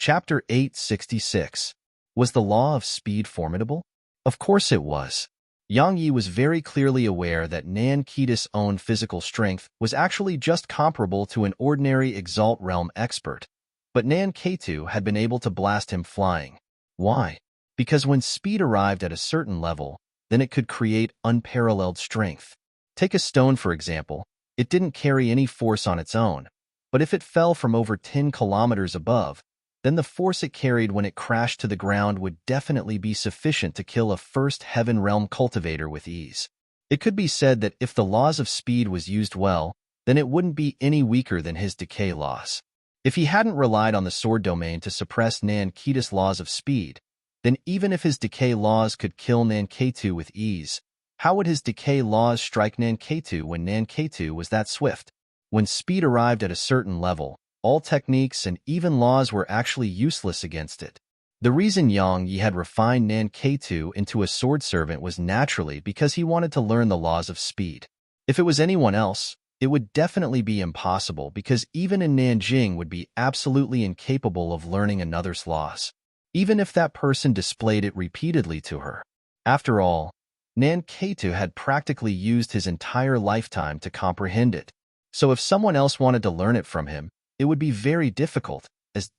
Chapter 866. Was the law of speed formidable? Of course it was. Yang Yi was very clearly aware that Nan Ketis' own physical strength was actually just comparable to an ordinary Exalt Realm expert, but Nan Ketu had been able to blast him flying. Why? Because when speed arrived at a certain level, then it could create unparalleled strength. Take a stone, for example. It didn't carry any force on its own, but if it fell from over 10 kilometers above, then the force it carried when it crashed to the ground would definitely be sufficient to kill a first heaven realm cultivator with ease. It could be said that if the laws of speed was used well, then it wouldn't be any weaker than his decay laws. If he hadn't relied on the sword domain to suppress Nan Ketis' laws of speed, then even if his decay laws could kill Nan Ketu with ease, how would his decay laws strike Nan Ketu when Nan Ketu was that swift? When speed arrived at a certain level, all techniques and even laws were actually useless against it. The reason Yang Yi had refined Nan Ketu into a sword servant was naturally because he wanted to learn the laws of speed. If it was anyone else, it would definitely be impossible because even in Nanjing would be absolutely incapable of learning another's laws, even if that person displayed it repeatedly to her. After all, Nan Ketu had practically used his entire lifetime to comprehend it, so if someone else wanted to learn it from him, it would be very difficult as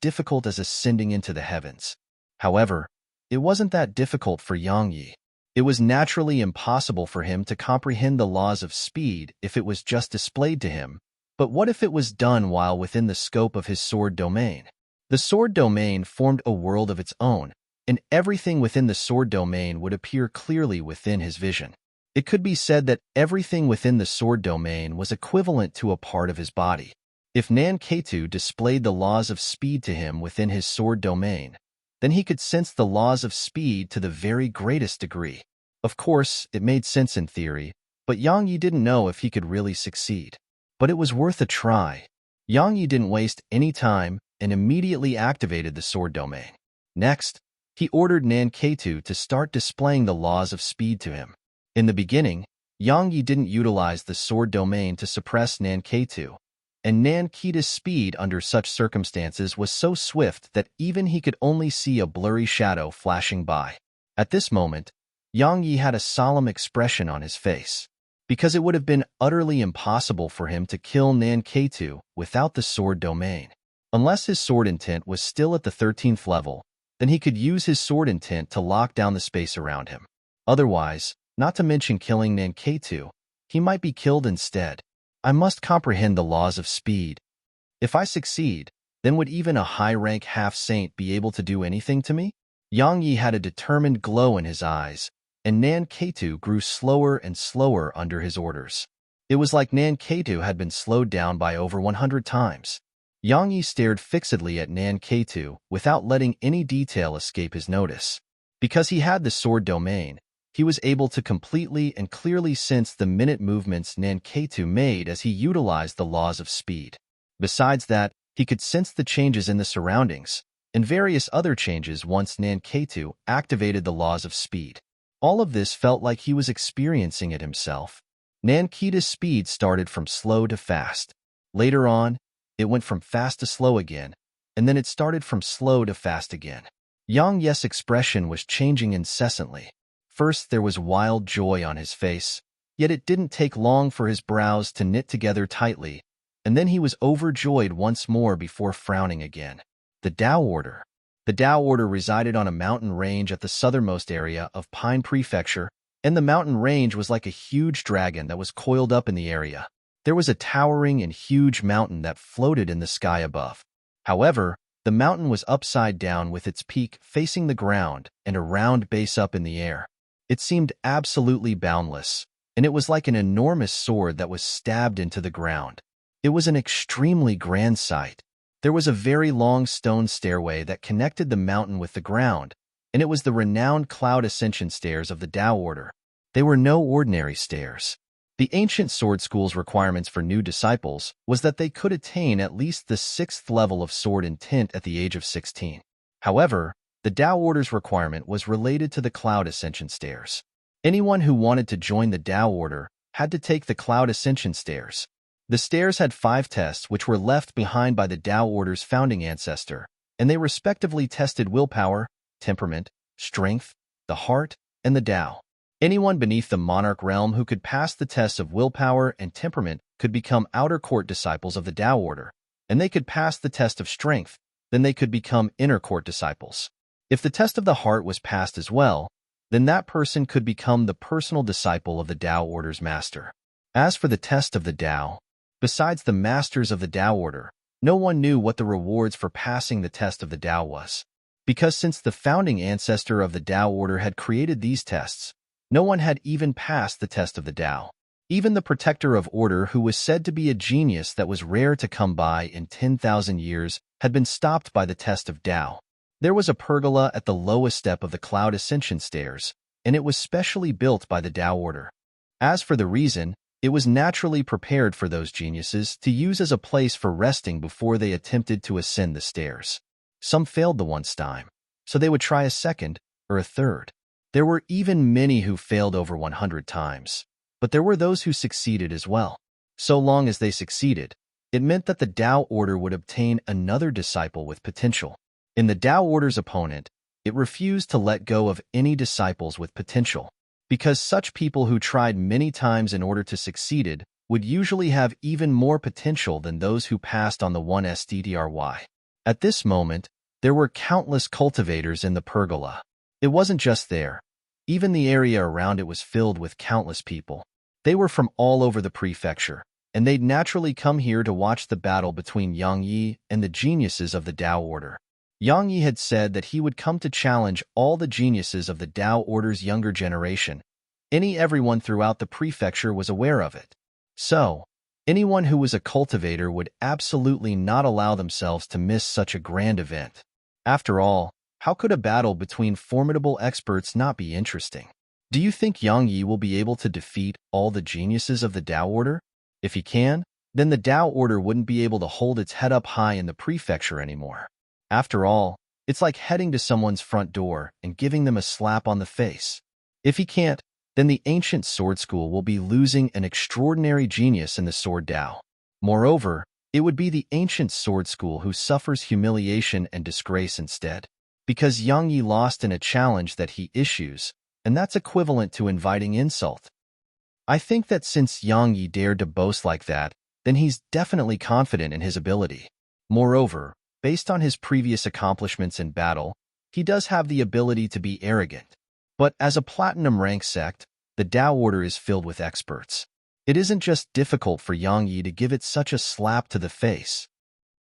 ascending into the heavens. However, it wasn't that difficult for Yang Yi. It was naturally impossible for him to comprehend the laws of speed if it was just displayed to him, but what if it was done while within the scope of his sword domain? The sword domain formed a world of its own, and everything within the sword domain would appear clearly within his vision. It could be said that everything within the sword domain was equivalent to a part of his body. If Nan Ketu displayed the laws of speed to him within his sword domain, then he could sense the laws of speed to the very greatest degree. Of course, it made sense in theory, but Yang Yi didn't know if he could really succeed. But it was worth a try. Yang Yi didn't waste any time and immediately activated the sword domain. Next, he ordered Nan Ketu to start displaying the laws of speed to him. In the beginning, Yang Yi didn't utilize the sword domain to suppress Nan Ketu, and Nan Ketu's speed under such circumstances was so swift that even he could only see a blurry shadow flashing by. At this moment, Yang Yi had a solemn expression on his face, because it would have been utterly impossible for him to kill Nan Ketu without the sword domain. Unless his sword intent was still at the 13th level, then he could use his sword intent to lock down the space around him. Otherwise, not to mention killing Nan Ketu, he might be killed instead. I must comprehend the laws of speed. If I succeed, then would even a high-rank half-saint be able to do anything to me? Yang Yi had a determined glow in his eyes, and Nan Ketu grew slower and slower under his orders. It was like Nan Ketu had been slowed down by over 100 times. Yang Yi stared fixedly at Nan Ketu without letting any detail escape his notice. Because he had the sword domain, he was able to completely and clearly sense the minute movements Nan Ketu made as he utilized the laws of speed. Besides that, he could sense the changes in the surroundings, and various other changes once Nan Ketu activated the laws of speed. All of this felt like he was experiencing it himself. Nan Ketu's speed started from slow to fast. Later on, it went from fast to slow again, and then it started from slow to fast again. Yang Yi's expression was changing incessantly. First, there was wild joy on his face, yet it didn't take long for his brows to knit together tightly, and then he was overjoyed once more before frowning again. The Tao Order. The Tao Order resided on a mountain range at the southernmost area of Pine Prefecture, and the mountain range was like a huge dragon that was coiled up in the area. There was a towering and huge mountain that floated in the sky above. However, the mountain was upside down with its peak facing the ground and a round base up in the air. It seemed absolutely boundless, and it was like an enormous sword that was stabbed into the ground. It was an extremely grand sight. There was a very long stone stairway that connected the mountain with the ground, and it was the renowned Cloud Ascension Stairs of the Tao Order. They were no ordinary stairs. The ancient sword school's requirements for new disciples was that they could attain at least the 6th level of sword intent at the age of 16. However, the Tao Order's requirement was related to the Cloud Ascension Stairs. Anyone who wanted to join the Tao Order had to take the Cloud Ascension Stairs. The stairs had 5 tests which were left behind by the Tao Order's founding ancestor, and they respectively tested willpower, temperament, strength, the heart, and the Tao. Anyone beneath the monarch realm who could pass the tests of willpower and temperament could become outer court disciples of the Tao order, and they could pass the test of strength, then they could become inner court disciples. If the test of the heart was passed as well, then that person could become the personal disciple of the Tao order's master. As for the test of the Tao, besides the masters of the Tao order, no one knew what the rewards for passing the test of the Tao was. Because since the founding ancestor of the Tao order had created these tests, no one had even passed the test of the Tao. Even the protector of order, who was said to be a genius that was rare to come by in 10,000 years, had been stopped by the test of Tao. There was a pergola at the lowest step of the cloud ascension stairs, and it was specially built by the Tao order. As for the reason, it was naturally prepared for those geniuses to use as a place for resting before they attempted to ascend the stairs. Some failed the first time, so they would try a second or a third. There were even many who failed over 100 times, but there were those who succeeded as well. So long as they succeeded, it meant that the Tao order would obtain another disciple with potential. In the Tao order's opponent, it refused to let go of any disciples with potential, because such people who tried many times in order to succeed would usually have even more potential than those who passed on the 1STDRY. At this moment, there were countless cultivators in the pergola. It wasn't just there. Even the area around it was filled with countless people. They were from all over the prefecture, and they'd naturally come here to watch the battle between Yang Yi and the geniuses of the Tao order. Yang Yi had said that he would come to challenge all the geniuses of the Tao order's younger generation. Everyone throughout the prefecture was aware of it. So, anyone who was a cultivator would absolutely not allow themselves to miss such a grand event. After all, how could a battle between formidable experts not be interesting? Do you think Yang Yi will be able to defeat all the geniuses of the Tao order? If he can, then the Tao order wouldn't be able to hold its head up high in the prefecture anymore. After all, it's like heading to someone's front door and giving them a slap on the face. If he can't, then the ancient sword school will be losing an extraordinary genius in the sword Tao. Moreover, it would be the ancient sword school who suffers humiliation and disgrace instead, because Yang Yi lost in a challenge that he issues, and that's equivalent to inviting insult. I think that since Yang Yi dared to boast like that, then he's definitely confident in his ability. Moreover, based on his previous accomplishments in battle, he does have the ability to be arrogant. But as a platinum rank sect, the Tao order is filled with experts. It isn't just difficult for Yang Yi to give it such a slap to the face.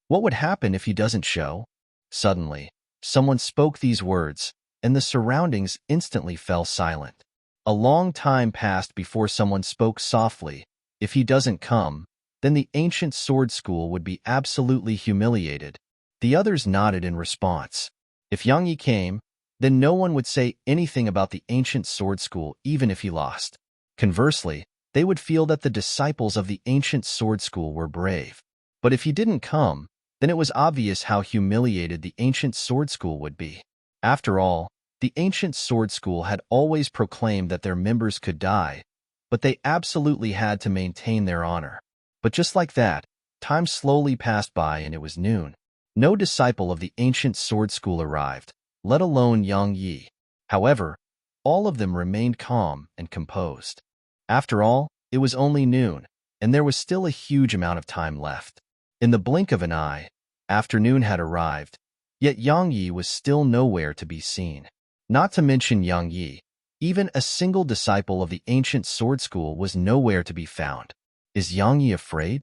What would happen if he doesn't show? Suddenly, someone spoke these words, and the surroundings instantly fell silent. A long time passed before someone spoke softly. If he doesn't come, then the ancient sword school would be absolutely humiliated. The others nodded in response. If Yang Yi came, then no one would say anything about the ancient sword school even if he lost. Conversely, they would feel that the disciples of the ancient sword school were brave. But if he didn't come, then it was obvious how humiliated the ancient sword school would be. After all, the ancient sword school had always proclaimed that their members could die, but they absolutely had to maintain their honor. But just like that, time slowly passed by and it was noon. No disciple of the ancient sword school arrived, let alone Yang Yi. However, all of them remained calm and composed. After all, it was only noon, and there was still a huge amount of time left. In the blink of an eye, afternoon had arrived, yet Yang Yi was still nowhere to be seen. Not to mention Yang Yi, even a single disciple of the ancient sword school was nowhere to be found. Is Yang Yi afraid?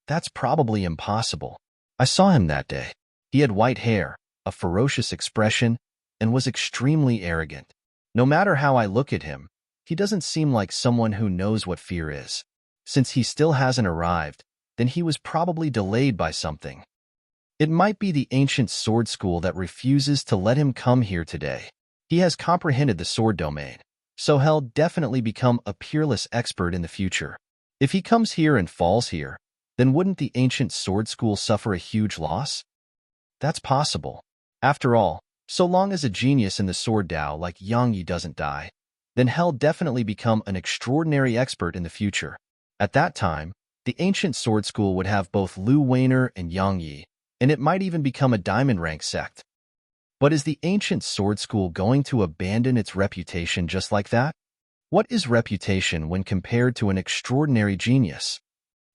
That's probably impossible. I saw him that day. He had white hair, a ferocious expression, and was extremely arrogant. No matter how I look at him, he doesn't seem like someone who knows what fear is. Since he still hasn't arrived, then he was probably delayed by something. It might be the ancient sword school that refuses to let him come here today. He has comprehended the sword domain, so he'll definitely become a peerless expert in the future. If he comes here and falls here, then wouldn't the ancient sword school suffer a huge loss? That's possible. After all, so long as a genius in the sword Tao like Yang Yi doesn't die, then he'll definitely become an extraordinary expert in the future. At that time, the ancient sword school would have both Lu Weiner and Yang Yi, and it might even become a diamond rank sect. But is the ancient sword school going to abandon its reputation just like that? What is reputation when compared to an extraordinary genius?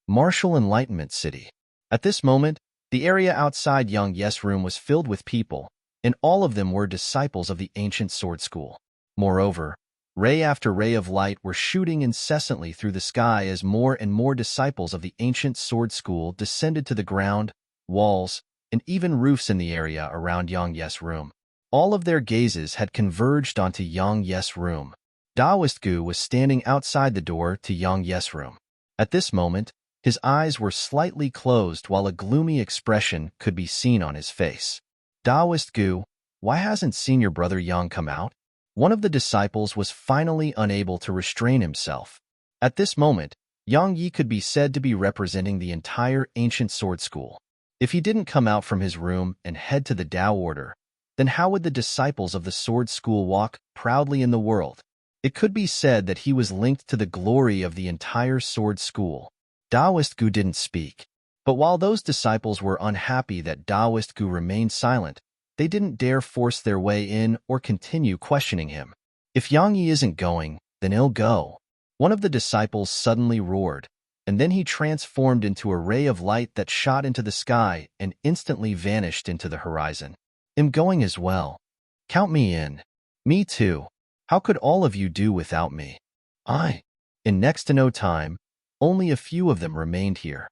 Martial Enlightenment City. At this moment, the area outside Young Ye's room was filled with people, and all of them were disciples of the ancient sword school. Moreover, ray after ray of light were shooting incessantly through the sky as more and more disciples of the ancient sword school descended to the ground, walls, and even roofs in the area around Young Ye's room. All of their gazes had converged onto Young Ye's room. Taoist Gu was standing outside the door to Young Ye's room. At this moment, his eyes were slightly closed while a gloomy expression could be seen on his face. Taoist Gu, why hasn't senior brother Yang come out? One of the disciples was finally unable to restrain himself. At this moment, Yang Yi could be said to be representing the entire ancient sword school. If he didn't come out from his room and head to the Tao order, then how would the disciples of the sword school walk proudly in the world? It could be said that he was linked to the glory of the entire sword school. Taoist Gu didn't speak. But while those disciples were unhappy that Taoist Gu remained silent, they didn't dare force their way in or continue questioning him. If Yang Yi isn't going, then he'll go. One of the disciples suddenly roared, and then he transformed into a ray of light that shot into the sky and instantly vanished into the horizon. I'm going as well. Count me in. Me too. How could all of you do without me? In next to no time, only a few of them remained here.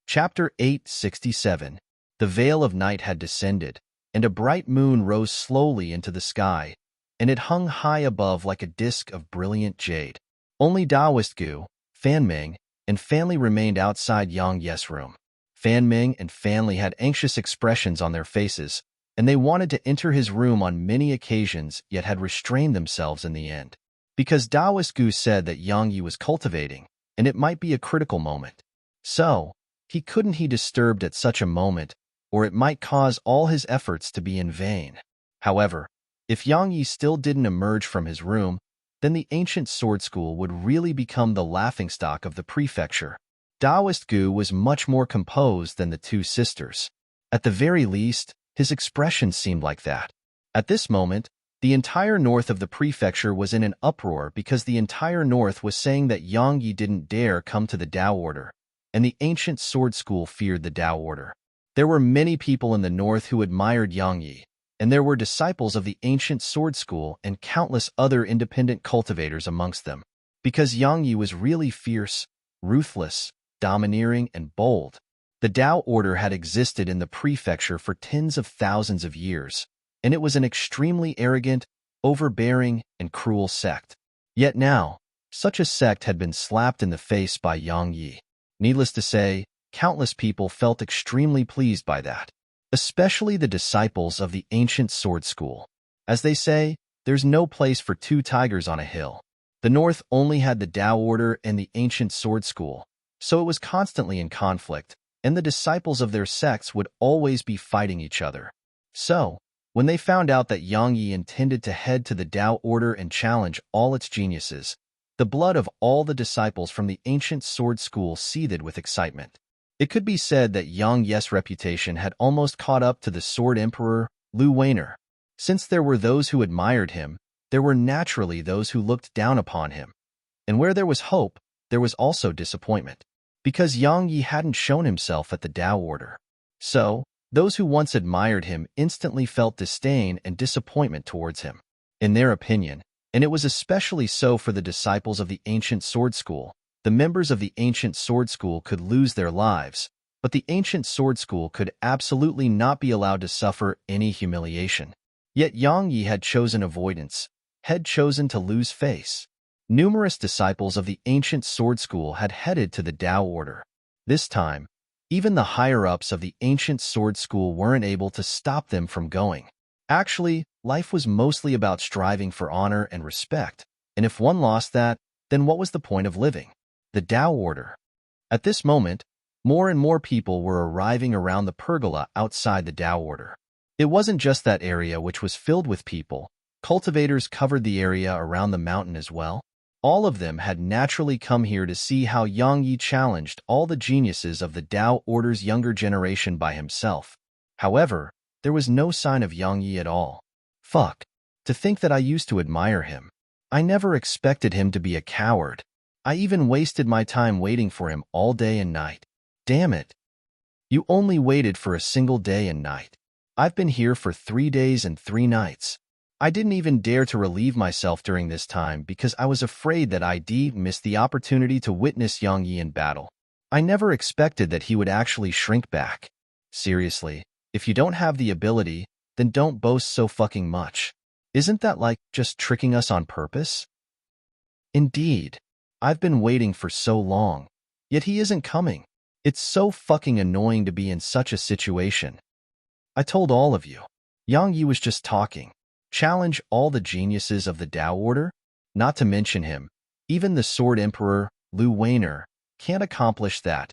Chapter 867. The veil of night had descended, and a bright moon rose slowly into the sky, and it hung high above like a disk of brilliant jade. Only Taoist Gu, Fan Ming, and Fanli remained outside Yang Ye's room. Fan Ming and Fanli had anxious expressions on their faces, and they wanted to enter his room on many occasions yet had restrained themselves in the end. Because Taoist Gu said that Yang Yi was cultivating, and it might be a critical moment. So, he couldn't be disturbed at such a moment, or it might cause all his efforts to be in vain. However, if Yang Yi still didn't emerge from his room, then the ancient sword school would really become the laughingstock of the prefecture. Taoist Gu was much more composed than the two sisters. At the very least, his expression seemed like that. At this moment, the entire north of the prefecture was in an uproar because the entire north was saying that Yang Yi didn't dare come to the Tao order, and the ancient sword school feared the Tao order. There were many people in the north who admired Yang Yi, and there were disciples of the ancient sword school and countless other independent cultivators amongst them. Because Yang Yi was really fierce, ruthless, domineering, and bold. The Tao order had existed in the prefecture for tens of thousands of years, and it was an extremely arrogant, overbearing, and cruel sect. Yet now, such a sect had been slapped in the face by Yang Yi. Needless to say, countless people felt extremely pleased by that, especially the disciples of the ancient sword school. As they say, there's no place for two tigers on a hill. The north only had the Tao order and the ancient sword school, so it was constantly in conflict, and the disciples of their sects would always be fighting each other. So, when they found out that Yang Yi intended to head to the Tao order and challenge all its geniuses, the blood of all the disciples from the ancient sword school seethed with excitement. It could be said that Yang Ye's reputation had almost caught up to the sword emperor, Lu Weiner. Since there were those who admired him, there were naturally those who looked down upon him. And where there was hope, there was also disappointment. Because Yang Yi hadn't shown himself at the Tao order. So, those who once admired him instantly felt disdain and disappointment towards him. In their opinion, and it was especially so for the disciples of the ancient sword school, the members of the ancient sword school could lose their lives, but the ancient sword school could absolutely not be allowed to suffer any humiliation. Yet Yang Yi had chosen avoidance, had chosen to lose face. Numerous disciples of the ancient sword school had headed to the Tao order. This time, even the higher-ups of the ancient sword school weren't able to stop them from going. Actually, life was mostly about striving for honor and respect, and if one lost that, then what was the point of living? The Tao order. At this moment, more and more people were arriving around the pergola outside the Tao order. It wasn't just that area which was filled with people. Cultivators covered the area around the mountain as well. All of them had naturally come here to see how Yang Yi challenged all the geniuses of the Tao Order's younger generation by himself. However, there was no sign of Yang Yi at all. Fuck. To think that I used to admire him. I never expected him to be a coward. I even wasted my time waiting for him all day and night. Damn it. You only waited for a single day and night. I've been here for 3 days and 3 nights. I didn't even dare to relieve myself during this time because I was afraid that I'd miss the opportunity to witness Yang Yi in battle. I never expected that he would actually shrink back. Seriously, if you don't have the ability, then don't boast so fucking much. Isn't that like just tricking us on purpose? Indeed. I've been waiting for so long, yet he isn't coming. It's so fucking annoying to be in such a situation. I told all of you. Yang Yi was just talking. Challenge all the geniuses of the Tao Order? Not to mention him. Even the Sword Emperor, Lu Weiner, can't accomplish that.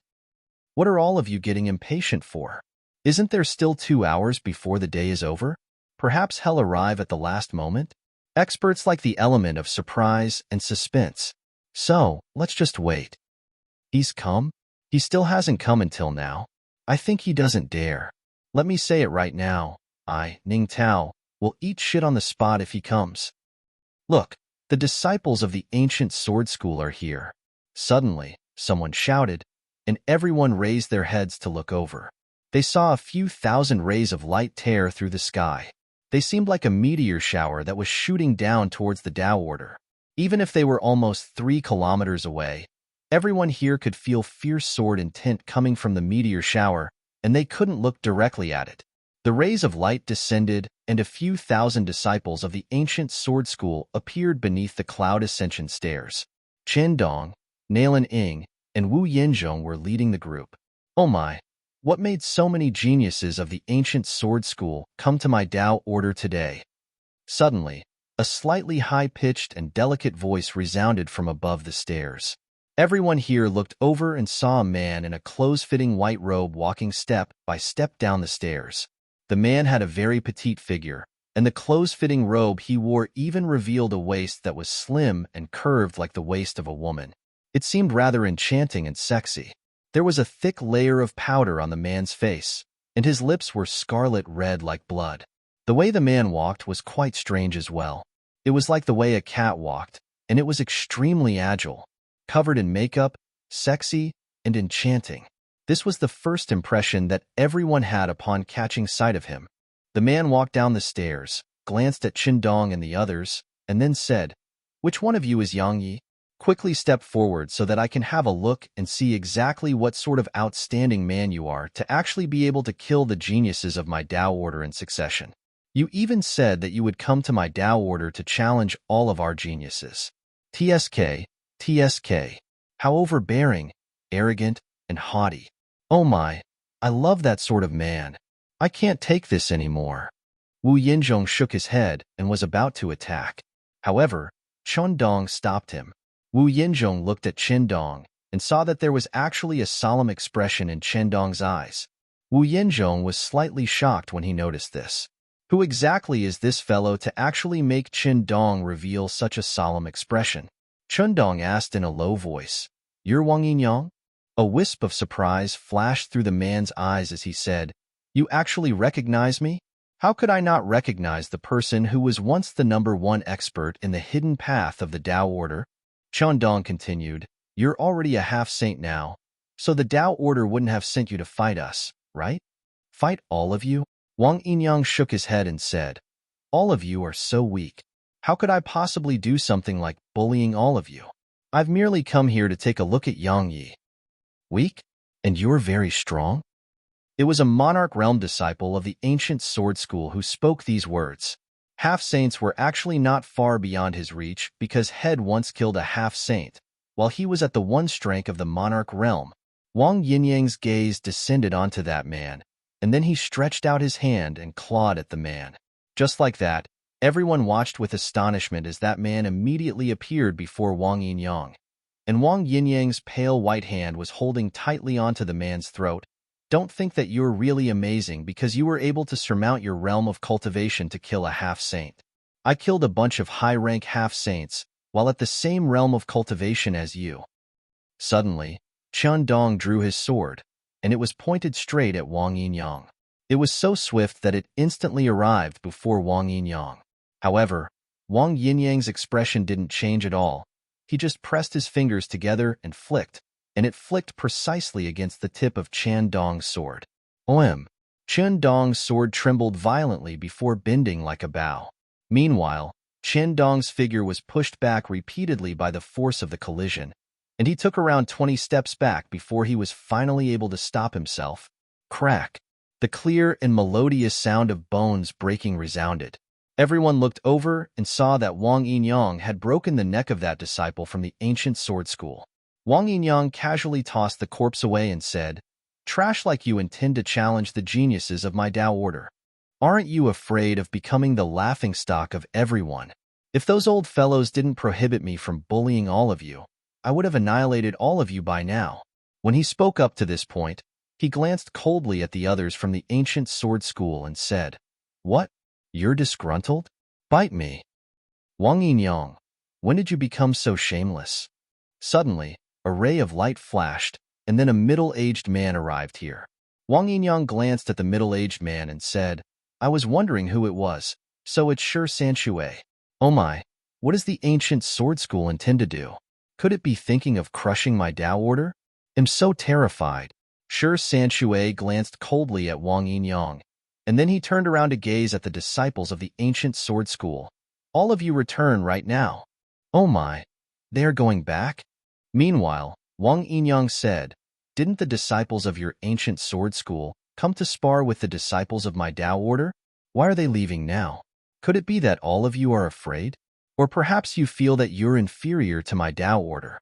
What are all of you getting impatient for? Isn't there still 2 hours before the day is over? Perhaps he'll arrive at the last moment? Experts like the element of surprise and suspense. So, let's just wait. He's come? He still hasn't come until now. I think he doesn't dare. Let me say it right now. Ning Tao, will eat shit on the spot if he comes. Look, the disciples of the ancient sword school are here. Suddenly, someone shouted, and everyone raised their heads to look over. They saw a few thousand rays of light tear through the sky. They seemed like a meteor shower that was shooting down towards the Tao Order. Even if they were almost 3 kilometers away, everyone here could feel fierce sword intent coming from the meteor shower, and they couldn't look directly at it. The rays of light descended, and a few thousand disciples of the ancient sword school appeared beneath the cloud ascension stairs. Chen Dong, Nalan Ing, and Wu Yinzhong were leading the group. Oh my! What made so many geniuses of the ancient sword school come to my Tao Order today? Suddenly, a slightly high-pitched and delicate voice resounded from above the stairs. Everyone here looked over and saw a man in a close-fitting white robe walking step by step down the stairs. The man had a very petite figure, and the close-fitting robe he wore even revealed a waist that was slim and curved like the waist of a woman. It seemed rather enchanting and sexy. There was a thick layer of powder on the man's face, and his lips were scarlet red like blood. The way the man walked was quite strange as well. It was like the way a cat walked, and it was extremely agile, covered in makeup, sexy, and enchanting. This was the first impression that everyone had upon catching sight of him. The man walked down the stairs, glanced at Qindong and the others, and then said, "Which one of you is Yang Yi? Quickly step forward so that I can have a look and see exactly what sort of outstanding man you are to actually be able to kill the geniuses of my Tao Order in succession. You even said that you would come to my Tao Order to challenge all of our geniuses. TSK, TSK. How overbearing, arrogant, and haughty. Oh my, I love that sort of man. I can't take this anymore." Wu Yinzhong shook his head and was about to attack. However, Chen Dong stopped him. Wu Yinzhong looked at Chen Dong and saw that there was actually a solemn expression in Chen Dong's eyes. Wu Yinzhong was slightly shocked when he noticed this. Who exactly is this fellow to actually make Chen Dong reveal such a solemn expression? Chen Dong asked in a low voice, "You're Wang Yinyang?" A wisp of surprise flashed through the man's eyes as he said, "You actually recognize me? How could I not recognize the person who was once the #1 expert in the hidden path of the Tao Order?" Chen Dong continued, "You're already a half-saint now, so the Tao Order wouldn't have sent you to fight us, right? Fight all of you?" Wang Yinyang shook his head and said, "All of you are so weak. How could I possibly do something like bullying all of you? I've merely come here to take a look at Yang Yi." "Weak? And you're very strong?" It was a monarch realm disciple of the ancient sword school who spoke these words. Half-saints were actually not far beyond his reach because Head once killed a half-saint, while he was at the 1 strength of the monarch realm. Wang Yinyang's gaze descended onto that man, and then he stretched out his hand and clawed at the man. Just like that, everyone watched with astonishment as that man immediately appeared before Wang Yinyang. And Wang Yinyang's pale white hand was holding tightly onto the man's throat. "Don't think that you're really amazing because you were able to surmount your realm of cultivation to kill a half-saint. I killed a bunch of high-rank half-saints, while at the same realm of cultivation as you. Suddenly, Chun Dong drew his sword, and it was pointed straight at Wang Yinyang. It was so swift that it instantly arrived before Wang Yinyang. However, Wang Yinyang's expression didn't change at all. He just pressed his fingers together and it flicked precisely against the tip of Chan Dong's sword. OM. Chun Dong's sword trembled violently before bending like a bow. Meanwhile, Chen Dong's figure was pushed back repeatedly by the force of the collision, and he took around 20 steps back before he was finally able to stop himself. Crack! The clear and melodious sound of bones breaking resounded. Everyone looked over and saw that Wang Yinyang had broken the neck of that disciple from the ancient sword school. Wang Yinyang casually tossed the corpse away and said, "Trash like you intend to challenge the geniuses of my Tao order. Aren't you afraid of becoming the laughingstock of everyone? If those old fellows didn't prohibit me from bullying all of you, I would have annihilated all of you by now." When he spoke up to this point, he glanced coldly at the others from the ancient sword school and said, "What? You're disgruntled? Bite me." Wang Yinyang, when did you become so shameless? Suddenly, a ray of light flashed, and then a middle-aged man arrived here. Wang Yinyang glanced at the middle-aged man and said, "I was wondering who it was, so it's sure Sanshui. Oh my, what does the ancient sword school intend to do? Could it be thinking of crushing my Tao order? I'm so terrified." Sure Sanshui glanced coldly at Wang Yinyang, and then he turned around to gaze at the disciples of the ancient sword school. "All of you return right now." "Oh my, they are going back?" Meanwhile, Wang Yinyang said, "Didn't the disciples of your ancient sword school come to spar with the disciples of my Tao order? Why are they leaving now? Could it be that all of you are afraid? Or perhaps you feel that you're inferior to my Tao order?"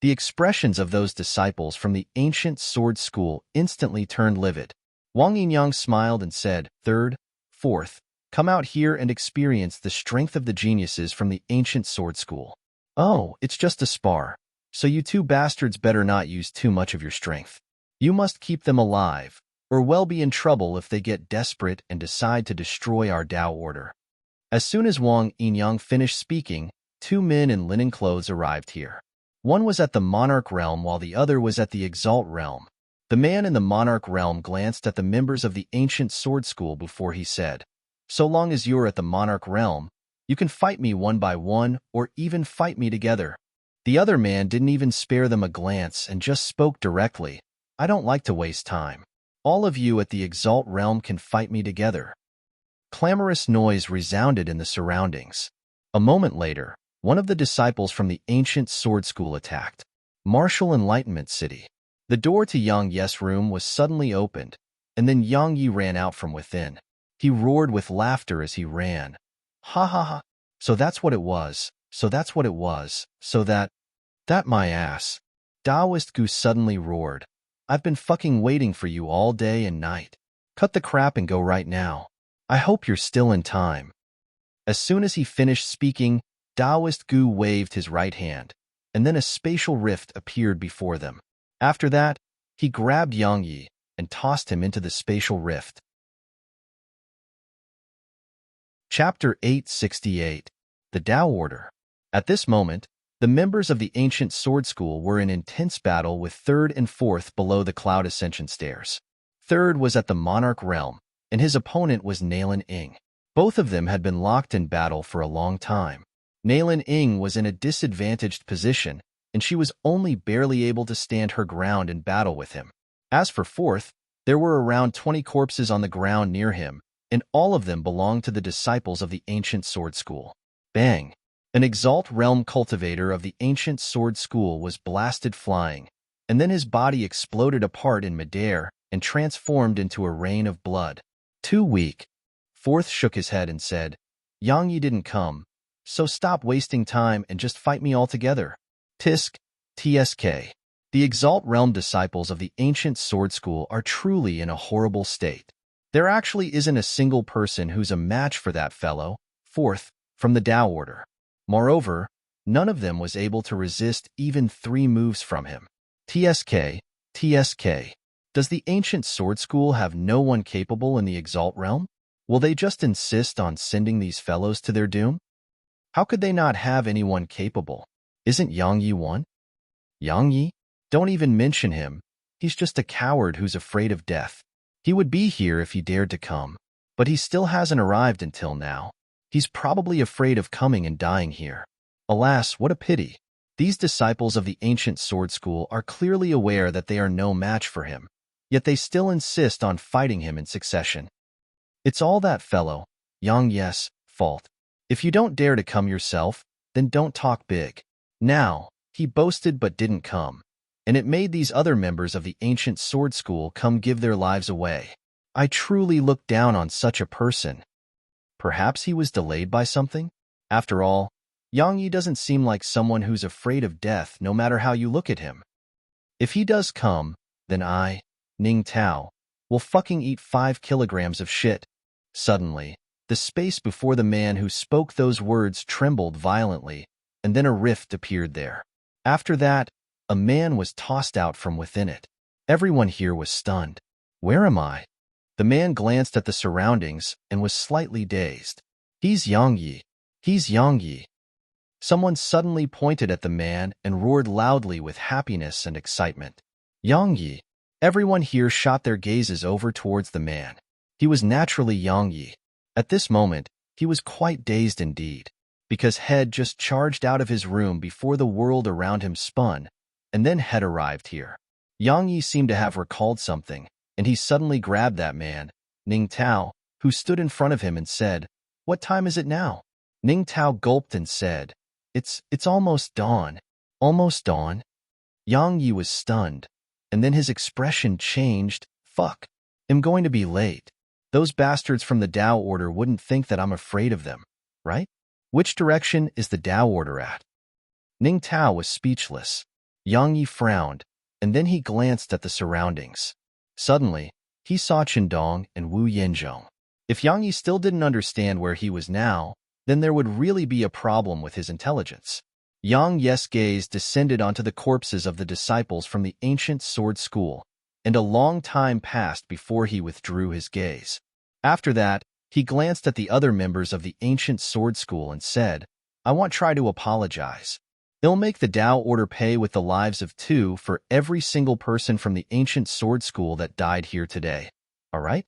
The expressions of those disciples from the ancient sword school instantly turned livid. Wang Yinyang smiled and said, "Third, fourth, come out here and experience the strength of the geniuses from the ancient sword school." "Oh, it's just a spar. So you two bastards better not use too much of your strength. You must keep them alive, or we'll be in trouble if they get desperate and decide to destroy our Tao order." As soon as Wang Yinyang finished speaking, two men in linen clothes arrived here. One was at the monarch realm while the other was at the exalt realm. The man in the monarch realm glanced at the members of the ancient sword school before he said, "So long as you're at the monarch realm, you can fight me one by one or even fight me together." The other man didn't even spare them a glance and just spoke directly, "I don't like to waste time. All of you at the exalt realm can fight me together." Clamorous noise resounded in the surroundings. A moment later, one of the disciples from the ancient sword school attacked. Martial Enlightenment City. The door to Yang Ye's room was suddenly opened, and then Yang Yi ran out from within. He roared with laughter as he ran. "Ha ha ha! So that's what it was. So that's what it was. So that my ass." Taoist Gu suddenly roared. "I've been fucking waiting for you all day and night. Cut the crap and go right now. I hope you're still in time." As soon as he finished speaking, Taoist Gu waved his right hand, and then a spatial rift appeared before them. After that, he grabbed Yang Yi and tossed him into the spatial rift. Chapter 868. The Tao Order. At this moment, the members of the ancient sword school were in intense battle with third and fourth below the cloud ascension stairs. Third was at the monarch realm, and his opponent was Nailin Ing. Both of them had been locked in battle for a long time. Nailin Ing was in a disadvantaged position, and she was only barely able to stand her ground in battle with him. As for fourth, there were around 20 corpses on the ground near him, and all of them belonged to the disciples of the ancient sword school. Bang! An exalt realm cultivator of the ancient sword school was blasted flying, and then his body exploded apart in midair and transformed into a rain of blood. Too weak. Fourth shook his head and said, "Yang Yi didn't come, so stop wasting time and just fight me altogether." Tisk, TSK. The exalt realm disciples of the ancient sword school are truly in a horrible state. There actually isn't a single person who's a match for that fellow, fourth, from the Tao order. Moreover, none of them was able to resist even 3 moves from him. TSK, TSK. Does the ancient sword school have no one capable in the exalt realm? Will they just insist on sending these fellows to their doom? How could they not have anyone capable? Isn't Yang Yi one? Yang Yi? Don't even mention him. He's just a coward who's afraid of death. He would be here if he dared to come, but he still hasn't arrived until now. He's probably afraid of coming and dying here. Alas, what a pity. These disciples of the ancient sword school are clearly aware that they are no match for him, yet they still insist on fighting him in succession. It's all that fellow, Yang Yi's, fault. If you don't dare to come yourself, then don't talk big. Now, he boasted but didn't come, and it made these other members of the ancient sword school come give their lives away. I truly look down on such a person. Perhaps he was delayed by something? After all, Yang Yi doesn't seem like someone who's afraid of death no matter how you look at him. If he does come, then I, Ning Tao, will fucking eat 5 kilograms of shit. Suddenly, the space before the man who spoke those words trembled violently, and then a rift appeared there. After that, a man was tossed out from within it. Everyone here was stunned. Where am I? The man glanced at the surroundings and was slightly dazed. He's Yang Yi. He's Yang Yi. Someone suddenly pointed at the man and roared loudly with happiness and excitement. Yang Yi. Everyone here shot their gazes over towards the man. He was naturally Yang Yi. At this moment, he was quite dazed indeed, because Head just charged out of his room before the world around him spun, and then Head arrived here. Yang Yi seemed to have recalled something, and he suddenly grabbed that man, Ning Tao, who stood in front of him and said, "What time is it now?" Ning Tao gulped and said, It's almost dawn. Almost dawn? Yang Yi was stunned, and then his expression changed. Fuck. I'm going to be late. Those bastards from the Tao Order wouldn't think that I'm afraid of them, right? Which direction is the Tao Order at? Ning Tao was speechless. Yang Yi frowned, and then he glanced at the surroundings. Suddenly, he saw Qindong and Wu Yinzhong. If Yang Yi still didn't understand where he was now, then there would really be a problem with his intelligence. Yang Yi's gaze descended onto the corpses of the disciples from the ancient sword school, and a long time passed before he withdrew his gaze. After that, he glanced at the other members of the ancient sword school and said, I want to try to apologize. It'll make the Tao Order pay with the lives of 2 for every single person from the ancient sword school that died here today. All right?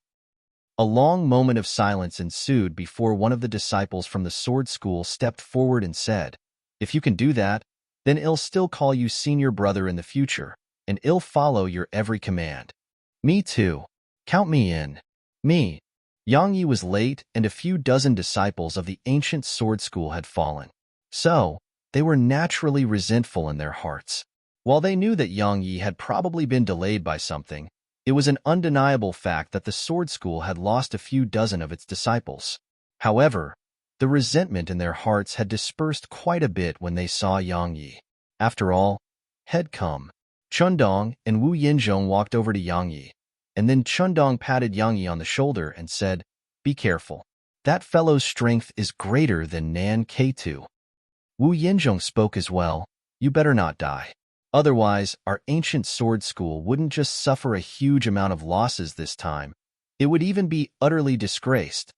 A long moment of silence ensued before one of the disciples from the sword school stepped forward and said, If you can do that, then I'll still call you senior brother in the future, and I'll follow your every command. Me too. Count me in. Me. Yang Yi was late, and a few dozen disciples of the ancient sword school had fallen. So, they were naturally resentful in their hearts. While they knew that Yang Yi had probably been delayed by something, it was an undeniable fact that the sword school had lost a few dozen of its disciples. However, the resentment in their hearts had dispersed quite a bit when they saw Yang Yi. After all, had come. Qindong and Wu Yinzhong walked over to Yang Yi, and then Qindong patted Yang Yi on the shoulder and said, Be careful. That fellow's strength is greater than Nan K2. Wu Yinzhong spoke as well, You better not die. Otherwise, our ancient sword school wouldn't just suffer a huge amount of losses this time, it would even be utterly disgraced.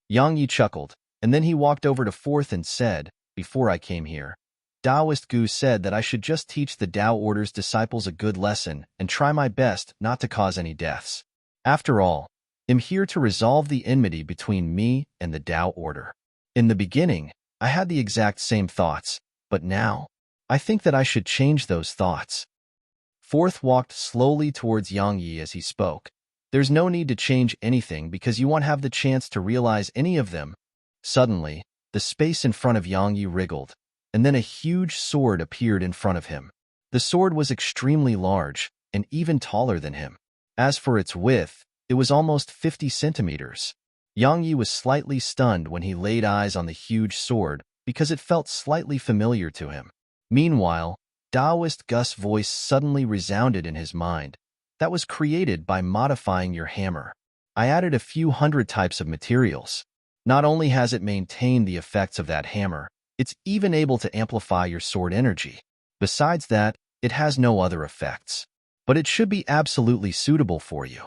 Yang Yi chuckled, and then he walked over to Fourth and said, Before I came here, Taoist Gu said that I should just teach the Tao Order's disciples a good lesson and try my best not to cause any deaths. After all, I'm here to resolve the enmity between me and the Tao Order. In the beginning, I had the exact same thoughts, but now, I think that I should change those thoughts. Fourth walked slowly towards Yang Yi as he spoke. There's no need to change anything because you won't have the chance to realize any of them. Suddenly, the space in front of Yang Yi wriggled, and then a huge sword appeared in front of him. The sword was extremely large, and even taller than him. As for its width, it was almost 50 centimeters. Yang Yi was slightly stunned when he laid eyes on the huge sword because it felt slightly familiar to him. Meanwhile, Taoist Gus' voice suddenly resounded in his mind. That was created by modifying your hammer. I added a few hundred types of materials. Not only has it maintained the effects of that hammer, it's even able to amplify your sword energy. Besides that, it has no other effects. But it should be absolutely suitable for you,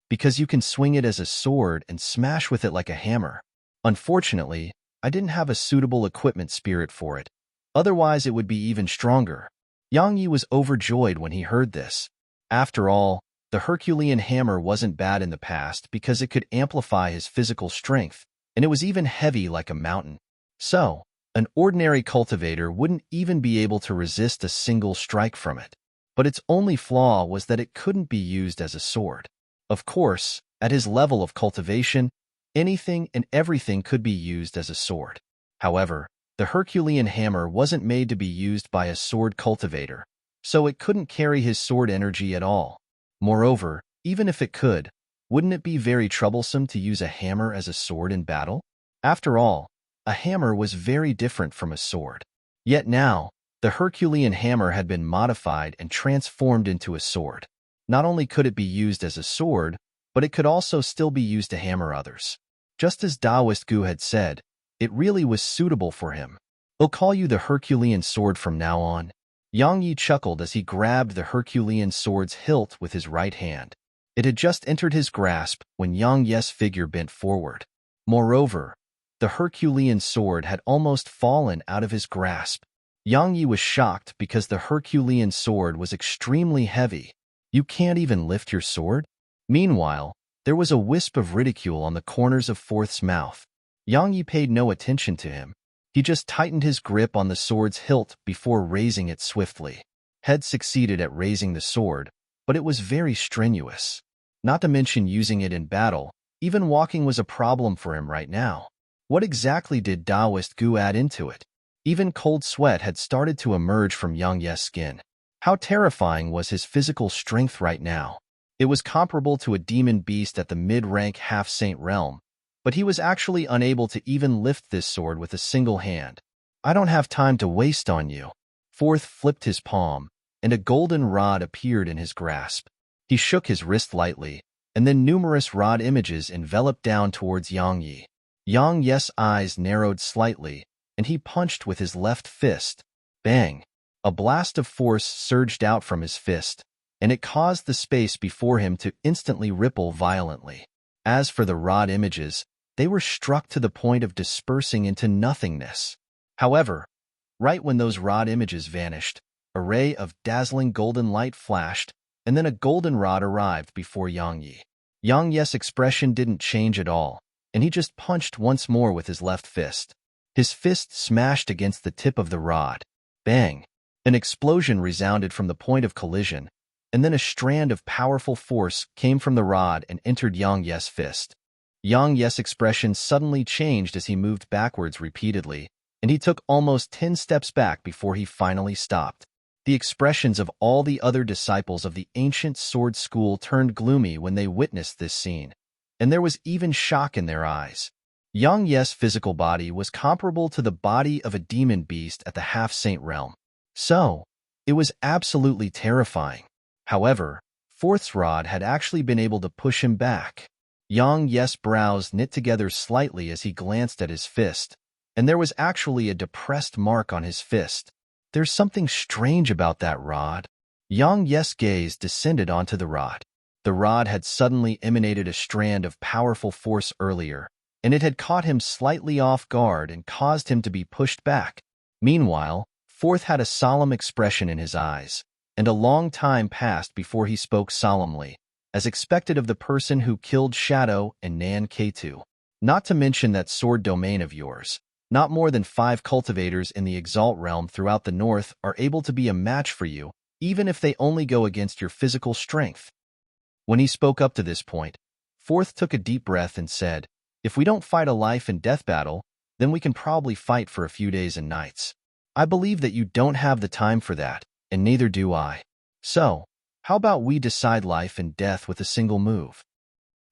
because you can swing it as a sword and smash with it like a hammer. Unfortunately, I didn't have a suitable equipment spirit for it. Otherwise, it would be even stronger. Yang Yi was overjoyed when he heard this. After all, the Herculean hammer wasn't bad in the past because it could amplify his physical strength, and it was even heavy like a mountain. So, an ordinary cultivator wouldn't even be able to resist a single strike from it. But its only flaw was that it couldn't be used as a sword. Of course, at his level of cultivation, anything and everything could be used as a sword. However, the Herculean hammer wasn't made to be used by a sword cultivator, so it couldn't carry his sword energy at all. Moreover, even if it could, wouldn't it be very troublesome to use a hammer as a sword in battle? After all, a hammer was very different from a sword. Yet now, the Herculean hammer had been modified and transformed into a sword. Not only could it be used as a sword, but it could also still be used to hammer others. Just as Taoist Gu had said, it really was suitable for him. I'll call you the Herculean sword from now on. Yang Yi chuckled as he grabbed the Herculean sword's hilt with his right hand. It had just entered his grasp when Yang Yi's figure bent forward. Moreover, the Herculean sword had almost fallen out of his grasp. Yang Yi was shocked because the Herculean sword was extremely heavy. You can't even lift your sword? Meanwhile, there was a wisp of ridicule on the corners of Forth's mouth. Yang Yi paid no attention to him. He just tightened his grip on the sword's hilt before raising it swiftly. Head succeeded at raising the sword, but it was very strenuous. Not to mention using it in battle, even walking was a problem for him right now. What exactly did Taoist Gu add into it? Even cold sweat had started to emerge from Yang Yi's skin. How terrifying was his physical strength right now? It was comparable to a demon beast at the mid-rank half-saint realm, but he was actually unable to even lift this sword with a single hand. I don't have time to waste on you. Forth flipped his palm, and a golden rod appeared in his grasp. He shook his wrist lightly, and then numerous rod images enveloped down towards Yang Yi. Yang Yi's eyes narrowed slightly, and he punched with his left fist. Bang! A blast of force surged out from his fist, and it caused the space before him to instantly ripple violently. As for the rod images, they were struck to the point of dispersing into nothingness. However, right when those rod images vanished, a ray of dazzling golden light flashed, and then a golden rod arrived before Yang Yi. Yang Yi's expression didn't change at all, and he just punched once more with his left fist. His fist smashed against the tip of the rod. Bang! An explosion resounded from the point of collision, and then a strand of powerful force came from the rod and entered Yang Yi's fist. Yang Yi's expression suddenly changed as he moved backwards repeatedly, and he took almost 10 steps back before he finally stopped. The expressions of all the other disciples of the ancient sword school turned gloomy when they witnessed this scene, and there was even shock in their eyes. Yang Yi's physical body was comparable to the body of a demon beast at the half-saint realm. So, it was absolutely terrifying. However, Forth's rod had actually been able to push him back. Yang Yi's brows knit together slightly as he glanced at his fist, and there was actually a depressed mark on his fist. There's something strange about that rod. Yang Yi's gaze descended onto the rod. The rod had suddenly emanated a strand of powerful force earlier, and it had caught him slightly off guard and caused him to be pushed back. Meanwhile, Forth had a solemn expression in his eyes, and a long time passed before he spoke solemnly, as expected of the person who killed Shadow and Nan K2. Not to mention that sword domain of yours. Not more than 5 cultivators in the Exalt realm throughout the north are able to be a match for you, even if they only go against your physical strength. When he spoke up to this point, Forth took a deep breath and said, if we don't fight a life and death battle, then we can probably fight for a few days and nights. I believe that you don't have the time for that, and neither do I. So, how about we decide life and death with a single move?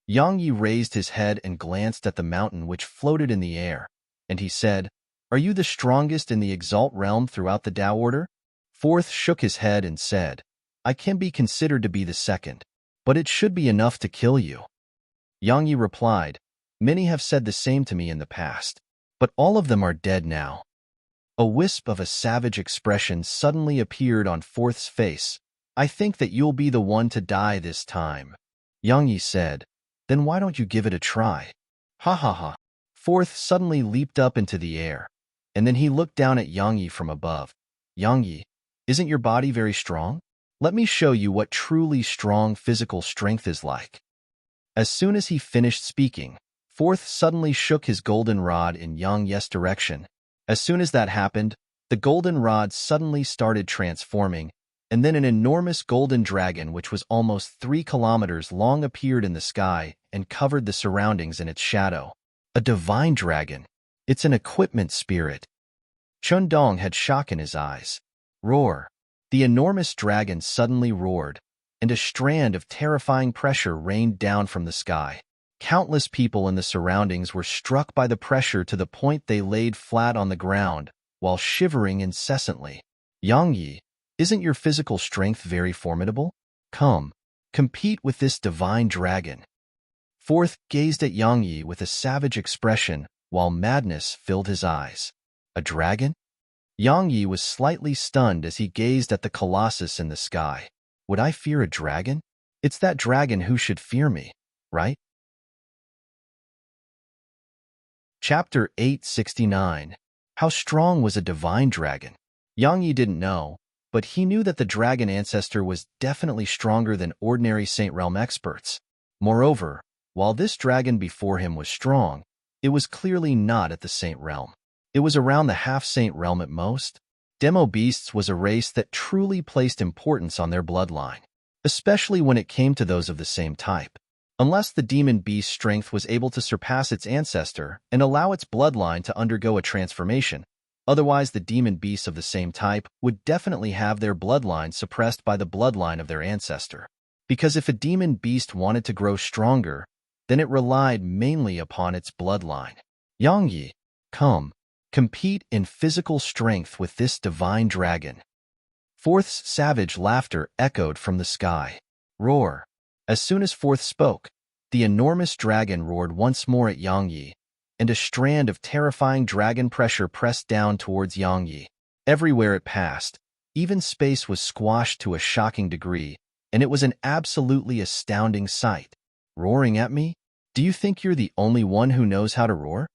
Yang Yi raised his head and glanced at the mountain which floated in the air, and he said, are you the strongest in the Exalt realm throughout the Tao Order? Forth shook his head and said, I can be considered to be the second, but it should be enough to kill you. Yang Yi replied, many have said the same to me in the past, but all of them are dead now. A wisp of a savage expression suddenly appeared on Forth's face. I think that you'll be the one to die this time. Yang Yi said, then why don't you give it a try? Ha ha ha. Fourth suddenly leaped up into the air, and then he looked down at Yang Yi from above. Yang Yi, isn't your body very strong? Let me show you what truly strong physical strength is like. As soon as he finished speaking, Fourth suddenly shook his golden rod in Yang Yi's direction. As soon as that happened, the golden rod suddenly started transforming, and then an enormous golden dragon which was almost 3 kilometers long appeared in the sky and covered the surroundings in its shadow. A divine dragon. It's an equipment spirit. Chun Dong had shock in his eyes. Roar. The enormous dragon suddenly roared, and a strand of terrifying pressure rained down from the sky. Countless people in the surroundings were struck by the pressure to the point they laid flat on the ground, while shivering incessantly. Yang Yi, isn't your physical strength very formidable? Come, compete with this divine dragon. Fourth gazed at Yang Yi with a savage expression, while madness filled his eyes. A dragon? Yang Yi was slightly stunned as he gazed at the colossus in the sky. Would I fear a dragon? It's that dragon who should fear me, right? Chapter 869. How strong was a divine dragon? Yang Yi didn't know, but he knew that the dragon ancestor was definitely stronger than ordinary Saint Realm experts. Moreover, while this dragon before him was strong, it was clearly not at the Saint Realm. It was around the half-Saint Realm at most. Demo beasts was a race that truly placed importance on their bloodline, especially when it came to those of the same type. Unless the demon beast's strength was able to surpass its ancestor and allow its bloodline to undergo a transformation, otherwise the demon beasts of the same type would definitely have their bloodline suppressed by the bloodline of their ancestor. Because if a demon beast wanted to grow stronger, then it relied mainly upon its bloodline. Yang Yi, come, compete in physical strength with this divine dragon. Fourth's savage laughter echoed from the sky. Roar. As soon as Fourth spoke, the enormous dragon roared once more at Yang Yi, and a strand of terrifying dragon pressure pressed down towards Yang Yi. Everywhere it passed, even space was squashed to a shocking degree, and it was an absolutely astounding sight. Roaring at me? Do you think you're the only one who knows how to roar?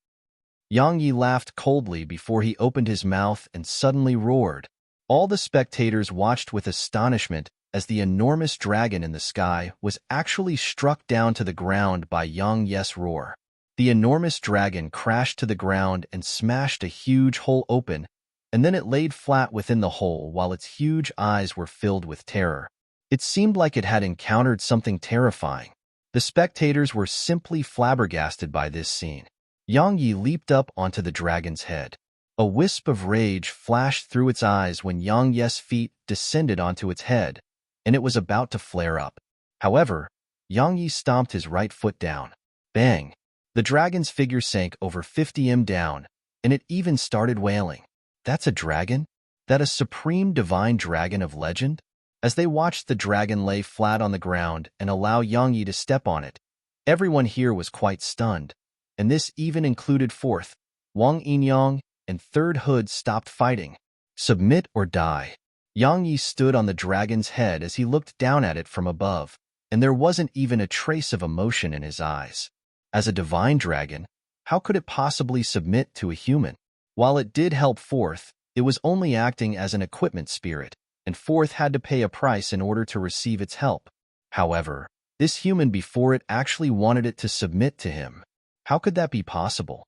Yang Yi laughed coldly before he opened his mouth and suddenly roared. All the spectators watched with astonishment as the enormous dragon in the sky was actually struck down to the ground by Yang Yi's roar. The enormous dragon crashed to the ground and smashed a huge hole open, and then it laid flat within the hole while its huge eyes were filled with terror. It seemed like it had encountered something terrifying. The spectators were simply flabbergasted by this scene. Yang Yi leaped up onto the dragon's head. A wisp of rage flashed through its eyes when Yang Yi's feet descended onto its head, and it was about to flare up. However, Yang Yi stomped his right foot down. Bang! The dragon's figure sank over 50 m down, and it even started wailing. That's a dragon? That a supreme divine dragon of legend? As they watched the dragon lay flat on the ground and allow Yang Yi to step on it, everyone here was quite stunned, and this even included Fourth, Wang Yinyang, and Third Hood stopped fighting. Submit or die. Yang Yi stood on the dragon's head as he looked down at it from above, and there wasn't even a trace of emotion in his eyes. As a divine dragon, how could it possibly submit to a human? While it did help Fourth, it was only acting as an equipment spirit, and Fourth had to pay a price in order to receive its help. However, this human before it actually wanted it to submit to him. How could that be possible?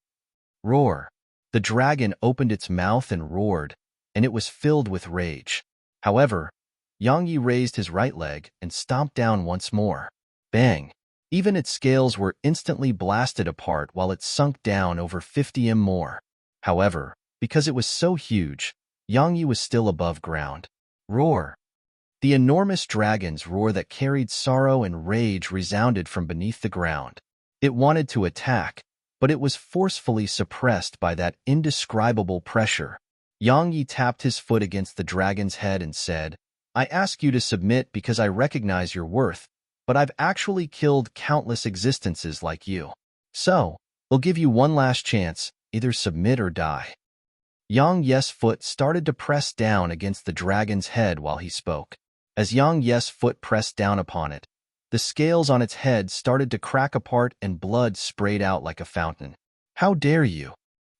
Roar. The dragon opened its mouth and roared, and it was filled with rage. However, Yang Yi raised his right leg and stomped down once more. Bang! Even its scales were instantly blasted apart while it sunk down over 50 m more. However, because it was so huge, Yang Yi was still above ground. Roar! The enormous dragon's roar that carried sorrow and rage resounded from beneath the ground. It wanted to attack, but it was forcefully suppressed by that indescribable pressure. Yang Yi tapped his foot against the dragon's head and said, I ask you to submit because I recognize your worth, but I've actually killed countless existences like you. So, I'll give you one last chance, either submit or die. Yang Yi's foot started to press down against the dragon's head while he spoke. As Yang Yi's foot pressed down upon it, the scales on its head started to crack apart and blood sprayed out like a fountain. How dare you?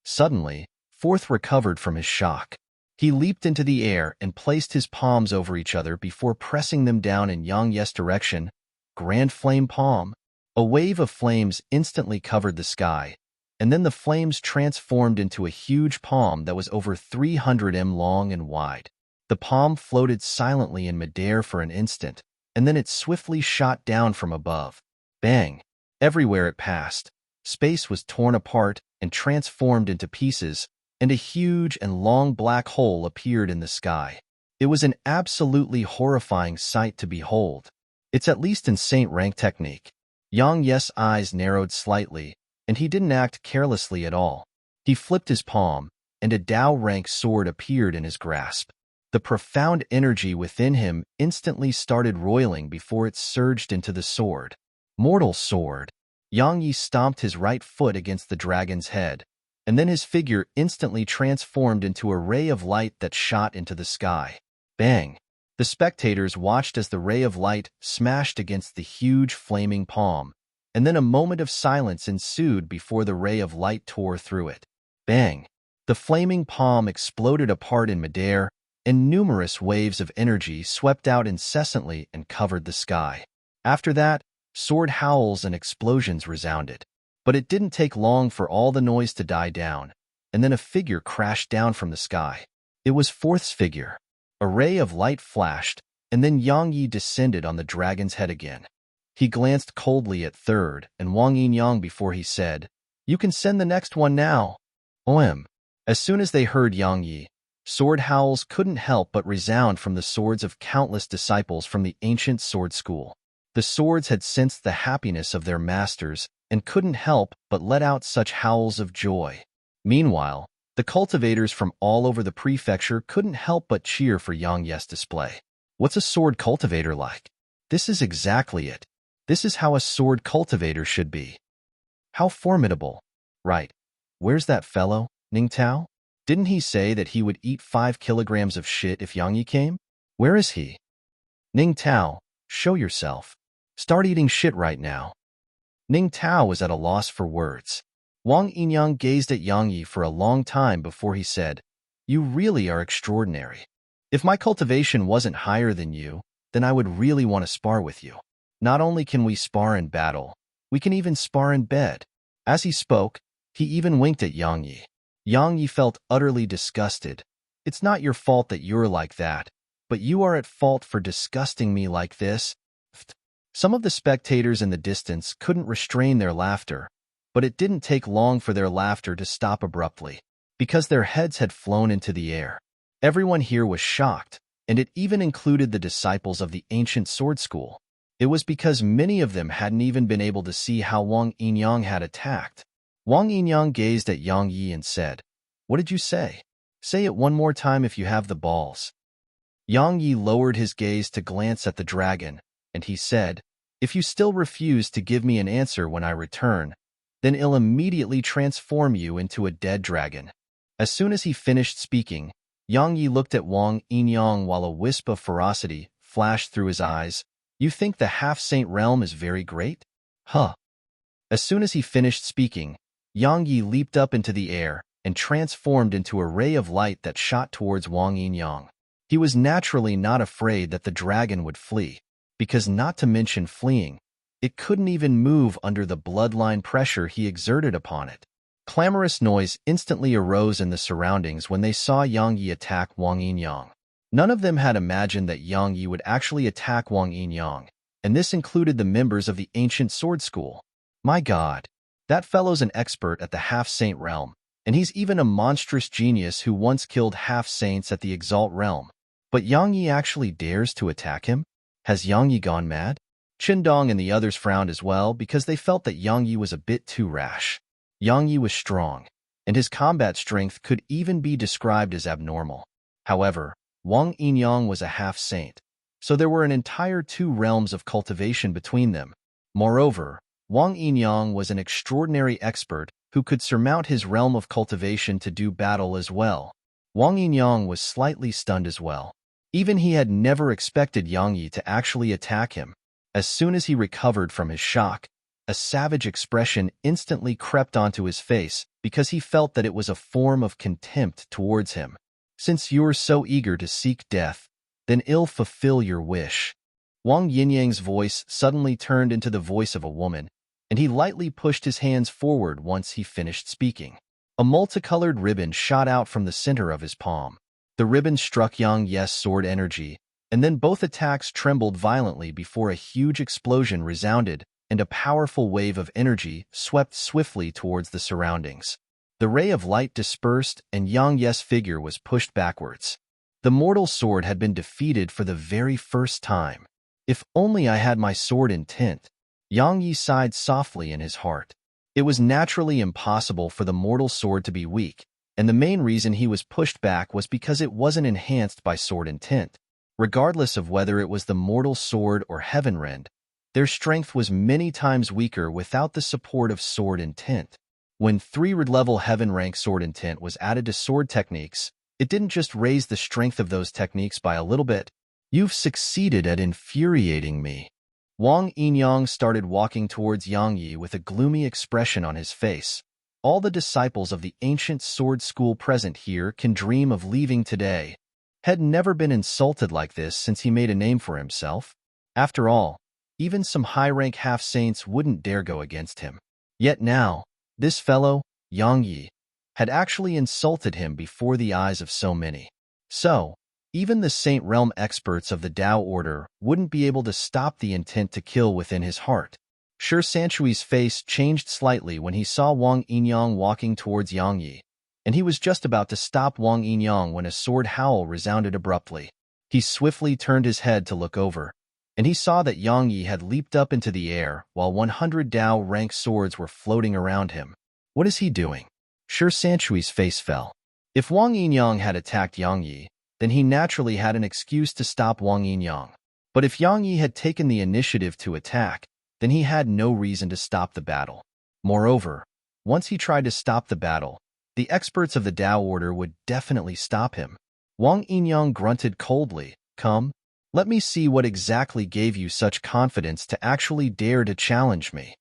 Suddenly, Fourth recovered from his shock. He leaped into the air and placed his palms over each other before pressing them down in Yang Ye's direction. Grand flame palm. A wave of flames instantly covered the sky, and then the flames transformed into a huge palm that was over 300 m long and wide. The palm floated silently in midair for an instant, and then it swiftly shot down from above. Bang! Everywhere it passed, space was torn apart and transformed into pieces, and a huge and long black hole appeared in the sky. It was an absolutely horrifying sight to behold. It's at least in Saint Rank technique. Yang Ye's eyes narrowed slightly, and he didn't act carelessly at all. He flipped his palm, and a Dao rank sword appeared in his grasp. The profound energy within him instantly started roiling before it surged into the sword. Mortal sword. Yang Yi stomped his right foot against the dragon's head, and then his figure instantly transformed into a ray of light that shot into the sky. Bang! The spectators watched as the ray of light smashed against the huge flaming palm, and then a moment of silence ensued before the ray of light tore through it. Bang! The flaming palm exploded apart in midair, and numerous waves of energy swept out incessantly and covered the sky. After that, sword howls and explosions resounded. But it didn't take long for all the noise to die down, and then a figure crashed down from the sky. It was Fourth's figure. A ray of light flashed, and then Yang Yi descended on the dragon's head again. He glanced coldly at Third and Wang Yinyang before he said, "You can send the next one now." OM. As soon as they heard Yang Yi, sword howls couldn't help but resound from the swords of countless disciples from the ancient sword school. The swords had sensed the happiness of their masters and couldn't help but let out such howls of joy. Meanwhile, the cultivators from all over the prefecture couldn't help but cheer for Yang Ye's display. What's a sword cultivator like? This is exactly it. This is how a sword cultivator should be. How formidable. Right. Where's that fellow, Ning Tao? Didn't he say that he would eat 5 kilograms of shit if Yang Yi came? Where is he? Ning Tao, show yourself. Start eating shit right now. Ning Tao was at a loss for words. Wang Yinyang gazed at Yang Yi for a long time before he said, "You really are extraordinary. If my cultivation wasn't higher than you, then I would really want to spar with you. Not only can we spar in battle, we can even spar in bed." As he spoke, he even winked at Yang Yi. Yang Yi felt utterly disgusted. "It's not your fault that you're like that, but you are at fault for disgusting me like this." Some of the spectators in the distance couldn't restrain their laughter, but it didn't take long for their laughter to stop abruptly, because their heads had flown into the air. Everyone here was shocked, and it even included the disciples of the ancient sword school. It was because many of them hadn't even been able to see how Wang Yinyang had attacked. Wang Yinyang gazed at Yang Yi and said, "What did you say? Say it one more time if you have the balls." Yang Yi lowered his gaze to glance at the dragon, and he said, "If you still refuse to give me an answer when I return, then I'll immediately transform you into a dead dragon." As soon as he finished speaking, Yang Yi looked at Wang Yinyang while a wisp of ferocity flashed through his eyes. "You think the half-saint realm is very great? Huh." As soon as he finished speaking, Yang Yi leaped up into the air and transformed into a ray of light that shot towards Wang Yinyang. He was naturally not afraid that the dragon would flee, because not to mention fleeing, it couldn't even move under the bloodline pressure he exerted upon it. Clamorous noise instantly arose in the surroundings when they saw Yang Yi attack Wang Yinyang. None of them had imagined that Yang Yi would actually attack Wang Yinyang, and this included the members of the ancient sword school. My God, that fellow's an expert at the half-saint realm, and he's even a monstrous genius who once killed half-saints at the Exalt realm. But Yang Yi actually dares to attack him? Has Yang Yi gone mad? Qindong and the others frowned as well because they felt that Yang Yi was a bit too rash. Yang Yi was strong, and his combat strength could even be described as abnormal. However, Wang Yinyang was a half-saint, so there were an entire 2 realms of cultivation between them. Moreover, Wang Yinyang was an extraordinary expert who could surmount his realm of cultivation to do battle as well. Wang Yinyang was slightly stunned as well. Even he had never expected Yang Yi to actually attack him. As soon as he recovered from his shock, A savage expression instantly crept onto his face because he felt that it was a form of contempt towards him. Since you're so eager to seek death, then I'll fulfill your wish. Wang Yinyang's voice suddenly turned into the voice of a woman, and he lightly pushed his hands forward once he finished speaking. A multicolored ribbon shot out from the center of his palm. The ribbon struck Yang Yi's sword energy, and then both attacks trembled violently before a huge explosion resounded, and a powerful wave of energy swept swiftly towards the surroundings. The ray of light dispersed, and Yang Yi's figure was pushed backwards. The mortal sword had been defeated for the very first time. If only I had my sword intent. Yang Yi sighed softly in his heart. It was naturally impossible for the mortal sword to be weak, and the main reason he was pushed back was because it wasn't enhanced by sword intent. Regardless of whether it was the mortal sword or heaven rend, their strength was many times weaker without the support of sword intent. When 3rd-level heaven rank sword intent was added to sword techniques, it didn't just raise the strength of those techniques by a little bit. You've succeeded at infuriating me. Wang Yinyang started walking towards Yang Yi with a gloomy expression on his face. All the disciples of the ancient sword school present here can dream of leaving today. Had never been insulted like this since he made a name for himself. After all, even some high-rank half-saints wouldn't dare go against him. Yet now, this fellow, Yang Yi, had actually insulted him before the eyes of so many. So, even the Saint Realm experts of the Tao Order wouldn't be able to stop the intent to kill within his heart. Shi Sanshui's face changed slightly when he saw Wang Yinyang walking towards Yang Yi, and he was just about to stop Wang Yinyang when a sword howl resounded abruptly. He swiftly turned his head to look over, and he saw that Yang Yi had leaped up into the air while 100 Tao rank swords were floating around him. What is he doing? Shi Sanshui's face fell. If Wang Yinyang had attacked Yang Yi, then he naturally had an excuse to stop Wang Yinyang. But if Yang Yi had taken the initiative to attack, then he had no reason to stop the battle. Moreover, once he tried to stop the battle, the experts of the Tao Order would definitely stop him. Wang Yinyang grunted coldly, "Come, let me see what exactly gave you such confidence to actually dare to challenge me."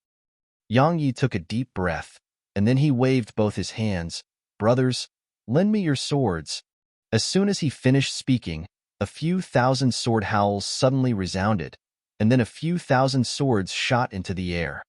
Yang Yi took a deep breath, and then he waved both his hands. "Brothers, lend me your swords." As soon as he finished speaking, a few thousand sword howls suddenly resounded, and then a few thousand swords shot into the air.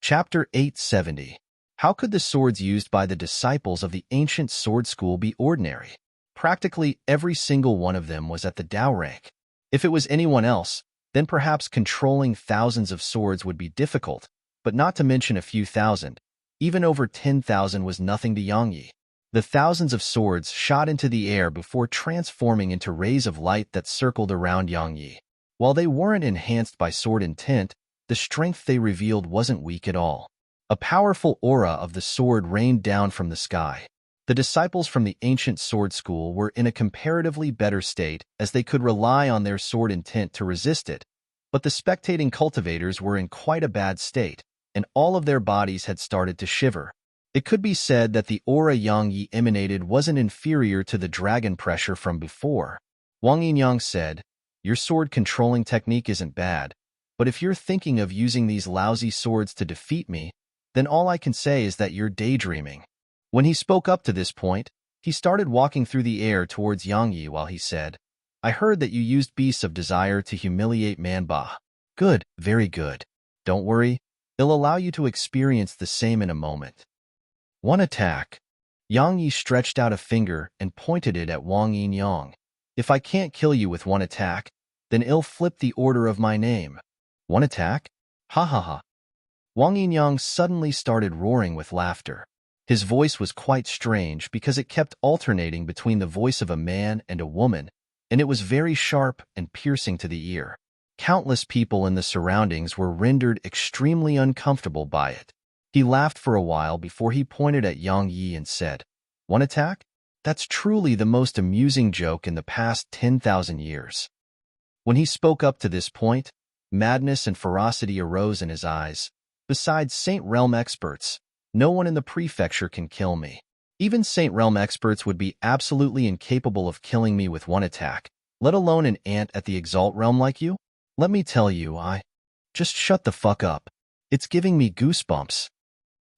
Chapter 870. How could the swords used by the disciples of the ancient sword school be ordinary? Practically every single one of them was at the Tao rank. If it was anyone else, then perhaps controlling thousands of swords would be difficult, but not to mention a few thousand. Even over 10,000 was nothing to Yang Yi. The thousands of swords shot into the air before transforming into rays of light that circled around Yang Yi. While they weren't enhanced by sword intent, the strength they revealed wasn't weak at all. A powerful aura of the sword rained down from the sky. The disciples from the ancient sword school were in a comparatively better state as they could rely on their sword intent to resist it, but the spectating cultivators were in quite a bad state, and all of their bodies had started to shiver. It could be said that the aura Yang Yi emanated wasn't inferior to the dragon pressure from before. Wang Yinyang said, "Your sword controlling technique isn't bad, but if you're thinking of using these lousy swords to defeat me, then all I can say is that you're daydreaming." When he spoke up to this point, he started walking through the air towards Yang Yi while he said, "I heard that you used beasts of desire to humiliate Manba. Good, very good. Don't worry, it'll allow you to experience the same in a moment." One attack. Yang Yi stretched out a finger and pointed it at Wang Yinyang. "If I can't kill you with one attack, then I'll flip the order of my name." One attack? Ha ha ha. Wang Yinyang suddenly started roaring with laughter. His voice was quite strange because it kept alternating between the voice of a man and a woman, and it was very sharp and piercing to the ear. Countless people in the surroundings were rendered extremely uncomfortable by it. He laughed for a while before he pointed at Yang Yi and said, "One attack? That's truly the most amusing joke in the past 10,000 years." When he spoke up to this point, madness and ferocity arose in his eyes. "Besides Saint Realm experts, no one in the prefecture can kill me. Even Saint Realm experts would be absolutely incapable of killing me with one attack, let alone an ant at the Exalt Realm like you. Let me tell you, just shut the fuck up. It's giving me goosebumps.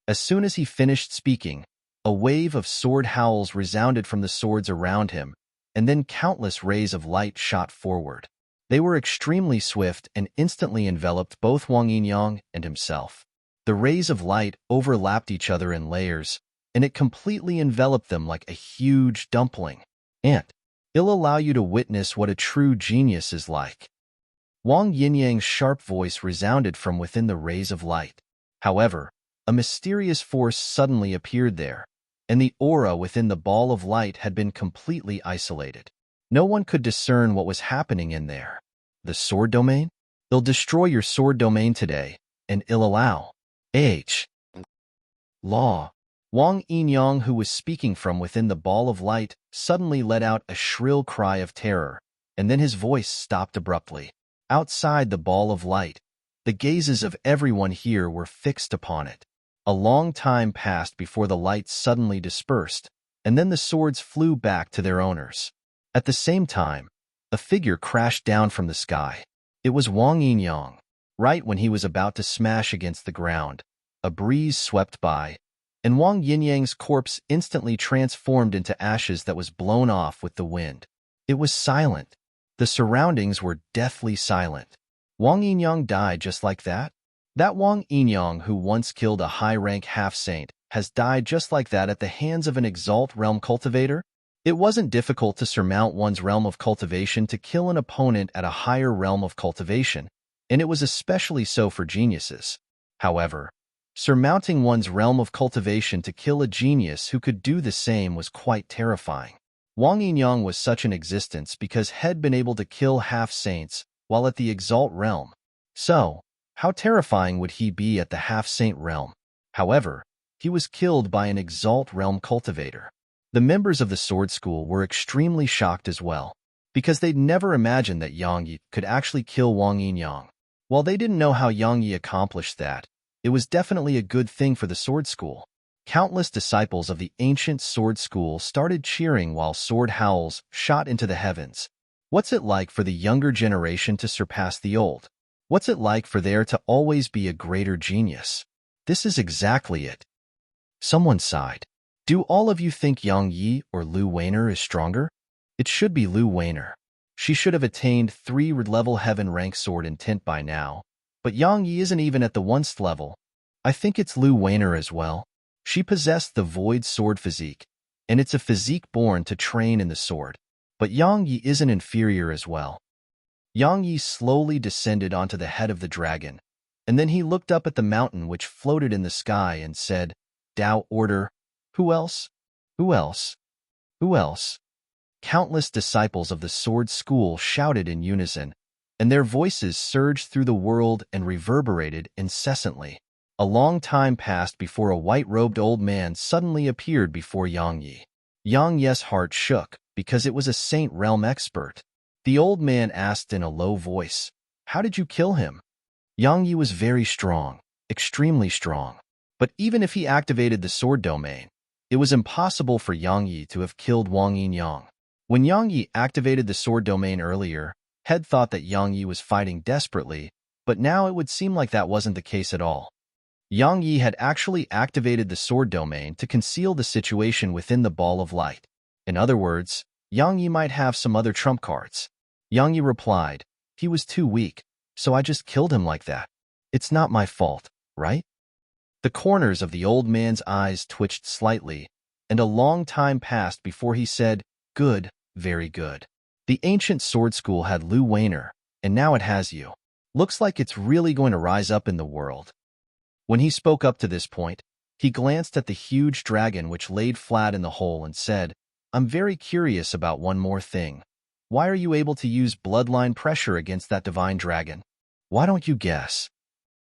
As soon as he finished speaking, a wave of sword howls resounded from the swords around him, and then countless rays of light shot forward. They were extremely swift and instantly enveloped both Wang Yinyang and himself. The rays of light overlapped each other in layers, and it completely enveloped them like a huge dumpling. And it'll allow you to witness what a true genius is like. Wang Yinyang's sharp voice resounded from within the rays of light. However, a mysterious force suddenly appeared there, and the aura within the ball of light had been completely isolated. No one could discern what was happening in there. The sword domain? It'll destroy your sword domain today, and it'll allow law. Wang Yinyang, who was speaking from within the ball of light, suddenly let out a shrill cry of terror, and then his voice stopped abruptly. Outside the ball of light, the gazes of everyone here were fixed upon it. A long time passed before the light suddenly dispersed, and then the swords flew back to their owners. At the same time, a figure crashed down from the sky. It was Wang Yinyang. Right when he was about to smash against the ground, a breeze swept by, and Wang Yinyang's corpse instantly transformed into ashes that was blown off with the wind. It was silent. The surroundings were deathly silent. Wang Yinyang died just like that? That Wang Yinyang, who once killed a high-rank half-saint, has died just like that at the hands of an Exalt realm cultivator? It wasn't difficult to surmount one's realm of cultivation to kill an opponent at a higher realm of cultivation, and it was especially so for geniuses. However, surmounting one's realm of cultivation to kill a genius who could do the same was quite terrifying. Wang Yinyang was such an existence because had been able to kill half-saints while at the Exalt realm. So, how terrifying would he be at the half-saint realm? However, he was killed by an Exalt realm cultivator. The members of the sword school were extremely shocked as well, because they'd never imagined that Yang Yi could actually kill Wang Yinyang. While they didn't know how Yang Yi accomplished that, it was definitely a good thing for the sword school. Countless disciples of the ancient sword school started cheering while sword howls shot into the heavens. What's it like for the younger generation to surpass the old? What's it like for there to always be a greater genius? This is exactly it. Someone sighed. Do all of you think Yang Yi or Lu Weiner is stronger? It should be Lu Weiner. She should have attained 3-level heaven rank sword intent by now, but Yang Yi isn't even at the 1st level. I think it's Lu Weiner as well. She possessed the void sword physique, and it's a physique born to train in the sword. But Yang Yi isn't inferior as well. Yang Yi slowly descended onto the head of the dragon, and then he looked up at the mountain which floated in the sky and said, Tao order. Who else? Who else? Who else? Countless disciples of the sword school shouted in unison, and their voices surged through the world and reverberated incessantly. A long time passed before a white-robed old man suddenly appeared before Yang Yi. Yang Yi's heart shook because it was a Saint Realm expert. The old man asked in a low voice, How did you kill him? Yang Yi was very strong, extremely strong. But even if he activated the sword domain, it was impossible for Yang Yi to have killed Wang Yinyang. When Yang Yi activated the sword domain earlier, Head thought that Yang Yi was fighting desperately, but now it would seem like that wasn't the case at all. Yang Yi had actually activated the sword domain to conceal the situation within the ball of light. In other words, Yang Yi might have some other trump cards. Yang Yi replied, He was too weak, so I just killed him like that. It's not my fault, right? The corners of the old man's eyes twitched slightly, and a long time passed before he said, Good, very good. The ancient sword school had Lu Weiner, and now it has you. Looks like it's really going to rise up in the world. When he spoke up to this point, he glanced at the huge dragon which laid flat in the hole and said, I'm very curious about one more thing. Why are you able to use bloodline pressure against that divine dragon? Why don't you guess?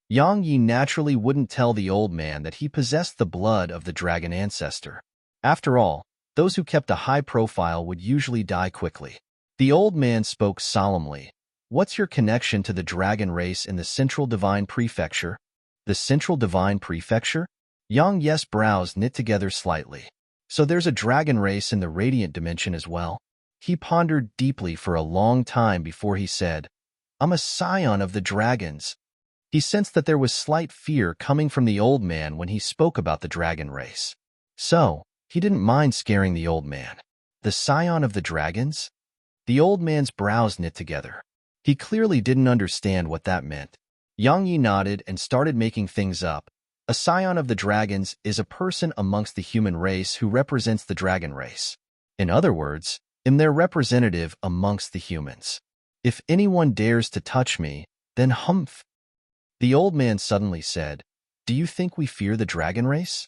Yang Yi naturally wouldn't tell the old man that he possessed the blood of the dragon ancestor. After all, those who kept a high profile would usually die quickly. The old man spoke solemnly. What's your connection to the dragon race in the Central Divine Prefecture? The Central Divine Prefecture? Yang Yi's brows knit together slightly. So there's a dragon race in the Radiant Dimension as well? He pondered deeply for a long time before he said, I'm a scion of the dragons. He sensed that there was slight fear coming from the old man when he spoke about the dragon race. So, he didn't mind scaring the old man. The scion of the dragons? The old man's brows knit together. He clearly didn't understand what that meant. Yang Yi nodded and started making things up. A scion of the dragons is a person amongst the human race who represents the dragon race. In other words, I'm their representative amongst the humans. If anyone dares to touch me, then humph. The old man suddenly said, Do you think we fear the dragon race?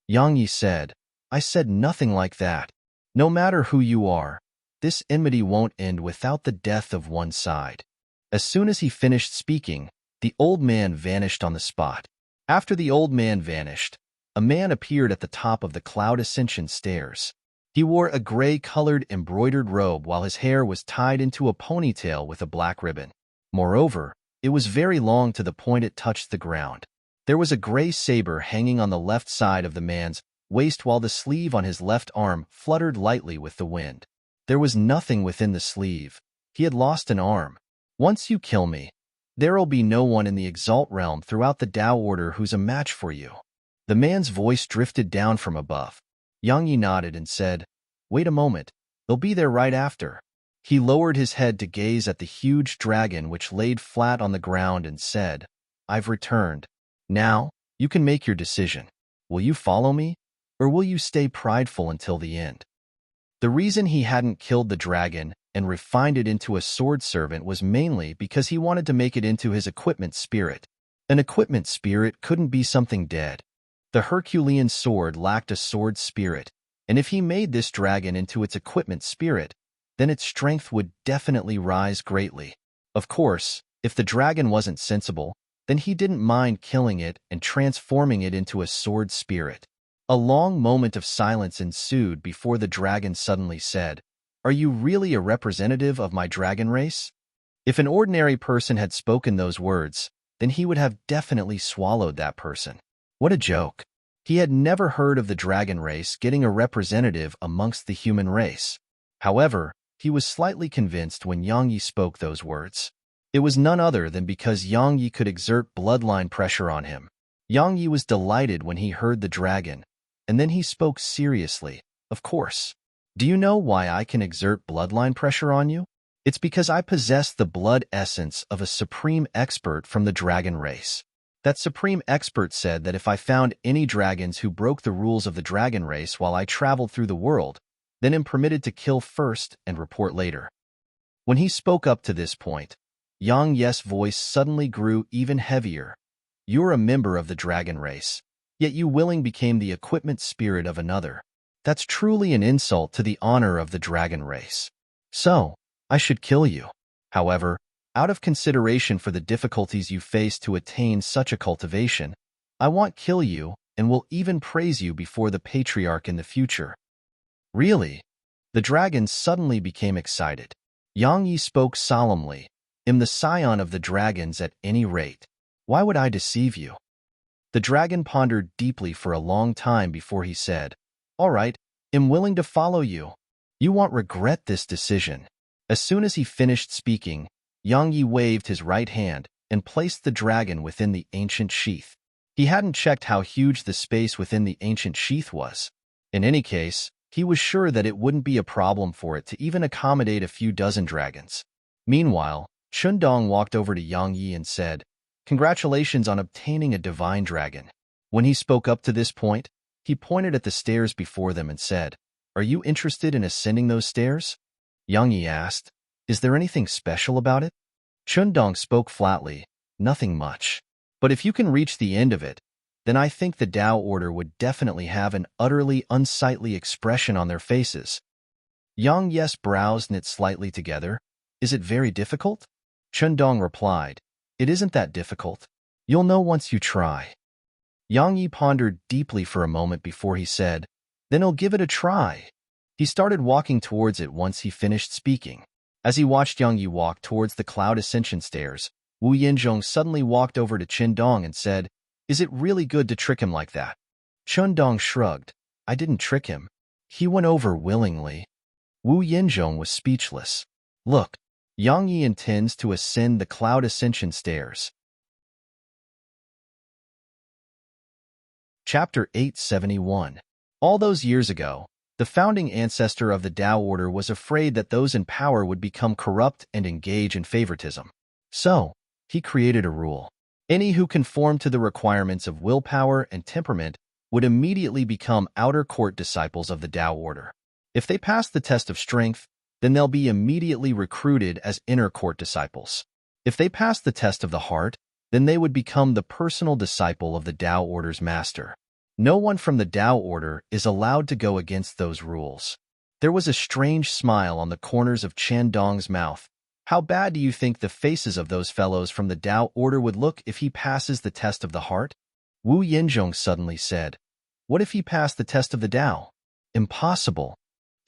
Yang Yi said, I said nothing like that. No matter who you are, this enmity won't end without the death of one side. As soon as he finished speaking, the old man vanished on the spot. After the old man vanished, a man appeared at the top of the cloud ascension stairs. He wore a gray-colored embroidered robe while his hair was tied into a ponytail with a black ribbon. Moreover, it was very long to the point it touched the ground. There was a gray saber hanging on the left side of the man's waist while the sleeve on his left arm fluttered lightly with the wind. There was nothing within the sleeve. He had lost an arm. Once you kill me, there'll be no one in the Exalt realm throughout the Tao Order who's a match for you. The man's voice drifted down from above. Yang Yi nodded and said, Wait a moment, they'll be there right after. He lowered his head to gaze at the huge dragon which laid flat on the ground and said, I've returned. Now, you can make your decision. Will you follow me, or will you stay prideful until the end? The reason he hadn't killed the dragon and refined it into a sword servant was mainly because he wanted to make it into his equipment spirit. An equipment spirit couldn't be something dead. The Herculean sword lacked a sword spirit, and if he made this dragon into its equipment spirit, then its strength would definitely rise greatly. Of course, if the dragon wasn't sensible, then he didn't mind killing it and transforming it into a sword spirit. A long moment of silence ensued before the dragon suddenly said, Are you really a representative of my dragon race? If an ordinary person had spoken those words, then he would have definitely swallowed that person. What a joke. He had never heard of the dragon race getting a representative amongst the human race. However, he was slightly convinced when Yang Yi spoke those words. It was none other than because Yang Yi could exert bloodline pressure on him. Yang Yi was delighted when he heard the dragon, and then he spoke seriously, Of course. Do you know why I can exert bloodline pressure on you? It's because I possess the blood essence of a supreme expert from the dragon race. That supreme expert said that if I found any dragons who broke the rules of the dragon race while I traveled through the world, then am permitted to kill first and report later. When he spoke up to this point, Yang Yi's voice suddenly grew even heavier. You're a member of the dragon race, yet you willing became the equipment spirit of another. That's truly an insult to the honor of the dragon race. So, I should kill you. However, out of consideration for the difficulties you face to attain such a cultivation, I won't kill you and will even praise you before the patriarch in the future. Really? The dragon suddenly became excited. Yang Yi spoke solemnly, I'm the scion of the dragons at any rate. Why would I deceive you? The dragon pondered deeply for a long time before he said, All right, I'm willing to follow you. You won't regret this decision. As soon as he finished speaking, Yang Yi waved his right hand and placed the dragon within the ancient sheath. He hadn't checked how huge the space within the ancient sheath was. In any case, he was sure that it wouldn't be a problem for it to even accommodate a few dozen dragons. Meanwhile, Chundong walked over to Yang Yi and said, Congratulations on obtaining a divine dragon. When he spoke up to this point, he pointed at the stairs before them and said, Are you interested in ascending those stairs? Yang Yi asked, Is there anything special about it? Chundong spoke flatly, Nothing much. But if you can reach the end of it, then I think the Tao Order would definitely have an utterly unsightly expression on their faces. Yang Yi's brows knit slightly together. Is it very difficult? Chundong replied, It isn't that difficult. You'll know once you try. Yang Yi pondered deeply for a moment before he said, Then I'll give it a try. He started walking towards it once he finished speaking. As he watched Yang Yi walk towards the cloud ascension stairs, Wu Yinzhong suddenly walked over to Chundong and said, Is it really good to trick him like that? Chundong shrugged. I didn't trick him. He went over willingly. Wu Yinzhong was speechless. Look, Yang Yi intends to ascend the Cloud Ascension Stairs. Chapter 871. All those years ago, the founding ancestor of the Tao Order was afraid that those in power would become corrupt and engage in favoritism. So, he created a rule. Any who conformed to the requirements of willpower and temperament would immediately become outer court disciples of the Tao Order. If they passed the test of strength, then they'll be immediately recruited as inner court disciples. If they passed the test of the heart, then they would become the personal disciple of the Tao Order's master. No one from the Tao Order is allowed to go against those rules. There was a strange smile on the corners of Chen Dong's mouth. How bad do you think the faces of those fellows from the Tao Order would look if he passes the test of the heart? Wu Yinzhong suddenly said. What if he passed the test of the Tao? Impossible.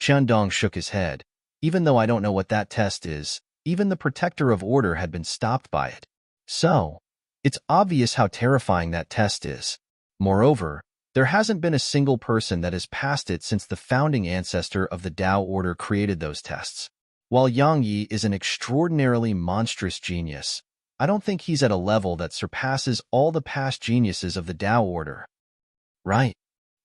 Chen Dong shook his head. Even though I don't know what that test is, even the protector of order had been stopped by it. So, it's obvious how terrifying that test is. Moreover, there hasn't been a single person that has passed it since the founding ancestor of the Tao Order created those tests. While Yang Yi is an extraordinarily monstrous genius, I don't think he's at a level that surpasses all the past geniuses of the Tao Order. Right.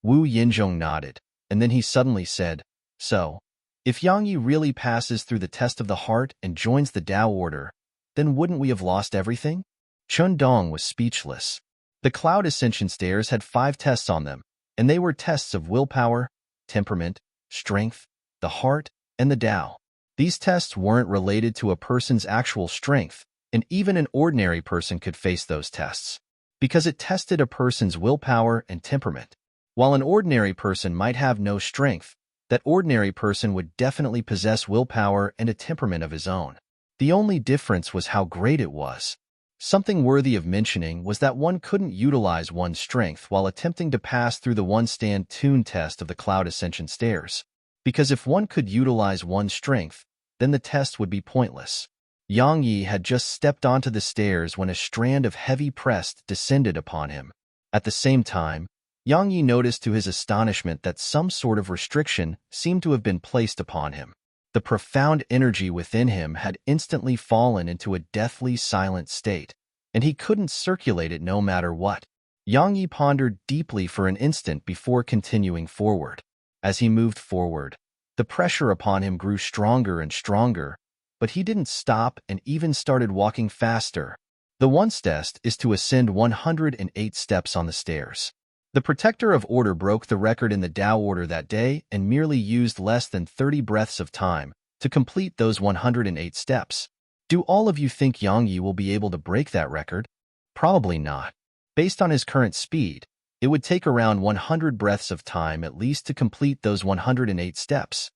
Wu Yinzhong nodded, and then he suddenly said, So, if Yang Yi really passes through the test of the heart and joins the Tao Order, then wouldn't we have lost everything? Chen Dong was speechless. The Cloud Ascension Stairs had 5 tests on them, and they were tests of willpower, temperament, strength, the heart, and the Tao. These tests weren't related to a person's actual strength, and even an ordinary person could face those tests, because it tested a person's willpower and temperament. While an ordinary person might have no strength, that ordinary person would definitely possess willpower and a temperament of his own. The only difference was how great it was. Something worthy of mentioning was that one couldn't utilize one's strength while attempting to pass through the one-stand tune test of the Cloud Ascension Stairs, because if one could utilize one's strength, then the test would be pointless. Yang Yi had just stepped onto the stairs when a strand of heavy press descended upon him. At the same time, Yang Yi noticed to his astonishment that some sort of restriction seemed to have been placed upon him. The profound energy within him had instantly fallen into a deathly silent state, and he couldn't circulate it no matter what. Yang Yi pondered deeply for an instant before continuing forward. As he moved forward, the pressure upon him grew stronger and stronger, but he didn't stop and even started walking faster. The once test is to ascend 108 steps on the stairs. The protector of order broke the record in the Tao Order that day and merely used less than 30 breaths of time to complete those 108 steps. Do all of you think Yang Yi will be able to break that record? Probably not. Based on his current speed, it would take around 100 breaths of time at least to complete those 108 steps.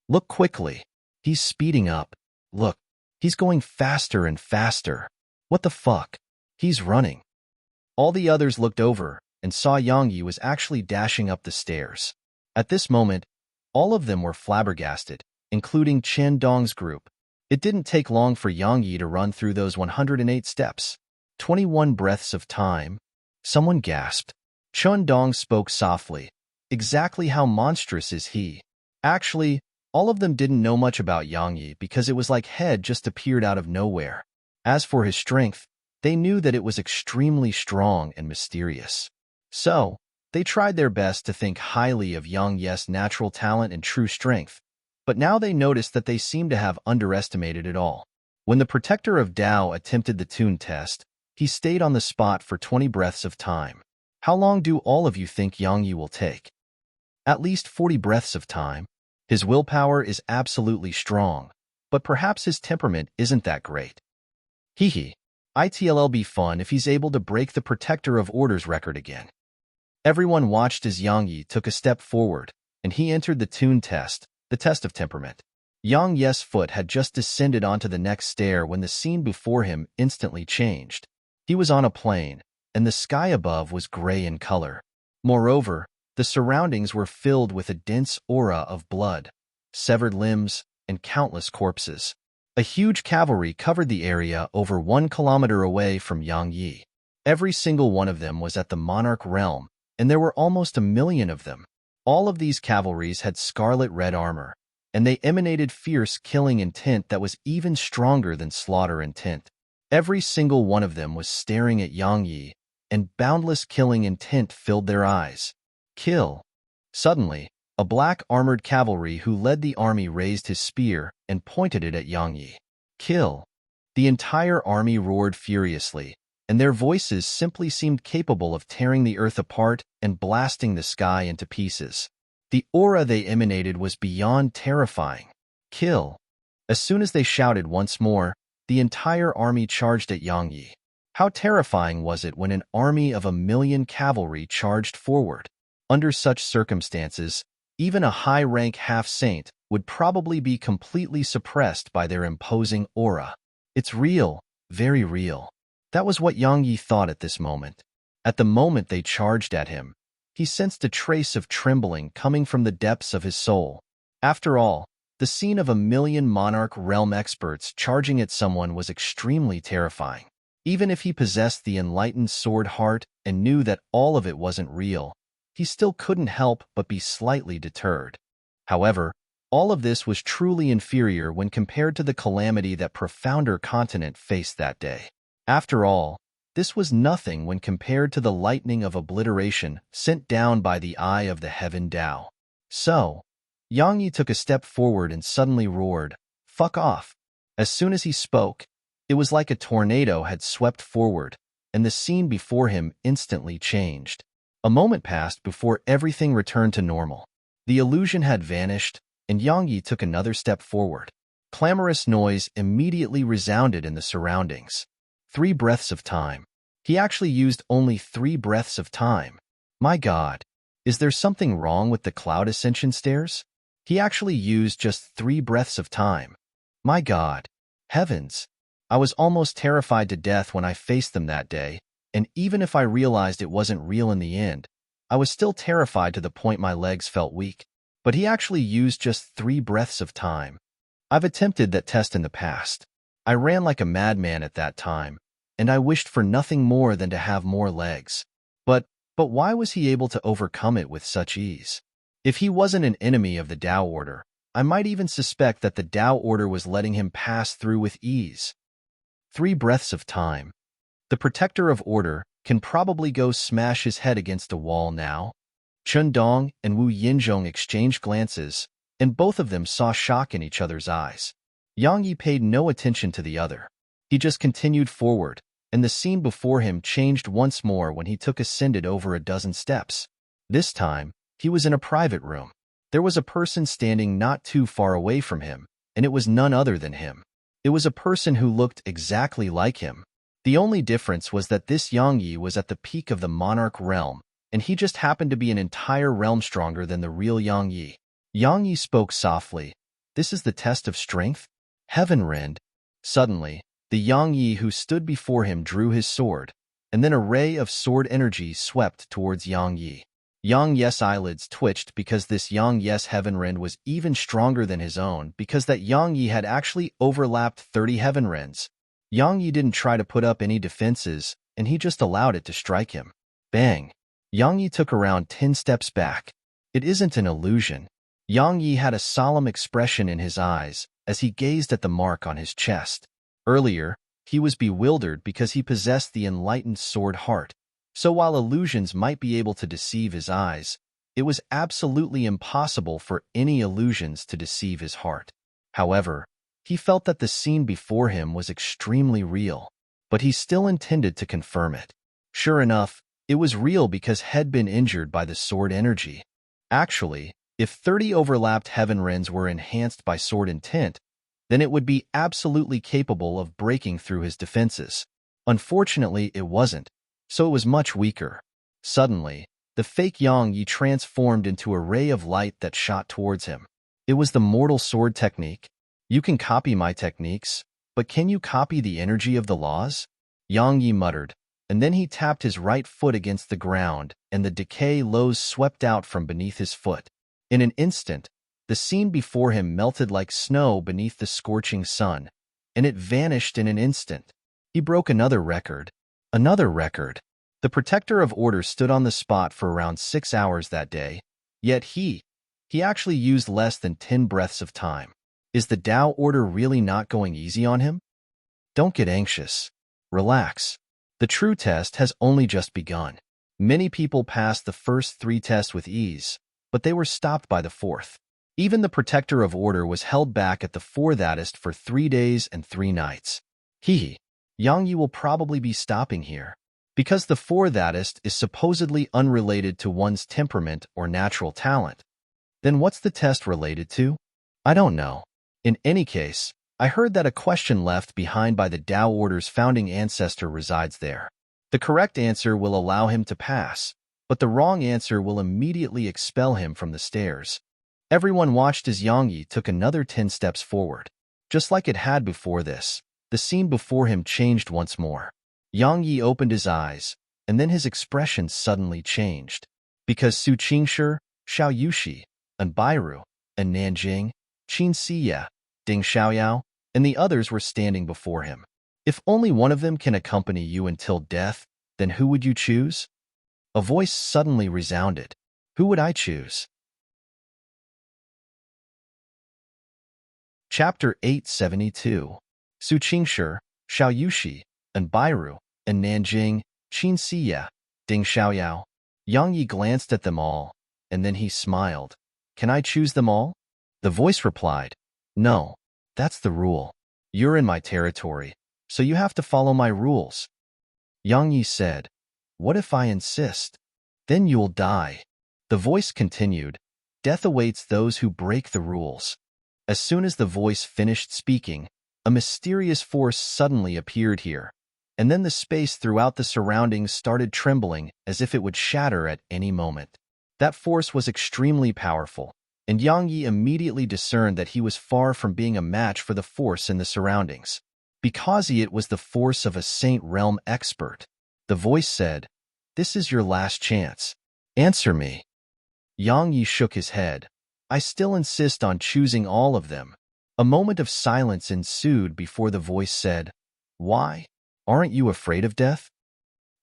Look quickly. He's speeding up. Look, he's going faster and faster. What the fuck? He's running. All the others looked over and saw Yang Yi was actually dashing up the stairs. At this moment, all of them were flabbergasted, including Chen Dong's group. It didn't take long for Yang Yi to run through those 108 steps. 21 breaths of time. Someone gasped. Chen Dong spoke softly. Exactly how monstrous is he? Actually, all of them didn't know much about Yang Yi because it was like head just appeared out of nowhere. As for his strength, they knew that it was extremely strong and mysterious. So, they tried their best to think highly of Yang Yi's natural talent and true strength, but now they noticed that they seemed to have underestimated it all. When the protector of Tao attempted the tune test, he stayed on the spot for 20 breaths of time. How long do all of you think Yang Yi will take? At least 40 breaths of time. His willpower is absolutely strong, but perhaps his temperament isn't that great. It'll be fun if he's able to break the protector of order's record again. Everyone watched as Yang Yi took a step forward, and he entered the tune test, the test of temperament. Yang Yi's foot had just descended onto the next stair when the scene before him instantly changed. He was on a plain, and the sky above was gray in color. Moreover, the surroundings were filled with a dense aura of blood, severed limbs, and countless corpses. A huge cavalry covered the area over 1 kilometer away from Yang Yi. Every single one of them was at the monarch realm, and there were almost 1 million of them. All of these cavalries had scarlet red armor, and they emanated fierce killing intent that was even stronger than slaughter intent. Every single one of them was staring at Yang Yi, and boundless killing intent filled their eyes. Kill. Suddenly, a black armored cavalry who led the army raised his spear and pointed it at Yang Yi. Kill. The entire army roared furiously, and their voices simply seemed capable of tearing the earth apart and blasting the sky into pieces. The aura they emanated was beyond terrifying. Kill. As soon as they shouted once more, the entire army charged at Yang Yi. How terrifying was it when an army of 1,000,000 cavalry charged forward? Under such circumstances, even a high-rank half-saint would probably be completely suppressed by their imposing aura. It's real, very real. That was what Yang Yi thought at this moment. At the moment they charged at him, he sensed a trace of trembling coming from the depths of his soul. After all, the scene of 1,000,000 monarch realm experts charging at someone was extremely terrifying. Even if he possessed the enlightened sword heart and knew that all of it wasn't real, he still couldn't help but be slightly deterred. However, all of this was truly inferior when compared to the calamity that profounder continent faced that day. After all, this was nothing when compared to the lightning of obliteration sent down by the eye of the heaven Tao. So, Yang Yi took a step forward and suddenly roared, "Fuck off." As soon as he spoke, it was like a tornado had swept forward, and the scene before him instantly changed. A moment passed before everything returned to normal. The illusion had vanished, and Yang Yi took another step forward. Clamorous noise immediately resounded in the surroundings. 3 breaths of time. He actually used only 3 breaths of time. My God, is there something wrong with the cloud ascension stairs? He actually used just 3 breaths of time. My God. Heavens. I was almost terrified to death when I faced them that day, and even if I realized it wasn't real in the end, I was still terrified to the point my legs felt weak. But he actually used just 3 breaths of time. I've attempted that test in the past. I ran like a madman at that time, and I wished for nothing more than to have more legs. But why was he able to overcome it with such ease? If he wasn't an enemy of the Tao Order, I might even suspect that the Tao Order was letting him pass through with ease. 3 breaths of time. The protector of order can probably go smash his head against a wall now. Chun Dong and Wu Yinzhong exchanged glances, and both of them saw shock in each other's eyes. Yang Yi paid no attention to the other. He just continued forward, and the scene before him changed once more when he ascended over a dozen steps. This time, he was in a private room. There was a person standing not too far away from him, and it was none other than him. It was a person who looked exactly like him. The only difference was that this Yang Yi was at the peak of the monarch realm, and he just happened to be an entire realm stronger than the real Yang Yi. Yang Yi spoke softly. "This is the test of strength?" Heaven rend. Suddenly, the Yang Yi who stood before him drew his sword, and then a ray of sword energy swept towards Yang Yi. Yang Yi's eyelids twitched because this Yang Yi's heaven rend was even stronger than his own because that Yang Yi had actually overlapped 30 heaven rends. Yang Yi didn't try to put up any defenses, and he just allowed it to strike him. Bang! Yang Yi took around 10 steps back. It isn't an illusion. Yang Yi had a solemn expression in his eyes as he gazed at the mark on his chest. Earlier, he was bewildered because he possessed the enlightened sword heart. So while illusions might be able to deceive his eyes, it was absolutely impossible for any illusions to deceive his heart. However, he felt that the scene before him was extremely real, but he still intended to confirm it. Sure enough, it was real because had been injured by the sword energy. Actually, if 30 overlapped heaven rends were enhanced by sword intent, then it would be absolutely capable of breaking through his defenses. Unfortunately, it wasn't, so it was much weaker. Suddenly, the fake Yang Yi transformed into a ray of light that shot towards him. It was the mortal sword technique. You can copy my techniques, but can you copy the energy of the laws? Yang Yi muttered, and then he tapped his right foot against the ground, and the decay lows swept out from beneath his foot. In an instant, the scene before him melted like snow beneath the scorching sun, and it vanished in an instant. He broke another record. Another record. The protector of order stood on the spot for around 6 hours that day, yet he He actually used less than 10 breaths of time. Is the Tao Order really not going easy on him? Don't get anxious. Relax. The true test has only just begun. Many people passed the first 3 tests with ease, but they were stopped by the 4th. Even the protector of order was held back at the 4th for 3 days and 3 nights. Yang Yi will probably be stopping here. Because the 4th is supposedly unrelated to one's temperament or natural talent. Then what's the test related to? I don't know. In any case, I heard that a question left behind by the Tao Order's founding ancestor resides there. The correct answer will allow him to pass, but the wrong answer will immediately expel him from the stairs. Everyone watched as Yang Yi took another 10 steps forward. Just like it had before this, the scene before him changed once more. Yang Yi opened his eyes, and then his expression suddenly changed. Because Su Qingshi, Xiao Yushi, and Bairu, and Nanjing, Qin Siya, Ding Xiaoyao, and the others were standing before him. If only one of them can accompany you until death, then who would you choose? A voice suddenly resounded. Who would I choose? Chapter 872. Su Qingshi, Xiao Yushi, and Bairu, and Nanjing, Qin Siya, Ding Xiaoyao. Yang Yi glanced at them all, and then he smiled. Can I choose them all? The voice replied, No, that's the rule. You're in my territory, so you have to follow my rules. Yang Yi said, What if I insist? Then you'll die. The voice continued, Death awaits those who break the rules. As soon as the voice finished speaking, a mysterious force suddenly appeared here, and then the space throughout the surroundings started trembling as if it would shatter at any moment. That force was extremely powerful, and Yang Yi immediately discerned that he was far from being a match for the force in the surroundings. Because it was the force of a Saint Realm expert. The voice said, This is your last chance. Answer me. Yang Yi shook his head. I still insist on choosing all of them. A moment of silence ensued before the voice said, Why? Aren't you afraid of death?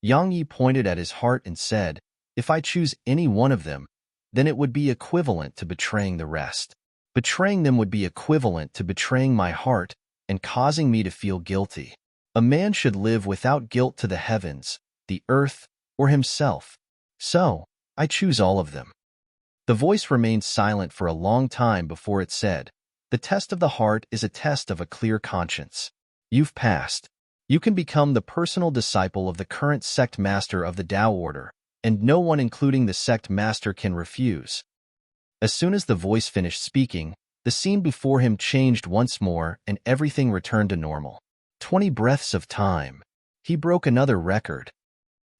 Yang Yi pointed at his heart and said, If I choose any one of them, then it would be equivalent to betraying the rest. Betraying them would be equivalent to betraying my heart and causing me to feel guilty. A man should live without guilt to the heavens, the earth, or himself. So, I choose all of them. The voice remained silent for a long time before it said, The test of the heart is a test of a clear conscience. You've passed. You can become the personal disciple of the current sect master of the Tao Order, and no one including the sect master can refuse. As soon as the voice finished speaking, the scene before him changed once more and everything returned to normal. 20 breaths of time. He broke another record.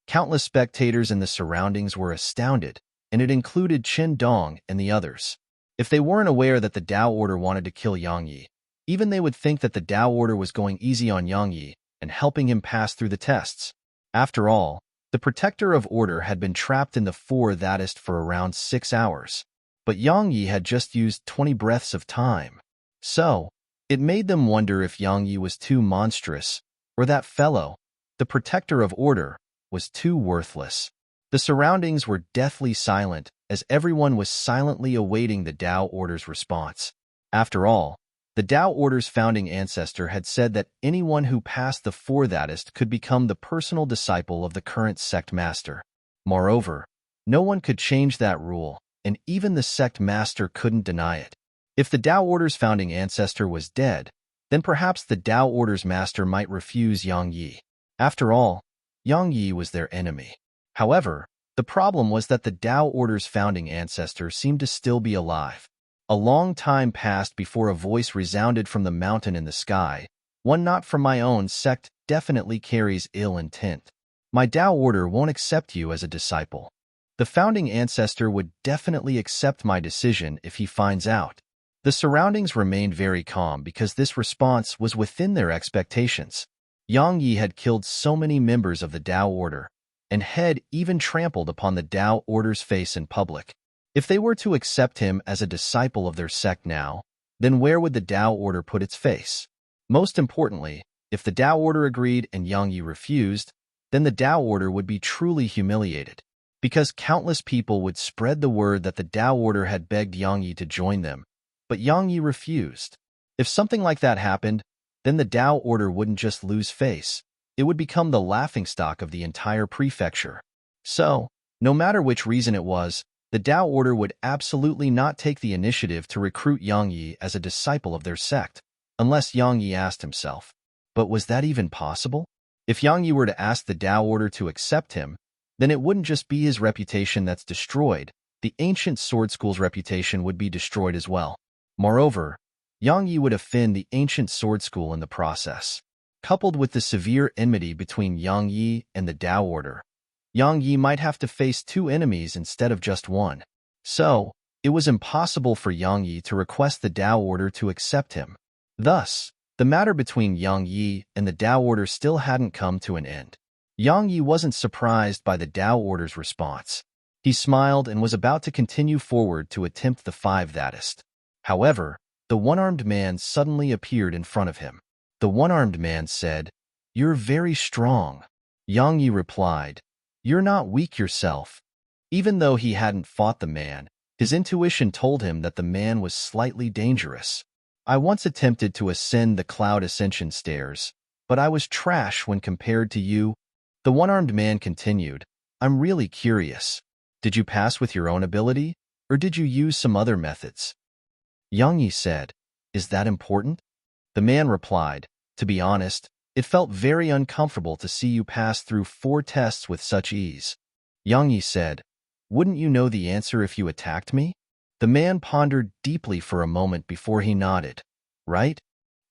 Countless spectators in the surroundings were astounded, and it included Chen Dong and the others. If they weren't aware that the Tao Order wanted to kill Yang Yi, even they would think that the Tao Order was going easy on Yang Yi and helping him pass through the tests. After all, the Protector of Order had been trapped in the 4th for around 6 hours. But Yang Yi had just used 20 breaths of time. So, it made them wonder if Yang Yi was too monstrous, or that fellow, the Protector of Order, was too worthless. The surroundings were deathly silent as everyone was silently awaiting the Tao Order's response. After all, the Tao Order's founding ancestor had said that anyone who passed the 4th could become the personal disciple of the current sect master. Moreover, no one could change that rule, and even the sect master couldn't deny it. If the Tao Order's founding ancestor was dead, then perhaps the Tao Order's master might refuse Yang Yi. After all, Yang Yi was their enemy. However, the problem was that the Tao Order's founding ancestor seemed to still be alive. A long time passed before a voice resounded from the mountain in the sky. One not from my own sect definitely carries ill intent. My Tao Order won't accept you as a disciple. The founding ancestor would definitely accept my decision if he finds out. The surroundings remained very calm because this response was within their expectations. Yang Yi had killed so many members of the Tao Order, and had even trampled upon the Tao Order's face in public. If they were to accept him as a disciple of their sect now, then where would the Tao Order put its face? Most importantly, if the Tao Order agreed and Yang Yi refused, then the Tao Order would be truly humiliated. because countless people would spread the word that the Tao Order had begged Yang Yi to join them, but Yang Yi refused. If something like that happened, then the Tao Order wouldn't just lose face, it would become the laughingstock of the entire prefecture. So, no matter which reason it was, the Tao Order would absolutely not take the initiative to recruit Yang Yi as a disciple of their sect, unless Yang Yi asked himself. But was that even possible? If Yang Yi were to ask the Tao Order to accept him, then it wouldn't just be his reputation that's destroyed, the ancient sword school's reputation would be destroyed as well. Moreover, Yang Yi would offend the ancient sword school in the process. Coupled with the severe enmity between Yang Yi and the Tao Order, Yang Yi might have to face two enemies instead of just one. So, it was impossible for Yang Yi to request the Tao Order to accept him. Thus, the matter between Yang Yi and the Tao Order still hadn't come to an end. Yang Yi wasn't surprised by the Tao Order's response. He smiled and was about to continue forward to attempt the five thatist. However, the one-armed man suddenly appeared in front of him. The one-armed man said, "You're very strong." Yang Yi replied, "You're not weak yourself." Even though he hadn't fought the man, his intuition told him that the man was slightly dangerous. "I once attempted to ascend the cloud ascension stairs, but I was trash when compared to you." The one-armed man continued, "I'm really curious. Did you pass with your own ability, or did you use some other methods?" Yang Yi said, "Is that important?" The man replied, "To be honest, it felt very uncomfortable to see you pass through 4 tests with such ease." Yang Yi said, "Wouldn't you know the answer if you attacked me?" The man pondered deeply for a moment before he nodded. "Right?"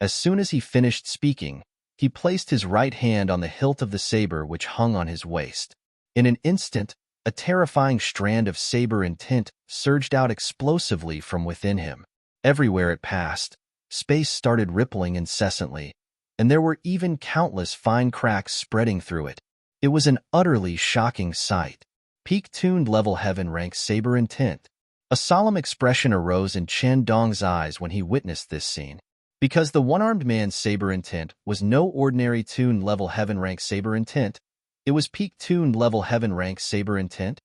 As soon as he finished speaking, he placed his right hand on the hilt of the saber which hung on his waist. In an instant, a terrifying strand of saber intent surged out explosively from within him. Everywhere it passed, space started rippling incessantly, and there were even countless fine cracks spreading through it. It was an utterly shocking sight. Peak-tuned level heaven rank saber intent. A solemn expression arose in Chen Dong's eyes when he witnessed this scene. Because the one-armed man's saber intent was no ordinary tuned level heaven rank saber intent, it was peak-tuned level heaven rank saber intent.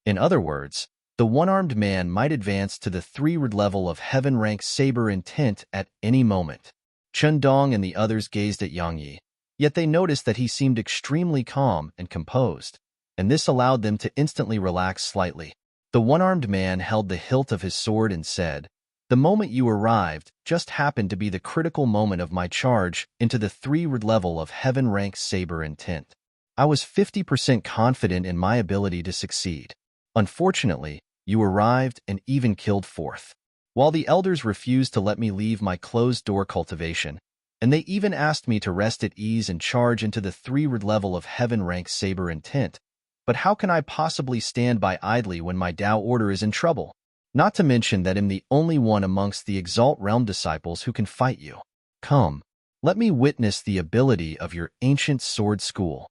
In other words, the one-armed man might advance to the 3rd level of heaven rank saber intent at any moment. Chen Dong and the others gazed at Yang Yi, yet they noticed that he seemed extremely calm and composed, and this allowed them to instantly relax slightly. The one-armed man held the hilt of his sword and said, "The moment you arrived just happened to be the critical moment of my charge into the 3rd level of heaven rank saber intent. I was 50% confident in my ability to succeed. Unfortunately, you arrived and even killed forth. While the elders refused to let me leave my closed-door cultivation, and they even asked me to rest at ease and charge into the 3rd level of heaven rank saber intent, but how can I possibly stand by idly when my Tao Order is in trouble? Not to mention that I'm the only one amongst the Exalt Realm disciples who can fight you. Come, let me witness the ability of your ancient sword school."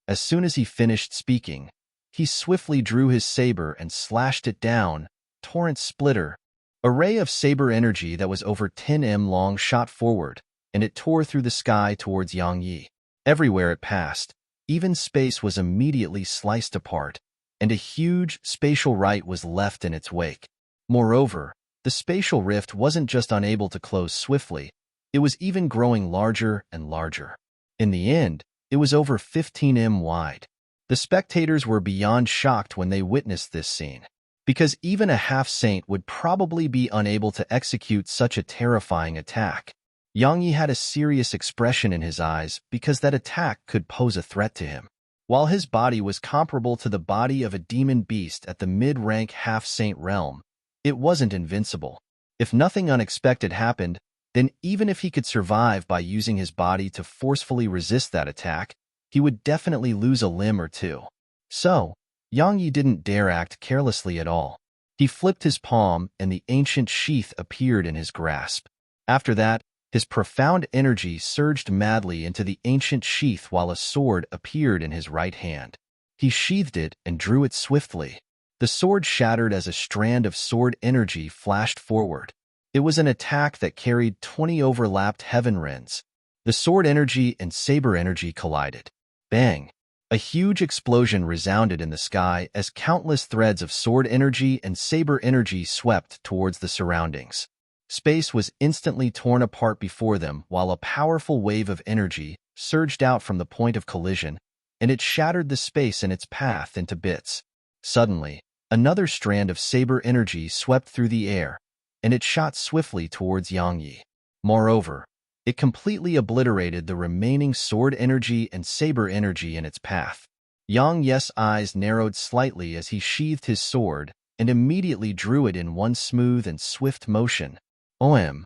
As soon as he finished speaking, he swiftly drew his saber and slashed it down. Torrent splitter. A ray of saber energy that was over 10 m long shot forward, and it tore through the sky towards Yang Yi. Everywhere it passed, even space was immediately sliced apart, and a huge spatial rite was left in its wake. Moreover, the spatial rift wasn't just unable to close swiftly, it was even growing larger and larger. In the end, it was over 15 m wide. The spectators were beyond shocked when they witnessed this scene, because even a half-saint would probably be unable to execute such a terrifying attack. Yang Yi had a serious expression in his eyes because that attack could pose a threat to him. While his body was comparable to the body of a demon beast at the mid-rank half-saint realm, it wasn't invincible. If nothing unexpected happened, then even if he could survive by using his body to forcefully resist that attack, he would definitely lose a limb or two. So, Yang Yi didn't dare act carelessly at all. He flipped his palm and the ancient sheath appeared in his grasp. After that, his profound energy surged madly into the ancient sheath while a sword appeared in his right hand. He sheathed it and drew it swiftly. The sword shattered as a strand of sword energy flashed forward. It was an attack that carried 20 overlapped heaven rends. The sword energy and saber energy collided. Bang! A huge explosion resounded in the sky as countless threads of sword energy and saber energy swept towards the surroundings. Space was instantly torn apart before them while a powerful wave of energy surged out from the point of collision, and it shattered the space in its path into bits. Suddenly, another strand of saber energy swept through the air, and it shot swiftly towards Yang Yi. Moreover, it completely obliterated the remaining sword energy and saber energy in its path. Yang Yi's eyes narrowed slightly as he sheathed his sword and immediately drew it in one smooth and swift motion. OM.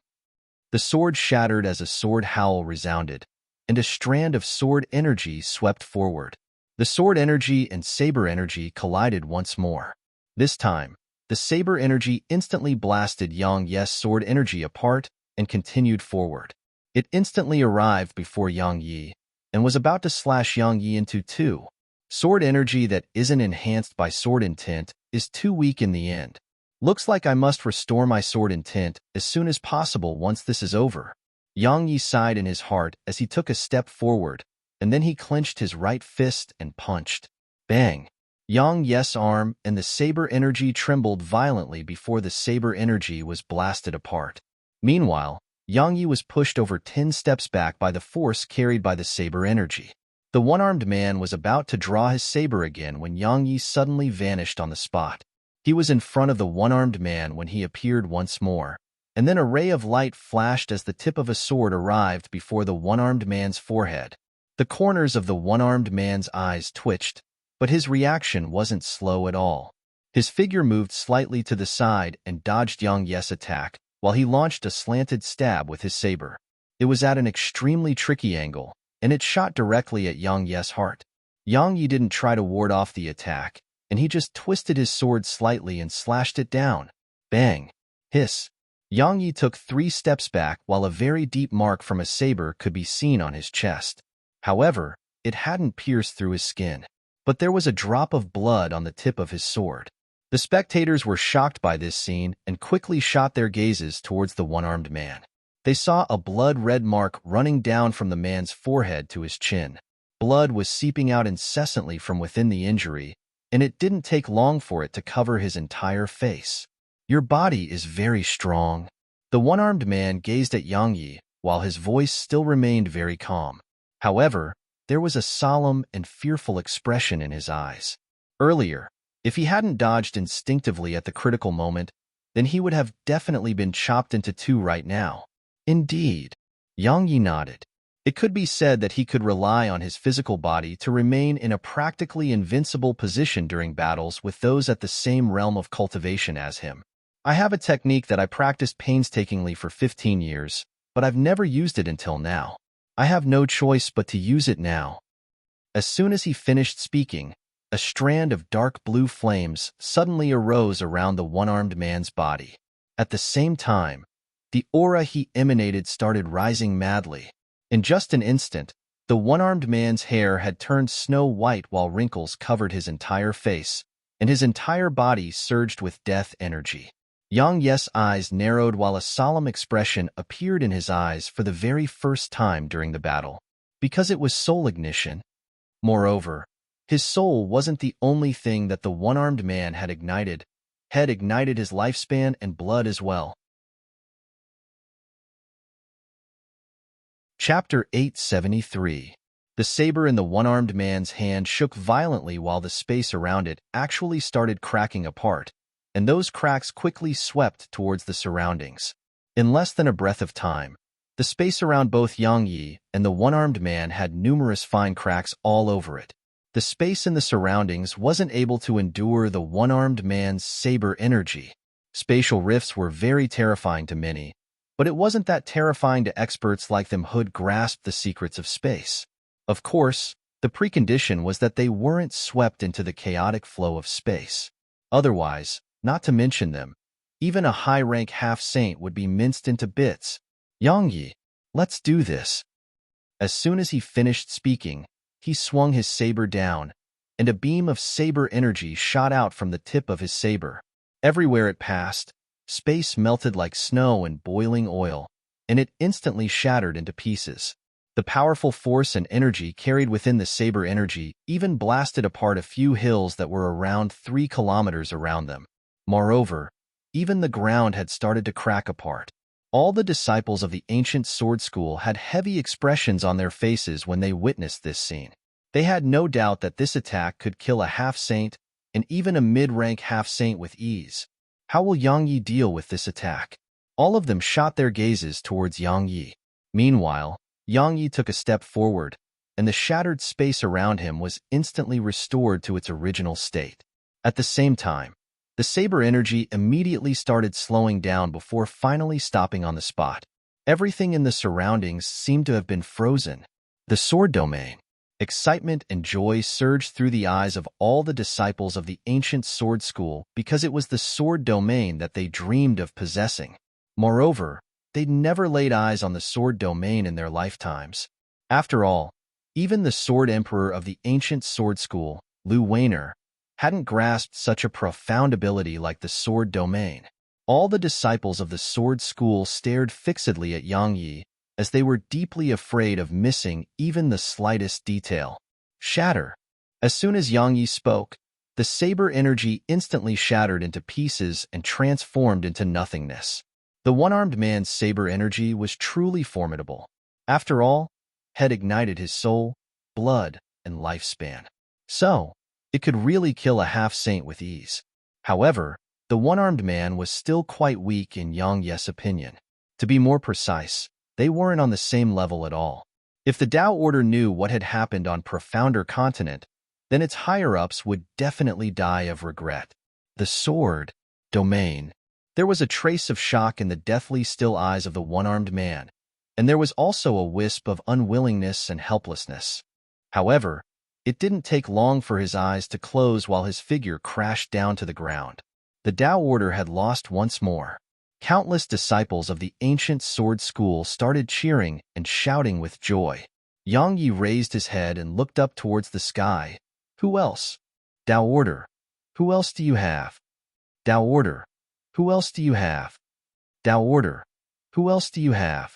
The sword shattered as a sword howl resounded, and a strand of sword energy swept forward. The sword energy and saber energy collided once more. This time, the saber energy instantly blasted Yang Yi's sword energy apart and continued forward. It instantly arrived before Yang Yi and was about to slash Yang Yi into two. Sword energy that isn't enhanced by sword intent is too weak in the end. Looks like I must restore my sword intent as soon as possible once this is over. Yang Yi sighed in his heart as he took a step forward, and then he clenched his right fist and punched. Bang! Yang Yi's arm and the saber energy trembled violently before the saber energy was blasted apart. Meanwhile, Yang Yi was pushed over 10 steps back by the force carried by the saber energy. The one-armed man was about to draw his saber again when Yang Yi suddenly vanished on the spot. He was in front of the one-armed man when he appeared once more, and then a ray of light flashed as the tip of a sword arrived before the one-armed man's forehead. The corners of the one-armed man's eyes twitched, but his reaction wasn't slow at all. His figure moved slightly to the side and dodged Yang Yi's attack, while he launched a slanted stab with his saber. It was at an extremely tricky angle, and it shot directly at Yang Yi's heart. Yang Yi didn't try to ward off the attack, and he just twisted his sword slightly and slashed it down. Bang! Hiss! Yang Yi took 3 steps back while a very deep mark from a saber could be seen on his chest. However, it hadn't pierced through his skin, but there was a drop of blood on the tip of his sword. The spectators were shocked by this scene and quickly shot their gazes towards the one-armed man. They saw a blood-red mark running down from the man's forehead to his chin. Blood was seeping out incessantly from within the injury, and it didn't take long for it to cover his entire face. Your body is very strong. The one-armed man gazed at Yang Yi while his voice still remained very calm. However, there was a solemn and fearful expression in his eyes. Earlier, if he hadn't dodged instinctively at the critical moment, then he would have definitely been chopped into 2 right now. Indeed. Yang Yi nodded. It could be said that he could rely on his physical body to remain in a practically invincible position during battles with those at the same realm of cultivation as him. I have a technique that I practiced painstakingly for 15 years, but I've never used it until now. I have no choice but to use it now. As soon as he finished speaking, a strand of dark blue flames suddenly arose around the one-armed man's body. At the same time, the aura he emanated started rising madly. In just an instant, the one-armed man's hair had turned snow white while wrinkles covered his entire face, and his entire body surged with death energy. Yang Yi's eyes narrowed while a solemn expression appeared in his eyes for the very first time during the battle. Because it was soul ignition. Moreover, his soul wasn't the only thing that the one-armed man had ignited his lifespan and blood as well. Chapter 873. The saber in the one-armed man's hand shook violently while the space around it actually started cracking apart, and those cracks quickly swept towards the surroundings. In less than a breath of time, the space around both Yang Yi and the one-armed man had numerous fine cracks all over it. The space in the surroundings wasn't able to endure the one-armed man's saber energy. Spatial rifts were very terrifying to many, but it wasn't that terrifying to experts like them who'd grasped the secrets of space. Of course, the precondition was that they weren't swept into the chaotic flow of space. Otherwise, not to mention them, even a high-rank half-saint would be minced into bits. Yang Yi, let's do this. As soon as he finished speaking, he swung his saber down, and a beam of saber energy shot out from the tip of his saber. Everywhere it passed, space melted like snow and boiling oil, and it instantly shattered into pieces. The powerful force and energy carried within the saber energy even blasted apart a few hills that were around 3 kilometers around them. Moreover, even the ground had started to crack apart. All the disciples of the ancient sword school had heavy expressions on their faces when they witnessed this scene. They had no doubt that this attack could kill a half-saint and even a mid-rank half-saint with ease. How will Yang Yi deal with this attack? All of them shot their gazes towards Yang Yi. Meanwhile, Yang Yi took a step forward, and the shattered space around him was instantly restored to its original state. At the same time, the saber energy immediately started slowing down before finally stopping on the spot. Everything in the surroundings seemed to have been frozen. The sword domain. Excitement and joy surged through the eyes of all the disciples of the ancient sword school because it was the sword domain that they dreamed of possessing. Moreover, they'd never laid eyes on the sword domain in their lifetimes. After all, even the sword emperor of the ancient sword school, Lu Weiner, hadn't grasped such a profound ability like the sword domain. All the disciples of the sword school stared fixedly at Yang Yi, as they were deeply afraid of missing even the slightest detail. Shatter. As soon as Yang Yi spoke, the saber energy instantly shattered into pieces and transformed into nothingness. The one-armed man's saber energy was truly formidable. After all, had ignited his soul, blood, and lifespan. So, it could really kill a half-saint with ease. However, the one-armed man was still quite weak in Yang Yi's opinion. To be more precise, they weren't on the same level at all. If the Tao Order knew what had happened on Profounder Continent, then its higher-ups would definitely die of regret. The sword domain. There was a trace of shock in the deathly still eyes of the one-armed man, and there was also a wisp of unwillingness and helplessness. However, it didn't take long for his eyes to close while his figure crashed down to the ground. The Tao Order had lost once more. Countless disciples of the ancient sword school started cheering and shouting with joy. Yang Yi raised his head and looked up towards the sky. Who else? Tao Order. Who else do you have? Tao Order. Who else do you have? Tao Order. Who else do you have?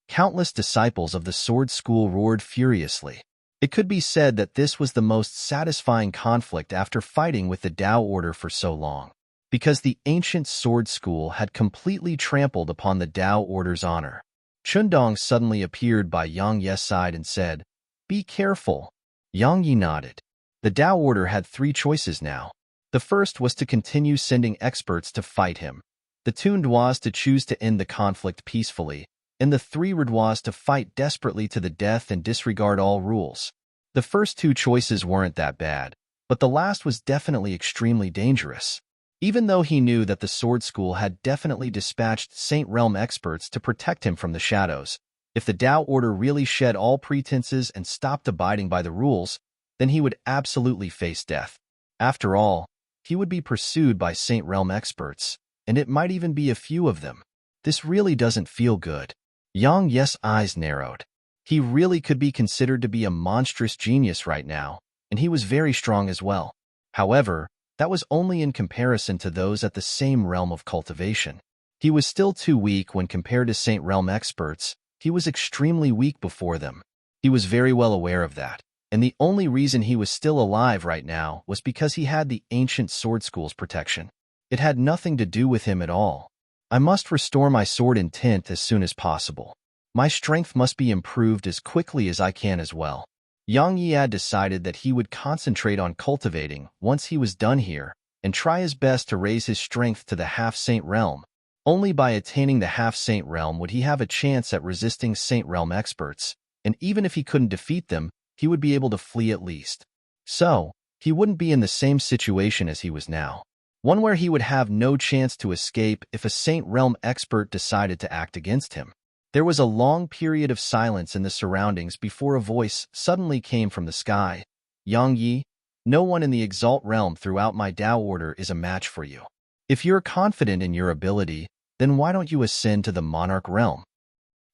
Countless disciples of the sword school roared furiously. It could be said that this was the most satisfying conflict after fighting with the Tao Order for so long, because the ancient sword school had completely trampled upon the Tao Order's honor. Chundong suddenly appeared by Yang Yi's side and said, "Be careful." Yang Yi nodded. The Tao Order had 3 choices now. The first was to continue sending experts to fight him. The 2 was to choose to end the conflict peacefully, and the 3 was to fight desperately to the death and disregard all rules. The first 2 choices weren't that bad, but the last was definitely extremely dangerous. Even though he knew that the sword school had definitely dispatched Saint Realm experts to protect him from the shadows, if the Tao Order really shed all pretenses and stopped abiding by the rules, then he would absolutely face death. After all, he would be pursued by Saint Realm experts, and it might even be a few of them. This really doesn't feel good. Yang Yi's eyes narrowed. He really could be considered to be a monstrous genius right now, and he was very strong as well. However, that was only in comparison to those at the same realm of cultivation. He was still too weak when compared to Saint Realm experts. He was extremely weak before them. He was very well aware of that, and the only reason he was still alive right now was because he had the ancient sword school's protection. It had nothing to do with him at all. I must restore my sword intent as soon as possible. My strength must be improved as quickly as I can as well. Yang Yi had decided that he would concentrate on cultivating once he was done here and try his best to raise his strength to the half-saint realm. Only by attaining the half-saint realm would he have a chance at resisting Saint Realm experts, and even if he couldn't defeat them, he would be able to flee at least. So, he wouldn't be in the same situation as he was now. One where he would have no chance to escape if a Saint Realm expert decided to act against him. There was a long period of silence in the surroundings before a voice suddenly came from the sky. Yang Yi, no one in the Exalt realm throughout my Tao Order is a match for you. If you're confident in your ability, then why don't you ascend to the Monarch realm?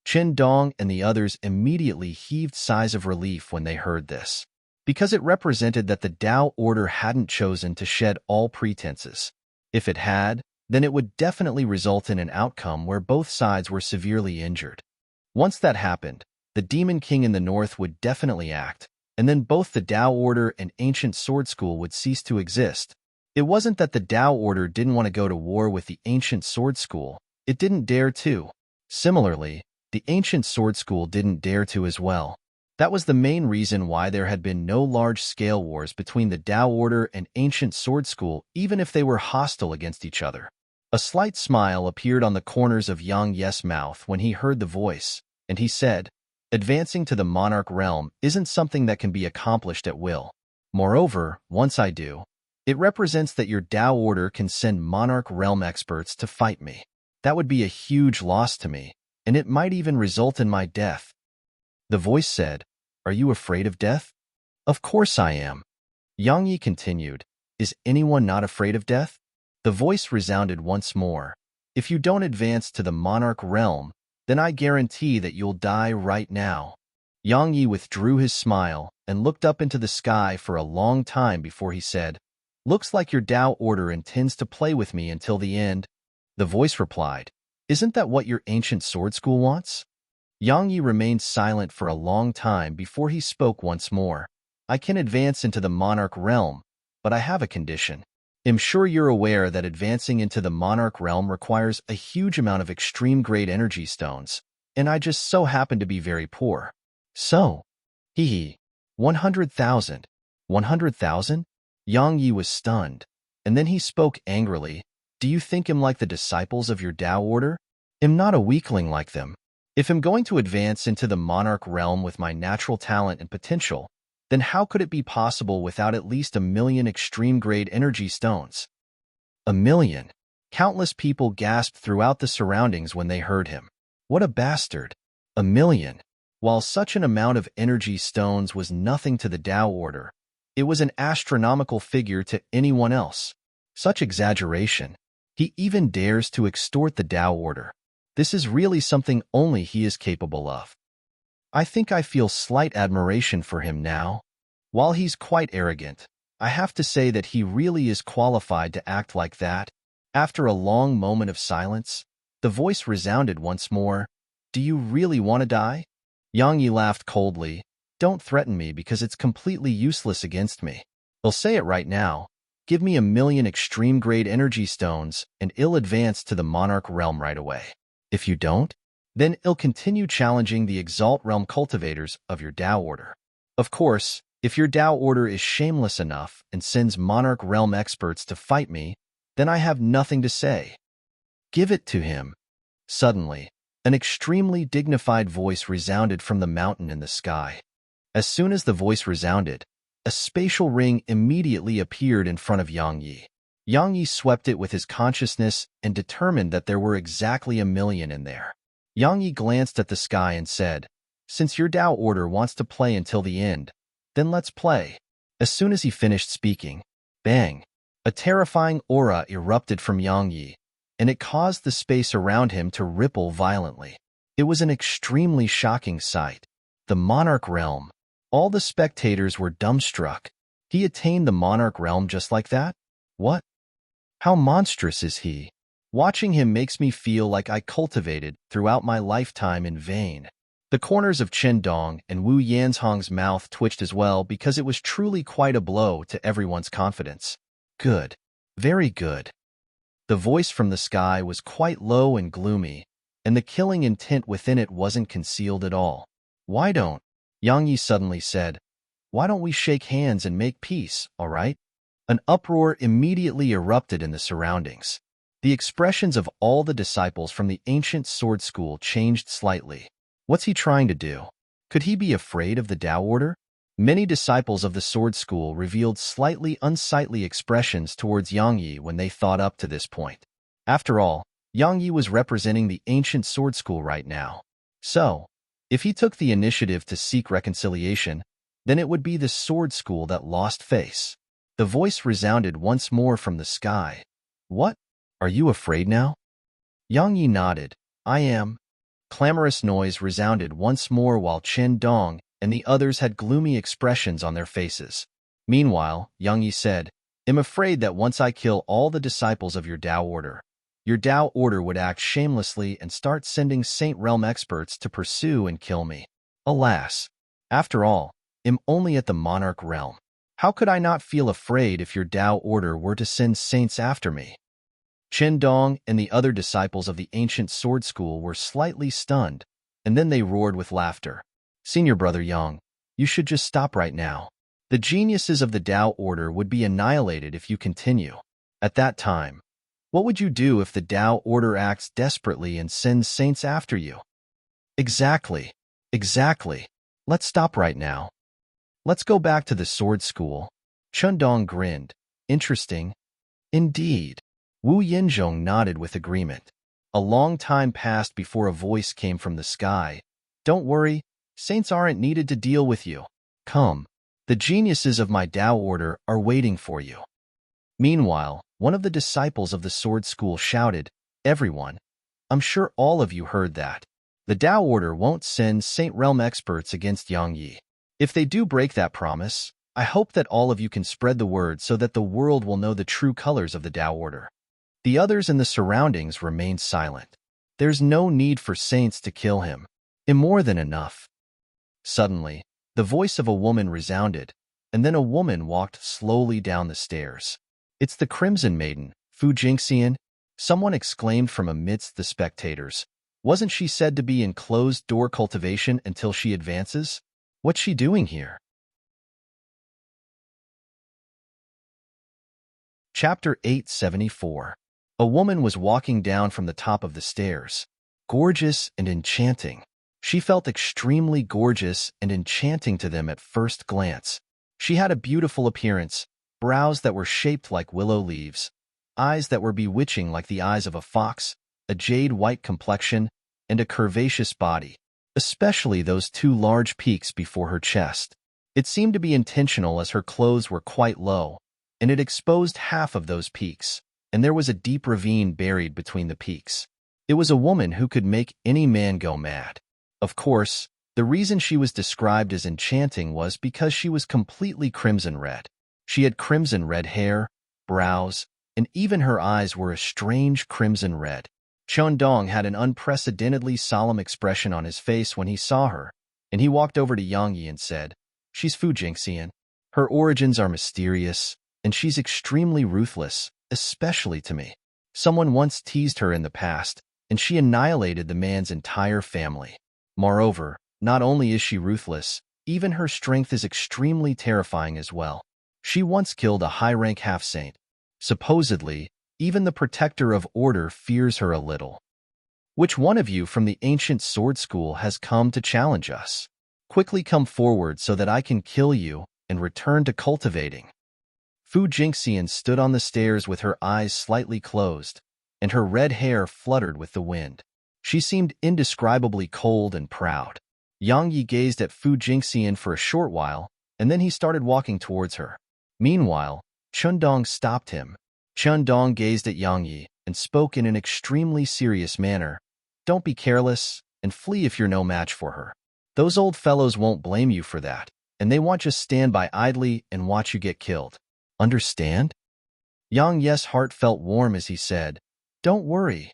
Qin Dong and the others immediately heaved sighs of relief when they heard this, because it represented that the Tao Order hadn't chosen to shed all pretenses. If it had, then it would definitely result in an outcome where both sides were severely injured. Once that happened, the Demon King in the north would definitely act, and then both the Tao Order and Ancient Sword School would cease to exist. It wasn't that the Tao Order didn't want to go to war with the Ancient Sword School. It didn't dare to. Similarly, the Ancient Sword School didn't dare to as well. That was the main reason why there had been no large-scale wars between the Tao Order and Ancient Sword School, even if they were hostile against each other. A slight smile appeared on the corners of Yang Ye's mouth when he heard the voice, and he said, "Advancing to the Monarch realm isn't something that can be accomplished at will. Moreover, once I do, it represents that your Tao Order can send Monarch realm experts to fight me. That would be a huge loss to me, and it might even result in my death." The voice said, "Are you afraid of death?" "Of course I am." Yang Yi continued, "Is anyone not afraid of death?" The voice resounded once more. "If you don't advance to the Monarch realm, then I guarantee that you'll die right now." Yang Yi withdrew his smile and looked up into the sky for a long time before he said, "Looks like your Tao Order intends to play with me until the end." The voice replied, "Isn't that what your Ancient Sword School wants?" Yang Yi remained silent for a long time before he spoke once more. "I can advance into the Monarch realm, but I have a condition. I'm sure you're aware that advancing into the Monarch realm requires a huge amount of extreme-grade energy stones, and I just so happen to be very poor." "So?" "Hee 100,000. 100,000? Yang Yi was stunned, and then he spoke angrily. "Do you think I'm like the disciples of your Tao Order? I'm not a weakling like them. If I'm going to advance into the Monarch realm with my natural talent and potential, then how could it be possible without at least 1,000,000 extreme-grade energy stones?" 1,000,000. Countless people gasped throughout the surroundings when they heard him. What a bastard. 1,000,000. While such an amount of energy stones was nothing to the Tao Order, it was an astronomical figure to anyone else. Such exaggeration. He even dares to extort the Tao Order. This is really something only he is capable of. I think I feel slight admiration for him now. While he's quite arrogant, I have to say that he really is qualified to act like that. After a long moment of silence, the voice resounded once more. "Do you really want to die?" Yang Yi laughed coldly. "Don't threaten me because it's completely useless against me. I'll say it right now. Give me 1,000,000 extreme-grade energy stones, and I'll advance to the Monarch realm right away. If you don't, then I'll continue challenging the Exalt realm cultivators of your Tao Order. Of course, if your Tao Order is shameless enough and sends Monarch realm experts to fight me, then I have nothing to say. Give it to him." Suddenly, an extremely dignified voice resounded from the mountain in the sky. As soon as the voice resounded, a spatial ring immediately appeared in front of Yang Yi. Yang Yi swept it with his consciousness and determined that there were exactly 1,000,000 in there. Yang Yi glanced at the sky and said, "Since your Tao Order wants to play until the end, then let's play." As soon as he finished speaking, bang, a terrifying aura erupted from Yang Yi, and it caused the space around him to ripple violently. It was an extremely shocking sight. The Monarch realm. All the spectators were dumbstruck. He attained the Monarch realm just like that? What? How monstrous is he? Watching him makes me feel like I cultivated throughout my lifetime in vain. The corners of Chen Dong and Wu Yanzhong's mouth twitched as well because it was truly quite a blow to everyone's confidence. Good. Very good. The voice from the sky was quite low and gloomy, and the killing intent within it wasn't concealed at all. "Why don't," Yang Yi suddenly said, "why don't we shake hands and make peace, all right?" An uproar immediately erupted in the surroundings. The expressions of all the disciples from the Ancient Sword School changed slightly. What's he trying to do? Could he be afraid of the Tao Order? Many disciples of the Sword School revealed slightly unsightly expressions towards Yang Yi when they thought up to this point. After all, Yang Yi was representing the Ancient Sword School right now. So, if he took the initiative to seek reconciliation, then it would be the Sword School that lost face. The voice resounded once more from the sky. "What? Are you afraid now?" Yang Yi nodded. "I am." Clamorous noise resounded once more while Chen Dong and the others had gloomy expressions on their faces. Meanwhile, Yang Yi said, "I'm afraid that once I kill all the disciples of your Tao Order, your Tao Order would act shamelessly and start sending Saint Realm experts to pursue and kill me. Alas, after all, am only at the monarch realm. How could I not feel afraid if your Tao order were to send saints after me? Chen Dong and the other disciples of the ancient sword school were slightly stunned, and then they roared with laughter. Senior Brother Yang, you should just stop right now. The geniuses of the Tao order would be annihilated if you continue. At that time, what would you do if the Tao order acts desperately and sends saints after you? Exactly. Exactly. Let's stop right now. Let's go back to the sword school. Chen Dong grinned. Interesting. Indeed. Wu Yinzhong nodded with agreement. A long time passed before a voice came from the sky. Don't worry, saints aren't needed to deal with you. Come, the geniuses of my Tao order are waiting for you. Meanwhile, one of the disciples of the sword school shouted, Everyone, I'm sure all of you heard that. The Tao order won't send Saint Realm experts against Yang Yi. If they do break that promise, I hope that all of you can spread the word so that the world will know the true colors of the Tao order. The others in the surroundings remained silent. There's no need for saints to kill him. More than enough. Suddenly, the voice of a woman resounded, and then a woman walked slowly down the stairs. It's the Crimson Maiden, Fu Jingxian, someone exclaimed from amidst the spectators. Wasn't she said to be in closed-door cultivation until she advances? What's she doing here? Chapter 874. A woman was walking down from the top of the stairs, gorgeous and enchanting. She felt extremely gorgeous and enchanting to them at first glance. She had a beautiful appearance, brows that were shaped like willow leaves, eyes that were bewitching like the eyes of a fox, a jade-white complexion, and a curvaceous body, especially those two large peaks before her chest. It seemed to be intentional as her clothes were quite low, and it exposed half of those peaks, and there was a deep ravine buried between the peaks. It was a woman who could make any man go mad. Of course, the reason she was described as enchanting was because she was completely crimson red. She had crimson red hair, brows, and even her eyes were a strange crimson red. Chen Dong had an unprecedentedly solemn expression on his face when he saw her, and he walked over to Yang Yi and said, She's Fu Jingxian. Her origins are mysterious, and she's extremely ruthless, especially to me. Someone once teased her in the past, and she annihilated the man's entire family. Moreover, not only is she ruthless, even her strength is extremely terrifying as well. She once killed a high-rank half-saint. Supposedly, even the protector of order fears her a little. Which one of you from the ancient sword school has come to challenge us? Quickly come forward so that I can kill you and return to cultivating. Fu Jingxian stood on the stairs with her eyes slightly closed, and her red hair fluttered with the wind. She seemed indescribably cold and proud. Yang Yi gazed at Fu Jingxian for a short while, and then he started walking towards her. Meanwhile, Chen Dong stopped him. Chen Dong gazed at Yang Yi and spoke in an extremely serious manner. Don't be careless, and flee if you're no match for her. Those old fellows won't blame you for that, and they won't just stand by idly and watch you get killed. Understand? Yang Yi's heart felt warm as he said, Don't worry.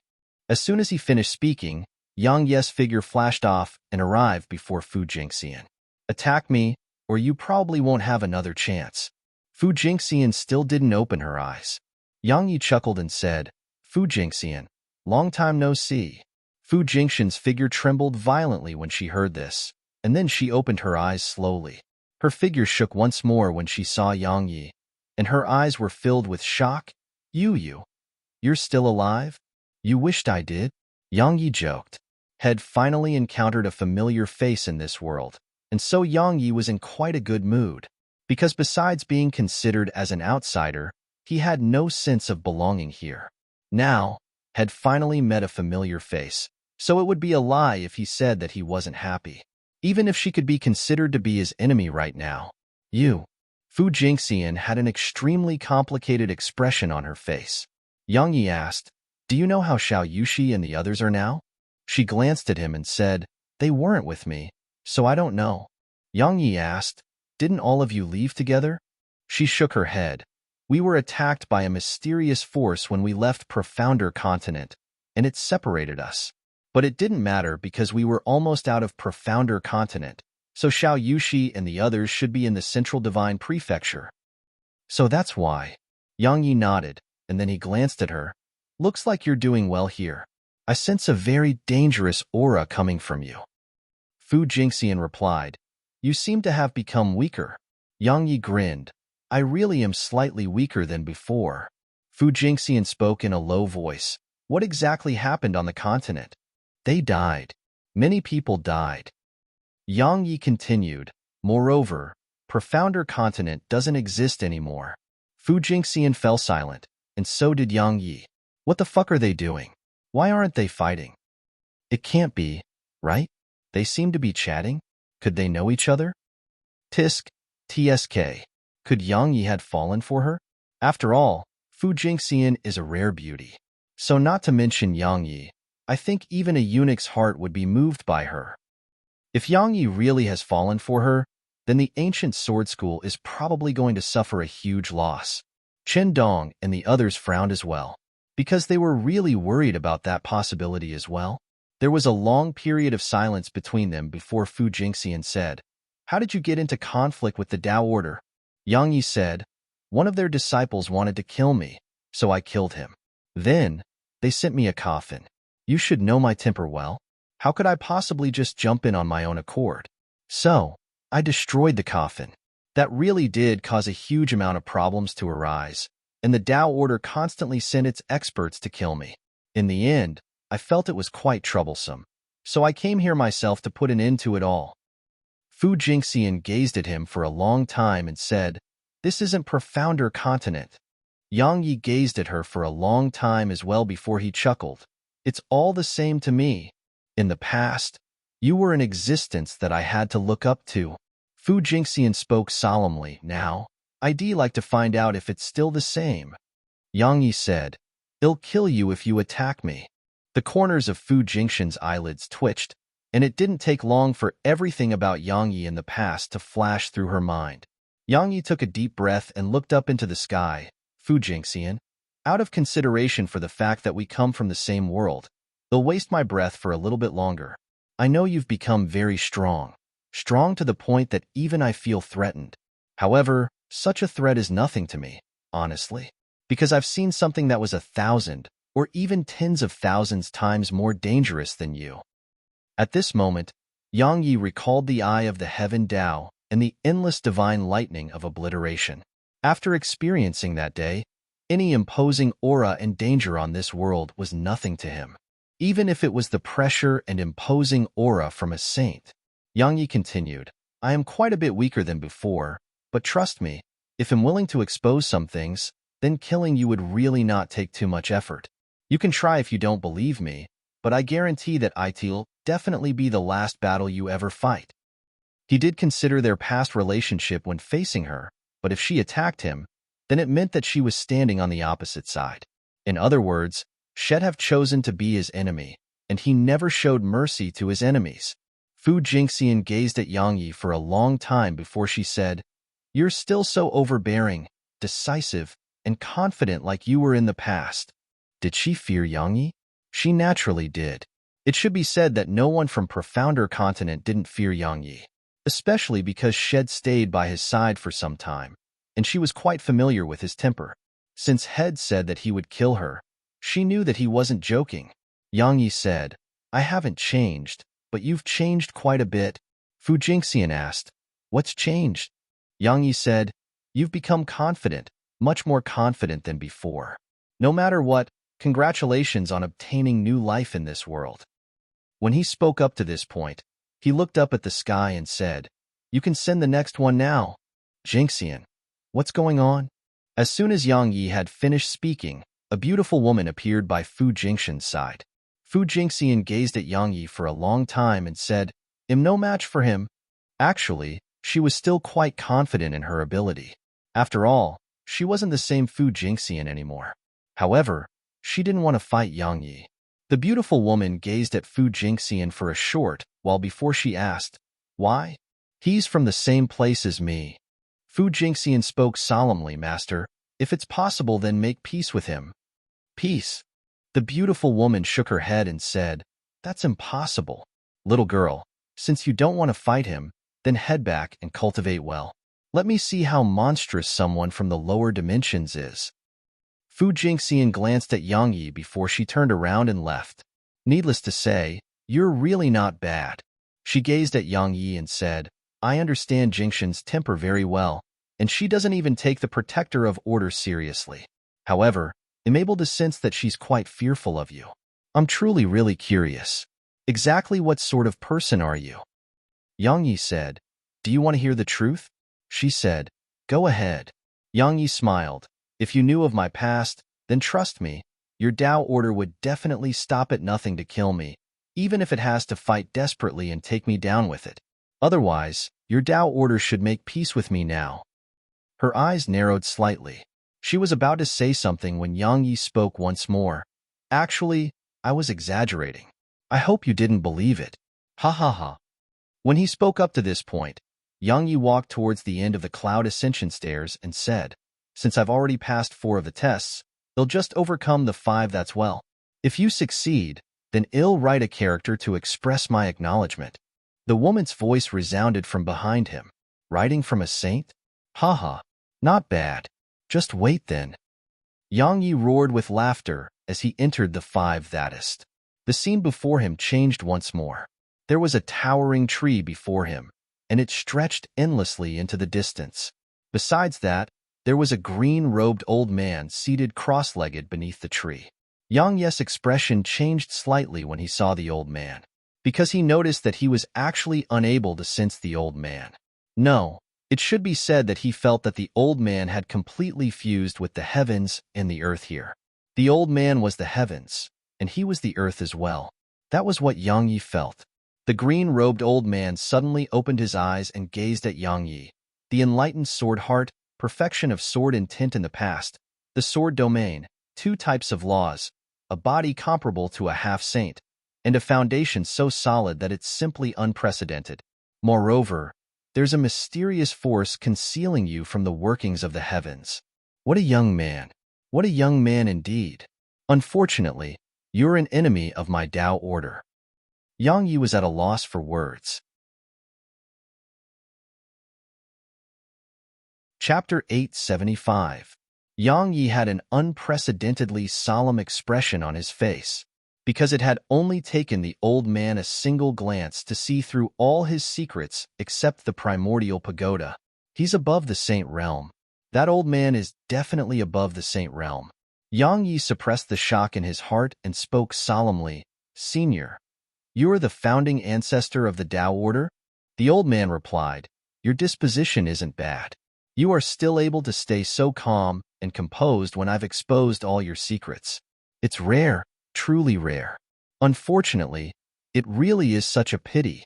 As soon as he finished speaking, Yang Yi's figure flashed off and arrived before Fu Jingxian. Attack me, or you probably won't have another chance. Fu Jingxian still didn't open her eyes. Yang Yi chuckled and said, Fu Jingxian, long time no see. Fu Jingxian's figure trembled violently when she heard this, and then she opened her eyes slowly. Her figure shook once more when she saw Yang Yi, and her eyes were filled with shock. You're still alive? You wished I did? Yang Yi joked. Had finally encountered a familiar face in this world, and so Yang Yi was in quite a good mood, because besides being considered as an outsider, he had no sense of belonging here. Now, had finally met a familiar face, so it would be a lie if he said that he wasn't happy, even if she could be considered to be his enemy right now. Fu Jingxian had an extremely complicated expression on her face. Yang Yi asked, Do you know how Xiao Yushi and the others are now? She glanced at him and said, They weren't with me, so I don't know. Yang Yi asked, Didn't all of you leave together? She shook her head. We were attacked by a mysterious force when we left Profounder Continent, and it separated us. But it didn't matter because we were almost out of Profounder Continent, So Xiao Yushi and the others should be in the Central Divine Prefecture. So that's why. Yang Yi nodded, and then he glanced at her. Looks like you're doing well here. I sense a very dangerous aura coming from you. Fu Jingxian replied, You seem to have become weaker. Yang Yi grinned. I really am slightly weaker than before. Fu Jingxian spoke in a low voice. What exactly happened on the continent? They died. Many people died. Yang Yi continued. Moreover, profounder continent doesn't exist anymore. Fu Jingxian fell silent, and so did Yang Yi. What the fuck are they doing? Why aren't they fighting? It can't be, right? They seem to be chatting. Could they know each other? Tisk, TSK. Could Yang Yi had fallen for her? After all, Fu Jingxian is a rare beauty. So not to mention Yang Yi, I think even a eunuch's heart would be moved by her. If Yang Yi really has fallen for her, then the ancient sword school is probably going to suffer a huge loss. Chen Dong and the others frowned as well, because they were really worried about that possibility as well. There was a long period of silence between them before Fu Jingxian said, How did you get into conflict with the Tao Order? Yang Yi said, One of their disciples wanted to kill me, so I killed him. Then, they sent me a coffin. You should know my temper well. How could I possibly just jump in on my own accord? So, I destroyed the coffin. That really did cause a huge amount of problems to arise, and the Tao Order constantly sent its experts to kill me. In the end, I felt it was quite troublesome, so I came here myself to put an end to it all. Fu Jingxian gazed at him for a long time and said, This isn't profounder continent. Yang Yi gazed at her for a long time as well before he chuckled. It's all the same to me. In the past, you were an existence that I had to look up to. Fu Jingxian spoke solemnly. Now, I'd like to find out if it's still the same. Yang Yi said, I'll kill you if you attack me. The corners of Fu Jingxian's eyelids twitched, and it didn't take long for everything about Yang Yi in the past to flash through her mind. Yang Yi took a deep breath and looked up into the sky. Fu Jingxian, out of consideration for the fact that we come from the same world, I'll waste my breath for a little bit longer. I know you've become very strong to the point that even I feel threatened. However, such a threat is nothing to me, honestly, because I've seen something that was 1,000 or even tens of thousands times more dangerous than you. At this moment, Yang Yi recalled the eye of the heaven Tao and the endless divine lightning of obliteration. After experiencing that day, any imposing aura and danger on this world was nothing to him, even if it was the pressure and imposing aura from a saint. Yang Yi continued, I am quite a bit weaker than before, but trust me, if I'm willing to expose some things, then killing you would really not take too much effort. You can try if you don't believe me, but I guarantee that it'll definitely be the last battle you ever fight. He did consider their past relationship when facing her, but if she attacked him, then it meant that she was standing on the opposite side. In other words, she'd have chosen to be his enemy, and he never showed mercy to his enemies. Fu Jingxian gazed at Yang Yi for a long time before she said, You're still so overbearing, decisive, and confident like you were in the past. Did she fear Yang Yi? She naturally did. It should be said that no one from profounder continent didn't fear Yang Yi, especially because she'd stayed by his side for some time, and she was quite familiar with his temper. Since Head said that he would kill her, she knew that he wasn't joking. Yang Yi said, I haven't changed, but you've changed quite a bit. Fu Jingxian asked, What's changed? Yang Yi said, You've become confident, much more confident than before. No matter what, congratulations on obtaining new life in this world. When he spoke up to this point, he looked up at the sky and said, You can send the next one now. Jingxian, what's going on? As soon as Yang Yi had finished speaking, a beautiful woman appeared by Fu Jingxian's side. Fu Jingxian gazed at Yang Yi for a long time and said, I'm no match for him. Actually, she was still quite confident in her ability. After all, she wasn't the same Fu Jingxian anymore. However, she didn't want to fight Yang Yi. The beautiful woman gazed at Fu Jingxian for a short while before she asked, Why? He's from the same place as me. Fu Jingxian spoke solemnly, Master. If it's possible, then make peace with him. Peace? The beautiful woman shook her head and said, That's impossible. Little girl, since you don't want to fight him, then head back and cultivate well. Let me see how monstrous someone from the lower dimensions is. Fu Jingxian glanced at Yang Yi before she turned around and left. Needless to say, you're really not bad. She gazed at Yang Yi and said, I understand Jingxian's temper very well, and she doesn't even take the protector of order seriously. However, I'm able to sense that she's quite fearful of you. I'm truly really curious. Exactly what sort of person are you? Yang Yi said, do you want to hear the truth? She said, go ahead. Yang Yi smiled. If you knew of my past, then trust me, your Tao order would definitely stop at nothing to kill me, even if it has to fight desperately and take me down with it. Otherwise, your Tao order should make peace with me now. Her eyes narrowed slightly. She was about to say something when Yang Yi spoke once more. Actually, I was exaggerating. I hope you didn't believe it. Ha ha ha. When he spoke up to this point, Yang Yi walked towards the end of the cloud ascension stairs and said, since I've already passed 4 of the tests, they'll just overcome the 5 that's well. If you succeed, then I'll write a character to express my acknowledgement. The woman's voice resounded from behind him. Writing from a saint? Haha, not bad. Just wait then. Yang Yi roared with laughter as he entered the 5 thatest. The scene before him changed once more. There was a towering tree before him, and it stretched endlessly into the distance. Besides that, there was a green-robed old man seated cross-legged beneath the tree. Yang Yi's expression changed slightly when he saw the old man, because he noticed that he was actually unable to sense the old man. No, it should be said that he felt that the old man had completely fused with the heavens and the earth here. The old man was the heavens, and he was the earth as well. That was what Yang Yi felt. The green-robed old man suddenly opened his eyes and gazed at Yang Yi. The enlightened sword heart, perfection of sword intent in the past, the sword domain, 2 types of laws, a body comparable to a half-saint, and a foundation so solid that it's simply unprecedented. Moreover, there's a mysterious force concealing you from the workings of the heavens. What a young man! What a young man indeed! Unfortunately, you're an enemy of my Tao order. Yang Yi was at a loss for words. Chapter 875. Yang Yi had an unprecedentedly solemn expression on his face, because it had only taken the old man a single glance to see through all his secrets except the primordial pagoda. He's above the saint realm. That old man is definitely above the saint realm. Yang Yi suppressed the shock in his heart and spoke solemnly, Senior, you are the founding ancestor of the Tao order? The old man replied, your disposition isn't bad. You are still able to stay so calm and composed when I've exposed all your secrets. It's rare, truly rare. Unfortunately, it really is such a pity.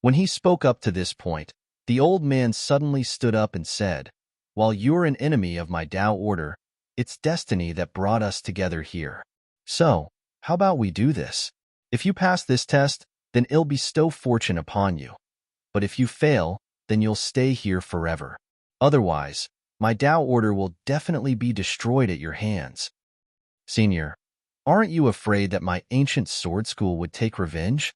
When he spoke up to this point, the old man suddenly stood up and said, while you're an enemy of my Tao order, it's destiny that brought us together here. So, how about we do this? If you pass this test, then I'll bestow fortune upon you. But if you fail, then you'll stay here forever. Otherwise, my Tao order will definitely be destroyed at your hands. Senior, aren't you afraid that my ancient sword school would take revenge?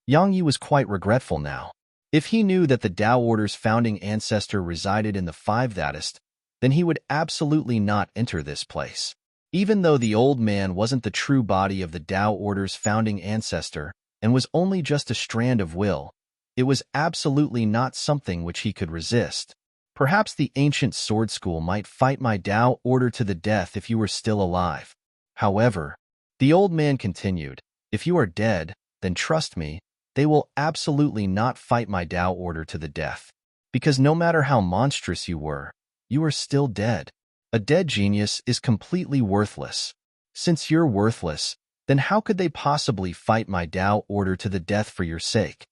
Yang Yi was quite regretful now. If he knew that the Tao order's founding ancestor resided in the 5 thatest, then he would absolutely not enter this place. Even though the old man wasn't the true body of the Tao order's founding ancestor and was only just a strand of will, it was absolutely not something which he could resist. Perhaps the ancient sword school might fight my Tao order to the death if you were still alive. However, the old man continued, if you are dead, then trust me, they will absolutely not fight my Tao order to the death. Because no matter how monstrous you are still dead. A dead genius is completely worthless. Since you're worthless, then how could they possibly fight my Tao order to the death for your sake?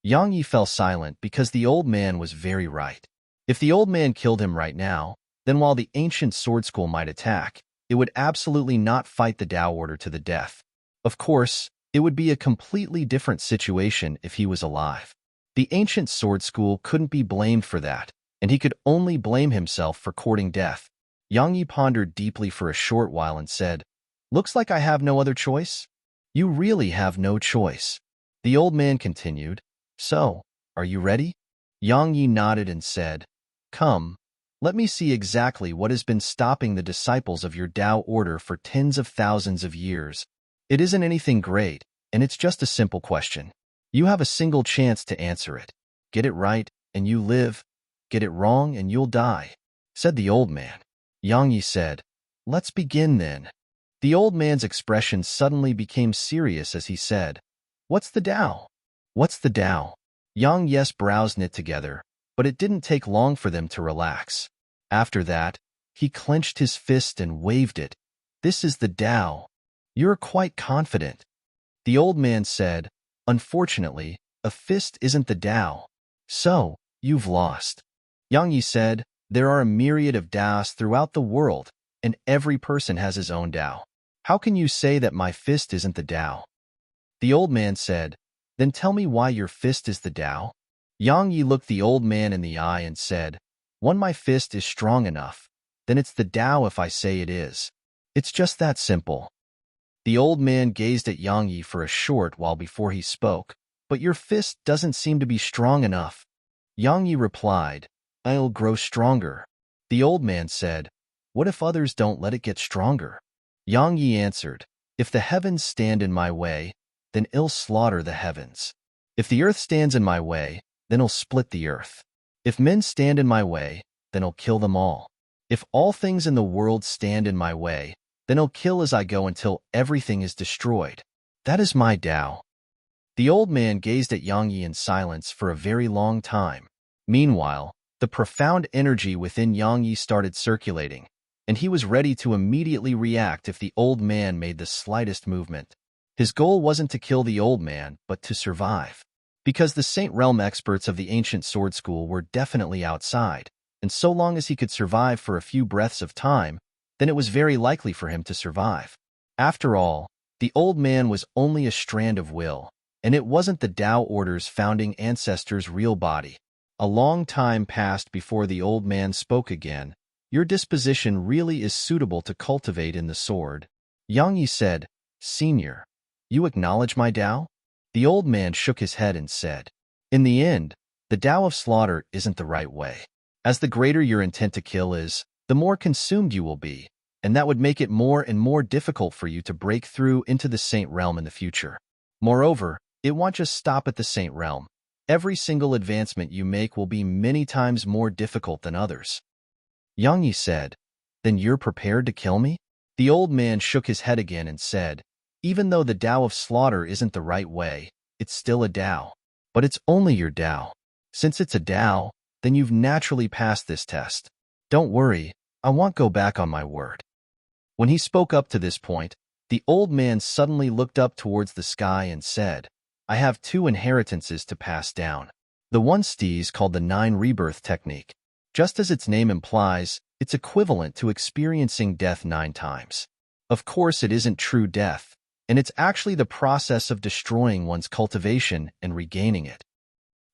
Yang Yi fell silent because the old man was very right. If the old man killed him right now, then while the ancient sword school might attack, it would absolutely not fight the Tao order to the death. Of course, it would be a completely different situation if he was alive. The ancient sword school couldn't be blamed for that, and he could only blame himself for courting death. Yang Yi pondered deeply for a short while and said, looks like I have no other choice? You really have no choice. The old man continued, so, are you ready? Yang Yi nodded and said, "Come, let me see exactly what has been stopping the disciples of your Tao order for tens of thousands of years. It isn't anything great, and it's just a simple question. You have a single chance to answer it. Get it right, and you live. Get it wrong, and you'll die," said the old man. Yang Yi said, "Let's begin then." The old man's expression suddenly became serious as he said, "What's the Tao? What's the Tao?" Yang Yi's brows knit together, but it didn't take long for them to relax. After that, he clenched his fist and waved it. "This is the Tao. You're quite confident." The old man said, "Unfortunately, a fist isn't the Tao. So, you've lost." Yang Yi said, "There are a myriad of Taos throughout the world, and every person has his own Tao. How can you say that my fist isn't the Tao?" The old man said, "Then tell me why your fist is the Tao." Yang Yi looked the old man in the eye and said, "When my fist is strong enough, then it's the Tao if I say it is. It's just that simple." The old man gazed at Yang Yi for a short while before he spoke, "But your fist doesn't seem to be strong enough." Yang Yi replied, "I'll grow stronger." The old man said, "What if others don't let it get stronger?" Yang Yi answered, "If the heavens stand in my way, then I'll slaughter the heavens. If the earth stands in my way, then I'll split the earth. If men stand in my way, then I'll kill them all. If all things in the world stand in my way, then I'll kill as I go until everything is destroyed. That is my Tao." The old man gazed at Yang Yi in silence for a very long time. Meanwhile, the profound energy within Yang Yi started circulating, and he was ready to immediately react if the old man made the slightest movement. His goal wasn't to kill the old man, but to survive. Because the Saint Realm experts of the ancient sword school were definitely outside, and so long as he could survive for a few breaths of time, then it was very likely for him to survive. After all, the old man was only a strand of will, and it wasn't the Tao Order's founding ancestor's real body. A long time passed before the old man spoke again. "Your disposition really is suitable to cultivate in the sword." Yang Yi said, "Senior, you acknowledge my Tao?" The old man shook his head and said, "In the end, the Tao of slaughter isn't the right way. As the greater your intent to kill is, the more consumed you will be, and that would make it more and more difficult for you to break through into the Saint Realm in the future. Moreover, it won't just stop at the Saint Realm. Every single advancement you make will be many times more difficult than others." Yang Yi said, "Then you're prepared to kill me?" The old man shook his head again and said, "Even though the Tao of slaughter isn't the right way, it's still a Tao. But it's only your Tao. Since it's a Tao, then you've naturally passed this test. Don't worry, I won't go back on my word." When he spoke up to this point, the old man suddenly looked up towards the sky and said, "I have 2 inheritances to pass down. The one is called the 9 rebirth technique. Just as its name implies, it's equivalent to experiencing death 9 times. Of course, it isn't true death, and it's actually the process of destroying one's cultivation and regaining it."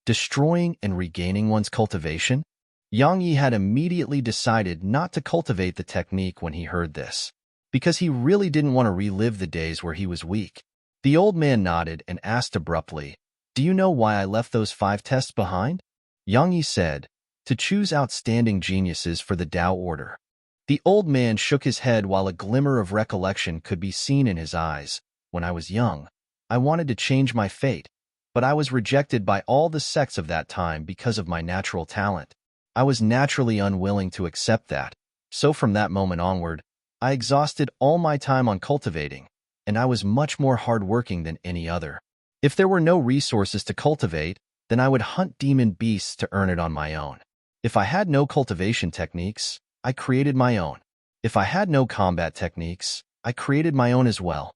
Destroying and regaining one's cultivation? Yang Yi had immediately decided not to cultivate the technique when he heard this, because he really didn't want to relive the days where he was weak. The old man nodded and asked abruptly, "Do you know why I left those 5 tests behind?" Yang Yi said, "To choose outstanding geniuses for the Tao Order." The old man shook his head while a glimmer of recollection could be seen in his eyes. "When I was young, I wanted to change my fate, but I was rejected by all the sects of that time because of my natural talent. I was naturally unwilling to accept that, so from that moment onward, I exhausted all my time on cultivating, and I was much more hardworking than any other. If there were no resources to cultivate, then I would hunt demon beasts to earn it on my own. If I had no cultivation techniques, I created my own. If I had no combat techniques, I created my own as well."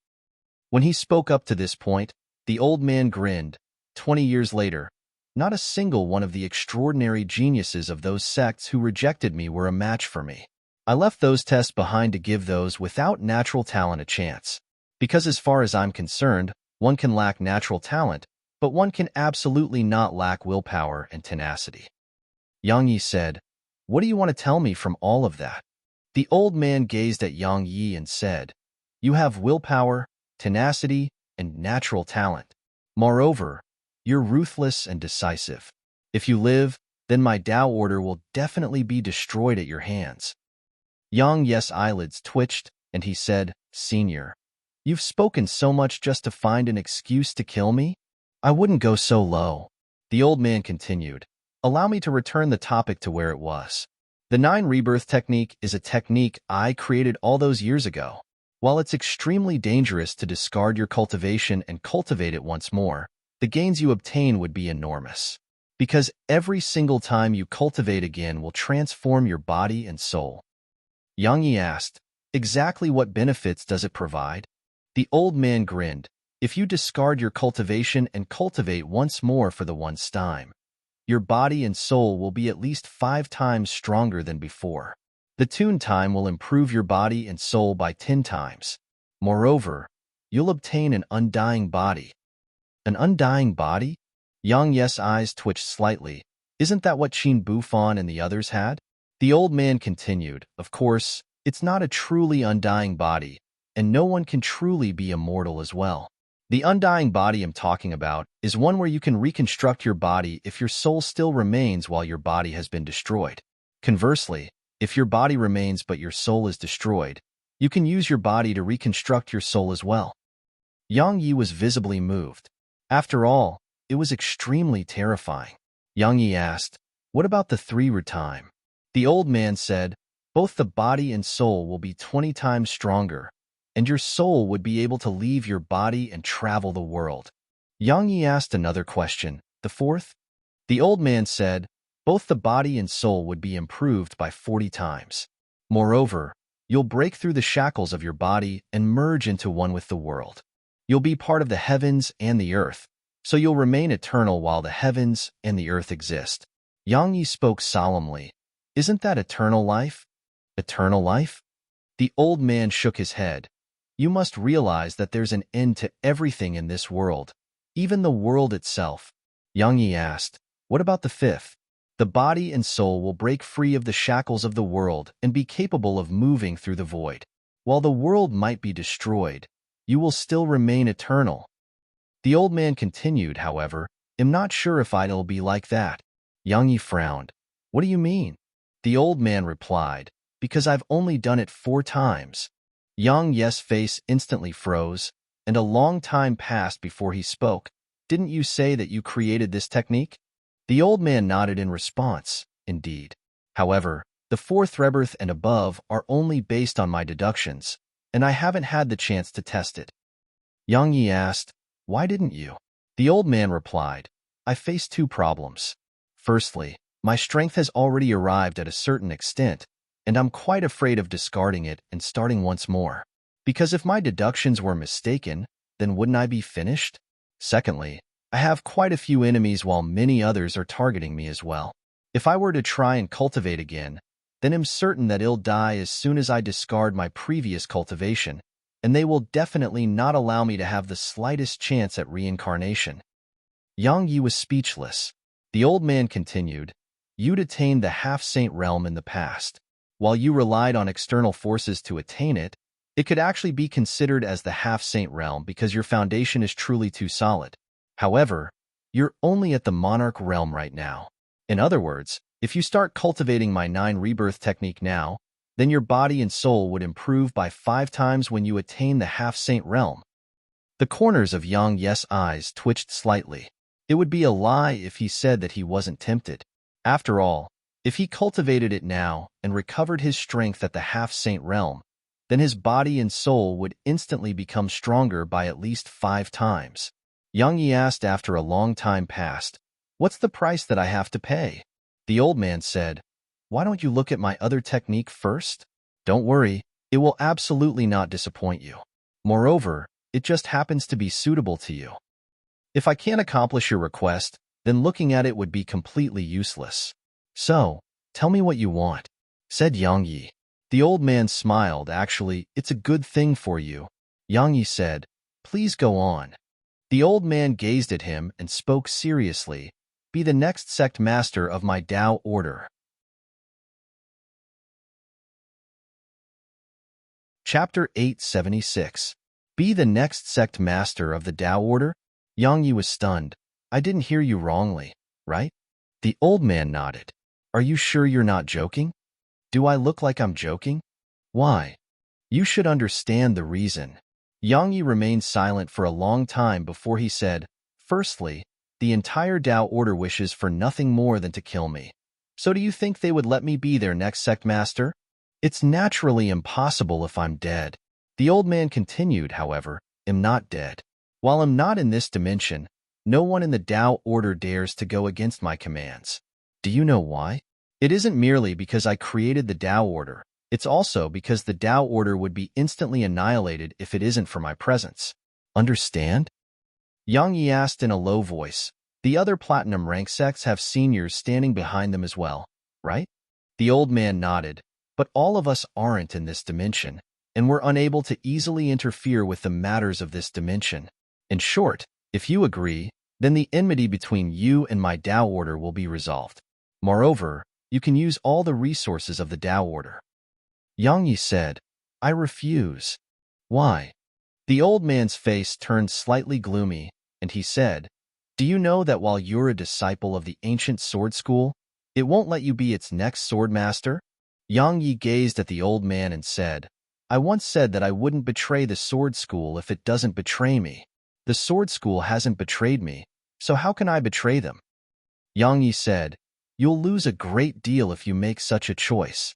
When he spoke up to this point, the old man grinned. 20 years later, not a single one of the extraordinary geniuses of those sects who rejected me were a match for me. I left those tests behind to give those without natural talent a chance. Because as far as I'm concerned, one can lack natural talent, but one can absolutely not lack willpower and tenacity." Yang Yi said, "What do you want to tell me from all of that?" The old man gazed at Yang Yi and said, "You have willpower, tenacity, and natural talent. Moreover, you're ruthless and decisive. If you live, then my Tao order will definitely be destroyed at your hands. Yang Yi's eyelids twitched, and he said, Senior, you've spoken so much just to find an excuse to kill me? I wouldn't go so low. The old man continued. Allow me to return the topic to where it was. The 9 rebirth technique is a technique I created all those years ago. While it's extremely dangerous to discard your cultivation and cultivate it once more, the gains you obtain would be enormous. Because every single time you cultivate again will transform your body and soul. Yang Yi asked, exactly what benefits does it provide? The old man grinned. If you discard your cultivation and cultivate once more for the once time, your body and soul will be at least 5 times stronger than before. The tune time will improve your body and soul by 10 times. Moreover, you'll obtain an undying body. An undying body? Yang Yi's eyes twitched slightly. Isn't that what Qin Bufan and the others had? The old man continued, of course, it's not a truly undying body, and no one can truly be immortal as well. The undying body I'm talking about is one where you can reconstruct your body if your soul still remains while your body has been destroyed. Conversely, if your body remains but your soul is destroyed, you can use your body to reconstruct your soul as well. Yang Yi was visibly moved. After all, it was extremely terrifying. Yang Yi asked, what about the 3 time? The old man said, both the body and soul will be 20 times stronger, and your soul would be able to leave your body and travel the world. Yang Yi asked another question, the 4th? The old man said, both the body and soul would be improved by 40 times. Moreover, you'll break through the shackles of your body and merge into one with the world. You'll be part of the heavens and the earth, so you'll remain eternal while the heavens and the earth exist. Yang Yi spoke solemnly. Isn't that eternal life? Eternal life? The old man shook his head. You must realize that there's an end to everything in this world, even the world itself. Yang Yi asked, what about the 5th? The body and soul will break free of the shackles of the world and be capable of moving through the void. While the world might be destroyed, you will still remain eternal. The old man continued, however, I'm not sure if it'll be like that. Yang Yi frowned. What do you mean? The old man replied, because I've only done it 4 times. Yang Yi's face instantly froze, and a long time passed before he spoke. Didn't you say that you created this technique? The old man nodded in response, indeed. However, the 4th rebirth and above are only based on my deductions, and I haven't had the chance to test it. Yang Yi asked, why didn't you? The old man replied, I face 2 problems. Firstly, my strength has already arrived at a certain extent, and I'm quite afraid of discarding it and starting once more. Because if my deductions were mistaken, then wouldn't I be finished? Secondly, I have quite a few enemies while many others are targeting me as well. If I were to try and cultivate again, then I'm certain that I'll die as soon as I discard my previous cultivation, and they will definitely not allow me to have the slightest chance at reincarnation. Yang Yi was speechless. The old man continued, you'd attained the half-saint realm in the past. While you relied on external forces to attain it, it could actually be considered as the half-saint realm because your foundation is truly too solid. However, you're only at the monarch realm right now. In other words, if you start cultivating my 9 rebirth technique now, then your body and soul would improve by 5 times when you attain the half-saint realm. The corners of Yang Yi's eyes twitched slightly. It would be a lie if he said that he wasn't tempted. After all, if he cultivated it now and recovered his strength at the half-saint realm, then his body and soul would instantly become stronger by at least 5 times. Yang Yi asked after a long time passed, what's the price that I have to pay? The old man said, why don't you look at my other technique first? Don't worry, it will absolutely not disappoint you. Moreover, it just happens to be suitable to you. If I can't accomplish your request, then looking at it would be completely useless. So, tell me what you want, said Yang Yi. The old man smiled. Actually, it's a good thing for you. Yang Yi said, please go on. The old man gazed at him and spoke seriously, be the next sect master of my Tao order. Chapter 876. Be the next sect master of the Tao order? Yang Yi was stunned. I didn't hear you wrongly, right? The old man nodded. Are you sure you're not joking? Do I look like I'm joking? Why? You should understand the reason. Yang Yi remained silent for a long time before he said, Firstly, the entire Tao Order wishes for nothing more than to kill me. So do you think they would let me be their next sect master? It's naturally impossible if I'm dead. The old man continued, however, am not dead. While I'm not in this dimension, no one in the Tao Order dares to go against my commands. Do you know why? It isn't merely because I created the Tao Order. It's also because the Tao Order would be instantly annihilated if it isn't for my presence. Understand? Yang Yi asked in a low voice. The other platinum rank sects have seniors standing behind them as well, right? The old man nodded. But all of us aren't in this dimension, and we're unable to easily interfere with the matters of this dimension. In short, if you agree, then the enmity between you and my Tao Order will be resolved. Moreover, you can use all the resources of the Tao Order. Yang Yi said, I refuse. Why? The old man's face turned slightly gloomy, and he said, Do you know that while you're a disciple of the ancient sword school, it won't let you be its next sword master? Yang Yi gazed at the old man and said, I once said that I wouldn't betray the sword school if it doesn't betray me. The sword school hasn't betrayed me, so how can I betray them? Yang Yi said, You'll lose a great deal if you make such a choice.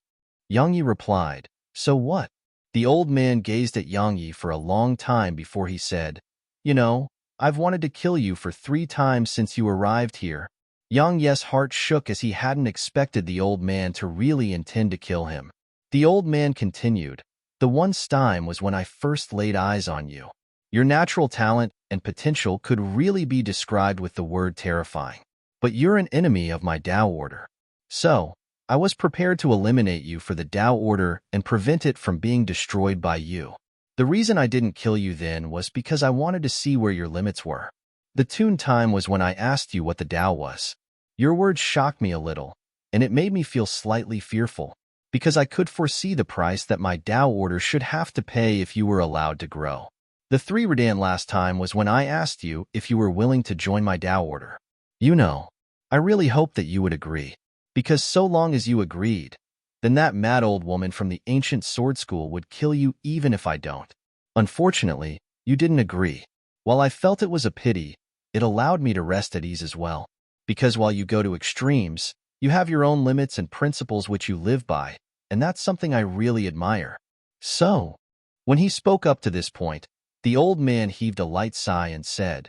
Yang Yi replied, So what? The old man gazed at Yang Yi for a long time before he said, You know, I've wanted to kill you for 3 times since you arrived here. Yang Yi's heart shook as he hadn't expected the old man to really intend to kill him. The old man continued, The one time was when I first laid eyes on you. Your natural talent and potential could really be described with the word terrifying. But you're an enemy of my Tao Order. So, I was prepared to eliminate you for the Tao Order and prevent it from being destroyed by you. The reason I didn't kill you then was because I wanted to see where your limits were. The tune time was when I asked you what the Tao was. Your words shocked me a little, and it made me feel slightly fearful, because I could foresee the price that my Tao Order should have to pay if you were allowed to grow. The 3 Radan last time was when I asked you if you were willing to join my Tao Order. You know, I really hoped that you would agree, because so long as you agreed, then that mad old woman from the ancient sword school would kill you even if I don't. Unfortunately, you didn't agree. While I felt it was a pity, it allowed me to rest at ease as well. Because while you go to extremes, you have your own limits and principles which you live by, and that's something I really admire. So, when he spoke up to this point, the old man heaved a light sigh and said,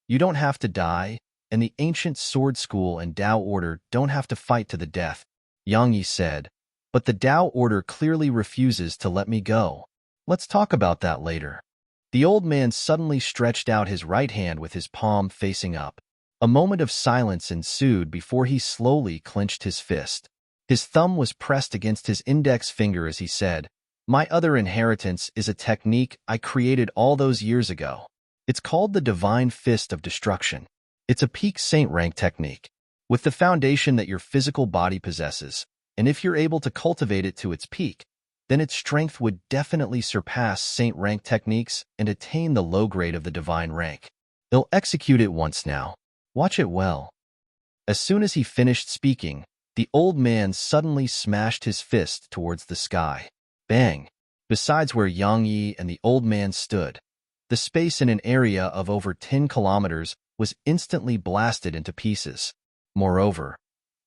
You don't have to die, and the ancient sword school and Tao Order don't have to fight to the death. Yang Yi said, But the Tao Order clearly refuses to let me go. Let's talk about that later. The old man suddenly stretched out his right hand with his palm facing up. A moment of silence ensued before he slowly clenched his fist. His thumb was pressed against his index finger as he said, My other inheritance is a technique I created all those years ago. It's called the Divine Fist of Destruction. It's a peak saint rank technique, with the foundation that your physical body possesses, and if you're able to cultivate it to its peak, then its strength would definitely surpass saint rank techniques and attain the low grade of the divine rank. They'll execute it once now. Watch it well. As soon as he finished speaking, the old man suddenly smashed his fist towards the sky. Bang! Besides where Yang Yi and the old man stood, the space in an area of over 10 kilometers was instantly blasted into pieces. Moreover,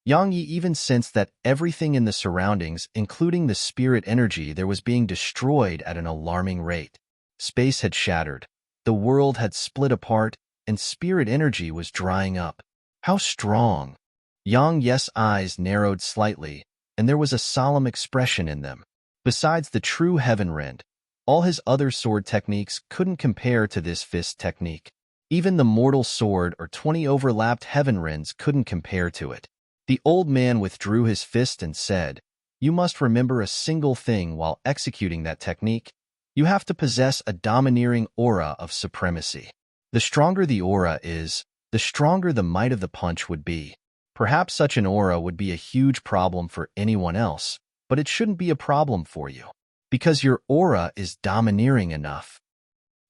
Yang Yi even sensed that everything in the surroundings, including the spirit energy there, was being destroyed at an alarming rate. Space had shattered, the world had split apart, and spirit energy was drying up. How strong! Yang Yi's eyes narrowed slightly, and there was a solemn expression in them. Besides the true heaven rend, all his other sword techniques couldn't compare to this fist technique. Even the mortal sword or 20 overlapped heaven rends couldn't compare to it. The old man withdrew his fist and said, You must remember a single thing while executing that technique. You have to possess a domineering aura of supremacy. The stronger the aura is, the stronger the might of the punch would be. Perhaps such an aura would be a huge problem for anyone else, but it shouldn't be a problem for you, because your aura is domineering enough.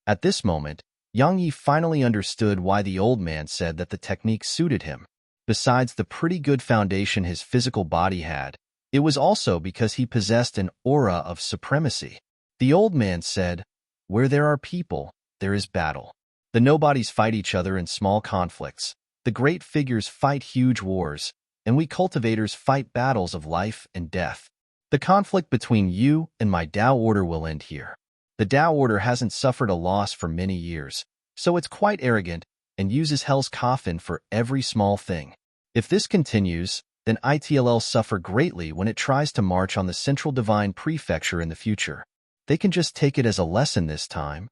At this moment, Yang Yi finally understood why the old man said that the technique suited him. Besides the pretty good foundation his physical body had, it was also because he possessed an aura of supremacy. The old man said, "Where there are people, there is battle. The nobodies fight each other in small conflicts. The great figures fight huge wars, and we cultivators fight battles of life and death. The conflict between you and my Tao order will end here. The Tao order hasn't suffered a loss for many years, so it's quite arrogant and uses hell's coffin for every small thing. If this continues, then it'll suffer greatly when it tries to march on the Central Divine Prefecture in the future. They can just take it as a lesson this time."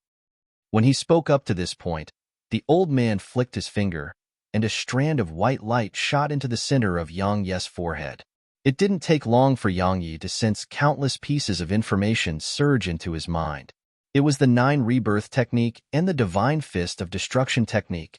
When he spoke up to this point, the old man flicked his finger, and a strand of white light shot into the center of Yang Yi's forehead. It didn't take long for Yang Yi to sense countless pieces of information surge into his mind. It was the 9 rebirth technique and the divine fist of destruction technique.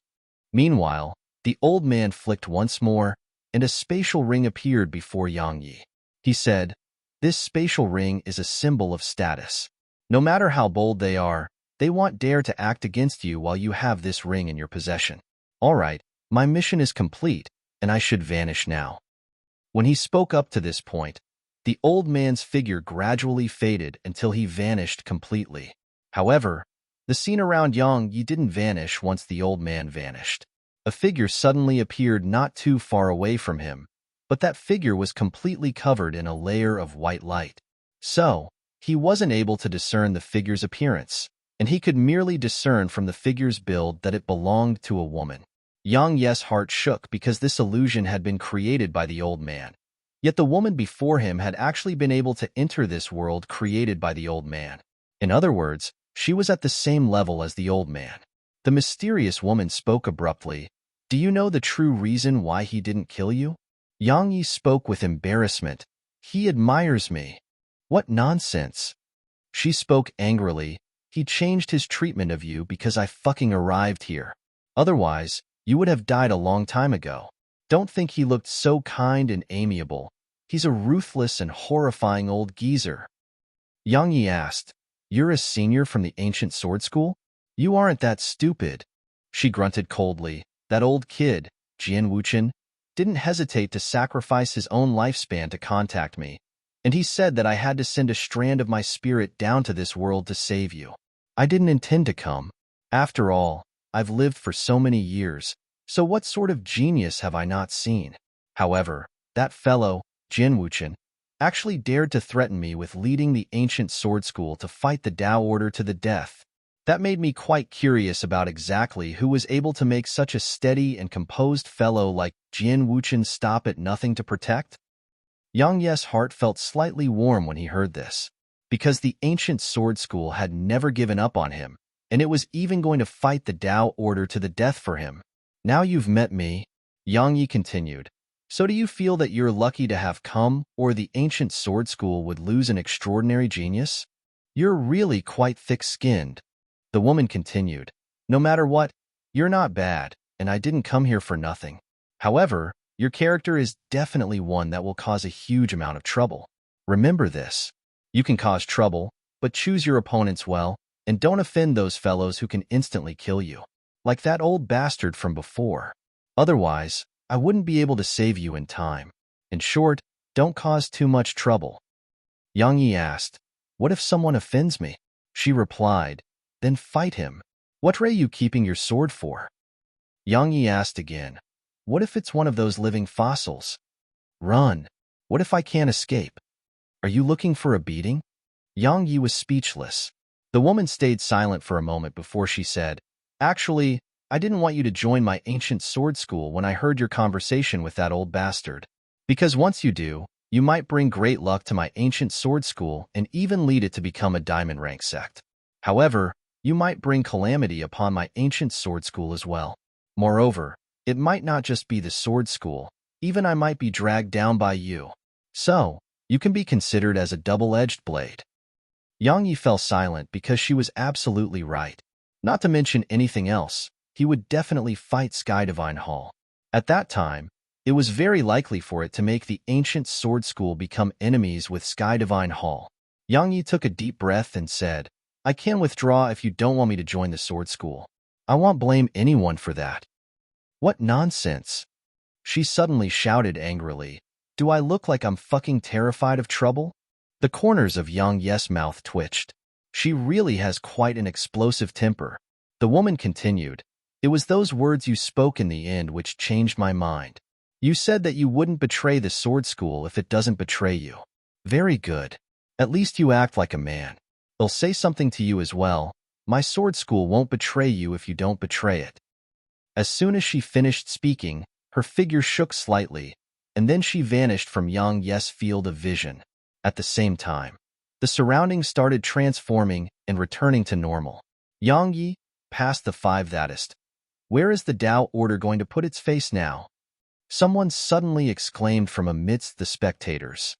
Meanwhile, the old man flicked once more, and a spatial ring appeared before Yang Yi. He said, "This spatial ring is a symbol of status. No matter how bold they are, they won't dare to act against you while you have this ring in your possession. All right, my mission is complete, and I should vanish now." When he spoke up to this point, the old man's figure gradually faded until he vanished completely. However, the scene around Yang Yi didn't vanish once the old man vanished. A figure suddenly appeared not too far away from him, but that figure was completely covered in a layer of white light. So, he wasn't able to discern the figure's appearance, and he could merely discern from the figure's build that it belonged to a woman. Yang Yi's heart shook because this illusion had been created by the old man. Yet the woman before him had actually been able to enter this world created by the old man. In other words, she was at the same level as the old man. The mysterious woman spoke abruptly. "Do you know the true reason why he didn't kill you?" Yang Yi spoke with embarrassment. "He admires me." "What nonsense." She spoke angrily. "He changed his treatment of you because I fucking arrived here. Otherwise, you would have died a long time ago. Don't think he looked so kind and amiable. He's a ruthless and horrifying old geezer." Yang Yi asked, "You're a senior from the ancient sword school? You aren't that stupid." She grunted coldly. "That old kid, Jian Wuchen, didn't hesitate to sacrifice his own lifespan to contact me, and he said that I had to send a strand of my spirit down to this world to save you. I didn't intend to come. After all, I've lived for so many years, so what sort of genius have I not seen? However, that fellow, Jian Wuchen, actually dared to threaten me with leading the ancient sword school to fight the Tao order to the death. That made me quite curious about exactly who was able to make such a steady and composed fellow like Jian Wuchen stop at nothing to protect." Yang Yi's heart felt slightly warm when he heard this, because the ancient sword school had never given up on him, and it was even going to fight the Tao order to the death for him. "Now you've met me," Yang Yi continued, "so do you feel that you're lucky to have come, or the ancient sword school would lose an extraordinary genius? You're really quite thick-skinned." The woman continued, "No matter what, you're not bad, and I didn't come here for nothing. However, your character is definitely one that will cause a huge amount of trouble. Remember this. You can cause trouble, but choose your opponents well, and don't offend those fellows who can instantly kill you, like that old bastard from before. Otherwise, I wouldn't be able to save you in time. In short, don't cause too much trouble." Yang Yi asked, "What if someone offends me?" She replied, "Then fight him. What are you keeping your sword for?" Yang Yi asked again, "What if it's one of those living fossils? Run. What if I can't escape? Are you looking for a beating?" Yang Yi was speechless. The woman stayed silent for a moment before she said, "Actually, I didn't want you to join my ancient sword school when I heard your conversation with that old bastard. Because once you do, you might bring great luck to my ancient sword school and even lead it to become a diamond rank sect. However, you might bring calamity upon my ancient sword school as well. Moreover, it might not just be the sword school, even I might be dragged down by you. So, you can be considered as a double-edged blade." Yang Yi fell silent because she was absolutely right. Not to mention anything else, he would definitely fight Sky Divine Hall. At that time, it was very likely for it to make the ancient sword school become enemies with Sky Divine Hall. Yang Yi took a deep breath and said, "I can withdraw if you don't want me to join the sword school. I won't blame anyone for that." "What nonsense." She suddenly shouted angrily, "Do I look like I'm fucking terrified of trouble?" The corners of Yang Yes' mouth twitched. She really has quite an explosive temper. The woman continued, "It was those words you spoke in the end which changed my mind. You said that you wouldn't betray the sword school if it doesn't betray you. Very good. At least you act like a man. I'll say something to you as well. My sword school won't betray you if you don't betray it." As soon as she finished speaking, her figure shook slightly, and then she vanished from Yang Yes' field of vision. At the same time, the surroundings started transforming and returning to normal. Yang Yi, past the five thatist. Where is the Tao order going to put its face now? Someone suddenly exclaimed from amidst the spectators.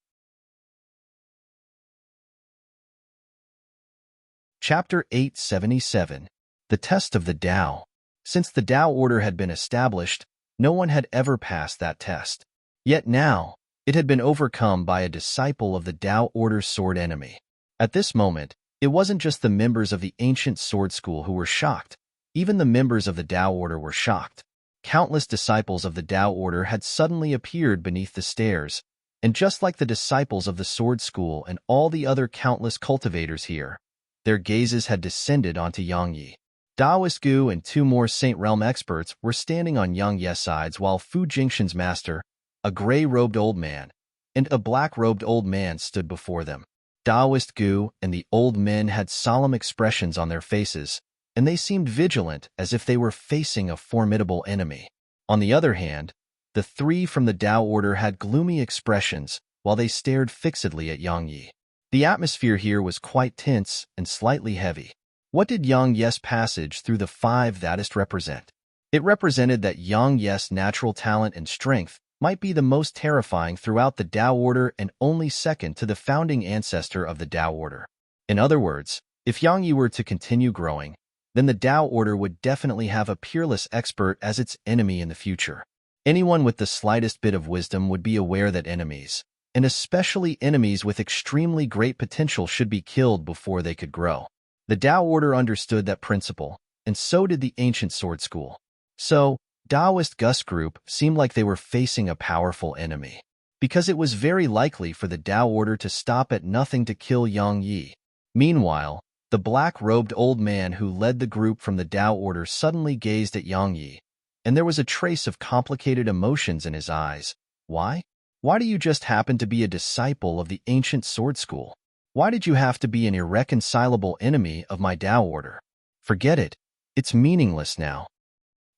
Chapter 877. The Test of the Tao. Since the Tao order had been established, no one had ever passed that test. Yet now, it had been overcome by a disciple of the Tao order's sword enemy. At this moment, it wasn't just the members of the ancient sword school who were shocked. Even the members of the Tao order were shocked. Countless disciples of the Tao order had suddenly appeared beneath the stairs, and just like the disciples of the sword school and all the other countless cultivators here, their gazes had descended onto Yang Yi. Taoist Gu and two more Saint Realm experts were standing on Yang Ye's sides while Fu Jingshan's master, a gray-robed old man, and a black-robed old man stood before them. Taoist Gu and the old men had solemn expressions on their faces, and they seemed vigilant as if they were facing a formidable enemy. On the other hand, the three from the Tao order had gloomy expressions while they stared fixedly at Yang Yi. The atmosphere here was quite tense and slightly heavy. What did Yang Yes' passage through the five thatist represent? It represented that Yang Yes' natural talent and strength might be the most terrifying throughout the Tao order and only second to the founding ancestor of the Tao order. In other words, if Yang Yi were to continue growing, then the Tao order would definitely have a peerless expert as its enemy in the future. Anyone with the slightest bit of wisdom would be aware that enemies, and especially enemies with extremely great potential, should be killed before they could grow. The Tao order understood that principle, and so did the ancient sword school. So, Taoist Gus group seemed like they were facing a powerful enemy, because it was very likely for the Tao order to stop at nothing to kill Yang Yi. Meanwhile, the black-robed old man who led the group from the Tao order suddenly gazed at Yang Yi, and there was a trace of complicated emotions in his eyes. Why? Why do you just happen to be a disciple of the ancient sword school? Why did you have to be an irreconcilable enemy of my Tao order? Forget it. It's meaningless now.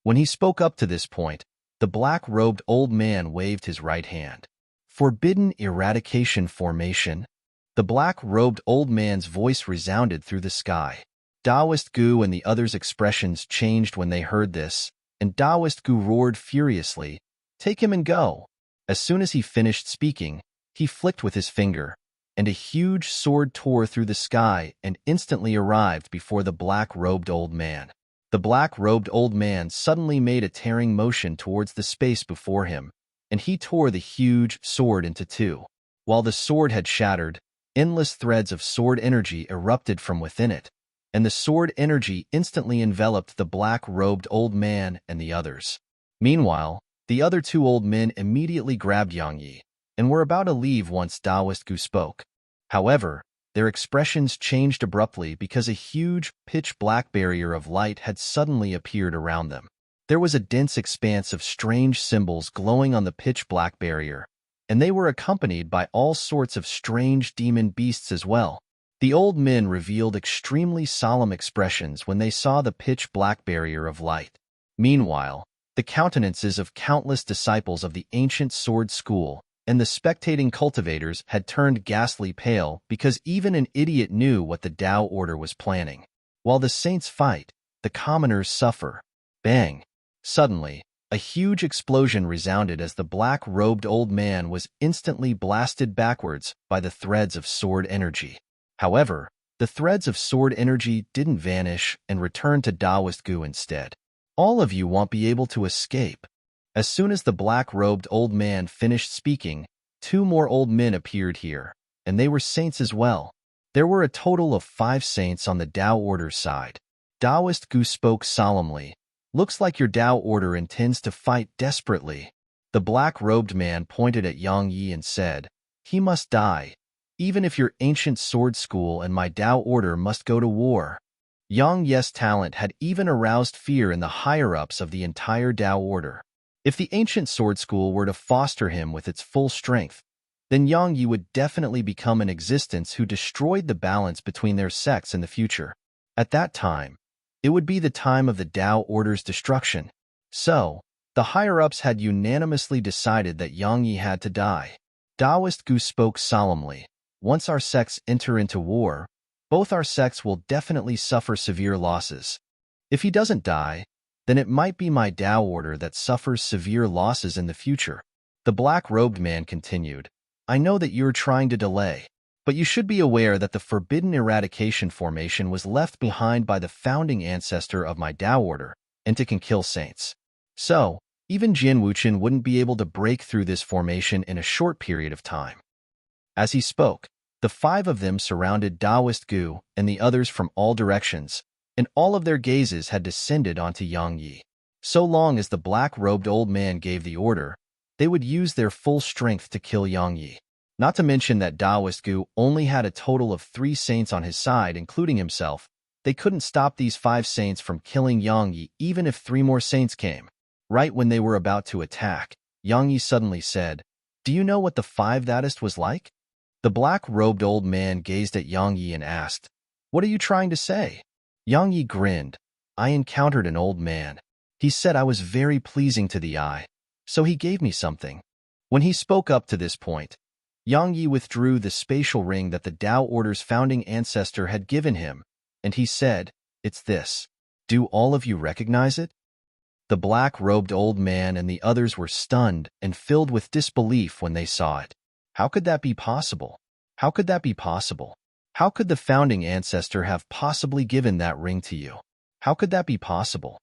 When he spoke up to this point, the black-robed old man waved his right hand. Forbidden eradication formation. The black-robed old man's voice resounded through the sky. Taoist Gu and the others' expressions changed when they heard this, and Taoist Gu roared furiously, "Take him and go." As soon as he finished speaking, he flicked with his finger, and a huge sword tore through the sky and instantly arrived before the black-robed old man. The black-robed old man suddenly made a tearing motion towards the space before him, and he tore the huge sword into two. While the sword had shattered, endless threads of sword energy erupted from within it, and the sword energy instantly enveloped the black-robed old man and the others. Meanwhile, the other two old men immediately grabbed Yang Yi, and were about to leave once Taoist Gu spoke. However, their expressions changed abruptly because a huge, pitch-black barrier of light had suddenly appeared around them. There was a dense expanse of strange symbols glowing on the pitch-black barrier, and they were accompanied by all sorts of strange demon beasts as well. The old men revealed extremely solemn expressions when they saw the pitch-black barrier of light. Meanwhile, the countenances of countless disciples of the ancient sword school and the spectating cultivators had turned ghastly pale because even an idiot knew what the Tao order was planning. While the saints fight, the commoners suffer. Bang! Suddenly, a huge explosion resounded as the black-robed old man was instantly blasted backwards by the threads of sword energy. However, the threads of sword energy didn't vanish and returned to Taoist Gu instead. All of you won't be able to escape. As soon as the black-robed old man finished speaking, two more old men appeared here, and they were saints as well. There were a total of 5 saints on the Tao order's side. Taoist Gu spoke solemnly. "Looks like your Tao order intends to fight desperately. The black-robed man pointed at Yang Yi and said, "He must die, even if your ancient sword school and my Tao order must go to war." Yang Yi's talent had even aroused fear in the higher-ups of the entire Tao order. If the ancient sword school were to foster him with its full strength, then Yang Yi would definitely become an existence who destroyed the balance between their sects in the future. At that time, it would be the time of the Tao order's destruction. So, the higher-ups had unanimously decided that Yang Yi had to die. Taoist Gu spoke solemnly. "Once our sects enter into war, both our sects will definitely suffer severe losses. If he doesn't die, then it might be my Tao order that suffers severe losses in the future." The black-robed man continued, "I know that you're trying to delay, but you should be aware that the forbidden eradication formation was left behind by the founding ancestor of my Tao order, and it can kill saints. So, even Jin Wuchen wouldn't be able to break through this formation in a short period of time." As he spoke, the five of them surrounded Taoist Gu and the others from all directions, and all of their gazes had descended onto Yang Yi. So long as the black-robed old man gave the order, they would use their full strength to kill Yang Yi. Not to mention that Taoist Gu only had a total of 3 saints on his side, including himself. They couldn't stop these 5 saints from killing Yang Yi even if 3 more saints came. Right when they were about to attack, Yang Yi suddenly said, "Do you know what the 5 thatist was like?" The black-robed old man gazed at Yang Yi and asked, "What are you trying to say?" Yang Yi grinned. "I encountered an old man. He said I was very pleasing to the eye, so he gave me something." When he spoke up to this point, Yang Yi withdrew the spatial ring that the Tao Order's founding ancestor had given him, and he said, "It's this. Do all of you recognize it?" The black-robed old man and the others were stunned and filled with disbelief when they saw it. How could that be possible? How could that be possible? How could the founding ancestor have possibly given that ring to you? How could that be possible?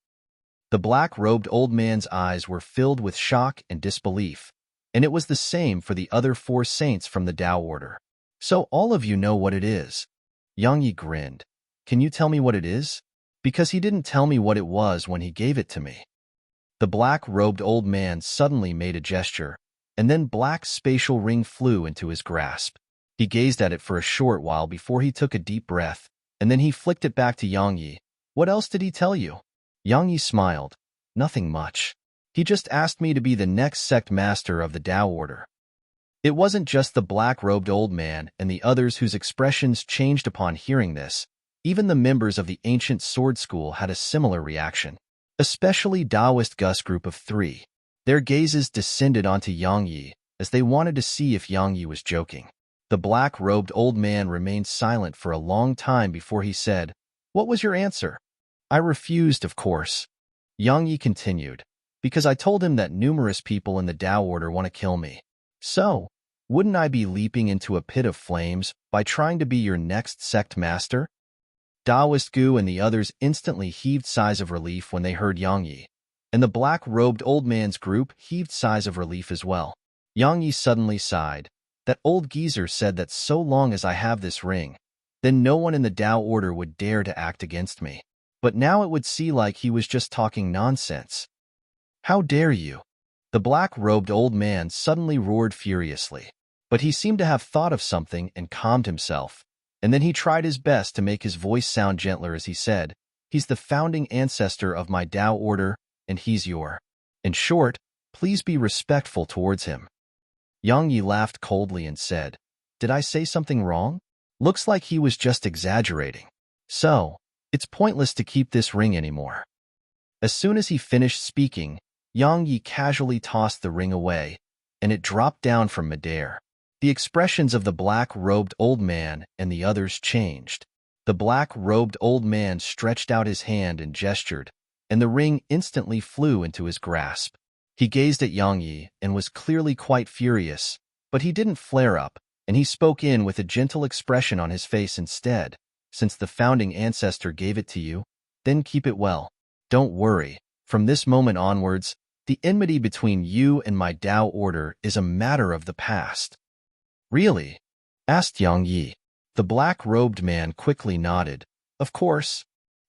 The black-robed old man's eyes were filled with shock and disbelief, and it was the same for the other 4 saints from the Tao Order. "So all of you know what it is?" Yang Yi grinned. "Can you tell me what it is? Because he didn't tell me what it was when he gave it to me." The black-robed old man suddenly made a gesture, and then black spatial ring flew into his grasp. He gazed at it for a short while before he took a deep breath, and then he flicked it back to Yang Yi. "What else did he tell you?" Yang Yi smiled. "Nothing much. He just asked me to be the next sect master of the Tao Order." It wasn't just the black-robed old man and the others whose expressions changed upon hearing this. Even the members of the ancient sword school had a similar reaction, especially Taoist Gus group of 3. Their gazes descended onto Yang Yi as they wanted to see if Yang Yi was joking. The black-robed old man remained silent for a long time before he said, "What was your answer?" "I refused, of course." Yang Yi continued, "because I told him that numerous people in the Tao Order want to kill me. So, wouldn't I be leaping into a pit of flames by trying to be your next sect master?" Taoist Gu and the others instantly heaved sighs of relief when they heard Yang Yi, and the black-robed old man's group heaved sighs of relief as well. Yang Yi suddenly sighed. "That old geezer said that so long as I have this ring, then no one in the Tao Order would dare to act against me. But now it would seem like he was just talking nonsense." "How dare you?" The black-robed old man suddenly roared furiously. But he seemed to have thought of something and calmed himself, and then he tried his best to make his voice sound gentler as he said, "He's the founding ancestor of my Tao Order, and he's your. In short, please be respectful towards him." Yang Yi laughed coldly and said, "Did I say something wrong? Looks like he was just exaggerating. So, it's pointless to keep this ring anymore." As soon as he finished speaking, Yang Yi casually tossed the ring away, and it dropped down from midair. The expressions of the black-robed old man and the others changed. The black-robed old man stretched out his hand and gestured, and the ring instantly flew into his grasp. He gazed at Yang Yi and was clearly quite furious, but he didn't flare up, and he spoke in with a gentle expression on his face instead. "Since the founding ancestor gave it to you, then keep it well. Don't worry, from this moment onwards, the enmity between you and my Tao Order is a matter of the past." "Really?" asked Yang Yi. The black-robed man quickly nodded. "Of course."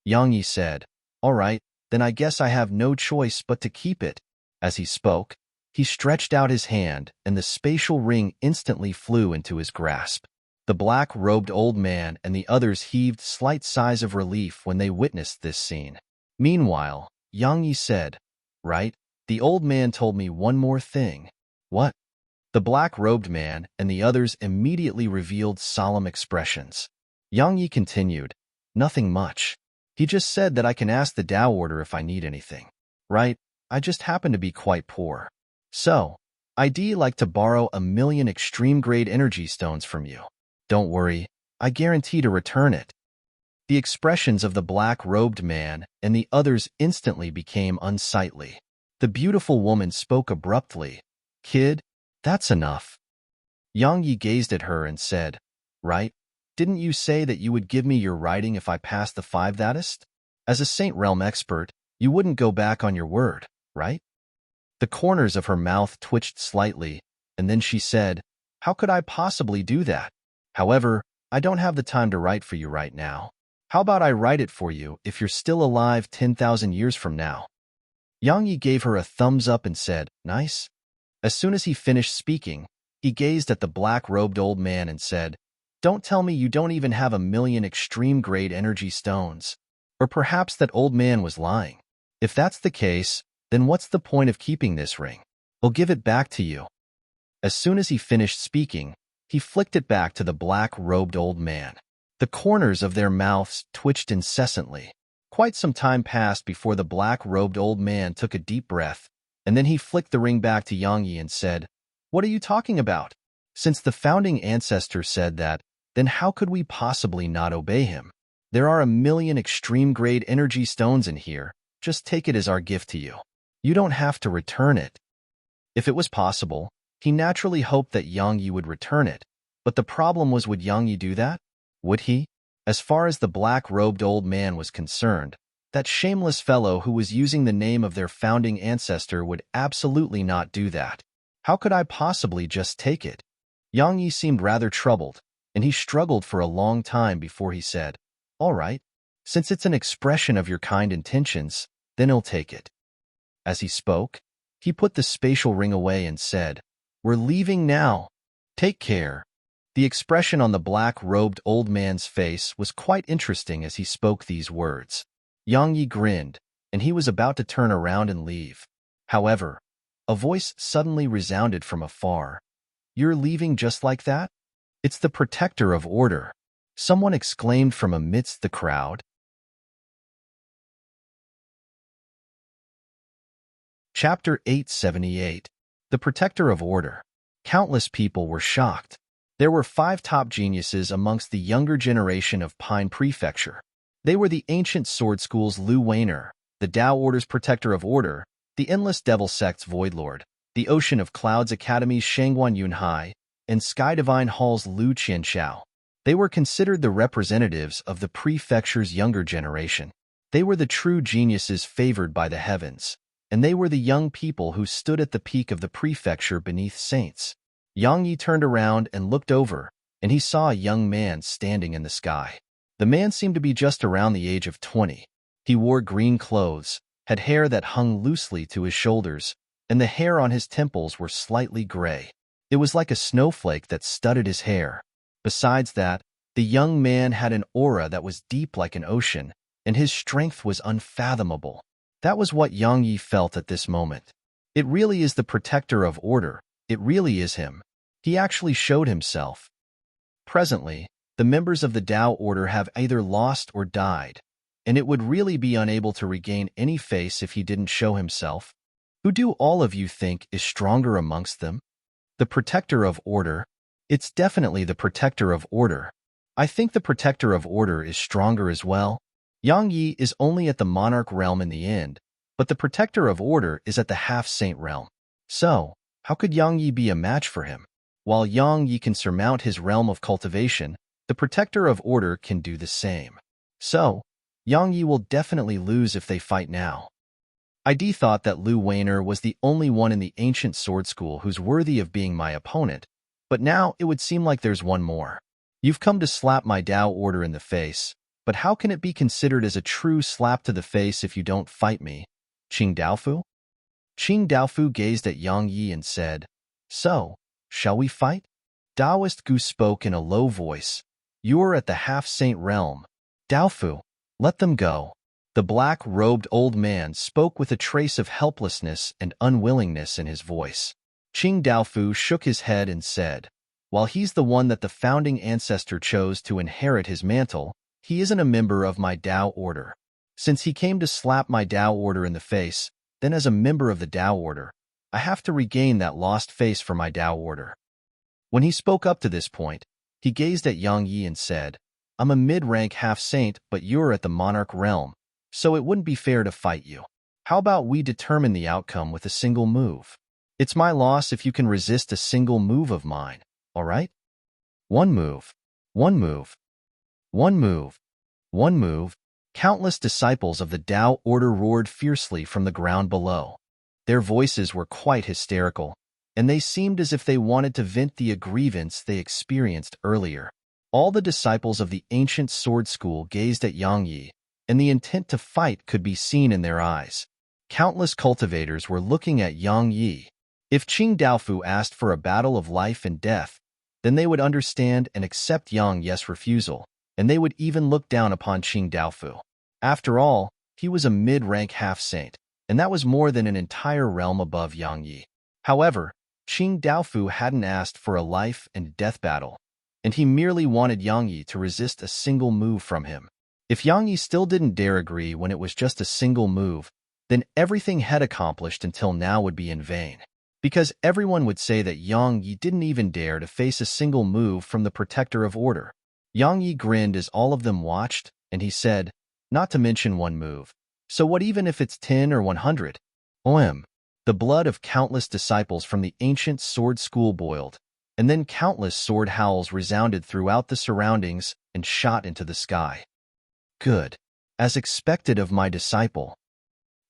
Yang Yi said, "All right, then I guess I have no choice but to keep it." As he spoke, He stretched out his hand, and the spatial ring instantly flew into his grasp. The black-robed old man and the others heaved slight sighs of relief when they witnessed this scene. Meanwhile, Yang Yi said, "Right, the old man told me one more thing." "What?" The black-robed man and the others immediately revealed solemn expressions. Yang Yi continued, "Nothing much. He just said that I can ask the Tao Order if I need anything. Right, I just happen to be quite poor. So, I'd like to borrow 1,000,000 extreme-grade energy stones from you. Don't worry, I guarantee to return it." The expressions of the black-robed man and the others instantly became unsightly. The beautiful woman spoke abruptly, "Kid, that's enough." Yang Yi gazed at her and said, "Right, didn't you say that you would give me your writing if I passed the 5 thatest? As a Saint Realm expert, you wouldn't go back on your word, right?" The corners of her mouth twitched slightly, and then she said, "How could I possibly do that? However, I don't have the time to write for you right now. How about I write it for you if you're still alive 10,000 years from now?" Yang Yi gave her a thumbs up and said, "Nice." As soon as he finished speaking, he gazed at the black-robed old man and said, "Don't tell me you don't even have 1,000,000 extreme-grade energy stones." Or perhaps that old man was lying. If that's the case, then what's the point of keeping this ring? I'll give it back to you. As soon as he finished speaking, he flicked it back to the black-robed old man. The corners of their mouths twitched incessantly. Quite some time passed before the black-robed old man took a deep breath, and then he flicked the ring back to Yang Yi and said, "What are you talking about? Since the founding ancestor said that, then how could we possibly not obey him? There are 1,000,000 extreme-grade energy stones in here. Just take it as our gift to you. You don't have to return it." If it was possible, he naturally hoped that Yang Yi would return it, but the problem was, would Yang Yi do that? Would he? As far as the black-robed old man was concerned, that shameless fellow who was using the name of their founding ancestor would absolutely not do that. How could I possibly just take it? Yang Yi seemed rather troubled, and he struggled for a long time before he said, "All right, since it's an expression of your kind intentions, then I'll take it." As he spoke, he put the spatial ring away and said, "We're leaving now. Take care." The expression on the black-robed old man's face was quite interesting as he spoke these words. Yang Yi grinned, and he was about to turn around and leave. However, a voice suddenly resounded from afar. "You're leaving just like that? It's the protector of order," someone exclaimed from amidst the crowd. Chapter 878. The Protector of Order. Countless people were shocked. There were 5 top geniuses amongst the younger generation of Pine Prefecture. They were the Ancient Sword School's Lu Weiner, the Tao Order's Protector of Order, the Endless Devil Sect's Voidlord, the Ocean of Clouds Academy's Shangguan Yunhai, and Sky Divine Hall's Lu Qianxiao. They were considered the representatives of the prefecture's younger generation. They were the true geniuses favored by the heavens, and they were the young people who stood at the peak of the prefecture beneath saints. Yang Yi turned around and looked over, and he saw a young man standing in the sky. The man seemed to be just around the age of 20. He wore green clothes, had hair that hung loosely to his shoulders, and the hair on his temples were slightly gray. It was like a snowflake that studded his hair. Besides that, the young man had an aura that was deep like an ocean, and his strength was unfathomable. That was what Yang Yi felt at this moment. It really is the protector of order. It really is him. He actually showed himself. Presently, the members of the Tao Order have either lost or died, and it would really be unable to regain any face if he didn't show himself. Who do all of you think is stronger amongst them? The Protector of Order? It's definitely the Protector of Order. I think the Protector of Order is stronger as well. Yang Yi is only at the Monarch realm in the end, but the Protector of Order is at the Half-Saint realm. So, how could Yang Yi be a match for him? While Yang Yi can surmount his realm of cultivation, the Protector of Order can do the same. So, Yang Yi will definitely lose if they fight now. ID thought that Lu Weiner was the only one in the Ancient Sword School who's worthy of being my opponent, but now it would seem like there's one more. You've come to slap my Tao Order in the face, but how can it be considered as a true slap to the face if you don't fight me? Qing Daofu? Qing Daofu gazed at Yang Yi and said, "So, shall we fight?" Taoist Gu spoke in a low voice. "You are at the half-saint realm. Daofu, let them go." The black-robed old man spoke with a trace of helplessness and unwillingness in his voice. Qing Daofu shook his head and said, "While he's the one that the founding ancestor chose to inherit his mantle, he isn't a member of my Dao order. Since he came to slap my Dao order in the face, then as a member of the Dao order, I have to regain that lost face for my Dao order." When he spoke up to this point, he gazed at Yang Yi and said, "I'm a mid-rank half-saint, but you're at the monarch realm, so it wouldn't be fair to fight you. How about we determine the outcome with a single move? It's my loss if you can resist a single move of mine, all right? One move, one move, one move, one move." Countless disciples of the Tao order roared fiercely from the ground below. Their voices were quite hysterical, and they seemed as if they wanted to vent the grievance they experienced earlier. All the disciples of the ancient sword school gazed at Yang Yi, and the intent to fight could be seen in their eyes. Countless cultivators were looking at Yang Yi. If Qing Daofu asked for a battle of life and death, then they would understand and accept Yang Yi's refusal, and they would even look down upon Qing Daofu. After all, he was a mid-rank half-saint, and that was more than an entire realm above Yang Yi. However, Qing Daofu hadn't asked for a life and death battle, and he merely wanted Yang Yi to resist a single move from him. If Yang Yi still didn't dare agree when it was just a single move, then everything had accomplished until now would be in vain. Because everyone would say that Yang Yi didn't even dare to face a single move from the protector of order. Yang Yi grinned as all of them watched, and he said, "Not to mention one move. So what even if it's 10 or 100? OM. The blood of countless disciples from the ancient sword school boiled, and then countless sword howls resounded throughout the surroundings and shot into the sky. Good. As expected of my disciple.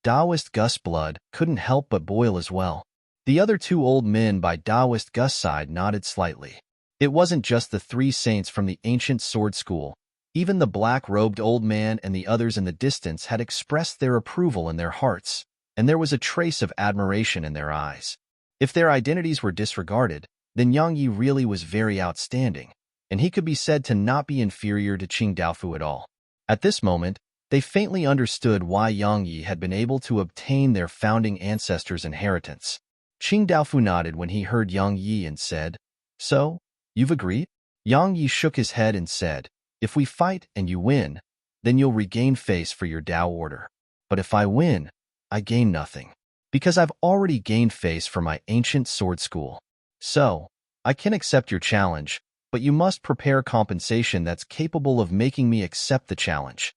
Taoist Gus' blood couldn't help but boil as well. The other two old men by Taoist Gus' side nodded slightly. It wasn't just the three saints from the ancient sword school. Even the black-robed old man and the others in the distance had expressed their approval in their hearts, and there was a trace of admiration in their eyes. If their identities were disregarded, then Yang Yi really was very outstanding, and he could be said to not be inferior to Qing Daofu at all. At this moment, they faintly understood why Yang Yi had been able to obtain their founding ancestors' inheritance. Qing Daofu nodded when he heard Yang Yi and said, "So, you've agreed?" Yang Yi shook his head and said, "If we fight and you win, then you'll regain face for your Dao order. But if I win, I gain nothing, because I've already gained face for my ancient sword school. So, I can accept your challenge, but you must prepare compensation that's capable of making me accept the challenge."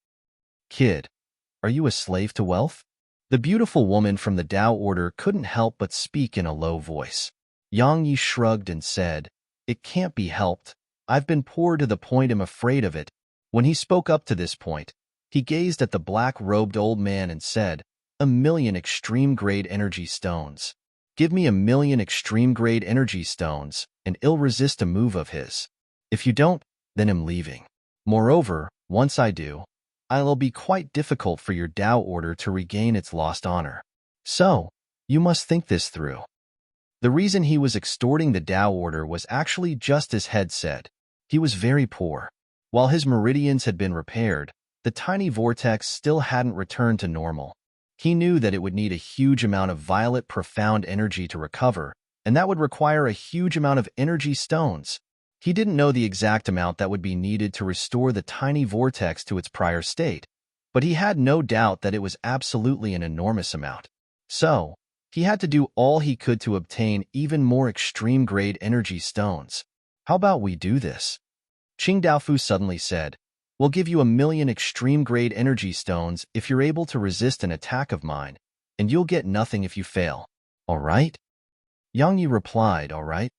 "Kid, are you a slave to wealth?" The beautiful woman from the Dao order couldn't help but speak in a low voice. Yang Yi shrugged and said, "It can't be helped. I've been poor to the point I'm afraid of it." When he spoke up to this point, he gazed at the black-robed old man and said, "1,000,000 extreme-grade energy stones. Give me 1,000,000 extreme-grade energy stones, and I'll resist a move of his. If you don't, then I'm leaving. Moreover, once I do, it'll be quite difficult for your Dao order to regain its lost honor. So, you must think this through." The reason he was extorting the Dao order was actually just as Head said. He was very poor. While his meridians had been repaired, the tiny vortex still hadn't returned to normal. He knew that it would need a huge amount of violet profound energy to recover, and that would require a huge amount of energy stones. He didn't know the exact amount that would be needed to restore the tiny vortex to its prior state, but he had no doubt that it was absolutely an enormous amount. So, he had to do all he could to obtain even more extreme-grade energy stones. "How about we do this?" Qing Daofu suddenly said, "We'll give you 1,000,000 extreme-grade energy stones if you're able to resist an attack of mine, and you'll get nothing if you fail. All right?" Yang Yi replied, "All right."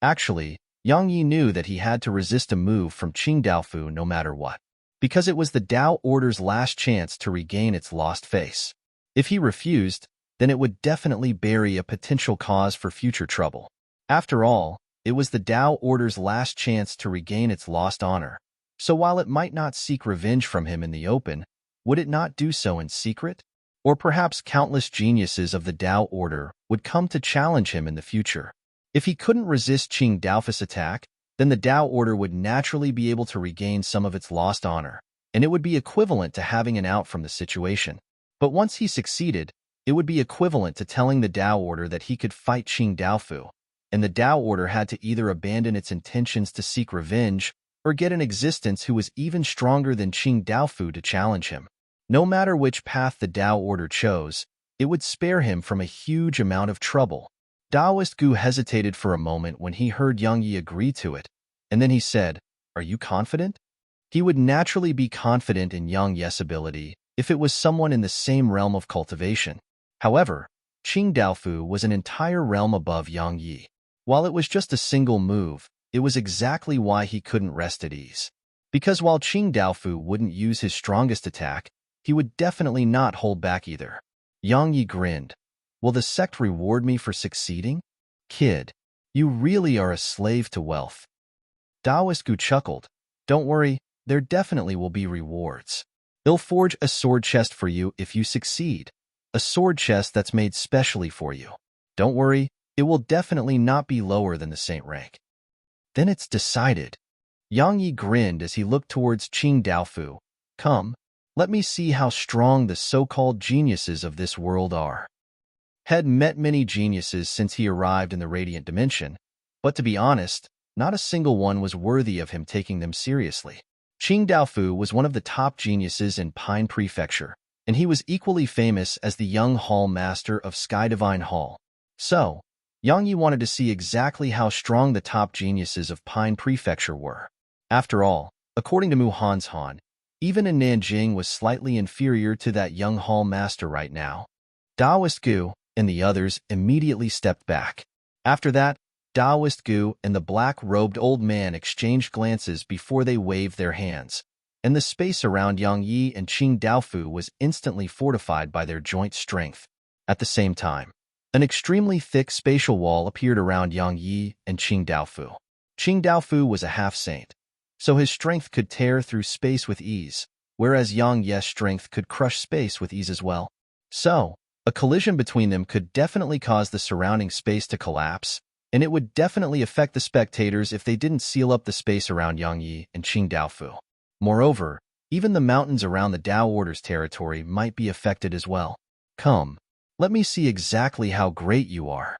Actually, Yang Yi knew that he had to resist a move from Qing Daofu no matter what, because it was the Dao order's last chance to regain its lost face. If he refused, then it would definitely bury a potential cause for future trouble. After all, it was the Dao order's last chance to regain its lost honor. So while it might not seek revenge from him in the open, would it not do so in secret? Or perhaps countless geniuses of the Tao order would come to challenge him in the future. If he couldn't resist Qing Daofu's attack, then the Tao order would naturally be able to regain some of its lost honor, and it would be equivalent to having an out from the situation. But once he succeeded, it would be equivalent to telling the Tao order that he could fight Qing Daofu, and the Tao order had to either abandon its intentions to seek revenge or get an existence who was even stronger than Qing Daofu to challenge him. No matter which path the Tao order chose, it would spare him from a huge amount of trouble. Taoist Gu hesitated for a moment when he heard Yang Yi agree to it, and then he said, "Are you confident?" He would naturally be confident in Yang Yi's ability if it was someone in the same realm of cultivation. However, Qing Daofu was an entire realm above Yang Yi. While it was just a single move, it was exactly why he couldn't rest at ease. Because while Qing Daofu wouldn't use his strongest attack, he would definitely not hold back either. Yang Yi grinned. "Will the sect reward me for succeeding? Kid, you really are a slave to wealth." Taoist Gu chuckled. "Don't worry, there definitely will be rewards. They'll forge a sword chest for you if you succeed. A sword chest that's made specially for you. Don't worry, it will definitely not be lower than the saint rank." "Then it's decided." Yang Yi grinned as he looked towards Qing Daofu. "Come, let me see how strong the so-called geniuses of this world are." Had met many geniuses since he arrived in the Radiant Dimension, but to be honest, not a single one was worthy of him taking them seriously. Qing Daofu was one of the top geniuses in Pine Prefecture, and he was equally famous as the young Hall Master of Sky Divine Hall. So, Yang Yi wanted to see exactly how strong the top geniuses of Pine Prefecture were. After all, according to Mu Han's Han, even in Nanjing was slightly inferior to that young Hall Master right now. Taoist Gu and the others immediately stepped back. After that, Taoist Gu and the black-robed old man exchanged glances before they waved their hands, and the space around Yang Yi and Qing Daofu was instantly fortified by their joint strength. At the same time, an extremely thick spatial wall appeared around Yang Yi and Qing Daofu. Qing Daofu was a half-saint, so his strength could tear through space with ease, whereas Yang Yi's strength could crush space with ease as well. So, a collision between them could definitely cause the surrounding space to collapse, and it would definitely affect the spectators if they didn't seal up the space around Yang Yi and Qing Daofu. Moreover, even the mountains around the Tao Order's territory might be affected as well. "Come, let me see exactly how great you are."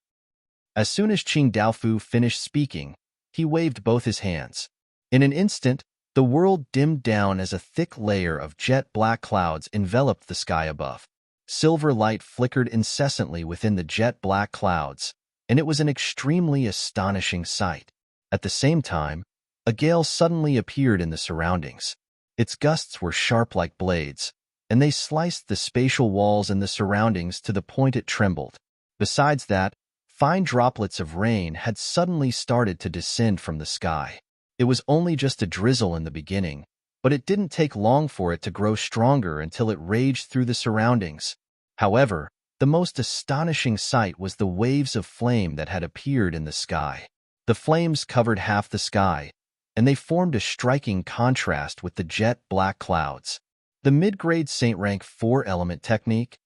As soon as Qing Daofu finished speaking, he waved both his hands. In an instant, the world dimmed down as a thick layer of jet-black clouds enveloped the sky above. Silver light flickered incessantly within the jet-black clouds, and it was an extremely astonishing sight. At the same time, a gale suddenly appeared in the surroundings. Its gusts were sharp like blades, and they sliced the spatial walls and the surroundings to the point it trembled. Besides that, fine droplets of rain had suddenly started to descend from the sky. It was only just a drizzle in the beginning, but it didn't take long for it to grow stronger until it raged through the surroundings. However, the most astonishing sight was the waves of flame that had appeared in the sky. The flames covered half the sky, and they formed a striking contrast with the jet-black clouds. The mid-grade Saint Rank 4 element technique?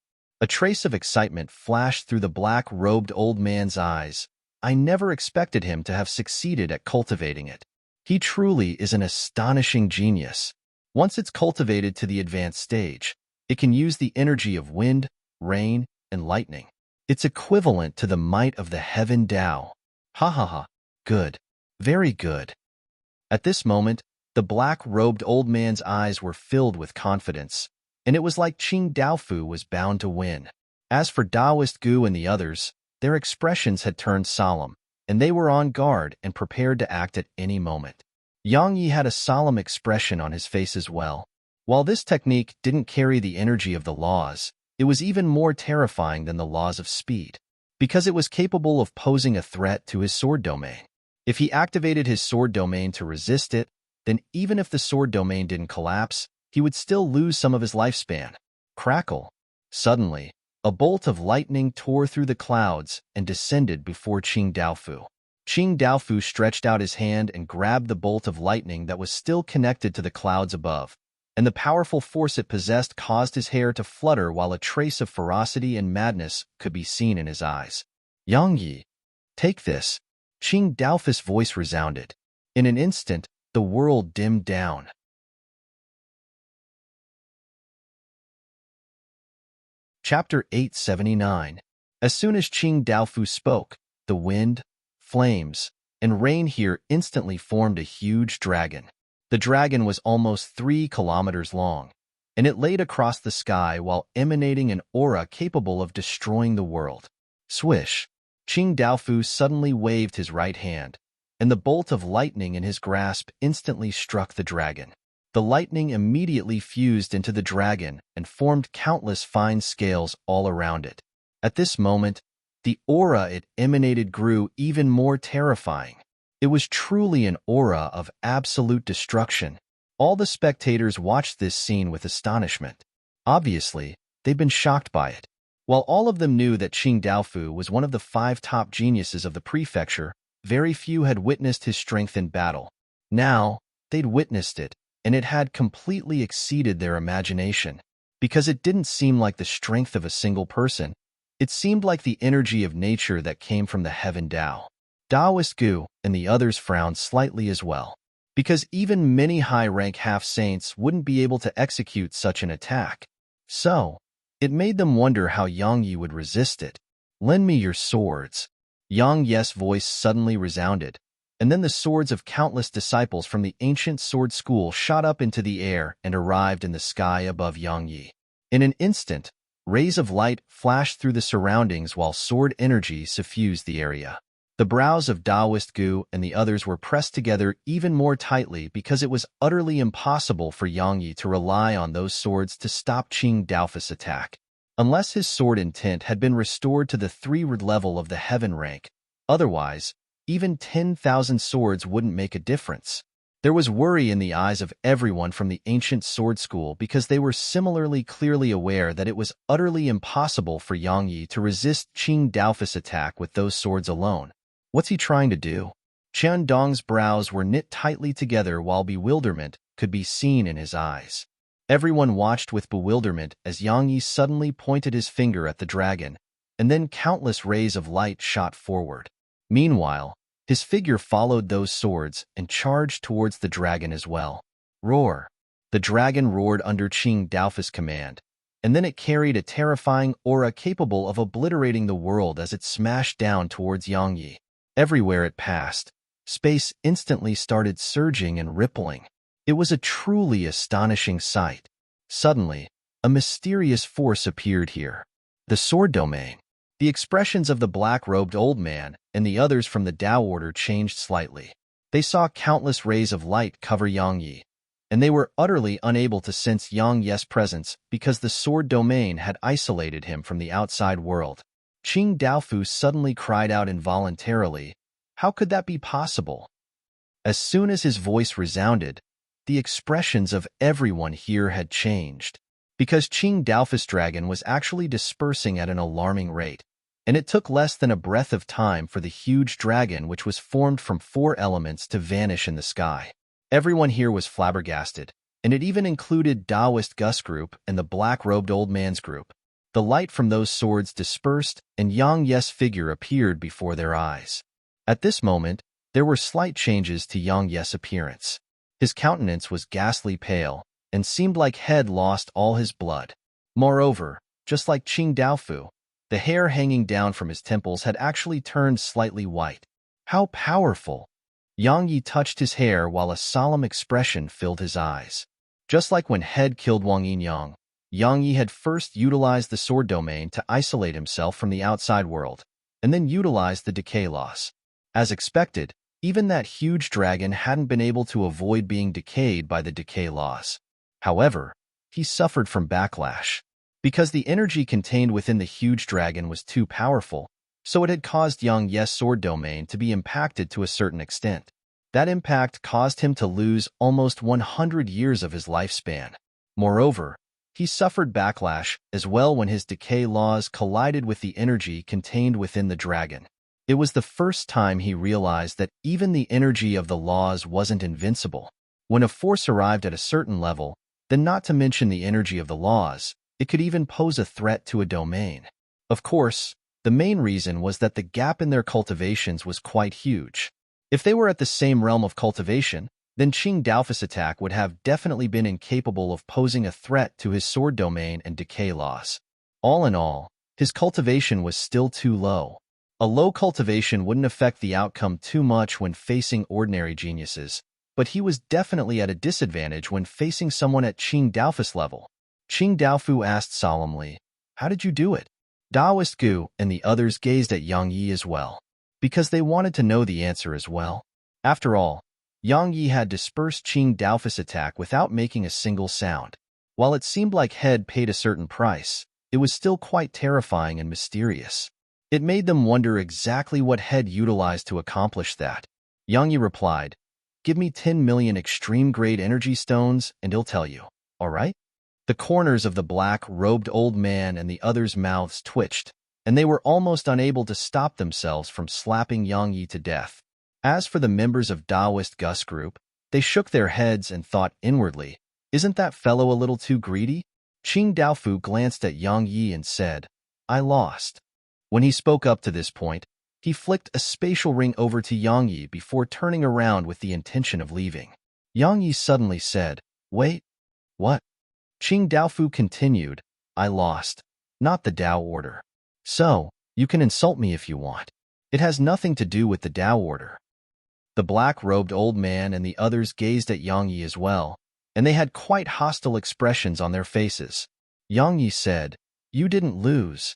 A trace of excitement flashed through the black-robed old man's eyes. I never expected him to have succeeded at cultivating it. He truly is an astonishing genius. Once it's cultivated to the advanced stage, it can use the energy of wind, rain, and lightning. It's equivalent to the might of the heaven Tao. Ha ha ha. Good. Very good. At this moment, the black-robed old man's eyes were filled with confidence, and it was like Qing Daofu was bound to win. As for Taoist Gu and the others, their expressions had turned solemn, and they were on guard and prepared to act at any moment. Yang Yi had a solemn expression on his face as well. While this technique didn't carry the energy of the laws, it was even more terrifying than the laws of speed, because it was capable of posing a threat to his sword domain. If he activated his sword domain to resist it, then even if the sword domain didn't collapse, he would still lose some of his lifespan. Crackle! Suddenly, a bolt of lightning tore through the clouds and descended before Qing Daofu. Qing Daofu stretched out his hand and grabbed the bolt of lightning that was still connected to the clouds above, and the powerful force it possessed caused his hair to flutter while a trace of ferocity and madness could be seen in his eyes. Yang Yi, take this. Qing Daofu's voice resounded. In an instant, the world dimmed down. Chapter 879. As soon as Qing Daofu spoke, the wind, flames, and rain here instantly formed a huge dragon. The dragon was almost 3 kilometers long, and it laid across the sky while emanating an aura capable of destroying the world. Swish! Qing Daofu suddenly waved his right hand, and the bolt of lightning in his grasp instantly struck the dragon. The lightning immediately fused into the dragon and formed countless fine scales all around it. At this moment, the aura it emanated grew even more terrifying. It was truly an aura of absolute destruction. All the spectators watched this scene with astonishment. Obviously, they'd been shocked by it. While all of them knew that Qing Daofu was one of the 5 top geniuses of the prefecture, very few had witnessed his strength in battle. Now, they'd witnessed it, and it had completely exceeded their imagination. Because it didn't seem like the strength of a single person, it seemed like the energy of nature that came from the heaven Tao. Taoist Gu and the others frowned slightly as well, because even many high-rank half-saints wouldn't be able to execute such an attack. So, it made them wonder how Yang Yi would resist it. Lend me your swords. Yang Yi's voice suddenly resounded, and then the swords of countless disciples from the ancient sword school shot up into the air and arrived in the sky above Yang Yi. In an instant, rays of light flashed through the surroundings while sword energy suffused the area. The brows of Taoist Gu and the others were pressed together even more tightly because it was utterly impossible for Yang Yi to rely on those swords to stop Qing Daofu's attack. Unless his sword intent had been restored to the 3rd level of the heaven rank, otherwise, even 10,000 swords wouldn't make a difference. There was worry in the eyes of everyone from the ancient sword school because they were similarly clearly aware that it was utterly impossible for Yang Yi to resist Qing Daofu's attack with those swords alone. What's he trying to do? Qian Dong's brows were knit tightly together while bewilderment could be seen in his eyes. Everyone watched with bewilderment as Yang Yi suddenly pointed his finger at the dragon, and then countless rays of light shot forward. Meanwhile, his figure followed those swords and charged towards the dragon as well. Roar! The dragon roared under Qing Daofu's command, and then it carried a terrifying aura capable of obliterating the world as it smashed down towards Yang Yi. Everywhere it passed, space instantly started surging and rippling. It was a truly astonishing sight. Suddenly, a mysterious force appeared here. The sword domain. The expressions of the black-robed old man and the others from the Tao order changed slightly. They saw countless rays of light cover Yang Yi, and they were utterly unable to sense Yang Yi's presence because the sword domain had isolated him from the outside world. Qing Daofu suddenly cried out involuntarily, "How could that be possible?" As soon as his voice resounded, the expressions of everyone here had changed, because Qing Daofu's dragon was actually dispersing at an alarming rate, and it took less than a breath of time for the huge dragon which was formed from 4 elements to vanish in the sky. Everyone here was flabbergasted, and it even included Taoist Gus group and the black-robed old man's group. The light from those swords dispersed, and Yang Yi's figure appeared before their eyes. At this moment, there were slight changes to Yang Yi's appearance. His countenance was ghastly pale, and seemed like he'd lost all his blood. Moreover, just like Qing Daofu, the hair hanging down from his temples had actually turned slightly white. How powerful! Yang Yi touched his hair while a solemn expression filled his eyes. Just like when Head killed Wang Yinyang, Yang Yi had first utilized the sword domain to isolate himself from the outside world, and then utilized the decay loss. As expected, even that huge dragon hadn't been able to avoid being decayed by the decay loss. However, he suffered from backlash. Because the energy contained within the huge dragon was too powerful, so it had caused Yang Yi's sword domain to be impacted to a certain extent. That impact caused him to lose almost 100 years of his lifespan. Moreover, he suffered backlash as well when his decay laws collided with the energy contained within the dragon. It was the first time he realized that even the energy of the laws wasn't invincible. When a force arrived at a certain level, Then not to mention the energy of the laws, it could even pose a threat to a domain. Of course, the main reason was that the gap in their cultivations was quite huge. If they were at the same realm of cultivation, then Qing Daofu's attack would have definitely been incapable of posing a threat to his sword domain and decay laws. All in all, his cultivation was still too low. A low cultivation wouldn't affect the outcome too much when facing ordinary geniuses, but he was definitely at a disadvantage when facing someone at Qing Daofu's level. Qing Daofu asked solemnly, "How did you do it?" Daoist Gu and the others gazed at Yang Yi as well, because they wanted to know the answer as well. After all, Yang Yi had dispersed Qing Daofu's attack without making a single sound. While it seemed like Head paid a certain price, it was still quite terrifying and mysterious. It made them wonder exactly what Head utilized to accomplish that. Yang Yi replied, "Give me 10 million extreme-grade energy stones and he'll tell you, all right?" The corners of the black-robed old man and the others' mouths twitched, and they were almost unable to stop themselves from slapping Yang Yi to death. As for the members of Daoist Gus group, they shook their heads and thought inwardly, "Isn't that fellow a little too greedy?" Qing Daofu glanced at Yang Yi and said, "I lost." When he spoke up to this point, he flicked a spatial ring over to Yang Yi before turning around with the intention of leaving. Yang Yi suddenly said, "Wait, what?" Qing Daofu continued, "I lost, not the Dao Order. So, you can insult me if you want. It has nothing to do with the Dao Order." The black-robed old man and the others gazed at Yang Yi as well, and they had quite hostile expressions on their faces. Yang Yi said, "You didn't lose."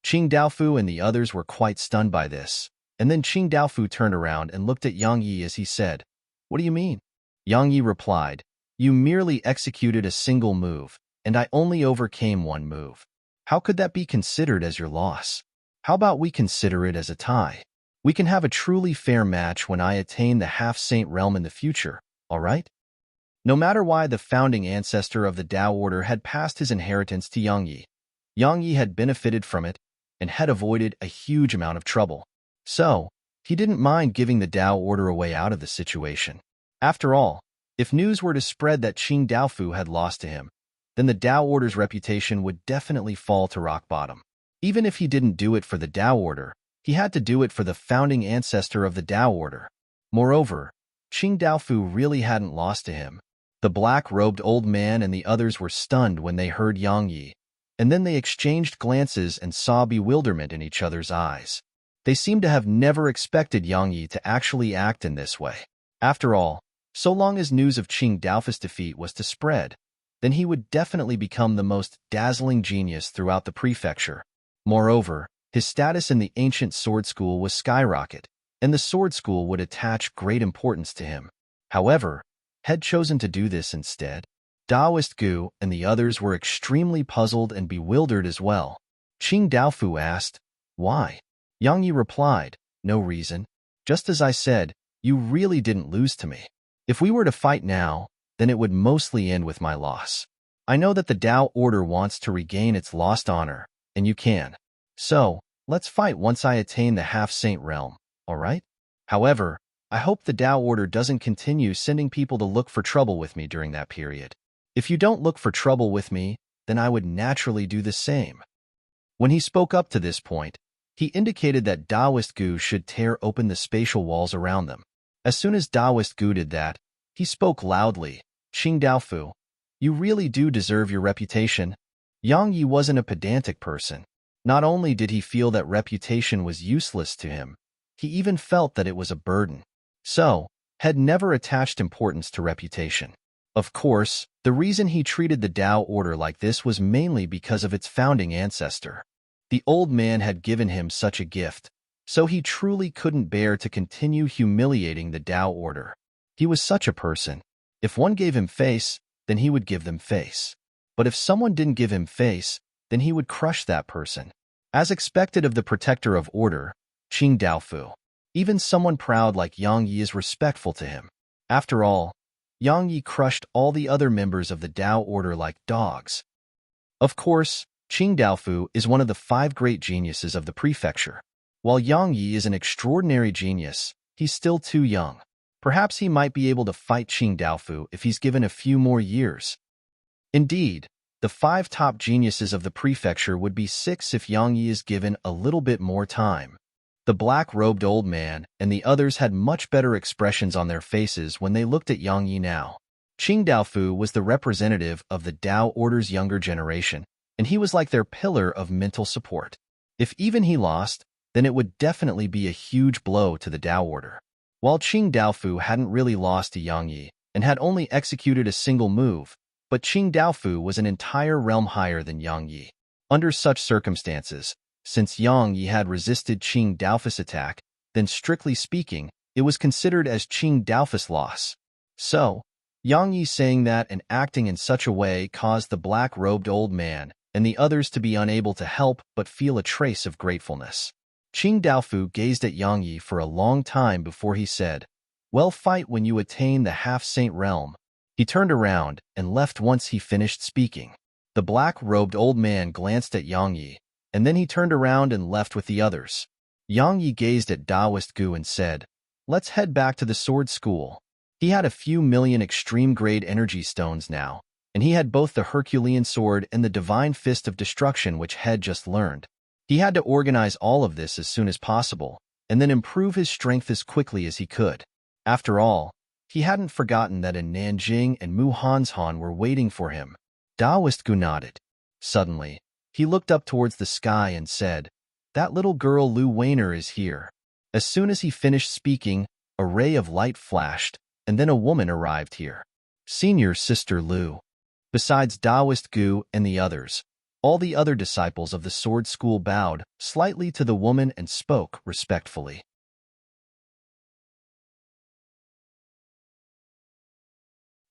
Qing Daofu and the others were quite stunned by this, and then Qing Daofu turned around and looked at Yang Yi as he said, "What do you mean?" Yang Yi replied, "You merely executed a single move, and I only overcame one move. How could that be considered as your loss? How about we consider it as a tie? We can have a truly fair match when I attain the half-saint realm in the future, all right?" No matter why the founding ancestor of the Dao Order had passed his inheritance to Yang Yi had benefited from it and had avoided a huge amount of trouble. So, he didn't mind giving the Dao Order a way out of the situation. After all, if news were to spread that Qing Daofu had lost to him, then the Dao Order's reputation would definitely fall to rock bottom. Even if he didn't do it for the Dao Order, he had to do it for the founding ancestor of the Dao Order. Moreover, Qing Daofu really hadn't lost to him. The black-robed old man and the others were stunned when they heard Yang Yi, and then they exchanged glances and saw bewilderment in each other's eyes. They seemed to have never expected Yang Yi to actually act in this way. After all, so long as news of Qing Daofu's defeat was to spread, then he would definitely become the most dazzling genius throughout the prefecture. Moreover, his status in the ancient sword school was skyrocket, and the sword school would attach great importance to him. However, had chosen to do this instead. Daoist Gu and the others were extremely puzzled and bewildered as well. Qing Daofu asked, "Why?" Yang Yi replied, "No reason. Just as I said, you really didn't lose to me. If we were to fight now, then it would mostly end with my loss. I know that the Dao Order wants to regain its lost honor, and you can. So, let's fight once I attain the half-saint realm, all right? However, I hope the Dao Order doesn't continue sending people to look for trouble with me during that period. If you don't look for trouble with me, then I would naturally do the same." When he spoke up to this point, he indicated that Daoist Gu should tear open the spatial walls around them. As soon as Daoist Gu did that, he spoke loudly, "Qing Daofu, you really do deserve your reputation." Yang Yi wasn't a pedantic person. Not only did he feel that reputation was useless to him, he even felt that it was a burden. So, had never attached importance to reputation. Of course, the reason he treated the Dao Order like this was mainly because of its founding ancestor. The old man had given him such a gift, so he truly couldn't bear to continue humiliating the Dao Order. He was such a person. If one gave him face, then he would give them face. But if someone didn't give him face, then he would crush that person. As expected of the protector of order, Qing Daofu. Even someone proud like Yang Yi is respectful to him. After all, Yang Yi crushed all the other members of the Dao Order like dogs. Of course, Qing Daofu is one of the 5 great geniuses of the prefecture. While Yang Yi is an extraordinary genius, he's still too young. Perhaps he might be able to fight Qing Daofu if he's given a few more years. Indeed, the 5 top geniuses of the prefecture would be 6 if Yang Yi is given a little bit more time. The black-robed old man and the others had much better expressions on their faces when they looked at Yang Yi now. Qing Daofu was the representative of the Dao Order's younger generation, and he was like their pillar of mental support. If even he lost, then it would definitely be a huge blow to the Dao Order. While Qing Daofu hadn't really lost to Yang Yi and had only executed a single move, but Qing Daofu was an entire realm higher than Yang Yi. Under such circumstances, since Yang Yi had resisted Qing Daofu's attack, then strictly speaking, it was considered as Qing Daofu's loss. So, Yang Yi saying that and acting in such a way caused the black-robed old man and the others to be unable to help but feel a trace of gratefulness. Qing Daofu gazed at Yang Yi for a long time before he said, "Well, fight when you attain the half-saint realm." He turned around and left once he finished speaking. The black-robed old man glanced at Yang Yi, and then he turned around and left with the others. Yang Yi gazed at Daoist Gu and said, "Let's head back to the sword school." He had a few million extreme-grade energy stones now, and he had both the Herculean sword and the divine fist of destruction which had just learned. He had to organize all of this as soon as possible, and then improve his strength as quickly as he could. After all, he hadn't forgotten that in Nanjing and Muhanshan were waiting for him. Daoist Gu nodded. Suddenly, he looked up towards the sky and said, "That little girl Lu Weiner is here." As soon as he finished speaking, a ray of light flashed, and then a woman arrived here. Senior Sister Lu. Besides Daoist Gu and the others, all the other disciples of the sword school bowed slightly to the woman and spoke respectfully.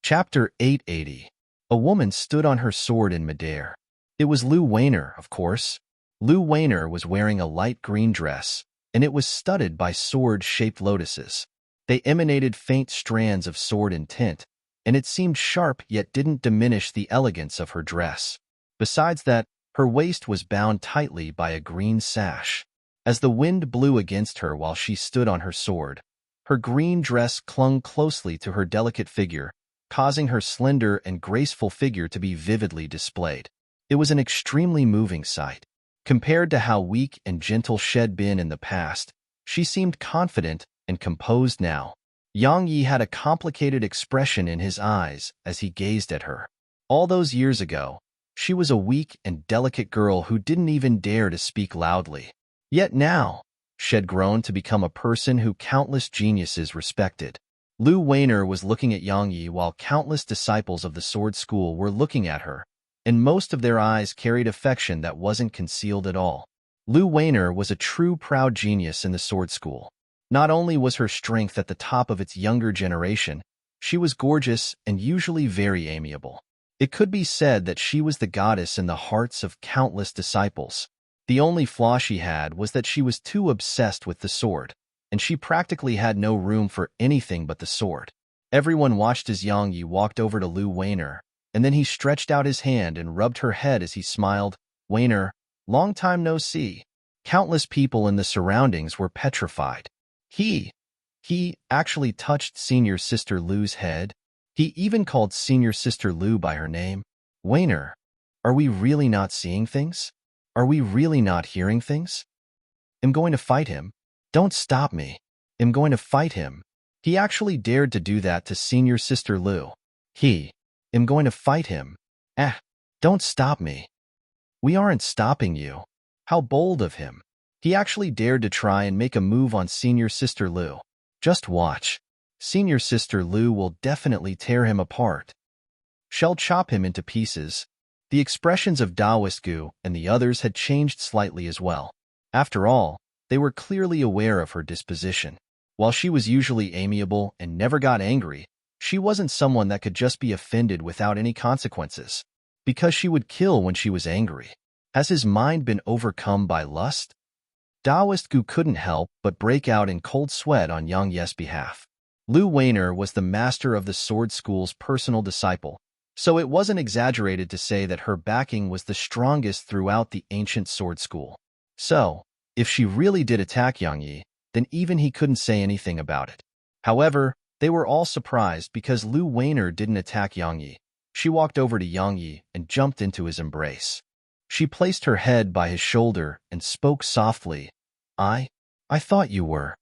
Chapter 880. A woman stood on her sword in midair. It was Lu Weiner, of course. Lu Weiner was wearing a light green dress, and it was studded by sword-shaped lotuses. They emanated faint strands of sword in tint, and it seemed sharp yet didn't diminish the elegance of her dress. Besides that, her waist was bound tightly by a green sash. As the wind blew against her while she stood on her sword, her green dress clung closely to her delicate figure, causing her slender and graceful figure to be vividly displayed. It was an extremely moving sight. Compared to how weak and gentle she'd been in the past, she seemed confident and composed now. Yang Yi had a complicated expression in his eyes as he gazed at her. All those years ago, she was a weak and delicate girl who didn't even dare to speak loudly. Yet now, she'd grown to become a person who countless geniuses respected. Lu Weiner was looking at Yang Yi while countless disciples of the sword school were looking at her, and most of their eyes carried affection that wasn't concealed at all. Lu Weiner was a true proud genius in the sword school. Not only was her strength at the top of its younger generation, she was gorgeous and usually very amiable. It could be said that she was the goddess in the hearts of countless disciples. The only flaw she had was that she was too obsessed with the sword, and she practically had no room for anything but the sword. Everyone watched as Yang Yi walked over to Lu Weiner, and then he stretched out his hand and rubbed her head as he smiled. "Weiner, long time no see." Countless people in the surroundings were petrified. He actually touched Senior Sister Lu's head. He even called Senior Sister Lu by her name. "Weiner, are we really not seeing things? Are we really not hearing things? I'm going to fight him. Don't stop me. I'm going to fight him." He actually dared to do that to Senior Sister Lu. I'm going to fight him. Don't stop me. We aren't stopping you. How bold of him. He actually dared to try and make a move on Senior Sister Lu. Just watch. Senior Sister Lu will definitely tear him apart. She'll chop him into pieces. The expressions of Daoist Gu and the others had changed slightly as well. After all, they were clearly aware of her disposition. While she was usually amiable and never got angry, she wasn't someone that could just be offended without any consequences, because she would kill when she was angry. Has his mind been overcome by lust? Daoist Gu couldn't help but break out in cold sweat on Yang Yi's behalf. Lu Weiner was the master of the sword school's personal disciple, so it wasn't exaggerated to say that her backing was the strongest throughout the ancient sword school. So, if she really did attack Yang Yi, then even he couldn't say anything about it. However, they were all surprised because Lu Weiner didn't attack Yang Yi. She walked over to Yang Yi and jumped into his embrace. She placed her head by his shoulder and spoke softly. I thought you were.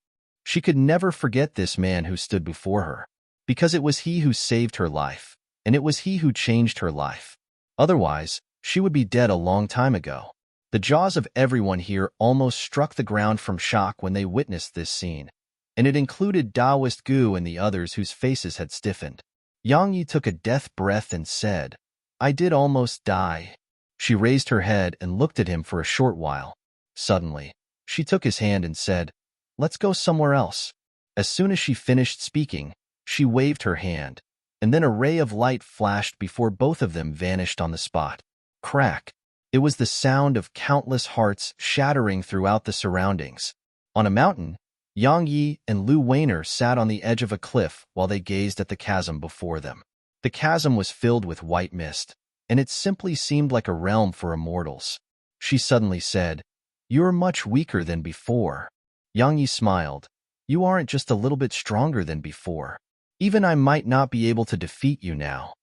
She could never forget this man who stood before her, because it was he who saved her life, and it was he who changed her life. Otherwise, she would be dead a long time ago. The jaws of everyone here almost struck the ground from shock when they witnessed this scene, and it included Taoist Gu and the others whose faces had stiffened. Yang Yi took a death breath and said, I did almost die. She raised her head and looked at him for a short while. Suddenly, she took his hand and said, Let's go somewhere else. As soon as she finished speaking, she waved her hand, and then a ray of light flashed before both of them vanished on the spot. Crack! It was the sound of countless hearts shattering throughout the surroundings. On a mountain, Yang Yi and Lu Weiner sat on the edge of a cliff while they gazed at the chasm before them. The chasm was filled with white mist, and it simply seemed like a realm for immortals. She suddenly said, You're much weaker than before. Yang Yi smiled. You aren't just a little bit stronger than before. Even I might not be able to defeat you now.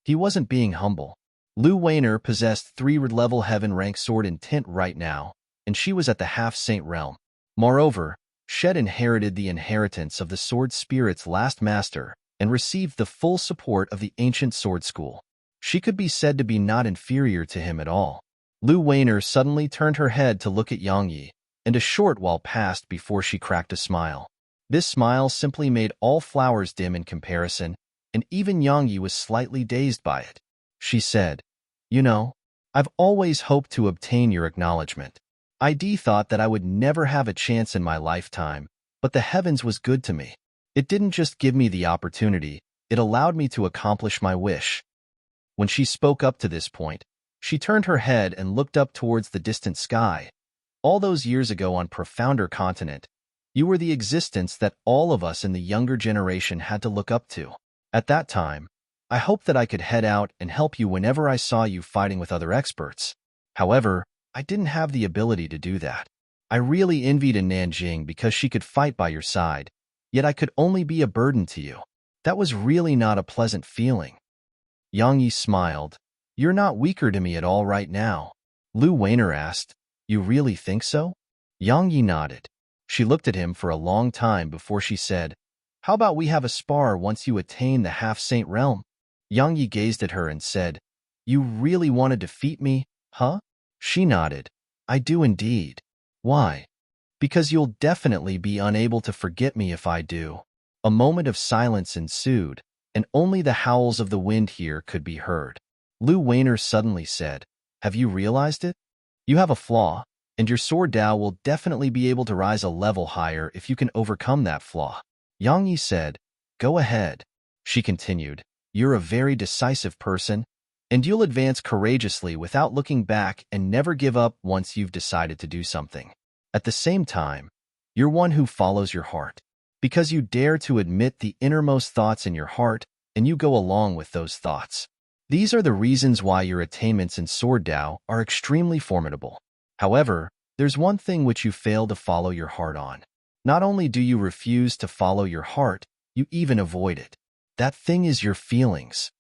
He wasn't being humble. Lu Weiner possessed 3-level heaven-rank sword in tint right now, and she was at the half-saint realm. Moreover, Shed inherited the inheritance of the sword spirit's last master and received the full support of the ancient sword school. She could be said to be not inferior to him at all. Lu Weiner suddenly turned her head to look at Yang Yi, and a short while passed before she cracked a smile. This smile simply made all flowers dim in comparison, and even Yang Yi was slightly dazed by it. She said, You know, I've always hoped to obtain your acknowledgement. I thought that I would never have a chance in my lifetime, but the heavens was good to me. It didn't just give me the opportunity, it allowed me to accomplish my wish. When she spoke up to this point, she turned her head and looked up towards the distant sky. All those years ago on Profounder Continent, you were the existence that all of us in the younger generation had to look up to. At that time, I hoped that I could head out and help you whenever I saw you fighting with other experts. However, I didn't have the ability to do that. I really envied in Nanjing because she could fight by your side, yet I could only be a burden to you. That was really not a pleasant feeling. Yang Yi smiled. You're not weaker to me at all right now. Lu Weiner asked, You really think so? Yang Yi nodded. She looked at him for a long time before she said, How about we have a spar once you attain the half-saint realm? Yang Yi gazed at her and said, You really want to defeat me, huh? She nodded. I do indeed. Why? Because you'll definitely be unable to forget me if I do. A moment of silence ensued, and only the howls of the wind here could be heard. Lu Weiner suddenly said, Have you realized it? You have a flaw, and your sword Dao will definitely be able to rise a level higher if you can overcome that flaw. Yang Yi said, Go ahead. She continued, You're a very decisive person, and you'll advance courageously without looking back and never give up once you've decided to do something. At the same time, you're one who follows your heart, because you dare to admit the innermost thoughts in your heart, and you go along with those thoughts. These are the reasons why your attainments in Sword Dao are extremely formidable. However, there's one thing which you fail to follow your heart on. Not only do you refuse to follow your heart, you even avoid it. That thing is your feelings.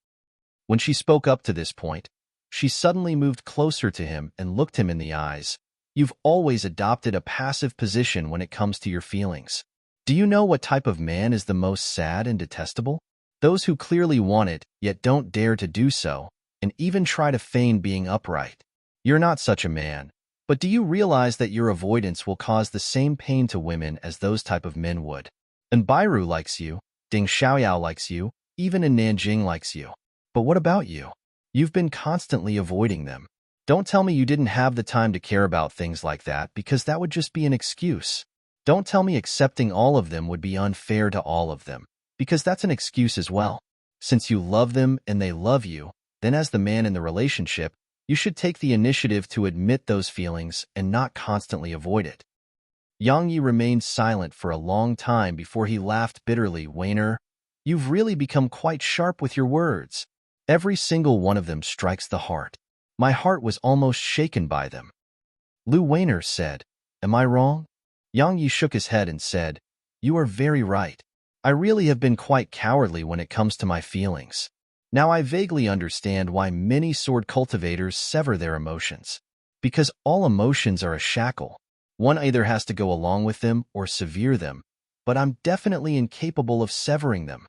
When she spoke up to this point, she suddenly moved closer to him and looked him in the eyes. You've always adopted a passive position when it comes to your feelings. Do you know what type of man is the most sad and detestable? Those who clearly want it, yet don't dare to do so, and even try to feign being upright. You're not such a man, but do you realize that your avoidance will cause the same pain to women as those type of men would? And Bairu likes you, Ding Xiaoyao likes you, even in Nanjing likes you. But what about you? You've been constantly avoiding them. Don't tell me you didn't have the time to care about things like that, because that would just be an excuse. Don't tell me accepting all of them would be unfair to all of them, because that's an excuse as well. Since you love them and they love you, then as the man in the relationship, you should take the initiative to admit those feelings and not constantly avoid it. Yang Yi remained silent for a long time before he laughed bitterly. Weiner, you've really become quite sharp with your words. Every single one of them strikes the heart. My heart was almost shaken by them. Lu Weiner said, Am I wrong? Yang Yi shook his head and said, You are very right. I really have been quite cowardly when it comes to my feelings. Now I vaguely understand why many sword cultivators sever their emotions. Because all emotions are a shackle. One either has to go along with them or sever them, but I'm definitely incapable of severing them.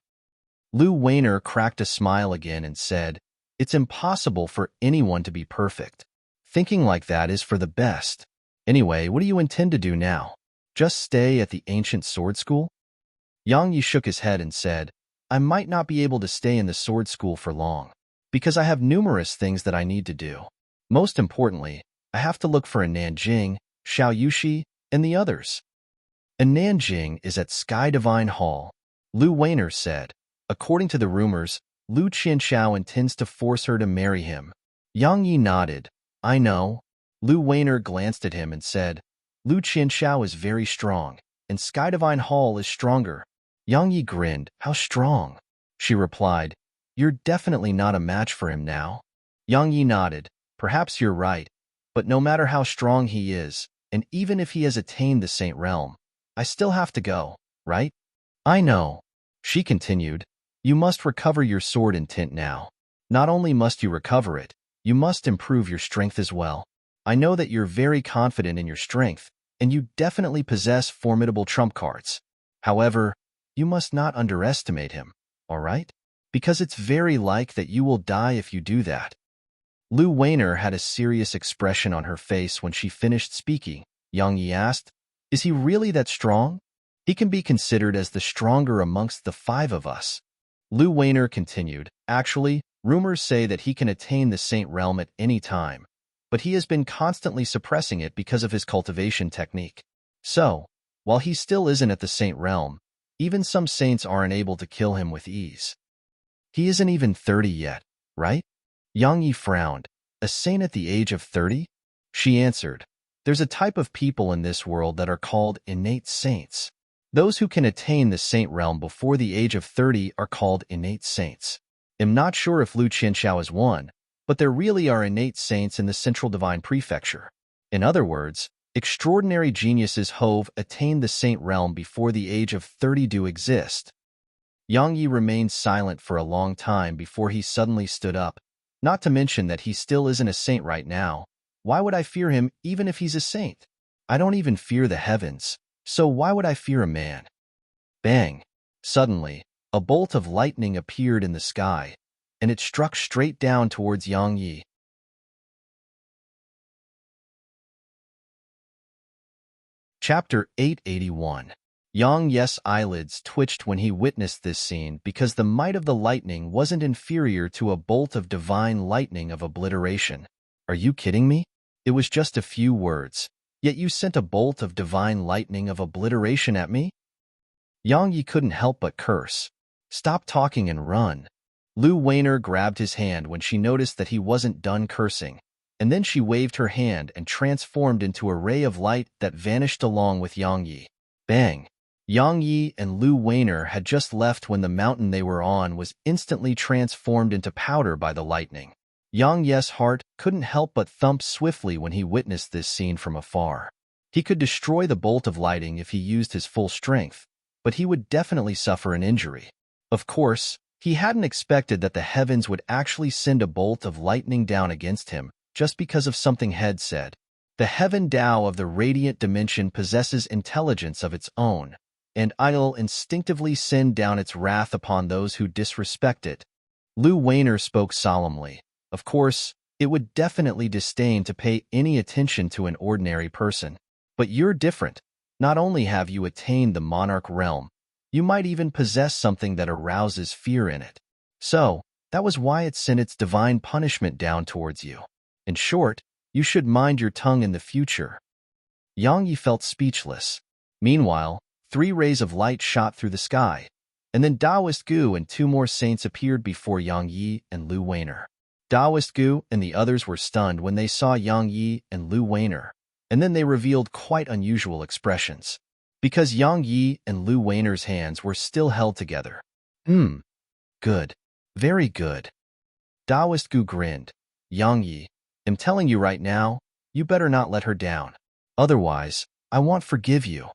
Lou Weiner cracked a smile again and said, "It's impossible for anyone to be perfect. Thinking like that is for the best. Anyway, what do you intend to do now? Just stay at the ancient sword school?" Yang Yi shook his head and said, "I might not be able to stay in the sword school for long, because I have numerous things that I need to do. Most importantly, I have to look for a Nanjing, Xiao Yushi, and the others." "A Nanjing is at Sky Divine Hall," Lu Weiner said. "According to the rumors, Lu Qianxiao intends to force her to marry him." Yang Yi nodded. "I know." Lu Weiner glanced at him and said, "Lu Qianxiao is very strong, and Sky Divine Hall is stronger." Yang Yi grinned. "How strong?" She replied, "You're definitely not a match for him now." Yang Yi nodded. "Perhaps you're right, but no matter how strong he is, and even if he has attained the Saint Realm, I still have to go, right?" "I know," she continued. "You must recover your sword intent now. Not only must you recover it, you must improve your strength as well. I know that you're very confident in your strength, and you definitely possess formidable trump cards. However, you must not underestimate him, all right? Because it's very like that you will die if you do that." Lu Weiner had a serious expression on her face when she finished speaking. Yang Yi asked, "Is he really that strong?" "He can be considered as the stronger amongst the five of us." Lu Weiner continued, "Actually, rumors say that he can attain the Saint Realm at any time, but he has been constantly suppressing it because of his cultivation technique. So, while he still isn't at the Saint Realm, even some saints aren't able to kill him with ease." "He isn't even 30 yet, right?" Yang Yi frowned. "A saint at the age of 30? She answered, "There's a type of people in this world that are called innate saints. Those who can attain the saint realm before the age of 30 are called innate saints. I'm not sure if Lu Qianxiao is one, but there really are innate saints in the Central Divine Prefecture. In other words, extraordinary geniuses who've attained the saint realm before the age of 30 do exist." Yang Yi remained silent for a long time before he suddenly stood up. "Not to mention that he still isn't a saint right now. Why would I fear him even if he's a saint? I don't even fear the heavens, so why would I fear a man?" Bang! Suddenly, a bolt of lightning appeared in the sky, and it struck straight down towards Yang Yi. Chapter 881. Yang Yi's eyelids twitched when he witnessed this scene because the might of the lightning wasn't inferior to a bolt of divine lightning of obliteration. "Are you kidding me? It was just a few words, yet you sent a bolt of divine lightning of obliteration at me?" Yang Yi couldn't help but curse. "Stop talking and run." Lu Weiner grabbed his hand when she noticed that he wasn't done cursing, and then she waved her hand and transformed into a ray of light that vanished along with Yang Yi. Bang! Yang Yi and Lu Weiner had just left when the mountain they were on was instantly transformed into powder by the lightning. Yang Yi's heart couldn't help but thump swiftly when he witnessed this scene from afar. He could destroy the bolt of lightning if he used his full strength, but he would definitely suffer an injury. Of course, he hadn't expected that the heavens would actually send a bolt of lightning down against him just because of something Head said. The heaven Tao of the radiant dimension possesses intelligence of its own, and it'll instinctively send down its wrath upon those who disrespect it. Lu Weiner spoke solemnly. Of course, it would definitely disdain to pay any attention to an ordinary person. But you're different. Not only have you attained the monarch realm, you might even possess something that arouses fear in it. So, that was why it sent its divine punishment down towards you. In short, you should mind your tongue in the future." Yang Yi felt speechless. Meanwhile, 3 rays of light shot through the sky, and then Taoist Gu and 2 more saints appeared before Yang Yi and Lu Weiner. Taoist Gu and the others were stunned when they saw Yang Yi and Lu Weiner, and then they revealed quite unusual expressions. Because Yang Yi and Lu Weiner's hands were still held together. Good. Very good." Taoist Gu grinned. "Yang Yi, I'm telling you right now, you better not let her down. Otherwise, I won't forgive you."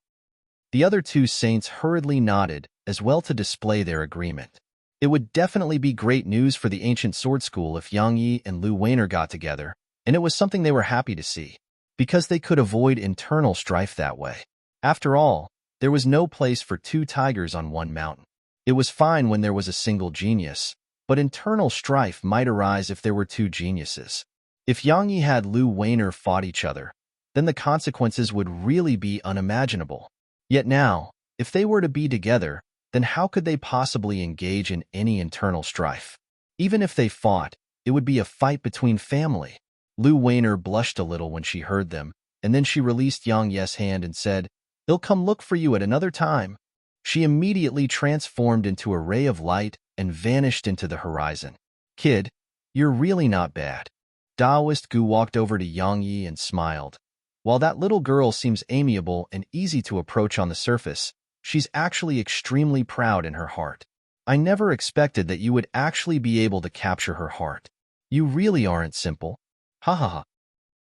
The other 2 saints hurriedly nodded, as well to display their agreement. It would definitely be great news for the ancient sword school if Yang Yi and Lu Weiner got together, and it was something they were happy to see, because they could avoid internal strife that way. After all, there was no place for two tigers on one mountain. It was fine when there was a single genius, but internal strife might arise if there were two geniuses. If Yang Yi had Lu Weiner fought each other, then the consequences would really be unimaginable. Yet now, if they were to be together, then how could they possibly engage in any internal strife? Even if they fought, it would be a fight between family. Lu Weiner blushed a little when she heard them, and then she released Yang Yi's hand and said, "They'll come look for you at another time." She immediately transformed into a ray of light and vanished into the horizon. "Kid, you're really not bad." Taoist Gu walked over to Yang Yi and smiled. "While that little girl seems amiable and easy to approach on the surface, she's actually extremely proud in her heart. I never expected that you would actually be able to capture her heart. You really aren't simple." Ha ha ha.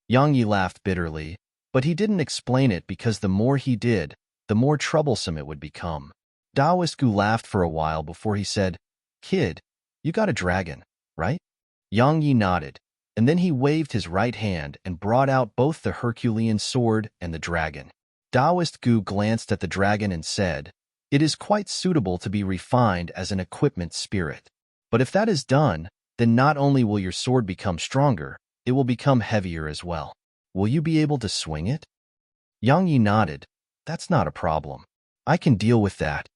Yang Yi laughed bitterly, but he didn't explain it because the more he did, the more troublesome it would become. Taoist Gu laughed for a while before he said, "Kid, you got a dragon, right?" Yang Yi nodded, and then he waved his right hand and brought out both the Herculean sword and the dragon. Taoist Gu glanced at the dragon and said, "It is quite suitable to be refined as an equipment spirit. But if that is done, then not only will your sword become stronger, it will become heavier as well. Will you be able to swing it?" Yang Yi nodded. "That's not a problem. I can deal with that."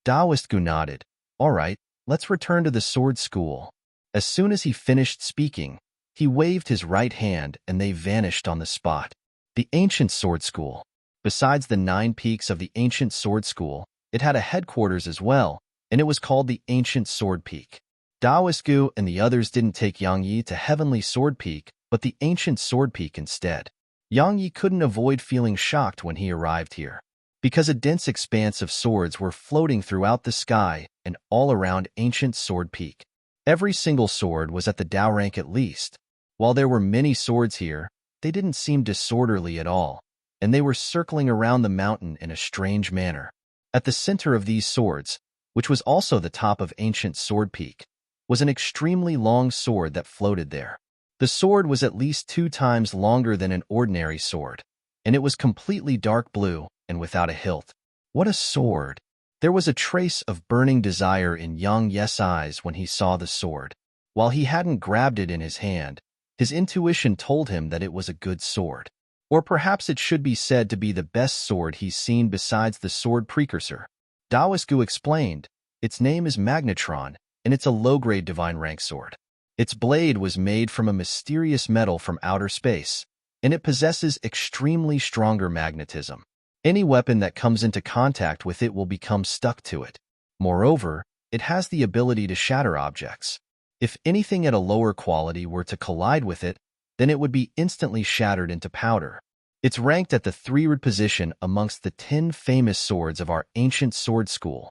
Taoist Gu nodded. "All right, let's return to the sword school." As soon as he finished speaking, he waved his right hand and they vanished on the spot. The ancient sword school. Besides the 9 peaks of the ancient sword school, it had a headquarters as well, and it was called the Ancient Sword Peak. Taoist Gu and the others didn't take Yang Yi to Heavenly Sword Peak, but the Ancient Sword Peak instead. Yang Yi couldn't avoid feeling shocked when he arrived here, because a dense expanse of swords were floating throughout the sky and all around Ancient Sword Peak. Every single sword was at the Dao rank at least. While there were many swords here, they didn't seem disorderly at all, and they were circling around the mountain in a strange manner. At the center of these swords, which was also the top of Ancient Sword Peak, was an extremely long sword that floated there. The sword was at least 2 times longer than an ordinary sword, and it was completely dark blue and without a hilt. What a sword! There was a trace of burning desire in Yang Yi's eyes when he saw the sword. While he hadn't grabbed it in his hand, his intuition told him that it was a good sword. Or perhaps it should be said to be the best sword he's seen besides the sword precursor. Taoist Gu explained, "Its name is Magnetron, and it's a low-grade divine rank sword. Its blade was made from a mysterious metal from outer space, and it possesses extremely stronger magnetism. Any weapon that comes into contact with it will become stuck to it. Moreover, it has the ability to shatter objects. If anything at a lower quality were to collide with it, then it would be instantly shattered into powder. It's ranked at the 3rd position amongst the 10 famous swords of our ancient sword school."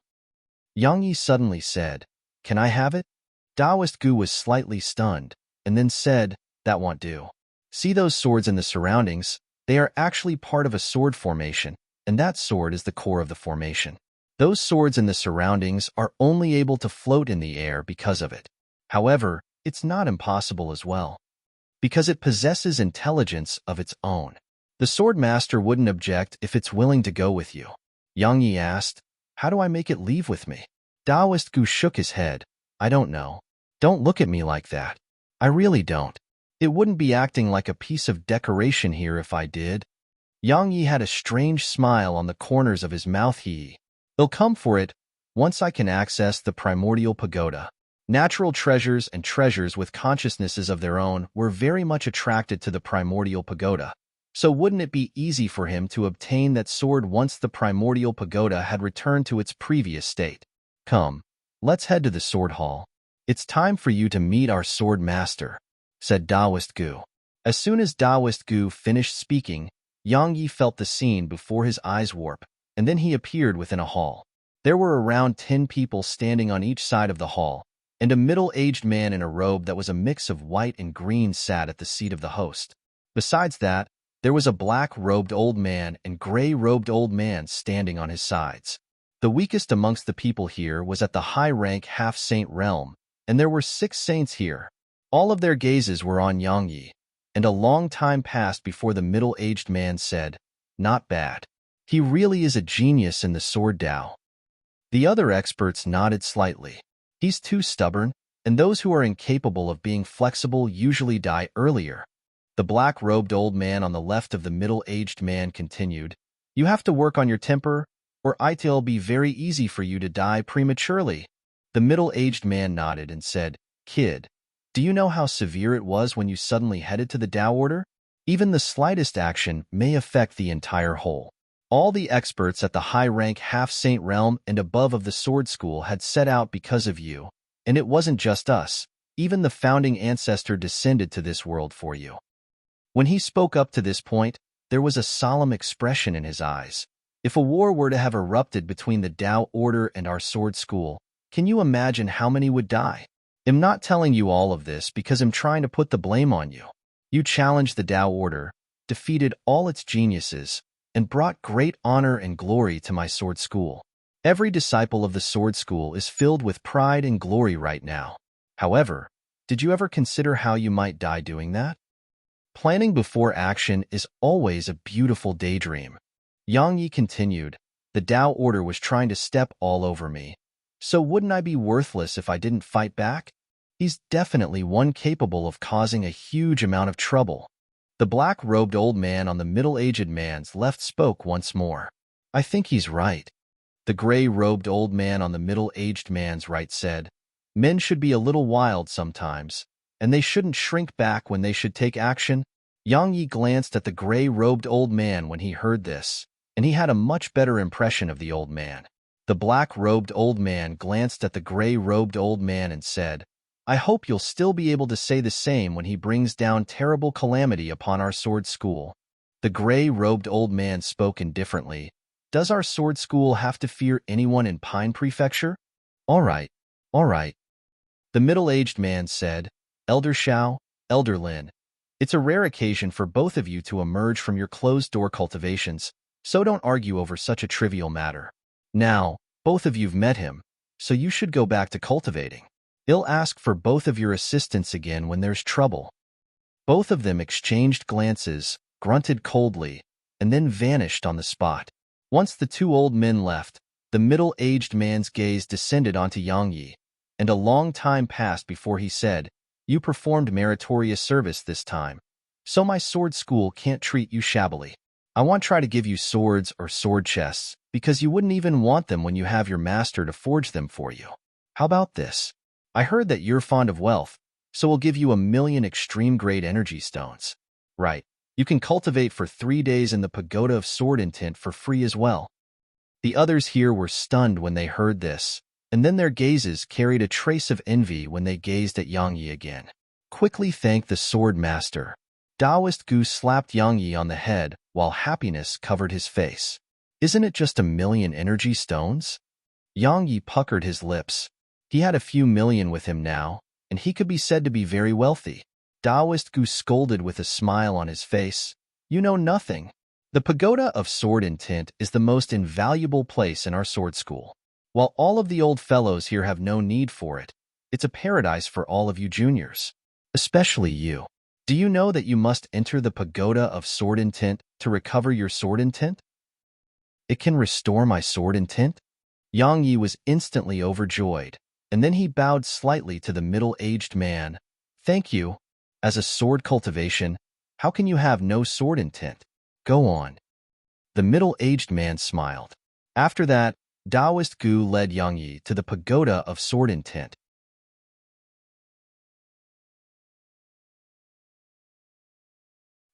Yang Yi suddenly said, "Can I have it?" Taoist Gu was slightly stunned, and then said, "That won't do. See those swords in the surroundings? They are actually part of a sword formation, and that sword is the core of the formation. Those swords in the surroundings are only able to float in the air because of it. However, it's not impossible as well, because it possesses intelligence of its own. The sword master wouldn't object if it's willing to go with you." Yang Yi asked, "How do I make it leave with me?" Taoist Gu shook his head. "I don't know. Don't look at me like that. I really don't. It wouldn't be acting like a piece of decoration here if I did." Yang Yi had a strange smile on the corners of his mouth. "They'll come for it once I can access the primordial pagoda." Natural treasures and treasures with consciousnesses of their own were very much attracted to the primordial pagoda. So wouldn't it be easy for him to obtain that sword once the primordial pagoda had returned to its previous state? "Come, let's head to the sword hall. It's time for you to meet our sword master," said Taoist Gu. As soon as Taoist Gu finished speaking, Yang Yi felt the scene before his eyes warp, and then he appeared within a hall. There were around 10 people standing on each side of the hall, and a middle-aged man in a robe that was a mix of white and green sat at the seat of the host. Besides that, there was a black-robed old man and gray-robed old man standing on his sides. The weakest amongst the people here was at the high-rank half-saint realm, and there were 6 saints here. All of their gazes were on Yang Yi, and a long time passed before the middle-aged man said, "Not bad. He really is a genius in the sword Dao." The other experts nodded slightly. He's too stubborn, and those who are incapable of being flexible usually die earlier. The black-robed old man on the left of the middle-aged man continued, "You have to work on your temper, or it'll be very easy for you to die prematurely." The middle-aged man nodded and said, "Kid, do you know how severe it was when you suddenly headed to the Tao Order? Even the slightest action may affect the entire whole." All the experts at the high-rank half-saint realm and above of the sword school had set out because of you, and it wasn't just us. Even the founding ancestor descended to this world for you. When he spoke up to this point, there was a solemn expression in his eyes. If a war were to have erupted between the Tao Order and our sword school, can you imagine how many would die? I'm not telling you all of this because I'm trying to put the blame on you. You challenged the Tao Order, defeated all its geniuses, and brought great honor and glory to my sword school. Every disciple of the sword school is filled with pride and glory right now. However, did you ever consider how you might die doing that? Planning before action is always a beautiful daydream. Yang Yi continued, "The Tao Order was trying to step all over me. So wouldn't I be worthless if I didn't fight back? He's definitely one capable of causing a huge amount of trouble." The black-robed old man on the middle-aged man's left spoke once more. "I think he's right." The gray-robed old man on the middle-aged man's right said, "Men should be a little wild sometimes, and they shouldn't shrink back when they should take action." Yang Yi glanced at the gray-robed old man when he heard this, and he had a much better impression of the old man. The black-robed old man glanced at the gray-robed old man and said, "I hope you'll still be able to say the same when he brings down terrible calamity upon our sword school." The gray-robed old man spoke indifferently. "Does our sword school have to fear anyone in Pine Prefecture?" All right. The middle-aged man said, "Elder Xiao, Elder Lin, it's a rare occasion for both of you to emerge from your closed-door cultivations, so don't argue over such a trivial matter. Now, both of you've met him, so you should go back to cultivating. He'll ask for both of your assistance again when there's trouble." Both of them exchanged glances, grunted coldly, and then vanished on the spot. Once the 2 old men left, the middle-aged man's gaze descended onto Yang Yi, and a long time passed before he said, "You performed meritorious service this time, so my sword school can't treat you shabbily. I won't try to give you swords or sword chests, because you wouldn't even want them when you have your master to forge them for you. How about this? I heard that you're fond of wealth, so we'll give you 1,000,000 extreme-grade energy stones. Right, you can cultivate for 3 days in the Pagoda of Sword Intent for free as well." The others here were stunned when they heard this, and then their gazes carried a trace of envy when they gazed at Yang Yi again. "Quickly thank the sword master." Taoist Gu slapped Yang Yi on the head while happiness covered his face. "Isn't it just 1,000,000 energy stones?" Yang Yi puckered his lips. He had a few million with him now, and he could be said to be very wealthy. Taoist Gu scolded with a smile on his face, "You know nothing. The Pagoda of Sword Intent is the most invaluable place in our sword school. While all of the old fellows here have no need for it, it's a paradise for all of you juniors. Especially you. Do you know that you must enter the Pagoda of Sword Intent to recover your sword intent?" "It can restore my sword intent?" Yang Yi was instantly overjoyed, and then he bowed slightly to the middle-aged man. "Thank you. As a sword cultivation, how can you have no sword intent? Go on." The middle-aged man smiled. After that, Taoist Gu led Yang Yi to the Pagoda of Sword Intent.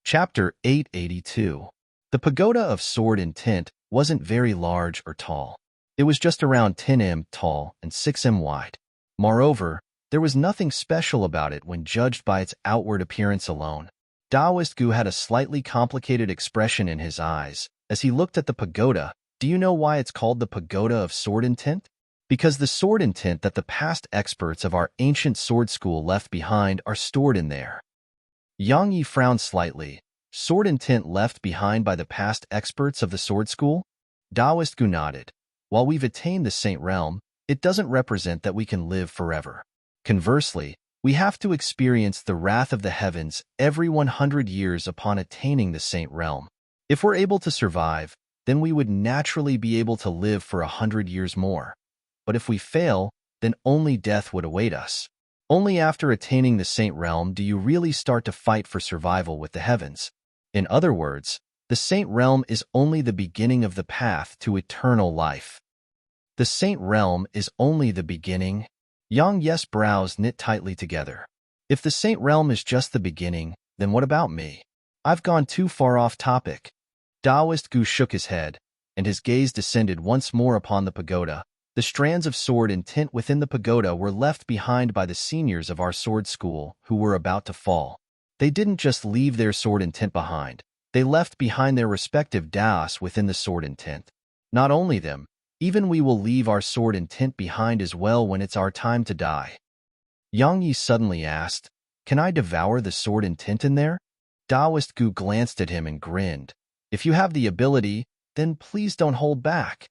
Chapter 882. The Pagoda of Sword Intent wasn't very large or tall. It was just around 10 m tall and 6 m wide. Moreover, there was nothing special about it when judged by its outward appearance alone. Taoist Gu had a slightly complicated expression in his eyes as he looked at the pagoda. "Do you know why it's called the Pagoda of Sword Intent? Because the sword intent that the past experts of our ancient sword school left behind are stored in there." Yang Yi frowned slightly. "Sword intent left behind by the past experts of the sword school?" Taoist Gu nodded. While we've attained the Saint Realm, it doesn't represent that we can live forever. Conversely, we have to experience the wrath of the heavens every 100 years upon attaining the Saint Realm. If we're able to survive, then we would naturally be able to live for 100 years more. But if we fail, then only death would await us. Only after attaining the Saint Realm do you really start to fight for survival with the heavens. In other words, the Saint Realm is only the beginning of the path to eternal life. The Saint Realm is only the beginning. Yang Yes brows knit tightly together. If the Saint Realm is just the beginning, then what about me? I've gone too far off topic. Taoist Gu shook his head, and his gaze descended once more upon the pagoda. The strands of sword intent within the pagoda were left behind by the seniors of our sword school who were about to fall. They didn't just leave their sword intent behind. They left behind their respective daos within the sword intent. Not only them, even we will leave our sword intent behind as well when it's our time to die. Yang Yi suddenly asked, "Can I devour the sword intent in there?" Taoist Gu glanced at him and grinned. "If you have the ability, then please don't hold back.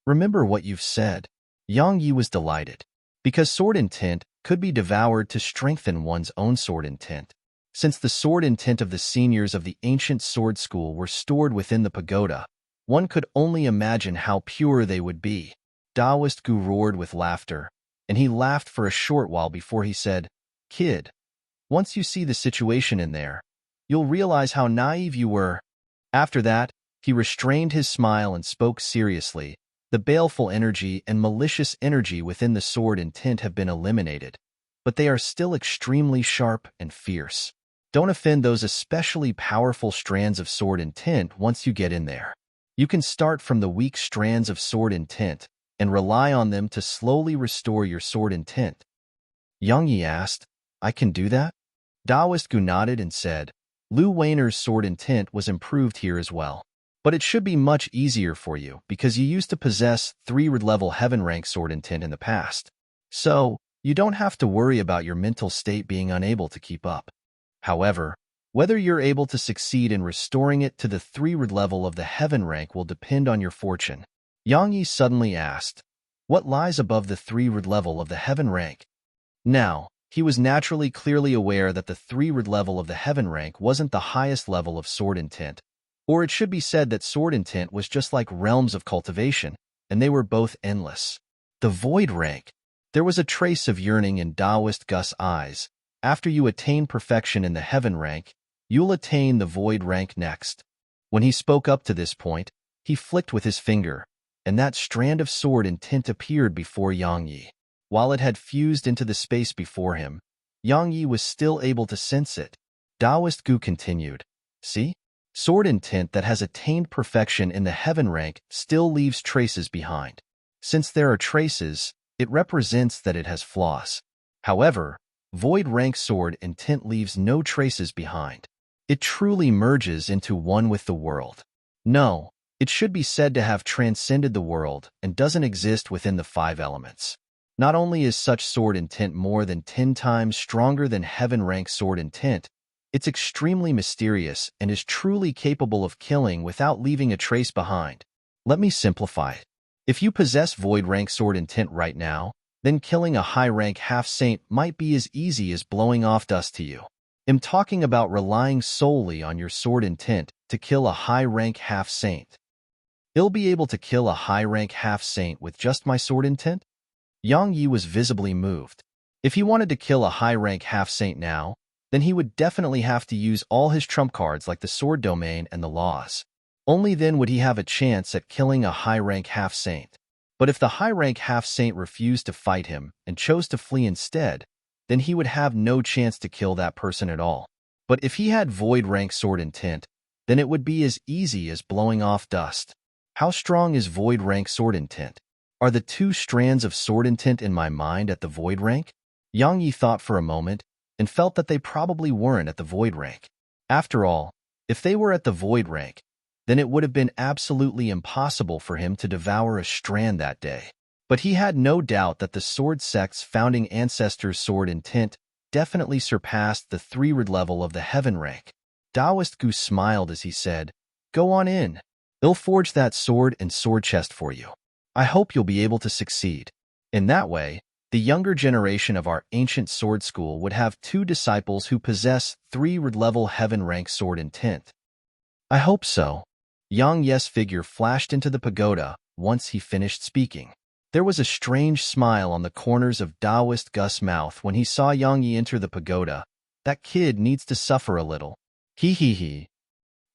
Remember what you've said." Yang Yi was delighted, because sword intent could be devoured to strengthen one's own sword intent. Since the sword intent of the seniors of the ancient sword school were stored within the pagoda, one could only imagine how pure they would be. Taoist Gu roared with laughter, and he laughed for a short while before he said, "Kid, once you see the situation in there, you'll realize how naive you were." After that, he restrained his smile and spoke seriously. The baleful energy and malicious energy within the sword intent have been eliminated, but they are still extremely sharp and fierce. Don't offend those especially powerful strands of sword intent once you get in there. You can start from the weak strands of sword intent and rely on them to slowly restore your sword intent. Yang Yi asked, "I can do that?" Taoist Gu nodded and said, "Lu Weiner's sword intent was improved here as well. But it should be much easier for you because you used to possess 3-level heaven rank sword intent in the past. So, you don't have to worry about your mental state being unable to keep up. However, whether you're able to succeed in restoring it to the 3-level of the heaven rank will depend on your fortune." Yang Yi suddenly asked, "What lies above the 3-level of the heaven rank?" Now, he was naturally clearly aware that the 3-level of the heaven rank wasn't the highest level of sword intent, or it should be said that sword intent was just like realms of cultivation, and they were both endless. The void rank. There was a trace of yearning in Taoist Gus' eyes. After you attain perfection in the heaven rank, you'll attain the void rank next. When he spoke up to this point, he flicked with his finger, and that strand of sword intent appeared before Yang Yi. While it had fused into the space before him, Yang Yi was still able to sense it. Taoist Gu continued, "See? Sword intent that has attained perfection in the heaven rank still leaves traces behind. Since there are traces, it represents that it has flaws. However, void rank sword intent leaves no traces behind. It truly merges into one with the world. No, it should be said to have transcended the world and doesn't exist within the 5 elements. Not only is such sword intent more than 10 times stronger than heaven rank sword intent, it's extremely mysterious and is truly capable of killing without leaving a trace behind. Let me simplify it. If you possess void rank sword intent right now, then killing a high rank half saint might be as easy as blowing off dust to you. I'm talking about relying solely on your sword intent to kill a high rank half saint. I'll be able to kill a high rank half saint with just my sword intent?" Yang Yi was visibly moved. If he wanted to kill a high rank half saint now, then he would definitely have to use all his trump cards like the sword domain and the laws. Only then would he have a chance at killing a high rank half saint. But if the high rank half saint refused to fight him and chose to flee instead, then he would have no chance to kill that person at all. But if he had void rank sword intent, then it would be as easy as blowing off dust. How strong is void rank sword intent? Are the 2 strands of sword intent in my mind at the void rank? Yang Yi thought for a moment and felt that they probably weren't at the void rank. After all, if they were at the void rank, then it would have been absolutely impossible for him to devour a strand that day. But he had no doubt that the sword sect's founding ancestors' sword intent definitely surpassed the 3-level of the heaven rank. Taoist Gu smiled as he said, "Go on in. I'll forge that sword and sword chest for you." I hope you'll be able to succeed. In that way, the younger generation of our ancient sword school would have 2 disciples who possess 3rd-level heaven-rank sword intent. I hope so. Yang Ye's figure flashed into the pagoda once he finished speaking. There was a strange smile on the corners of Taoist Gus' mouth when he saw Yang Yi enter the pagoda. That kid needs to suffer a little. He he he.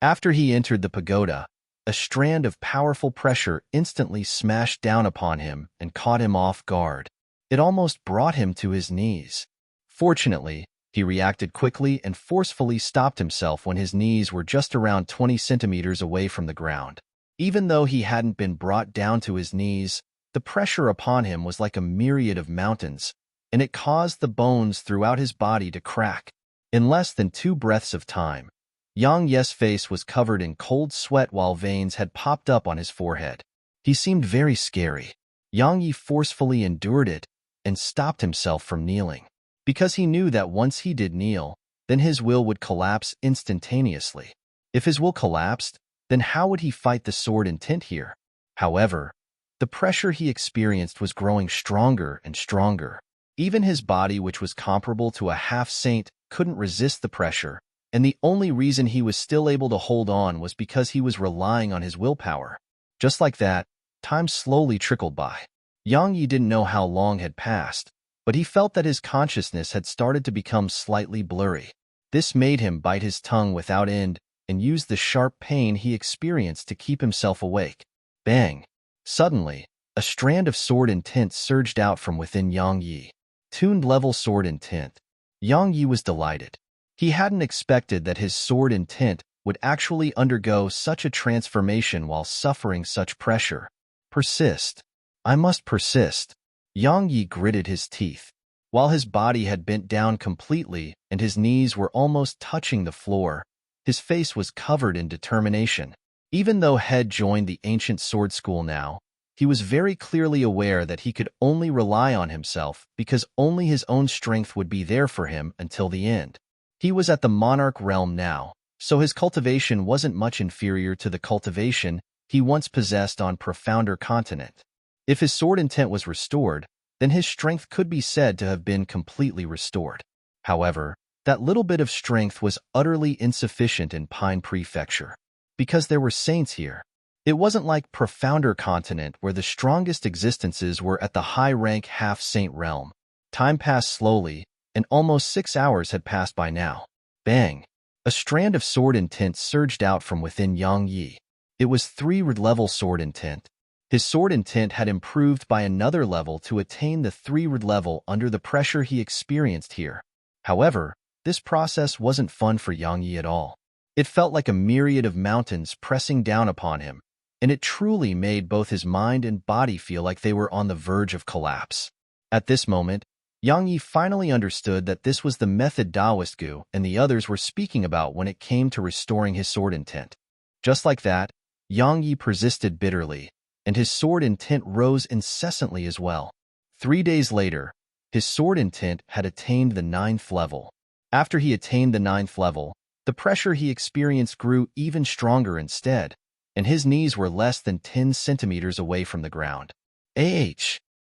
After he entered the pagoda, a strand of powerful pressure instantly smashed down upon him and caught him off guard. It almost brought him to his knees. Fortunately, he reacted quickly and forcefully stopped himself when his knees were just around 20 centimeters away from the ground. Even though he hadn't been brought down to his knees, the pressure upon him was like a myriad of mountains, and it caused the bones throughout his body to crack. In less than 2 breaths of time, Yang Ye's face was covered in cold sweat while veins had popped up on his forehead. He seemed very scary. Yang Yi forcefully endured it and stopped himself from kneeling, because he knew that once he did kneel, then his will would collapse instantaneously. If his will collapsed, then how would he fight the sword intent here? However, the pressure he experienced was growing stronger and stronger. Even his body, which was comparable to a half-saint, couldn't resist the pressure, and the only reason he was still able to hold on was because he was relying on his willpower. Just like that, time slowly trickled by. Yang Yi didn't know how long had passed, but he felt that his consciousness had started to become slightly blurry. This made him bite his tongue without end and use the sharp pain he experienced to keep himself awake. Bang! Suddenly, a strand of sword intent surged out from within Yang Yi. Tuned level sword intent. Yang Yi was delighted. He hadn't expected that his sword intent would actually undergo such a transformation while suffering such pressure. Persist. I must persist. Yang Yi gritted his teeth. While his body had bent down completely and his knees were almost touching the floor, his face was covered in determination. Even though Head joined the ancient sword school now, he was very clearly aware that he could only rely on himself because only his own strength would be there for him until the end. He was at the monarch realm now, so his cultivation wasn't much inferior to the cultivation he once possessed on profounder continent. If his sword intent was restored, then his strength could be said to have been completely restored. However, that little bit of strength was utterly insufficient in Pine Prefecture, because there were saints here. It wasn't like profounder continent where the strongest existences were at the high-rank half-saint realm. Time passed slowly, and almost 6 hours had passed by now. Bang! A strand of sword intent surged out from within Yang Yi. It was 3rd-level sword intent. His sword intent had improved by another level to attain the 3rd level under the pressure he experienced here. However, this process wasn't fun for Yang Yi at all. It felt like a myriad of mountains pressing down upon him, and it truly made both his mind and body feel like they were on the verge of collapse. At this moment, Yang Yi finally understood that this was the method Taoist Gu and the others were speaking about when it came to restoring his sword intent. Just like that, Yang Yi persisted bitterly, and his sword intent rose incessantly as well. 3 days later, his sword intent had attained the 9th level. After he attained the 9th level, the pressure he experienced grew even stronger instead, and his knees were less than 10 centimeters away from the ground.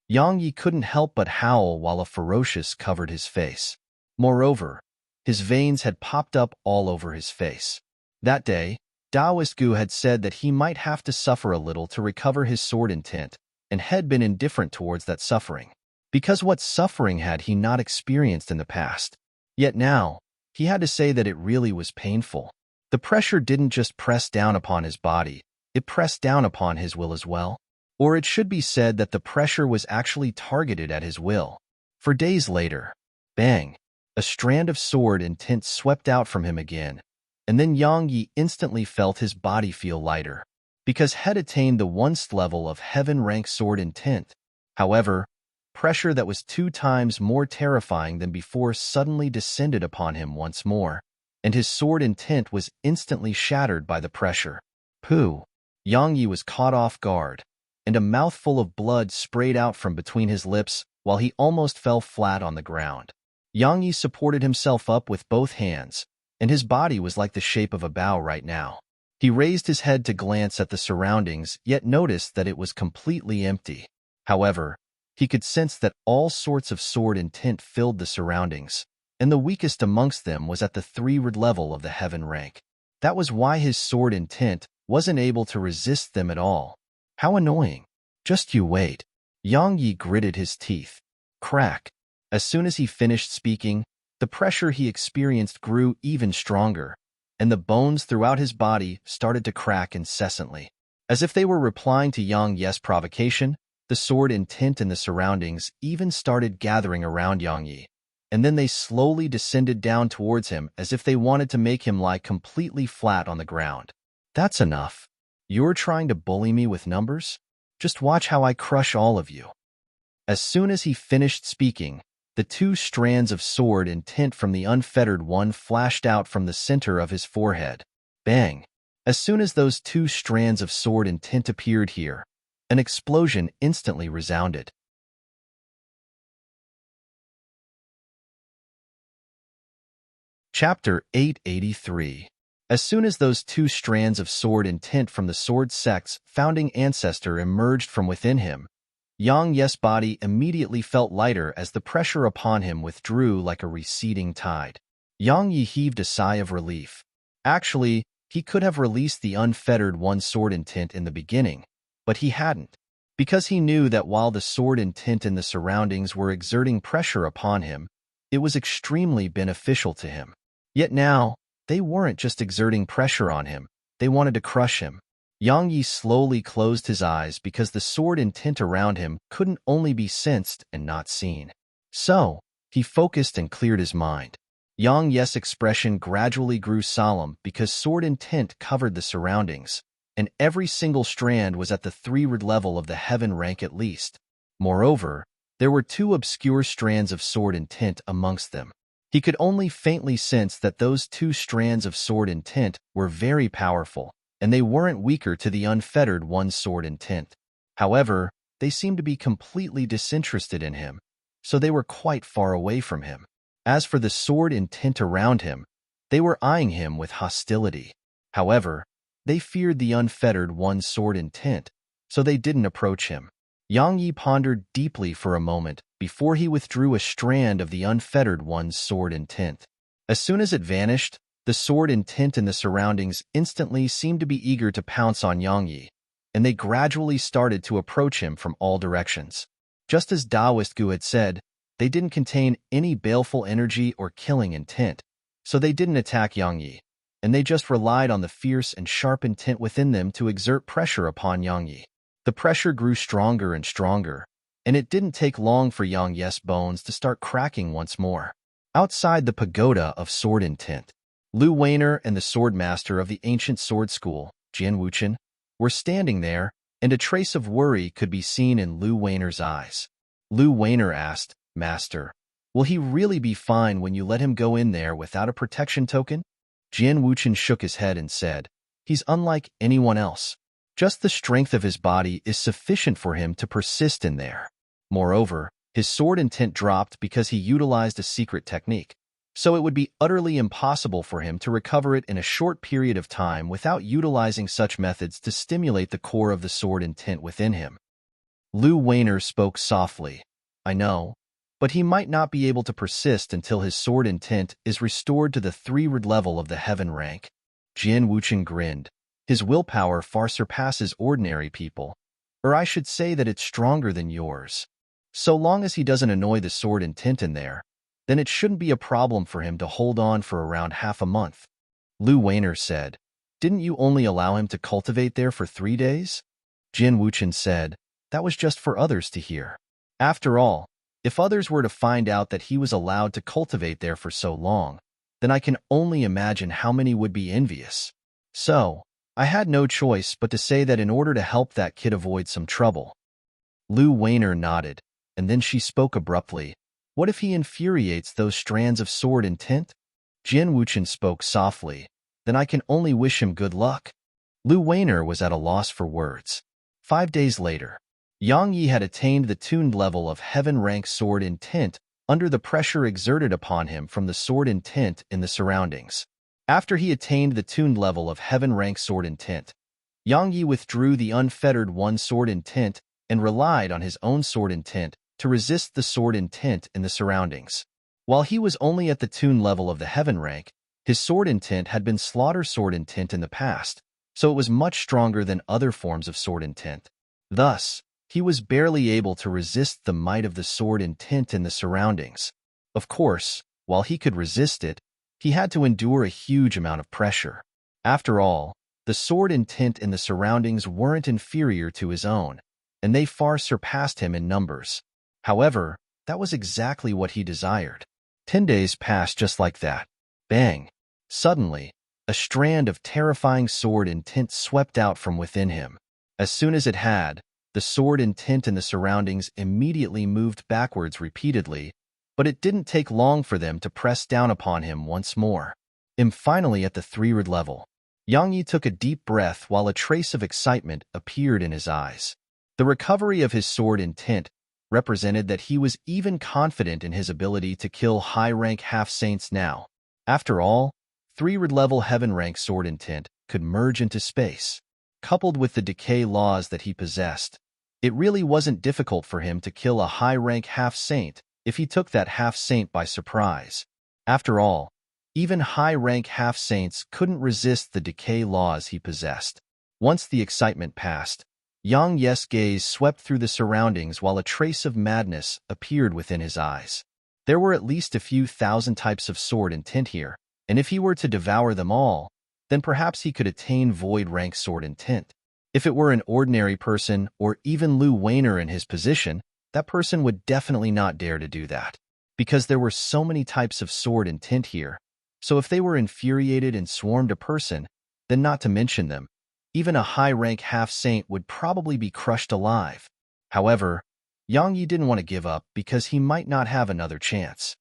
Yang Yi couldn't help but howl while a ferocious covered his face. Moreover, his veins had popped up all over his face. That day, Taoist Gu had said that he might have to suffer a little to recover his sword intent, and had been indifferent towards that suffering. Because what suffering had he not experienced in the past? Yet now, he had to say that it really was painful. The pressure didn't just press down upon his body, it pressed down upon his will as well. Or it should be said that the pressure was actually targeted at his will. For days later, bang, a strand of sword intent swept out from him again, and then Yang Yi instantly felt his body feel lighter, because had attained the 1st level of heaven-rank sword intent. However, pressure that was 2 times more terrifying than before suddenly descended upon him once more, and his sword intent was instantly shattered by the pressure. Pooh! Yang Yi was caught off guard, and a mouthful of blood sprayed out from between his lips while he almost fell flat on the ground. Yang Yi supported himself up with both hands, and his body was like the shape of a bow right now. He raised his head to glance at the surroundings, yet noticed that it was completely empty. However, he could sense that all sorts of sword and tint filled the surroundings, and the weakest amongst them was at the 3rd level of the heaven rank. That was why his sword and tint wasn't able to resist them at all. How annoying. Just you wait. Yang Yi gritted his teeth. Crack. As soon as he finished speaking, the pressure he experienced grew even stronger, and the bones throughout his body started to crack incessantly. As if they were replying to Yang Yi's provocation, the sword and tint in the surroundings even started gathering around Yang Yi, and then they slowly descended down towards him as if they wanted to make him lie completely flat on the ground. That's enough. You're trying to bully me with numbers? Just watch how I crush all of you. As soon as he finished speaking, the 2 strands of sword and tint from the unfettered one flashed out from the center of his forehead. Bang! As soon as those 2 strands of sword and tint appeared here, an explosion instantly resounded. Chapter 883. As soon as those 2 strands of sword and tint from the sword sect's founding ancestor emerged from within him, Yang Yi's body immediately felt lighter as the pressure upon him withdrew like a receding tide. Yang Yi heaved a sigh of relief. Actually, he could have released the unfettered one sword and tint in the beginning, but he hadn't, because he knew that while the sword and tint in the surroundings were exerting pressure upon him, it was extremely beneficial to him. Yet now, they weren't just exerting pressure on him, they wanted to crush him. Yang Yi slowly closed his eyes because the sword and tint around him couldn't only be sensed and not seen. So, he focused and cleared his mind. Yang Yi's expression gradually grew solemn because sword and tint covered the surroundings, and every single strand was at the 3rd level of the heaven rank at least. Moreover, there were 2 obscure strands of sword and tint amongst them. He could only faintly sense that those 2 strands of sword and tint were very powerful, and they weren't weaker to the unfettered one sword and tint. However, they seemed to be completely disinterested in him, so they were quite far away from him. As for the sword and tint around him, they were eyeing him with hostility. However, they feared the unfettered one sword and tint, so they didn't approach him. Yang Yi pondered deeply for a moment before he withdrew a strand of the unfettered one's sword and tint. As soon as it vanished, the sword and tint in the surroundings instantly seemed to be eager to pounce on Yang Yi, and they gradually started to approach him from all directions. Just as Taoist Gu had said, they didn't contain any baleful energy or killing intent, so they didn't attack Yang Yi, and they just relied on the fierce and sharp intent within them to exert pressure upon Yang Yi. The pressure grew stronger and stronger, and it didn't take long for Yang Yi's bones to start cracking once more. Outside the pagoda of sword and tint, Lu Weiner and the sword master of the ancient sword school, Jian Wuchen, were standing there, and a trace of worry could be seen in Lu Weiner's eyes. Lu Weiner asked, "Master, will he really be fine when you let him go in there without a protection token?" Jian Wuchen shook his head and said, "He's unlike anyone else. Just the strength of his body is sufficient for him to persist in there. Moreover, his sword intent dropped because he utilized a secret technique, so it would be utterly impossible for him to recover it in a short period of time without utilizing such methods to stimulate the core of the sword intent within him." Lu Weiner spoke softly. "I know, but he might not be able to persist until his sword intent is restored to the 3rd level of the heaven rank." Jian Wuchen grinned. "His willpower far surpasses ordinary people, or I should say that it's stronger than yours. So long as he doesn't annoy the sword intent in there, then it shouldn't be a problem for him to hold on for around half a month." Lu Weiner said, "Didn't you only allow him to cultivate there for 3 days?" Jian Wuchen said, "That was just for others to hear. After all, if others were to find out that he was allowed to cultivate there for so long, then I can only imagine how many would be envious. So, I had no choice but to say that in order to help that kid avoid some trouble." Lu Weiner nodded, and then she spoke abruptly. "What if he infuriates those strands of sword intent?" Jian Wuchen spoke softly. "Then I can only wish him good luck." Lu Weiner was at a loss for words. 5 days later, Yang Yi had attained the tuned level of heaven-rank sword intent under the pressure exerted upon him from the sword intent in the surroundings. After he attained the tuned level of heaven rank sword intent, Yang Yi withdrew the unfettered one sword intent and relied on his own sword intent to resist the sword intent in the surroundings. While he was only at the tuned level of the heaven rank, his sword intent had been slaughter sword intent in the past, so it was much stronger than other forms of sword intent. Thus, he was barely able to resist the might of the sword intent in the surroundings. Of course, while he could resist it, he had to endure a huge amount of pressure. After all, the sword intent in the surroundings weren't inferior to his own, and they far surpassed him in numbers. However, that was exactly what he desired. 10 days passed just like that. Bang! Suddenly, a strand of terrifying sword intent swept out from within him. As soon as it had, the sword intent in the surroundings immediately moved backwards repeatedly, but it didn't take long for them to press down upon him once more. Finally at the 3rd level, Yang Yi took a deep breath while a trace of excitement appeared in his eyes. The recovery of his sword intent represented that he was even confident in his ability to kill high-rank half-saints now. After all, 3rd level heaven-rank sword intent could merge into space. Coupled with the decay laws that he possessed, it really wasn't difficult for him to kill a high-rank half-saint if he took that half-saint by surprise. After all, even high-rank half-saints couldn't resist the decay laws he possessed. Once the excitement passed, Yang Yi's gaze swept through the surroundings while a trace of madness appeared within his eyes. There were at least a few thousand types of sword intent here, and if he were to devour them all, then perhaps he could attain void-rank sword intent. If it were an ordinary person or even Lu Weiner in his position, that person would definitely not dare to do that, because there were so many types of sword intent here. So if they were infuriated and swarmed a person, then not to mention them, even a high-rank half-saint would probably be crushed alive. However, Yang Yi didn't want to give up because he might not have another chance.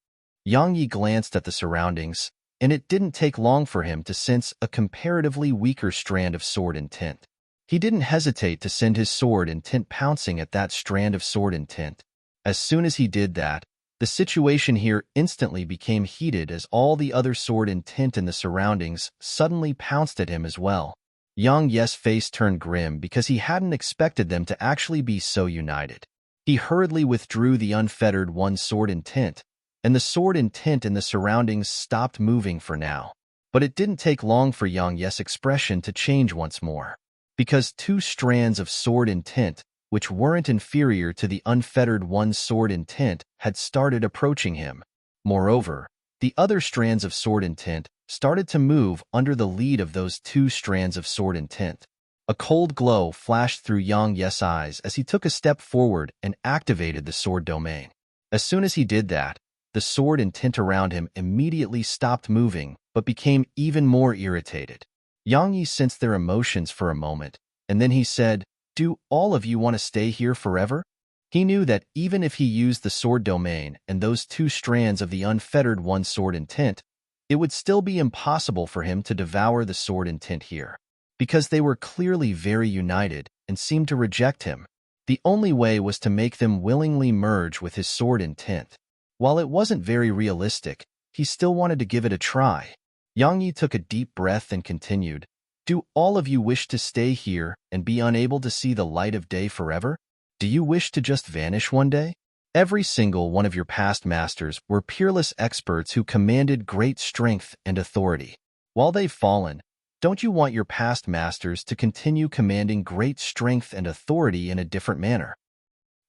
Yang Yi glanced at the surroundings, and it didn't take long for him to sense a comparatively weaker strand of sword intent. He didn't hesitate to send his sword intent pouncing at that strand of sword intent. As soon as he did that, the situation here instantly became heated as all the other sword intent in the surroundings suddenly pounced at him as well. Yang Yi's face turned grim because he hadn't expected them to actually be so united. He hurriedly withdrew the unfettered one sword intent, and the sword intent in the surroundings stopped moving for now. But it didn't take long for Yang Yi's expression to change once more, because 2 strands of sword intent, which weren't inferior to the unfettered one sword intent, had started approaching him. Moreover, the other strands of sword intent started to move under the lead of those 2 strands of sword intent. A cold glow flashed through Yang Yi's eyes as he took a step forward and activated the sword domain. As soon as he did that, the sword intent around him immediately stopped moving but became even more irritated. Yang Yi sensed their emotions for a moment, and then he said, "Do all of you want to stay here forever?" He knew that even if he used the sword domain and those 2 strands of the unfettered one sword intent, it would still be impossible for him to devour the sword intent here, because they were clearly very united and seemed to reject him. The only way was to make them willingly merge with his sword intent. While it wasn't very realistic, he still wanted to give it a try. Yang Yi took a deep breath and continued, "Do all of you wish to stay here and be unable to see the light of day forever? Do you wish to just vanish one day? Every single one of your past masters were peerless experts who commanded great strength and authority. While they've fallen, don't you want your past masters to continue commanding great strength and authority in a different manner?"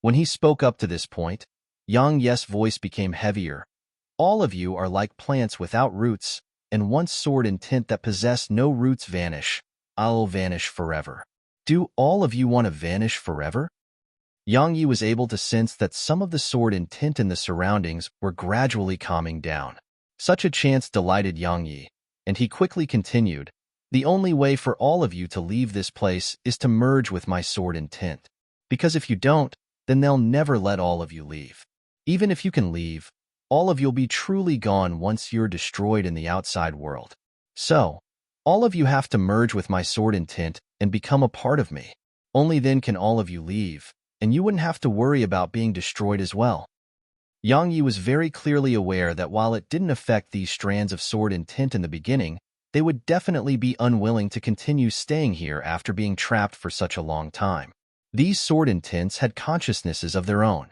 When he spoke up to this point, Yang Yi's voice became heavier. "All of you are like plants without roots, and once sword intent that possess no roots vanish, I'll vanish forever. Do all of you want to vanish forever?" Yang Yi was able to sense that some of the sword intent in the surroundings were gradually calming down. Such a chance delighted Yang Yi, and he quickly continued, "The only way for all of you to leave this place is to merge with my sword intent. Because if you don't, then they'll never let all of you leave. Even if you can leave, all of you'll be truly gone once you're destroyed in the outside world. So, all of you have to merge with my sword intent and become a part of me. Only then can all of you leave, and you wouldn't have to worry about being destroyed as well." Yang Yi was very clearly aware that while it didn't affect these strands of sword intent in the beginning, they would definitely be unwilling to continue staying here after being trapped for such a long time. These sword intents had consciousnesses of their own.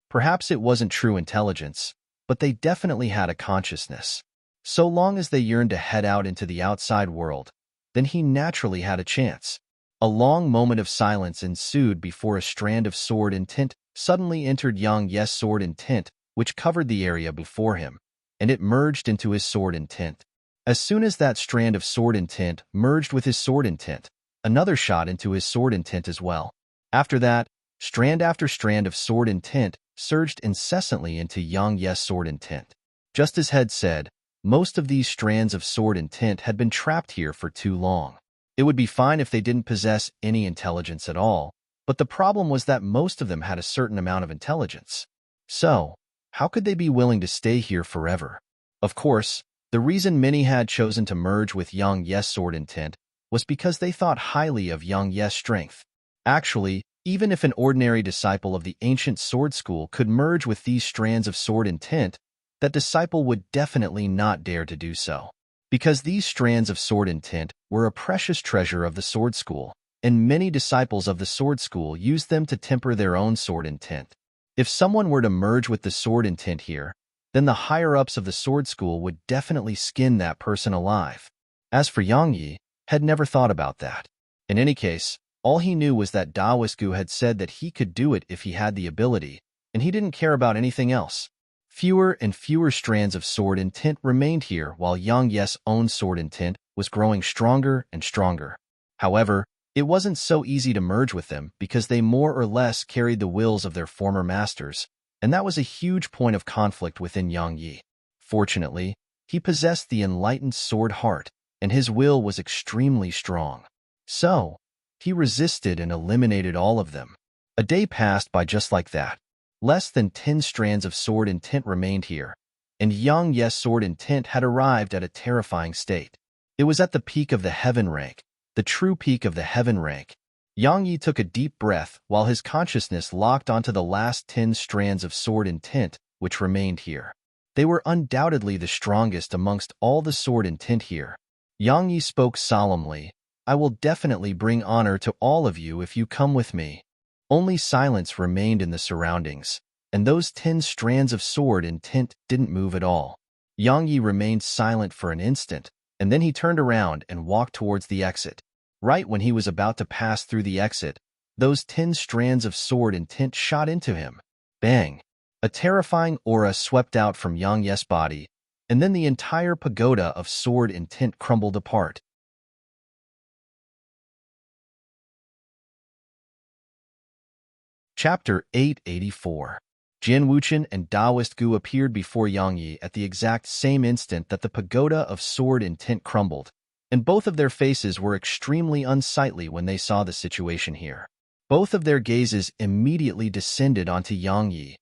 Perhaps it wasn't true intelligence, but they definitely had a consciousness. So long as they yearned to head out into the outside world, then he naturally had a chance. A long moment of silence ensued before a strand of sword intent suddenly entered Yang Ye's sword intent, which covered the area before him, and it merged into his sword intent. As soon as that strand of sword intent merged with his sword intent, another shot into his sword intent as well. After that, strand after strand of sword intent surged incessantly into Yang Ye's sword intent. Just as Head said, most of these strands of sword intent had been trapped here for too long. It would be fine if they didn't possess any intelligence at all, but the problem was that most of them had a certain amount of intelligence. So, how could they be willing to stay here forever? Of course, the reason many had chosen to merge with Yang Ye's sword intent was because they thought highly of Yang Ye's strength. Actually, even if an ordinary disciple of the ancient sword school could merge with these strands of sword intent, that disciple would definitely not dare to do so. Because these strands of sword intent were a precious treasure of the sword school, and many disciples of the sword school used them to temper their own sword intent. If someone were to merge with the sword intent here, then the higher-ups of the sword school would definitely skin that person alive. As for Yang Yi, had never thought about that. In any case, all he knew was that Taoist Gu had said that he could do it if he had the ability, and he didn't care about anything else. Fewer and fewer strands of sword intent remained here while Yang Ye's own sword intent was growing stronger and stronger. However, it wasn't so easy to merge with them because they more or less carried the wills of their former masters, and that was a huge point of conflict within Yang Yi. Fortunately, he possessed the enlightened sword heart, and his will was extremely strong. So, he resisted and eliminated all of them. A day passed by just like that. Less than 10 strands of sword intent remained here, and Yang Ye's sword intent had arrived at a terrifying state. It was at the peak of the heaven rank, the true peak of the heaven rank. Yang Yi took a deep breath while his consciousness locked onto the last 10 strands of sword intent which remained here. They were undoubtedly the strongest amongst all the sword intent here. Yang Yi spoke solemnly, "I will definitely bring honor to all of you if you come with me." Only silence remained in the surroundings, and those 10 strands of sword intent didn't move at all. Yang Yi remained silent for an instant, and then he turned around and walked towards the exit. Right when he was about to pass through the exit, those 10 strands of sword intent shot into him. Bang! A terrifying aura swept out from Yang Ye's body, and then the entire pagoda of sword intent crumbled apart. Chapter 884. Jin Wuchen and Taoist Gu appeared before Yang Yi at the exact same instant that the pagoda of sword intent crumbled, and both of their faces were extremely unsightly when they saw the situation here. Both of their gazes immediately descended onto Yang Yi,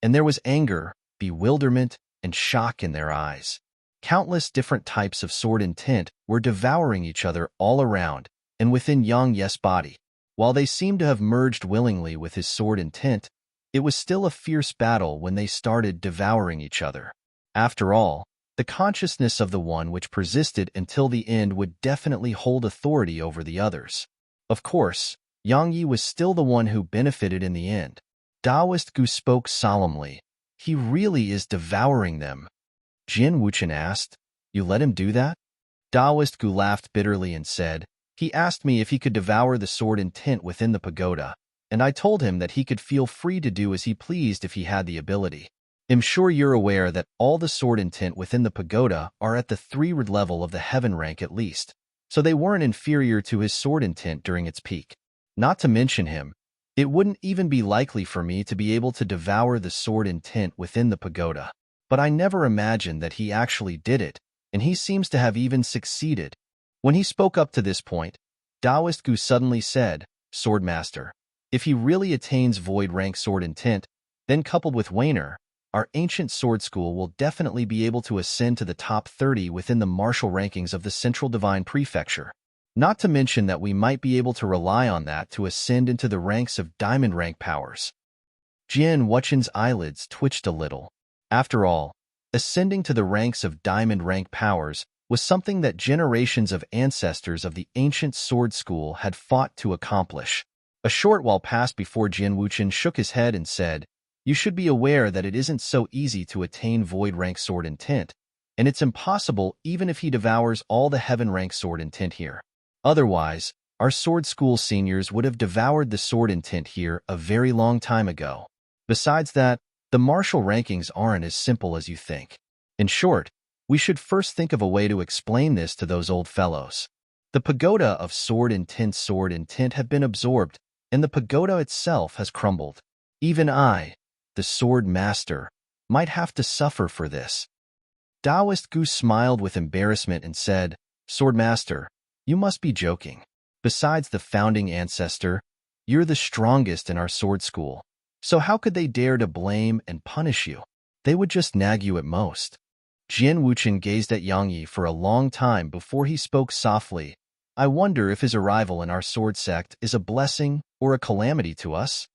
and there was anger, bewilderment, and shock in their eyes. Countless different types of sword intent were devouring each other all around and within Yang Ye's body. While they seemed to have merged willingly with his sword intent, it was still a fierce battle when they started devouring each other. After all, the consciousness of the one which persisted until the end would definitely hold authority over the others. Of course, Yang Yi was still the one who benefited in the end. Taoist Gu spoke solemnly. "He really is devouring them." Jin Wuchen asked, "You let him do that?" Taoist Gu laughed bitterly and said, "He asked me if he could devour the sword intent within the pagoda, and I told him that he could feel free to do as he pleased if he had the ability. I'm sure you're aware that all the sword intent within the pagoda are at the 3rd level of the heaven rank at least, so they weren't inferior to his sword intent during its peak. Not to mention him, it wouldn't even be likely for me to be able to devour the sword intent within the pagoda. But I never imagined that he actually did it, and he seems to have even succeeded." When he spoke up to this point, Taoist Gu suddenly said, "Swordmaster, if he really attains void rank sword intent, then coupled with Wainer, our ancient sword school will definitely be able to ascend to the top 30 within the martial rankings of the Central Divine Prefecture. Not to mention that we might be able to rely on that to ascend into the ranks of diamond rank powers." Jin Wuchen's eyelids twitched a little. After all, ascending to the ranks of diamond rank powers was something that generations of ancestors of the ancient sword school had fought to accomplish. A short while passed before Jian Wuchen shook his head and said, "You should be aware that it isn't so easy to attain void rank sword intent, and it's impossible even if he devours all the heaven rank sword intent here. Otherwise, our sword school seniors would have devoured the sword intent here a very long time ago. Besides that, the martial rankings aren't as simple as you think. In short, we should first think of a way to explain this to those old fellows. The pagoda of sword intent have been absorbed, and the pagoda itself has crumbled. Even I, the sword master, might have to suffer for this." Taoist Gu smiled with embarrassment and said, "Sword master, you must be joking. Besides the founding ancestor, you're the strongest in our sword school. So how could they dare to blame and punish you? They would just nag you at most." Jian Wuchen gazed at Yang Yi for a long time before he spoke softly. "I wonder if his arrival in our sword sect is a blessing or a calamity to us?"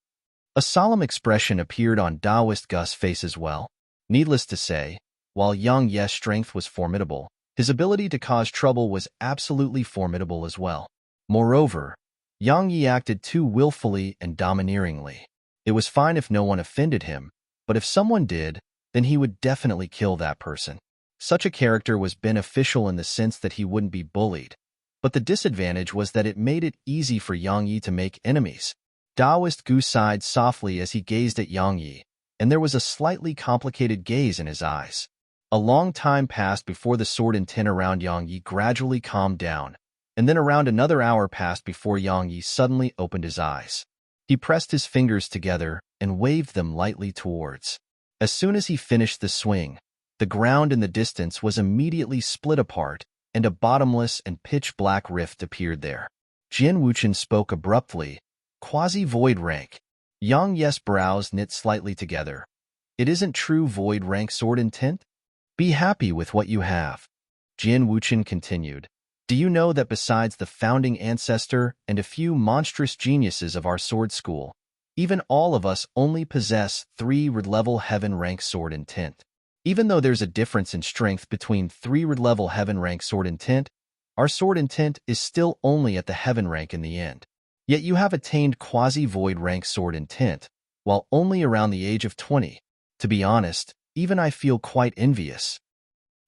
A solemn expression appeared on Taoist Gu's face as well. Needless to say, while Yang Yi's strength was formidable, his ability to cause trouble was absolutely formidable as well. Moreover, Yang Yi acted too willfully and domineeringly. It was fine if no one offended him, but if someone did, then he would definitely kill that person. Such a character was beneficial in the sense that he wouldn't be bullied, but the disadvantage was that it made it easy for Yang Yi to make enemies. Taoist Gu sighed softly as he gazed at Yang Yi, and there was a slightly complicated gaze in his eyes. A long time passed before the sword intent around Yang Yi gradually calmed down, and then around another hour passed before Yang Yi suddenly opened his eyes. He pressed his fingers together and waved them lightly towards. As soon as he finished the swing, the ground in the distance was immediately split apart, and a bottomless and pitch-black rift appeared there. Jian Wuchen spoke abruptly, "Quasi-void rank." Yang Yi's brows knit slightly together. "It isn't true void rank sword intent? Be happy with what you have." Jian Wuchen continued, "Do you know that besides the founding ancestor and a few monstrous geniuses of our sword school, even all of us only possess 3 level heaven rank sword intent. Even though there's a difference in strength between 3 level heaven rank sword intent, our sword intent is still only at the heaven rank in the end. Yet you have attained quasi-void rank sword intent, while only around the age of 20. To be honest, even I feel quite envious."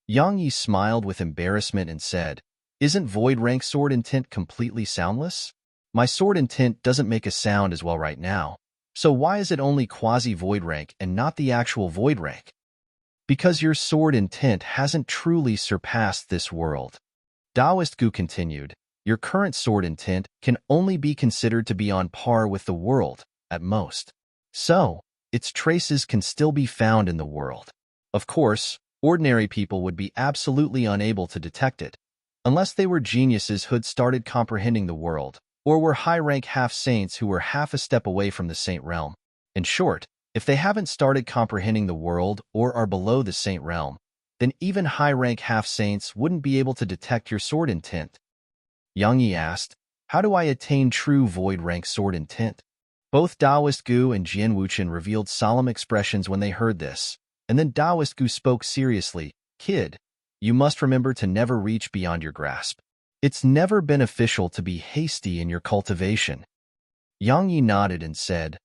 Yang Yi smiled with embarrassment and said, "Isn't void rank sword intent completely soundless? My sword intent doesn't make a sound as well right now. So why is it only quasi-void rank and not the actual void rank?" "Because your sword intent hasn't truly surpassed this world." Taoist Gu continued, "Your current sword intent can only be considered to be on par with the world, at most. So, its traces can still be found in the world. Of course, ordinary people would be absolutely unable to detect it, unless they were geniuses who'd started comprehending the world, or were high-rank half-saints who were half a step away from the saint realm. In short, if they haven't started comprehending the world or are below the saint realm, then even high-rank half-saints wouldn't be able to detect your sword intent." Yang Yi asked, "How do I attain true void-rank sword intent?" Both Taoist Gu and Jian Wuchen revealed solemn expressions when they heard this, and then Taoist Gu spoke seriously, "Kid, you must remember to never reach beyond your grasp. It's never beneficial to be hasty in your cultivation." Yang Yi nodded and said,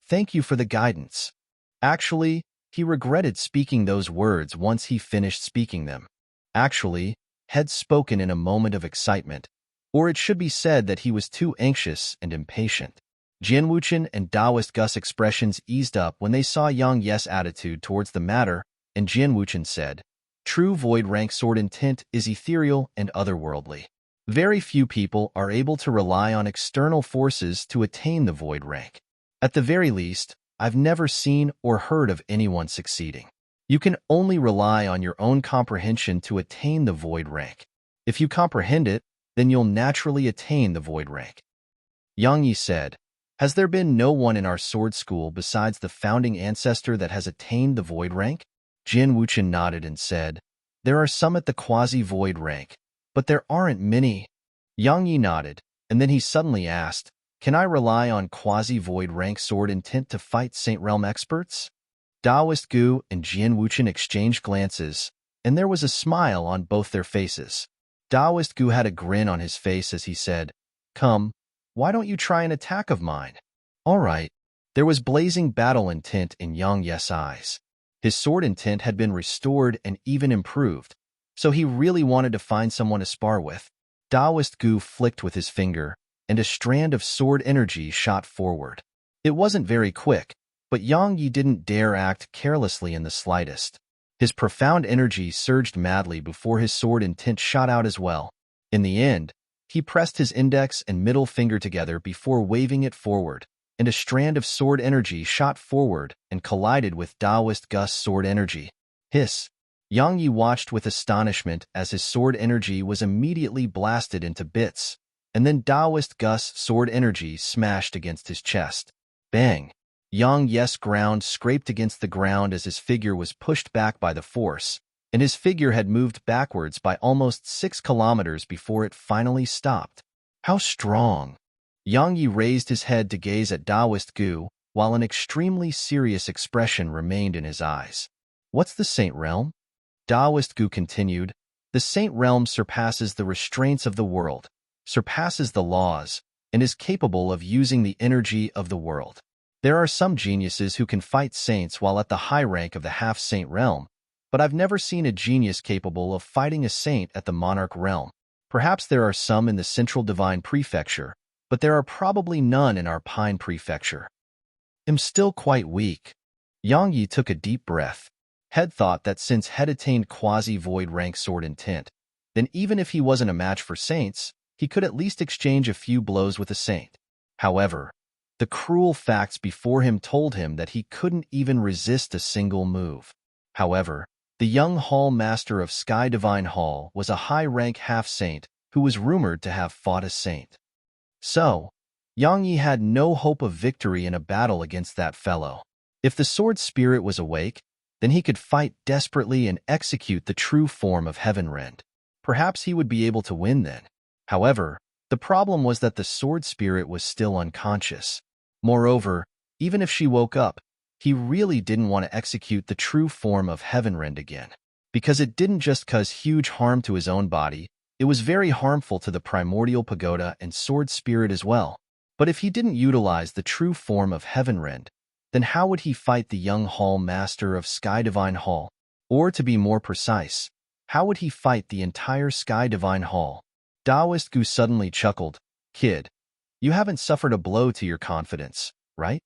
"Thank you for the guidance." Actually, he regretted speaking those words once he finished speaking them. Actually, had spoken in a moment of excitement, or it should be said that he was too anxious and impatient. Jian Wuchen and Taoist Gu's expressions eased up when they saw Yang Yi's attitude towards the matter, and Jian Wuchen said, "True void rank sword intent is ethereal and otherworldly. Very few people are able to rely on external forces to attain the void rank. At the very least, I've never seen or heard of anyone succeeding. You can only rely on your own comprehension to attain the void rank. If you comprehend it, then you'll naturally attain the void rank." Yang Yi said, "Has there been no one in our sword school besides the founding ancestor that has attained the void rank?" Jian Wuchen nodded and said, "There are some at the quasi-void rank, but there aren't many." Yang Yi nodded, and then he suddenly asked, "Can I rely on quasi-void rank sword intent to fight Saint Realm experts?" Taoist Gu and Jian Wuchen exchanged glances, and there was a smile on both their faces. Taoist Gu had a grin on his face as he said, "Come, why don't you try an attack of mine?" "All right." There was blazing battle intent in Yang Ye's eyes. His sword intent had been restored and even improved, so he really wanted to find someone to spar with. Taoist Gu flicked with his finger, and a strand of sword energy shot forward. It wasn't very quick, but Yang Yi didn't dare act carelessly in the slightest. His profound energy surged madly before his sword intent shot out as well. In the end, he pressed his index and middle finger together before waving it forward, and a strand of sword energy shot forward and collided with Taoist Gu's sword energy. Hiss! Yang Yi watched with astonishment as his sword energy was immediately blasted into bits, and then Taoist Gu's sword energy smashed against his chest. Bang! Yang Yi's ground scraped against the ground as his figure was pushed back by the force, and his figure had moved backwards by almost 6 kilometers before it finally stopped. How strong! Yang Yi raised his head to gaze at Taoist Gu, while an extremely serious expression remained in his eyes. "What's the Saint Realm?" Taoist Gu continued. "The Saint Realm surpasses the restraints of the world, surpasses the laws, and is capable of using the energy of the world. There are some geniuses who can fight saints while at the high rank of the half-saint realm, but I've never seen a genius capable of fighting a saint at the monarch realm. Perhaps there are some in the central divine prefecture, but there are probably none in our Pine prefecture. I'm still quite weak." Yang Yi took a deep breath. Head thought that since Head attained quasi-void rank sword intent, then even if he wasn't a match for saints, he could at least exchange a few blows with a saint. However, the cruel facts before him told him that he couldn't even resist a single move. However, the young Hall Master of Sky Divine Hall was a high-rank half-saint who was rumored to have fought a saint. So, Yang Yi had no hope of victory in a battle against that fellow. If the sword spirit was awake, then he could fight desperately and execute the true form of Heavenrend. Perhaps he would be able to win then. However, the problem was that the sword spirit was still unconscious. Moreover, even if she woke up, he really didn't want to execute the true form of Heavenrend again. Because it didn't just cause huge harm to his own body, it was very harmful to the primordial pagoda and sword spirit as well. But if he didn't utilize the true form of Heavenrend, then how would he fight the young Hall Master of Sky Divine Hall? Or to be more precise, how would he fight the entire Sky Divine Hall? Taoist Gu suddenly chuckled. "Kid, you haven't suffered a blow to your confidence, right?"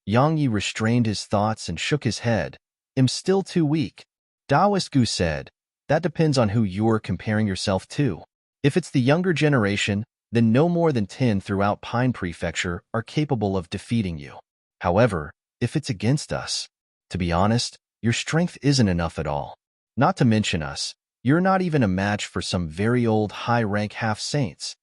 Yang Yi restrained his thoughts and shook his head. "I'm still too weak." Taoist Gu said, "That depends on who you're comparing yourself to. If it's the younger generation, then no more than 10 throughout Pine Prefecture are capable of defeating you. However, if it's against us, to be honest, your strength isn't enough at all. Not to mention us, you're not even a match for some very old high-rank half-saints."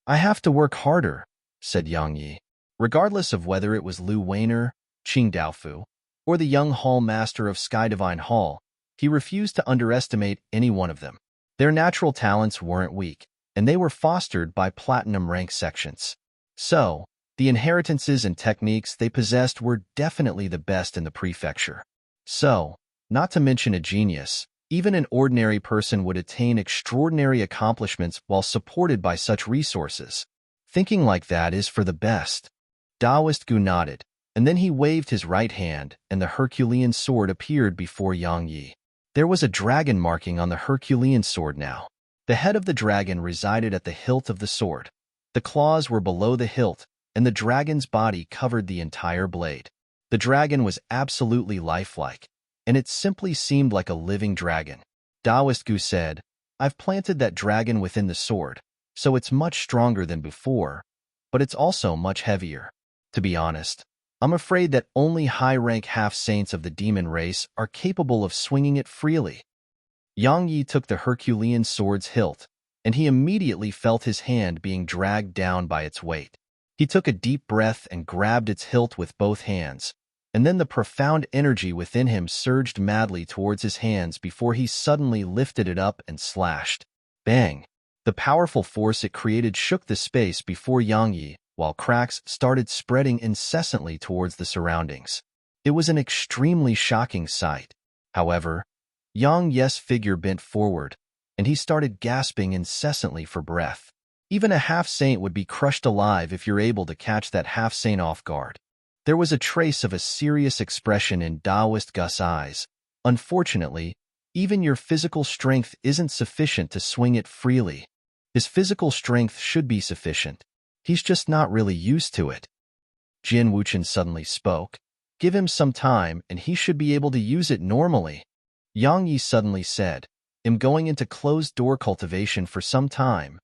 "I have to work harder," said Yang Yi. Regardless of whether it was Lu Weiner, Qing Daofu, or the young Hall Master of Sky Divine Hall, he refused to underestimate any one of them. Their natural talents weren't weak, and they were fostered by platinum rank sections. So, the inheritances and techniques they possessed were definitely the best in the prefecture. So, not to mention a genius, even an ordinary person would attain extraordinary accomplishments while supported by such resources. Thinking like that is for the best. Taoist Gu nodded, and then he waved his right hand, and the Herculean sword appeared before Yang Yi. There was a dragon marking on the Herculean sword now. The head of the dragon resided at the hilt of the sword. The claws were below the hilt, and the dragon's body covered the entire blade. The dragon was absolutely lifelike, and it simply seemed like a living dragon. Taoist Gu said, "I've planted that dragon within the sword, so it's much stronger than before, but it's also much heavier. To be honest, I'm afraid that only high-rank half-saints of the demon race are capable of swinging it freely." Yang Yi took the Herculean sword's hilt, and he immediately felt his hand being dragged down by its weight. He took a deep breath and grabbed its hilt with both hands, and then the profound energy within him surged madly towards his hands before he suddenly lifted it up and slashed. Bang! The powerful force it created shook the space before Yang Yi, while cracks started spreading incessantly towards the surroundings. It was an extremely shocking sight. However, Yang Yi's figure bent forward, and he started gasping incessantly for breath. Even a half-saint would be crushed alive if you're able to catch that half-saint off guard. There was a trace of a serious expression in Taoist Gus's eyes. Unfortunately, even your physical strength isn't sufficient to swing it freely. His physical strength should be sufficient. He's just not really used to it. Jin Wuchen suddenly spoke. Give him some time, and he should be able to use it normally. Yang Yi suddenly said, I'm going into closed-door cultivation for some time.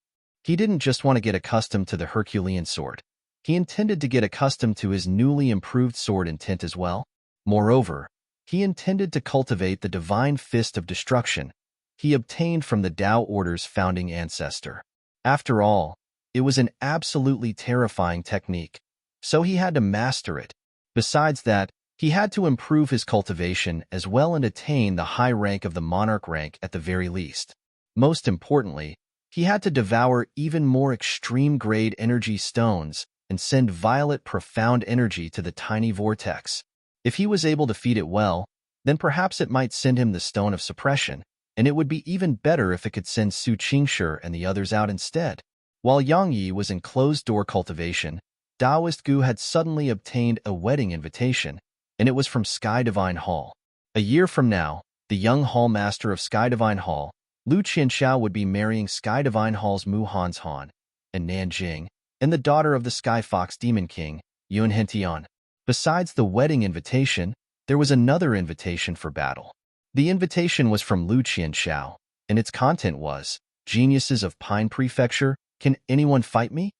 He didn't just want to get accustomed to the Herculean sword. He intended to get accustomed to his newly improved sword intent as well. Moreover, he intended to cultivate the divine fist of destruction he obtained from the Tao Order's founding ancestor. After all, it was an absolutely terrifying technique, so he had to master it. Besides that, he had to improve his cultivation as well and attain the high rank of the monarch rank at the very least. Most importantly, he had to devour even more extreme-grade energy stones and send violet profound energy to the tiny vortex. If he was able to feed it well, then perhaps it might send him the stone of suppression, and it would be even better if it could send Su Qingshi and the others out instead. While Yang Yi was in closed-door cultivation, Taoist Gu had suddenly obtained a wedding invitation, and it was from Sky Divine Hall. A year from now, the young hall master of Sky Divine Hall, Lu Qianxiao, would be marrying Sky Divine Hall's Mu Hanshan and Nanjing, and the daughter of the Sky Fox Demon King, Yun Hentian. Besides the wedding invitation, there was another invitation for battle. The invitation was from Lu Qianxiao, and its content was, Geniuses of Pine Prefecture, can anyone fight me?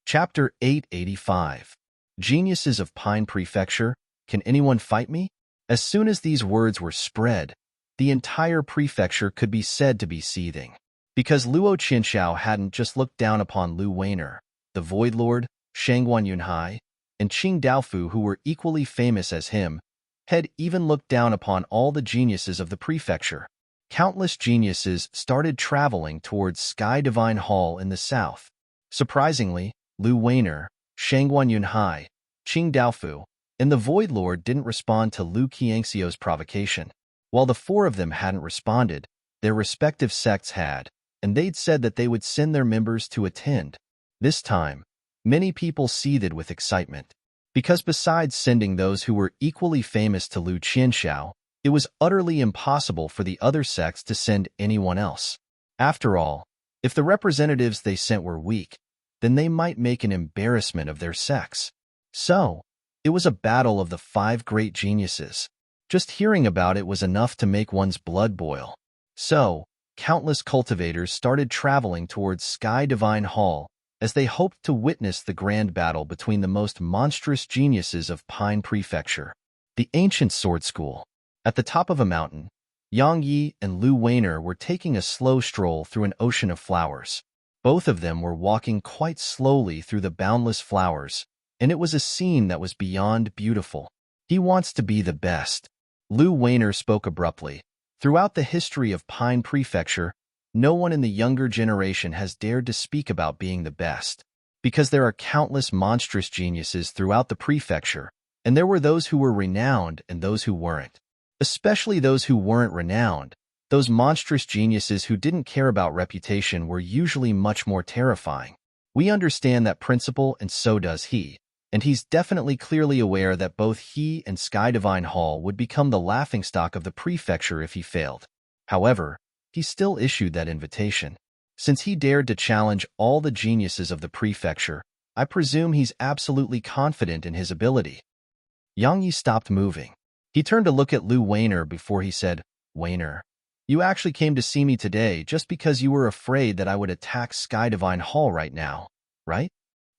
Chapter 885. Geniuses of Pine Prefecture, can anyone fight me? As soon as these words were spread, the entire prefecture could be said to be seething. Because Luo Qianxiao hadn't just looked down upon Lu Weiner, the Void Lord, Shangguan Yunhai, and Qing Daofu, who were equally famous as him, had even looked down upon all the geniuses of the prefecture. Countless geniuses started traveling towards Sky Divine Hall in the south. Surprisingly, Lu Weiner, Shangguan Yunhai, Qing Daofu, and the Void Lord didn't respond to Lu Qiangxiu's provocation. While the four of them hadn't responded, their respective sects had, and they'd said that they would send their members to attend. This time, many people seethed with excitement. Because besides sending those who were equally famous to Lu Qianxiao, it was utterly impossible for the other sects to send anyone else. After all, if the representatives they sent were weak, then they might make an embarrassment of their sects. So, it was a battle of the 5 great geniuses. Just hearing about it was enough to make one's blood boil. So, countless cultivators started traveling towards Sky Divine Hall as they hoped to witness the grand battle between the most monstrous geniuses of Pine Prefecture. The ancient sword school. At the top of a mountain, Yang Yi and Lu Weiner were taking a slow stroll through an ocean of flowers. Both of them were walking quite slowly through the boundless flowers, and it was a scene that was beyond beautiful. He wants to be the best. Lu Weiner spoke abruptly. Throughout the history of Pine Prefecture, no one in the younger generation has dared to speak about being the best. Because there are countless monstrous geniuses throughout the prefecture, and there were those who were renowned and those who weren't. Especially those who weren't renowned, those monstrous geniuses who didn't care about reputation were usually much more terrifying. We understand that principle, and so does he, and he's definitely clearly aware that both he and Sky Divine Hall would become the laughingstock of the prefecture if he failed. However, he still issued that invitation. Since he dared to challenge all the geniuses of the prefecture, I presume he's absolutely confident in his ability. Yang Yi stopped moving. He turned to look at Lu Weiner before he said, Weiner, you actually came to see me today just because you were afraid that I would attack Sky Divine Hall right now, right?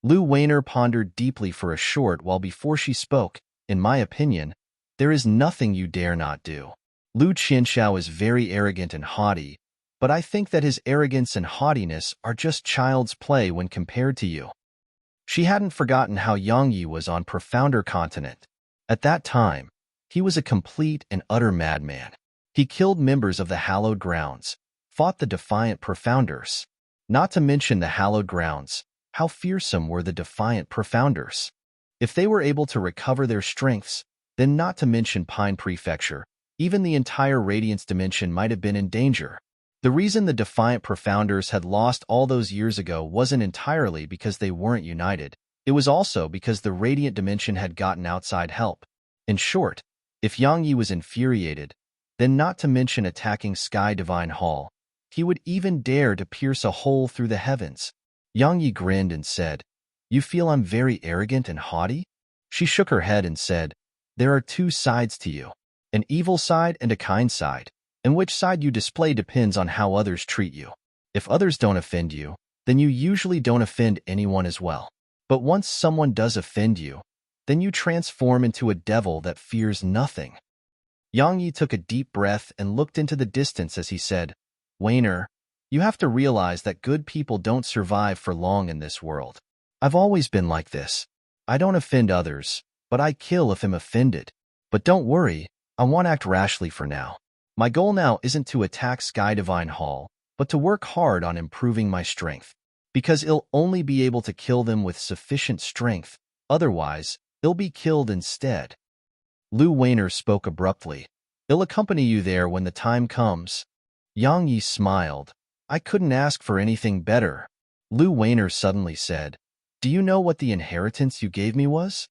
Lu Weiner pondered deeply for a short while before she spoke. In my opinion, there is nothing you dare not do. Lu Qianxiao is very arrogant and haughty, but I think that his arrogance and haughtiness are just child's play when compared to you. She hadn't forgotten how Yang Yi was on Profounder Continent. At that time, he was a complete and utter madman. He killed members of the Hallowed Grounds, fought the defiant Profounders. Not to mention the Hallowed Grounds, how fearsome were the defiant Profounders. If they were able to recover their strengths, then not to mention Pine Prefecture, even the entire Radiance dimension might have been in danger. The reason the Defiant Profounders had lost all those years ago wasn't entirely because they weren't united. It was also because the Radiant dimension had gotten outside help. In short, if Yang Yi was infuriated, then not to mention attacking Sky Divine Hall, he would even dare to pierce a hole through the heavens. Yang Yi grinned and said, "You feel I'm very arrogant and haughty?" She shook her head and said, "There are two sides to you, an evil side and a kind side, and which side you display depends on how others treat you. If others don't offend you, then you usually don't offend anyone as well. But once someone does offend you, then you transform into a devil that fears nothing." Yang Yi took a deep breath and looked into the distance as he said, "Wainer, you have to realize that good people don't survive for long in this world. I've always been like this. I don't offend others, but I kill if I'm offended. But don't worry, I won't act rashly for now. My goal now isn't to attack Sky Divine Hall, but to work hard on improving my strength. Because I'll only be able to kill them with sufficient strength, otherwise, they'll be killed instead." Lu Wainer spoke abruptly. "I'll accompany you there when the time comes." Yang Yi smiled. "I couldn't ask for anything better." Lu Wainer suddenly said, "Do you know what the inheritance you gave me was?"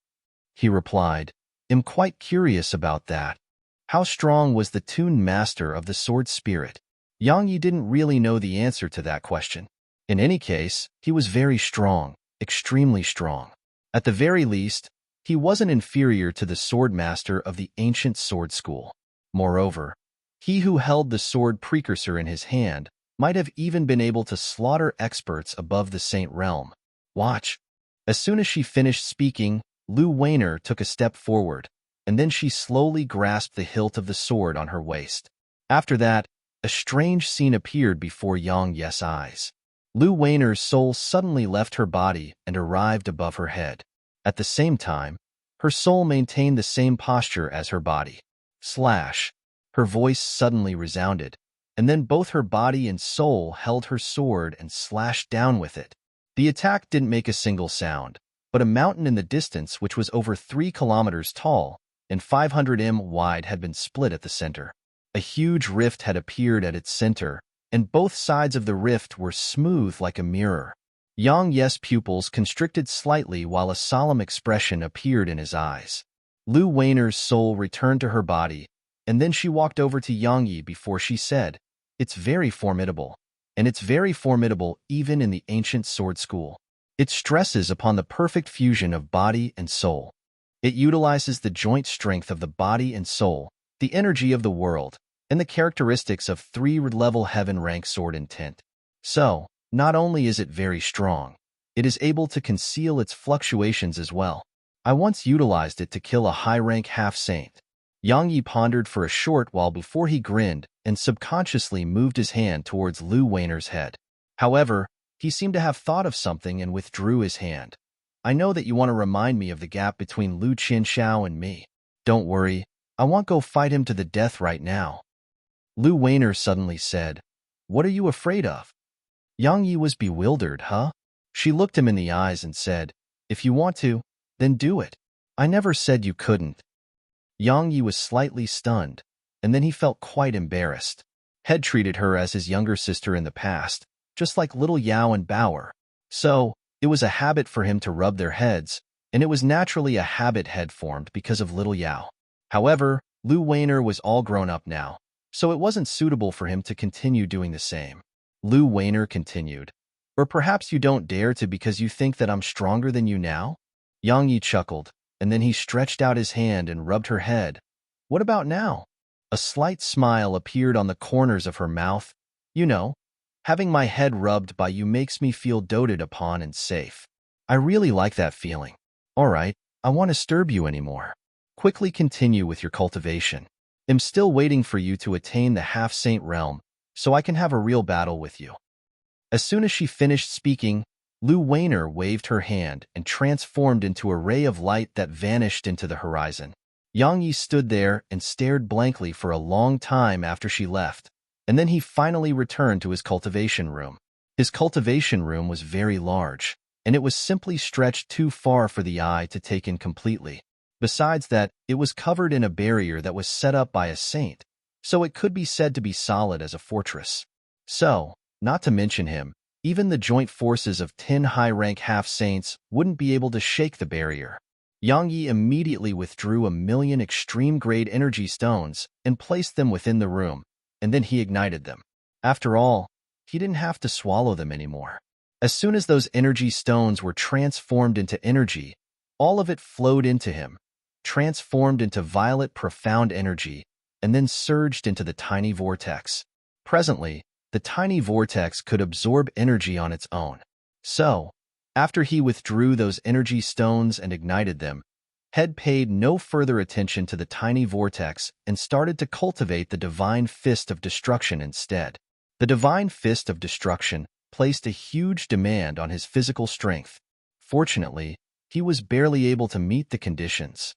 He replied, "I'm quite curious about that. How strong was the tuned master of the sword spirit?" Yang Yi didn't really know the answer to that question. In any case, he was very strong, extremely strong. At the very least, he wasn't inferior to the sword master of the ancient sword school. Moreover, he who held the sword precursor in his hand might have even been able to slaughter experts above the Saint realm. Watch. As soon as she finished speaking, Lu Wainer took a step forward, and then she slowly grasped the hilt of the sword on her waist. After that, a strange scene appeared before Yang Yi's eyes. Lu Weiner's soul suddenly left her body and arrived above her head. At the same time, her soul maintained the same posture as her body. Slash! Her voice suddenly resounded, and then both her body and soul held her sword and slashed down with it. The attack didn't make a single sound, but a mountain in the distance which was over 3 kilometers tall and 500 m wide had been split at the center. A huge rift had appeared at its center, and both sides of the rift were smooth like a mirror. Yang Yi's pupils constricted slightly while a solemn expression appeared in his eyes. Lu Weiner's soul returned to her body, and then she walked over to Yang Yi before she said, "It's very formidable, and it's very formidable even in the ancient sword school. It stresses upon the perfect fusion of body and soul. It utilizes the joint strength of the body and soul, the energy of the world, and the characteristics of 3-level heaven rank sword intent. So, not only is it very strong, it is able to conceal its fluctuations as well. I once utilized it to kill a high-rank half-saint." Yang Yi pondered for a short while before he grinned and subconsciously moved his hand towards Lu Weiner's head. However, he seemed to have thought of something and withdrew his hand. "I know that you want to remind me of the gap between Lu Qianxiao and me. Don't worry, I won't go fight him to the death right now." Lu Weiner suddenly said, "What are you afraid of?" Yang Yi was bewildered, huh? She looked him in the eyes and said, "If you want to, then do it. I never said you couldn't." Yang Yi was slightly stunned, and then he felt quite embarrassed. Head treated her as his younger sister in the past, just like little Yao and Bauer. So, it was a habit for him to rub their heads, and it was naturally a habit head formed because of little Yao. However, Lu Weiner was all grown up now, so it wasn't suitable for him to continue doing the same. Lu Weiner continued, "Or perhaps you don't dare to because you think that I'm stronger than you now?" Yang Yi chuckled, and then he stretched out his hand and rubbed her head. "What about now?" A slight smile appeared on the corners of her mouth. "You know, having my head rubbed by you makes me feel doted upon and safe. I really like that feeling. All right, I won't disturb you anymore. Quickly continue with your cultivation. I'm still waiting for you to attain the half-saint realm, so I can have a real battle with you." As soon as she finished speaking, Lu Weiner waved her hand and transformed into a ray of light that vanished into the horizon. Yang Yi stood there and stared blankly for a long time after she left, and then he finally returned to his cultivation room. His cultivation room was very large. and it was simply stretched too far for the eye to take in completely. Besides that, it was covered in a barrier that was set up by a saint, so it could be said to be solid as a fortress. So, not to mention him, even the joint forces of 10 high-rank half-saints wouldn't be able to shake the barrier. Yang Yi immediately withdrew 1,000,000 extreme-grade energy stones and placed them within the room, and then he ignited them. After all, he didn't have to swallow them anymore. As soon as those energy stones were transformed into energy, all of it flowed into him, transformed into violet profound energy, and then surged into the tiny vortex. Presently, the tiny vortex could absorb energy on its own. So, after he withdrew those energy stones and ignited them, Head paid no further attention to the tiny vortex and started to cultivate the divine fist of destruction instead. The divine fist of destruction placed a huge demand on his physical strength. Fortunately, he was barely able to meet the conditions.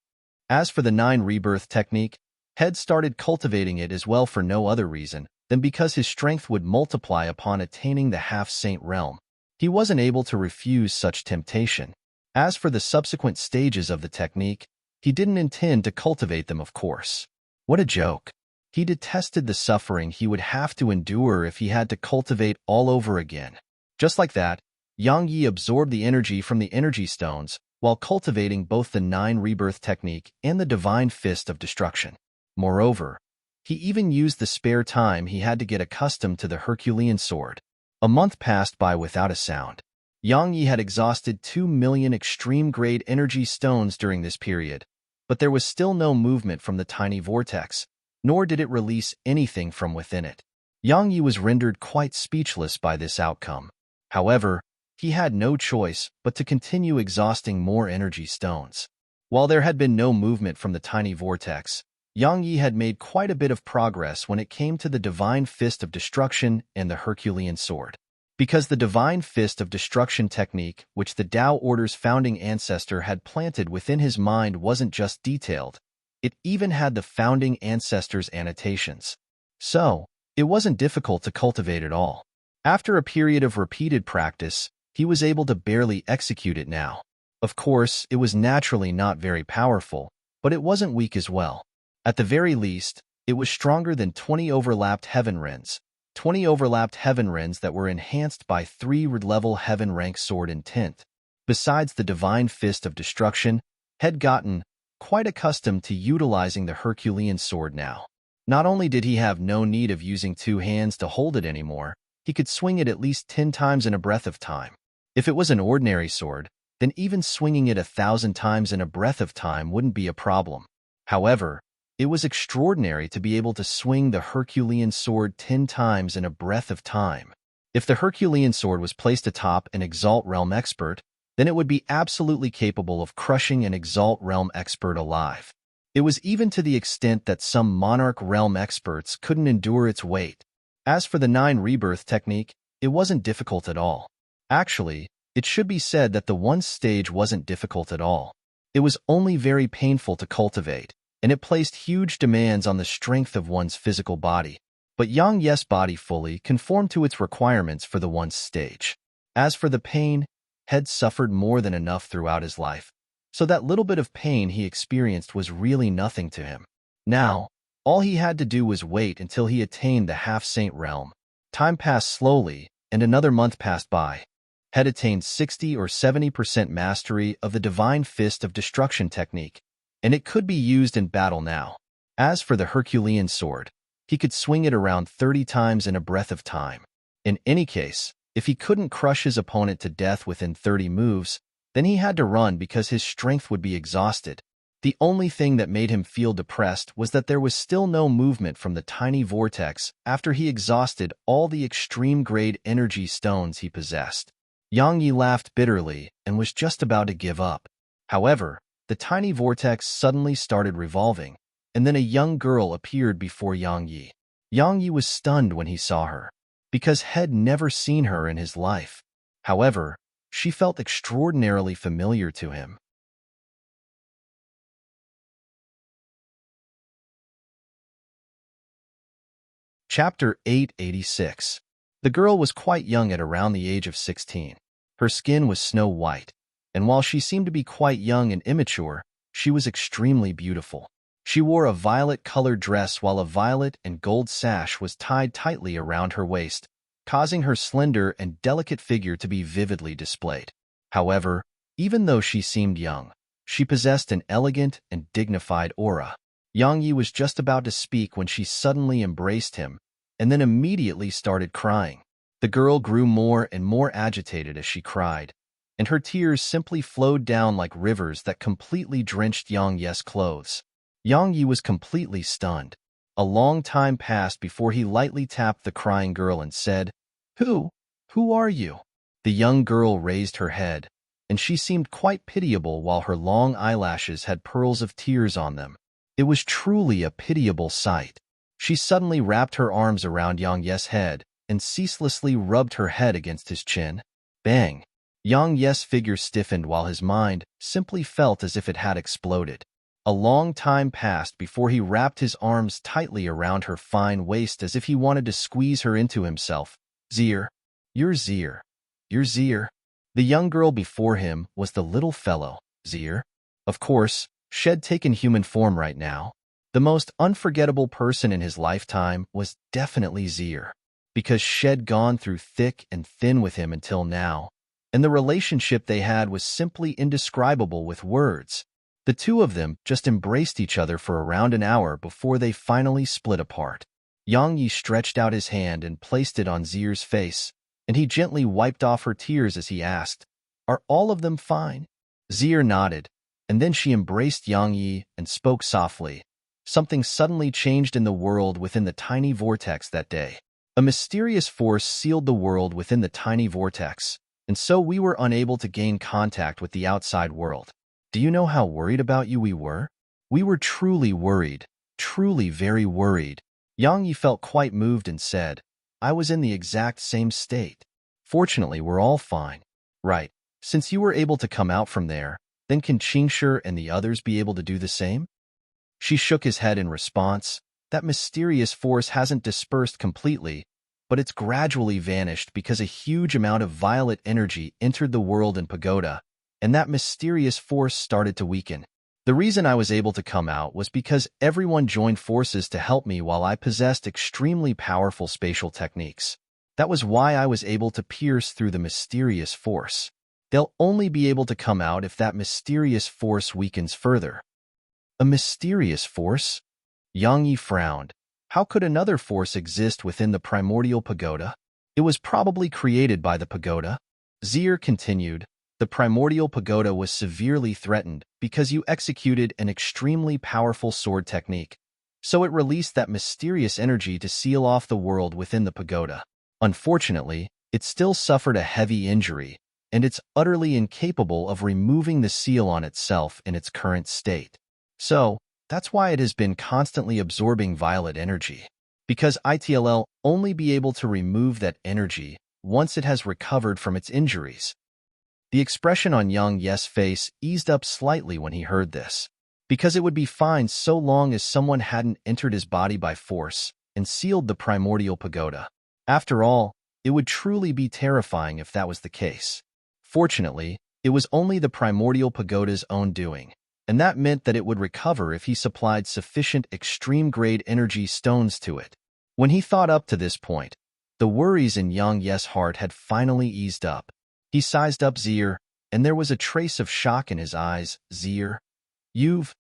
As for the 9 rebirth technique, Head started cultivating it as well for no other reason than because his strength would multiply upon attaining the half-saint realm. He wasn't able to refuse such temptation. As for the subsequent stages of the technique, he didn't intend to cultivate them, of course. What a joke. He detested the suffering he would have to endure if he had to cultivate all over again. Just like that, Yang Yi absorbed the energy from the energy stones while cultivating both the 9 rebirth technique and the divine fist of destruction. Moreover, he even used the spare time he had to get accustomed to the Herculean sword. A month passed by without a sound. Yang Yi had exhausted 2,000,000 extreme-grade energy stones during this period, but there was still no movement from the tiny vortex, nor did it release anything from within it. Yang Yi was rendered quite speechless by this outcome. However, he had no choice but to continue exhausting more energy stones. While there had been no movement from the tiny vortex, Yang Yi had made quite a bit of progress when it came to the divine fist of destruction and the Herculean sword. Because the divine fist of destruction technique, which the Tao Order's founding ancestor had planted within his mind, wasn't just detailed, it even had the founding ancestor's annotations. So, it wasn't difficult to cultivate at all. After a period of repeated practice, he was able to barely execute it now. Of course, it was naturally not very powerful, but it wasn't weak as well. At the very least, it was stronger than 20 overlapped heaven rings. 20 overlapped heaven rings that were enhanced by 3-level heaven rank sword intent. Besides the divine fist of destruction, had gotten quite accustomed to utilizing the Herculean sword now. Not only did he have no need of using 2 hands to hold it anymore, he could swing it at least 10 times in a breath of time. If it was an ordinary sword, then even swinging it 1,000 times in a breath of time wouldn't be a problem. However, it was extraordinary to be able to swing the Herculean sword 10 times in a breath of time. If the Herculean sword was placed atop an Exalt Realm expert, then it would be absolutely capable of crushing an Exalt Realm expert alive. It was even to the extent that some Monarch Realm experts couldn't endure its weight. As for the 9 rebirth technique, it wasn't difficult at all. Actually, it should be said that the 1 stage wasn't difficult at all. It was only very painful to cultivate, and it placed huge demands on the strength of one's physical body. But Yang Yi's body fully conformed to its requirements for the 1 stage. As for the pain, Head suffered more than enough throughout his life, so that little bit of pain he experienced was really nothing to him. Now, all he had to do was wait until he attained the half-saint realm. Time passed slowly, and another month passed by. Head attained 60 or 70% mastery of the divine fist of destruction technique, and it could be used in battle now. As for the Herculean sword, he could swing it around 30 times in a breath of time. In any case, if he couldn't crush his opponent to death within 30 moves, then he had to run because his strength would be exhausted. The only thing that made him feel depressed was that there was still no movement from the tiny vortex after he exhausted all the extreme-grade energy stones he possessed. Yang Yi laughed bitterly and was just about to give up. However, the tiny vortex suddenly started revolving, and then a young girl appeared before Yang Yi. Yang Yi was stunned when he saw her, because Head never seen her in his life. However, she felt extraordinarily familiar to him. Chapter 886. The girl was quite young at around the age of 16. Her skin was snow white, and while she seemed to be quite young and immature, she was extremely beautiful. She wore a violet-colored dress while a violet and gold sash was tied tightly around her waist, causing her slender and delicate figure to be vividly displayed. However, even though she seemed young, she possessed an elegant and dignified aura. Yang Yi was just about to speak when she suddenly embraced him, and then immediately started crying. The girl grew more and more agitated as she cried, and her tears simply flowed down like rivers that completely drenched Yang Yi's clothes. Yang Yi was completely stunned. A long time passed before he lightly tapped the crying girl and said, Who are you?" The young girl raised her head, and she seemed quite pitiable while her long eyelashes had pearls of tears on them. It was truly a pitiable sight. She suddenly wrapped her arms around Yang Yi's head and ceaselessly rubbed her head against his chin. Bang! Yang Yi's figure stiffened while his mind simply felt as if it had exploded. A long time passed before he wrapped his arms tightly around her fine waist as if he wanted to squeeze her into himself. "Zir, you're Zir. You're Zir." The young girl before him was the little fellow, Zir. Of course, Shed taken human form right now. The most unforgettable person in his lifetime was definitely Zir, because Shed gone through thick and thin with him until now, and the relationship they had was simply indescribable with words. The two of them just embraced each other for around an hour before they finally split apart. Yang Yi stretched out his hand and placed it on Zir's face, and he gently wiped off her tears as he asked, "Are all of them fine?" Zir nodded, and then she embraced Yang Yi and spoke softly. Something suddenly changed in the world within the tiny vortex that day. A mysterious force sealed the world within the tiny vortex, and so we were unable to gain contact with the outside world. Do you know how worried about you we were? We were truly worried, truly very worried. Yang Yi felt quite moved and said, "I was in the exact same state. Fortunately, we're all fine." "Right. Since you were able to come out from there, then can Qingshi and the others be able to do the same?" She shook his head in response. "That mysterious force hasn't dispersed completely, but it's gradually vanished because a huge amount of violet energy entered the world in Pagoda, and that mysterious force started to weaken. The reason I was able to come out was because everyone joined forces to help me while I possessed extremely powerful spatial techniques. That was why I was able to pierce through the mysterious force. They'll only be able to come out if that mysterious force weakens further." "A mysterious force?" Yang Yi frowned. How could another force exist within the primordial pagoda? It was probably created by the pagoda. Zir continued, "The primordial pagoda was severely threatened because you executed an extremely powerful sword technique, so it released that mysterious energy to seal off the world within the pagoda. Unfortunately, it still suffered a heavy injury, and it's utterly incapable of removing the seal on itself in its current state. So, that's why it has been constantly absorbing violet energy, because it'll only be able to remove that energy once it has recovered from its injuries." The expression on Yang Yi's face eased up slightly when he heard this, because it would be fine so long as someone hadn't entered his body by force and sealed the primordial pagoda. After all, it would truly be terrifying if that was the case. Fortunately, it was only the primordial pagoda's own doing, and that meant that it would recover if he supplied sufficient extreme-grade energy stones to it. When he thought up to this point, the worries in Yang Yi's heart had finally eased up. He sized up Zir, and there was a trace of shock in his eyes. "Zir, you've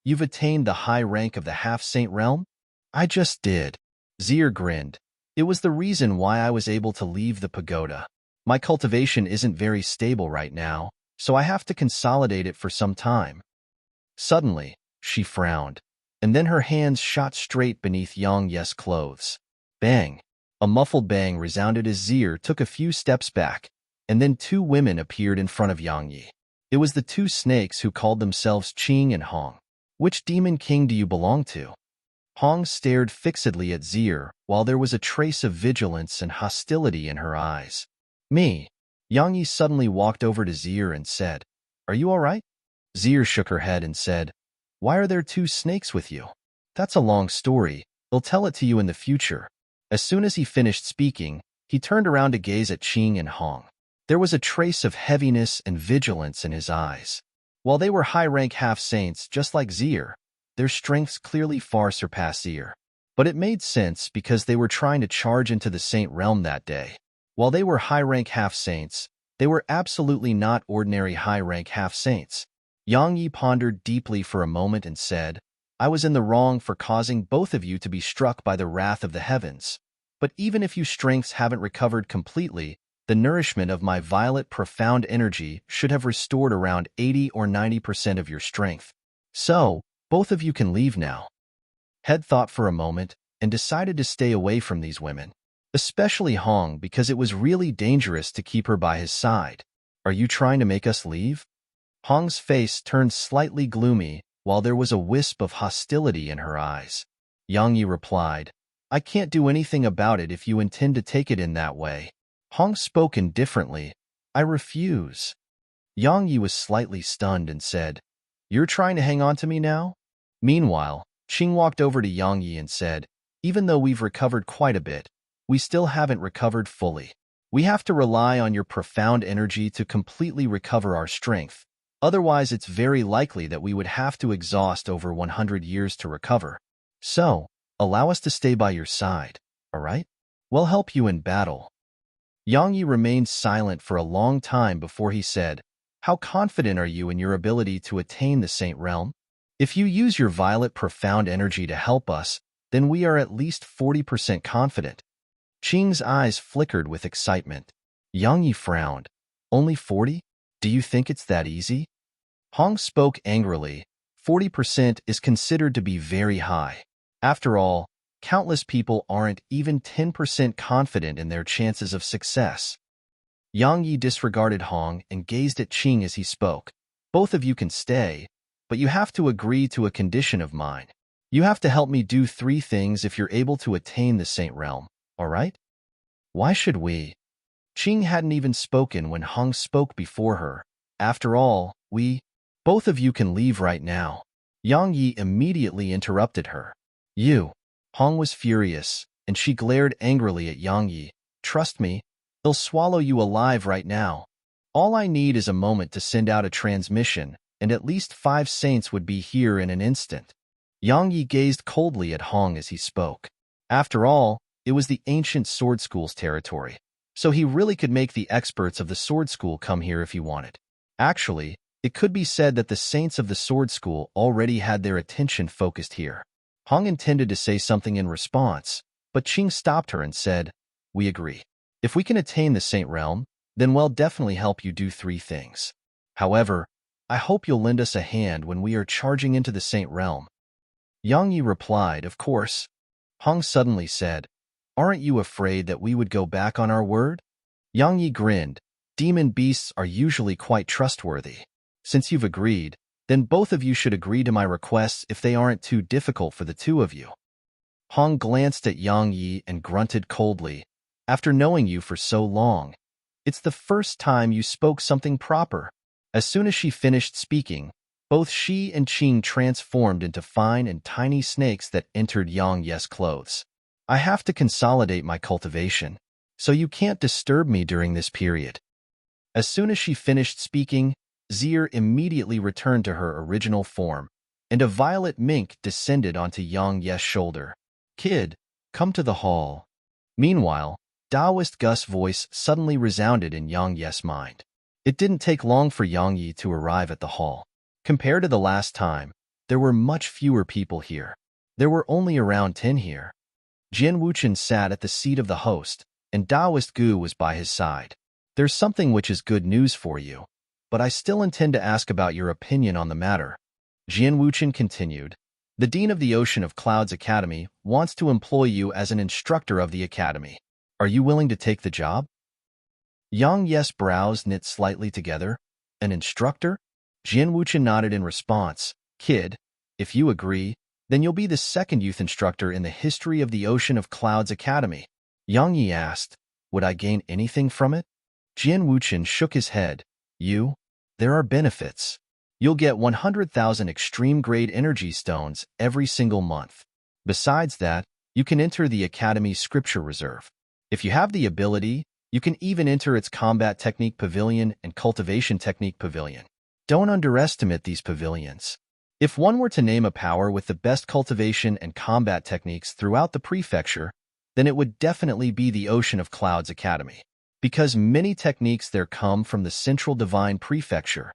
attained the high rank of the half-saint realm?" "I just did." Zir grinned. "It was the reason why I was able to leave the pagoda. My cultivation isn't very stable right now, so I have to consolidate it for some time." Suddenly, she frowned, and then her hands shot straight beneath Yang Yi's clothes. Bang! A muffled bang resounded as Zir took a few steps back, and then two women appeared in front of Yang Yi. It was the two snakes who called themselves Qing and Hong. "Which demon king do you belong to?" Hong stared fixedly at Zir, while there was a trace of vigilance and hostility in her eyes. "Me." Yang Yi suddenly walked over to Zir and said, "Are you all right?" Zir shook her head and said, "Why are there two snakes with you?" "That's a long story. I'll tell it to you in the future." As soon as he finished speaking, he turned around to gaze at Qing and Hong. There was a trace of heaviness and vigilance in his eyes. While they were high-rank half-saints just like Zir, their strengths clearly far surpassed Zir. But it made sense because they were trying to charge into the saint realm that day. While they were high-rank half-saints, they were absolutely not ordinary high-rank half-saints. Yang Yi pondered deeply for a moment and said, I was in the wrong for causing both of you to be struck by the wrath of the heavens. But even if your strengths haven't recovered completely, the nourishment of my violet profound energy should have restored around 80 or 90% of your strength. So, both of you can leave now. Head thought for a moment and decided to stay away from these women, especially Hong, because it was really dangerous to keep her by his side. Are you trying to make us leave? Hong's face turned slightly gloomy, while there was a wisp of hostility in her eyes. Yang Yi replied, I can't do anything about it if you intend to take it in that way. Hong spoke indifferently, I refuse. Yang Yi was slightly stunned and said, You're trying to hang on to me now? Meanwhile, Qing walked over to Yang Yi and said, Even though we've recovered quite a bit, we still haven't recovered fully. We have to rely on your profound energy to completely recover our strength. Otherwise, it's very likely that we would have to exhaust over 100 years to recover. So, allow us to stay by your side, all right? We'll help you in battle. Yang Yi remained silent for a long time before he said, How confident are you in your ability to attain the Saint Realm? If you use your violet profound energy to help us, then we are at least 40% confident. Qing's eyes flickered with excitement. Yang Yi frowned. Only 40? Do you think it's that easy? Hong spoke angrily. 40% is considered to be very high. After all, countless people aren't even 10% confident in their chances of success. Yang Yi disregarded Hong and gazed at Qing as he spoke. Both of you can stay, but you have to agree to a condition of mine. You have to help me do 3 things if you're able to attain the Saint Realm, all right? Why should we? Qing hadn't even spoken when Hong spoke before her. After all, both of you can leave right now. Yang Yi immediately interrupted her. You. Hong was furious, and she glared angrily at Yang Yi. Trust me, they'll swallow you alive right now. All I need is a moment to send out a transmission, and at least 5 saints would be here in an instant. Yang Yi gazed coldly at Hong as he spoke. After all, it was the ancient sword school's territory, so he really could make the experts of the sword school come here if he wanted. Actually, it could be said that the saints of the sword school already had their attention focused here. Hong intended to say something in response, but Qing stopped her and said, We agree. If we can attain the Saint Realm, then we'll definitely help you do 3 things. However, I hope you'll lend us a hand when we are charging into the Saint Realm. Yang Yi replied, Of course. Hong suddenly said, Aren't you afraid that we would go back on our word? Yang Yi grinned. Demon beasts are usually quite trustworthy. Since you've agreed, then both of you should agree to my requests if they aren't too difficult for the 2 of you. Hong glanced at Yang Yi and grunted coldly. After knowing you for so long, it's the first time you spoke something proper. As soon as she finished speaking, both she and Qing transformed into fine and tiny snakes that entered Yang Yi's clothes. I have to consolidate my cultivation, so you can't disturb me during this period. As soon as she finished speaking, Zir immediately returned to her original form, and a violet mink descended onto Yang Yi's shoulder. Kid, come to the hall. Meanwhile, Taoist Gus' voice suddenly resounded in Yang Yi's mind. It didn't take long for Yang Yi to arrive at the hall. Compared to the last time, there were much fewer people here. There were only around 10 here. Jian Wuchen sat at the seat of the host, and Taoist Gu was by his side. There's something which is good news for you, but I still intend to ask about your opinion on the matter. Jian Wuchen continued. The Dean of the Ocean of Clouds Academy wants to employ you as an instructor of the academy. Are you willing to take the job? Yang Yi's brows knit slightly together. An instructor? Jian Wuchen nodded in response. Kid, if you agree, then you'll be the 2nd youth instructor in the history of the Ocean of Clouds Academy. Yang Yi asked, Would I gain anything from it? Jian Wuchen shook his head. There are benefits. You'll get 100,000 extreme-grade energy stones every single month. Besides that, you can enter the Academy's scripture reserve. If you have the ability, You can even enter its combat technique pavilion and cultivation technique pavilion. Don't underestimate these pavilions. If one were to name a power with the best cultivation and combat techniques throughout the prefecture, then it would definitely be the Ocean of Clouds Academy, because many techniques there come from the Central Divine Prefecture.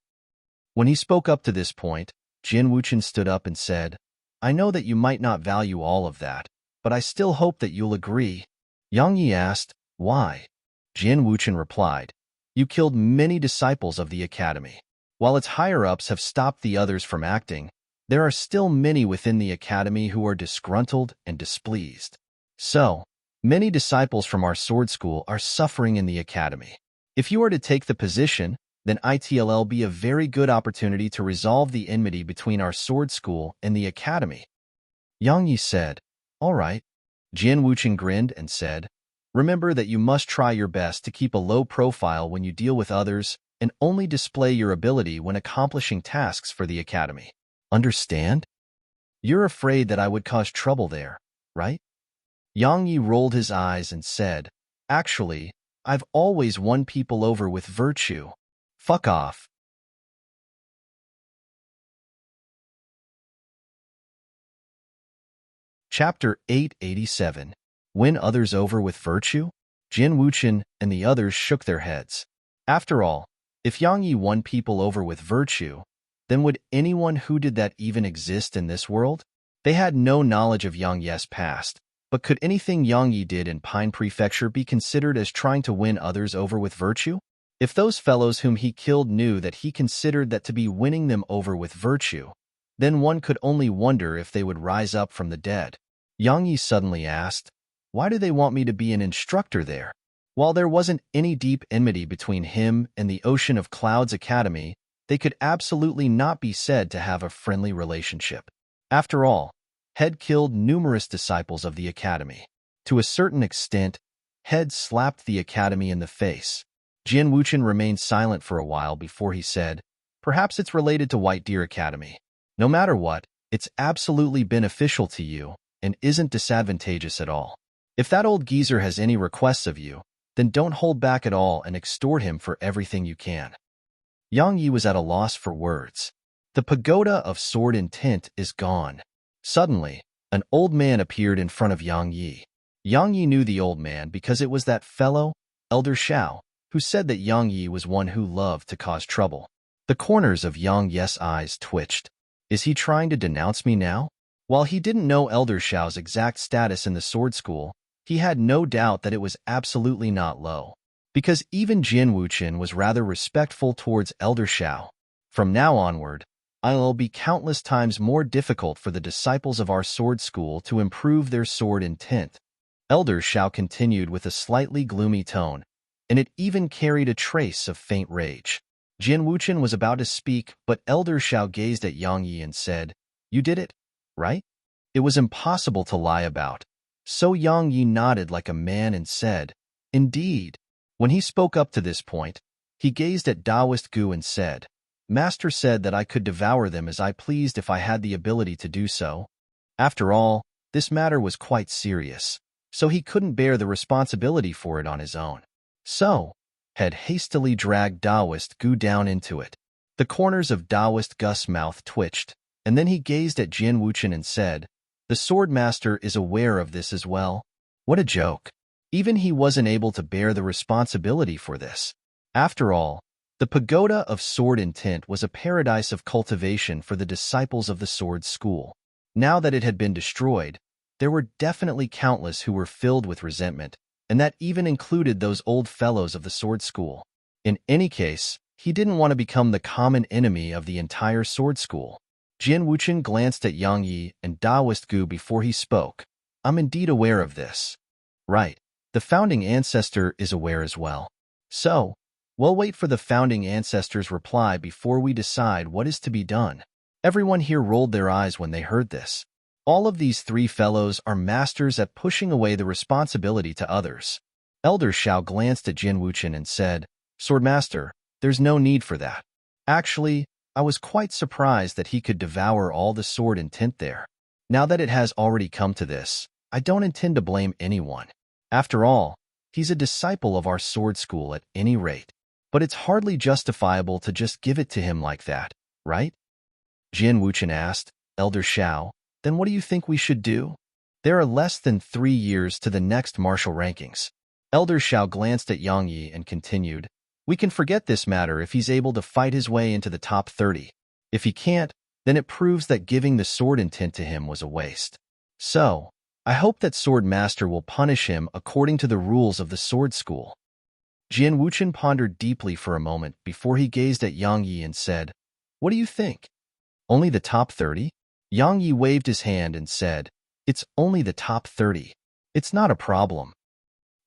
When he spoke up to this point, Jin Wuchen stood up and said, I know that you might not value all of that, but I still hope that you'll agree. Yang Yi asked, why? Jin Wuchen replied, you killed many disciples of the academy. While its higher-ups have stopped the others from acting, there are still many within the academy who are disgruntled and displeased. So, many disciples from our sword school are suffering in the academy. If you are to take the position, then it'll be a very good opportunity to resolve the enmity between our sword school and the academy. Yang Yi said, all right. Jin Wuchen grinned and said, remember that you must try your best to keep a low profile when you deal with others and only display your ability when accomplishing tasks for the academy. Understand? You're afraid that I would cause trouble there, right? Yang Yi rolled his eyes and said, actually, I've always won people over with virtue. Fuck off. Chapter 887. Win others over with virtue? Jin Wuchen and the others shook their heads. After all, if Yang Yi won people over with virtue, then would anyone who did that even exist in this world? They had no knowledge of Yang Yi's past, but could anything Yang Yi did in Pine Prefecture be considered as trying to win others over with virtue? If those fellows whom he killed knew that he considered that to be winning them over with virtue, then one could only wonder if they would rise up from the dead. Yang Yi suddenly asked, why do they want me to be an instructor there? While there wasn't any deep enmity between him and the Ocean of Clouds Academy, they could absolutely not be said to have a friendly relationship. After all, Head killed numerous disciples of the academy. To a certain extent, Head slapped the academy in the face. Jin Wuchen remained silent for a while before he said, perhaps it's related to White Deer Academy. No matter what, it's absolutely beneficial to you and isn't disadvantageous at all. If that old geezer has any requests of you, then don't hold back at all and extort him for everything you can. Yang Yi was at a loss for words. The pagoda of sword intent is gone. Suddenly, an old man appeared in front of Yang Yi. Yang Yi knew the old man because it was that fellow, Elder Xiao, who said that Yang Yi was one who loved to cause trouble. The corners of Yang Yi's eyes twitched. Is he trying to denounce me now? While he didn't know Elder Xiao's exact status in the sword school, he had no doubt that it was absolutely not low. Because even Jin Wuchen was rather respectful towards Elder Xiao. From now onward, it'll be countless times more difficult for the disciples of our sword school to improve their sword intent. Elder Xiao continued with a slightly gloomy tone, and it even carried a trace of faint rage. Jin Wuchen was about to speak, but Elder Xiao gazed at Yang Yi and said, you did it, right? It was impossible to lie about. So Yang Yi nodded like a man and said, indeed. When he spoke up to this point, he gazed at Taoist Gu and said, Master said that I could devour them as I pleased if I had the ability to do so. After all, this matter was quite serious, so he couldn't bear the responsibility for it on his own. So, had hastily dragged Taoist Gu down into it. The corners of Taoist Gus's mouth twitched, and then he gazed at Jin Wuchen and said, the sword master is aware of this as well. What a joke. Even he wasn't able to bear the responsibility for this. After all, the pagoda of sword intent was a paradise of cultivation for the disciples of the sword school. Now that it had been destroyed, there were definitely countless who were filled with resentment, and that even included those old fellows of the sword school. In any case, he didn't want to become the common enemy of the entire sword school. Jin Wuchen glanced at Yang Yi and Taoist Gu before he spoke. I'm indeed aware of this. Right. The founding ancestor is aware as well. So, we'll wait for the founding ancestor's reply before we decide what is to be done. Everyone here rolled their eyes when they heard this. All of these three fellows are masters at pushing away the responsibility to others. Elder Xiao glanced at Jin Wuchen and said, Swordmaster, there's no need for that. Actually, I was quite surprised that he could devour all the sword intent there. Now that it has already come to this, I don't intend to blame anyone. After all, He's a disciple of our sword school at any rate. But it's hardly justifiable to just give it to him like that, right? Jian Wuchen asked. Elder Xiao, then what do you think we should do? There are less than 3 years to the next martial rankings. Elder Xiao glanced at Yang Yi and continued, we can forget this matter if he's able to fight his way into the top 30. If he can't, then it proves that giving the sword intent to him was a waste. So, I hope that Sword Master will punish him according to the rules of the sword school. Jian Wuchen pondered deeply for a moment before he gazed at Yang Yi and said, what do you think? Only the top 30? Yang Yi waved his hand and said, it's only the top 30. It's not a problem.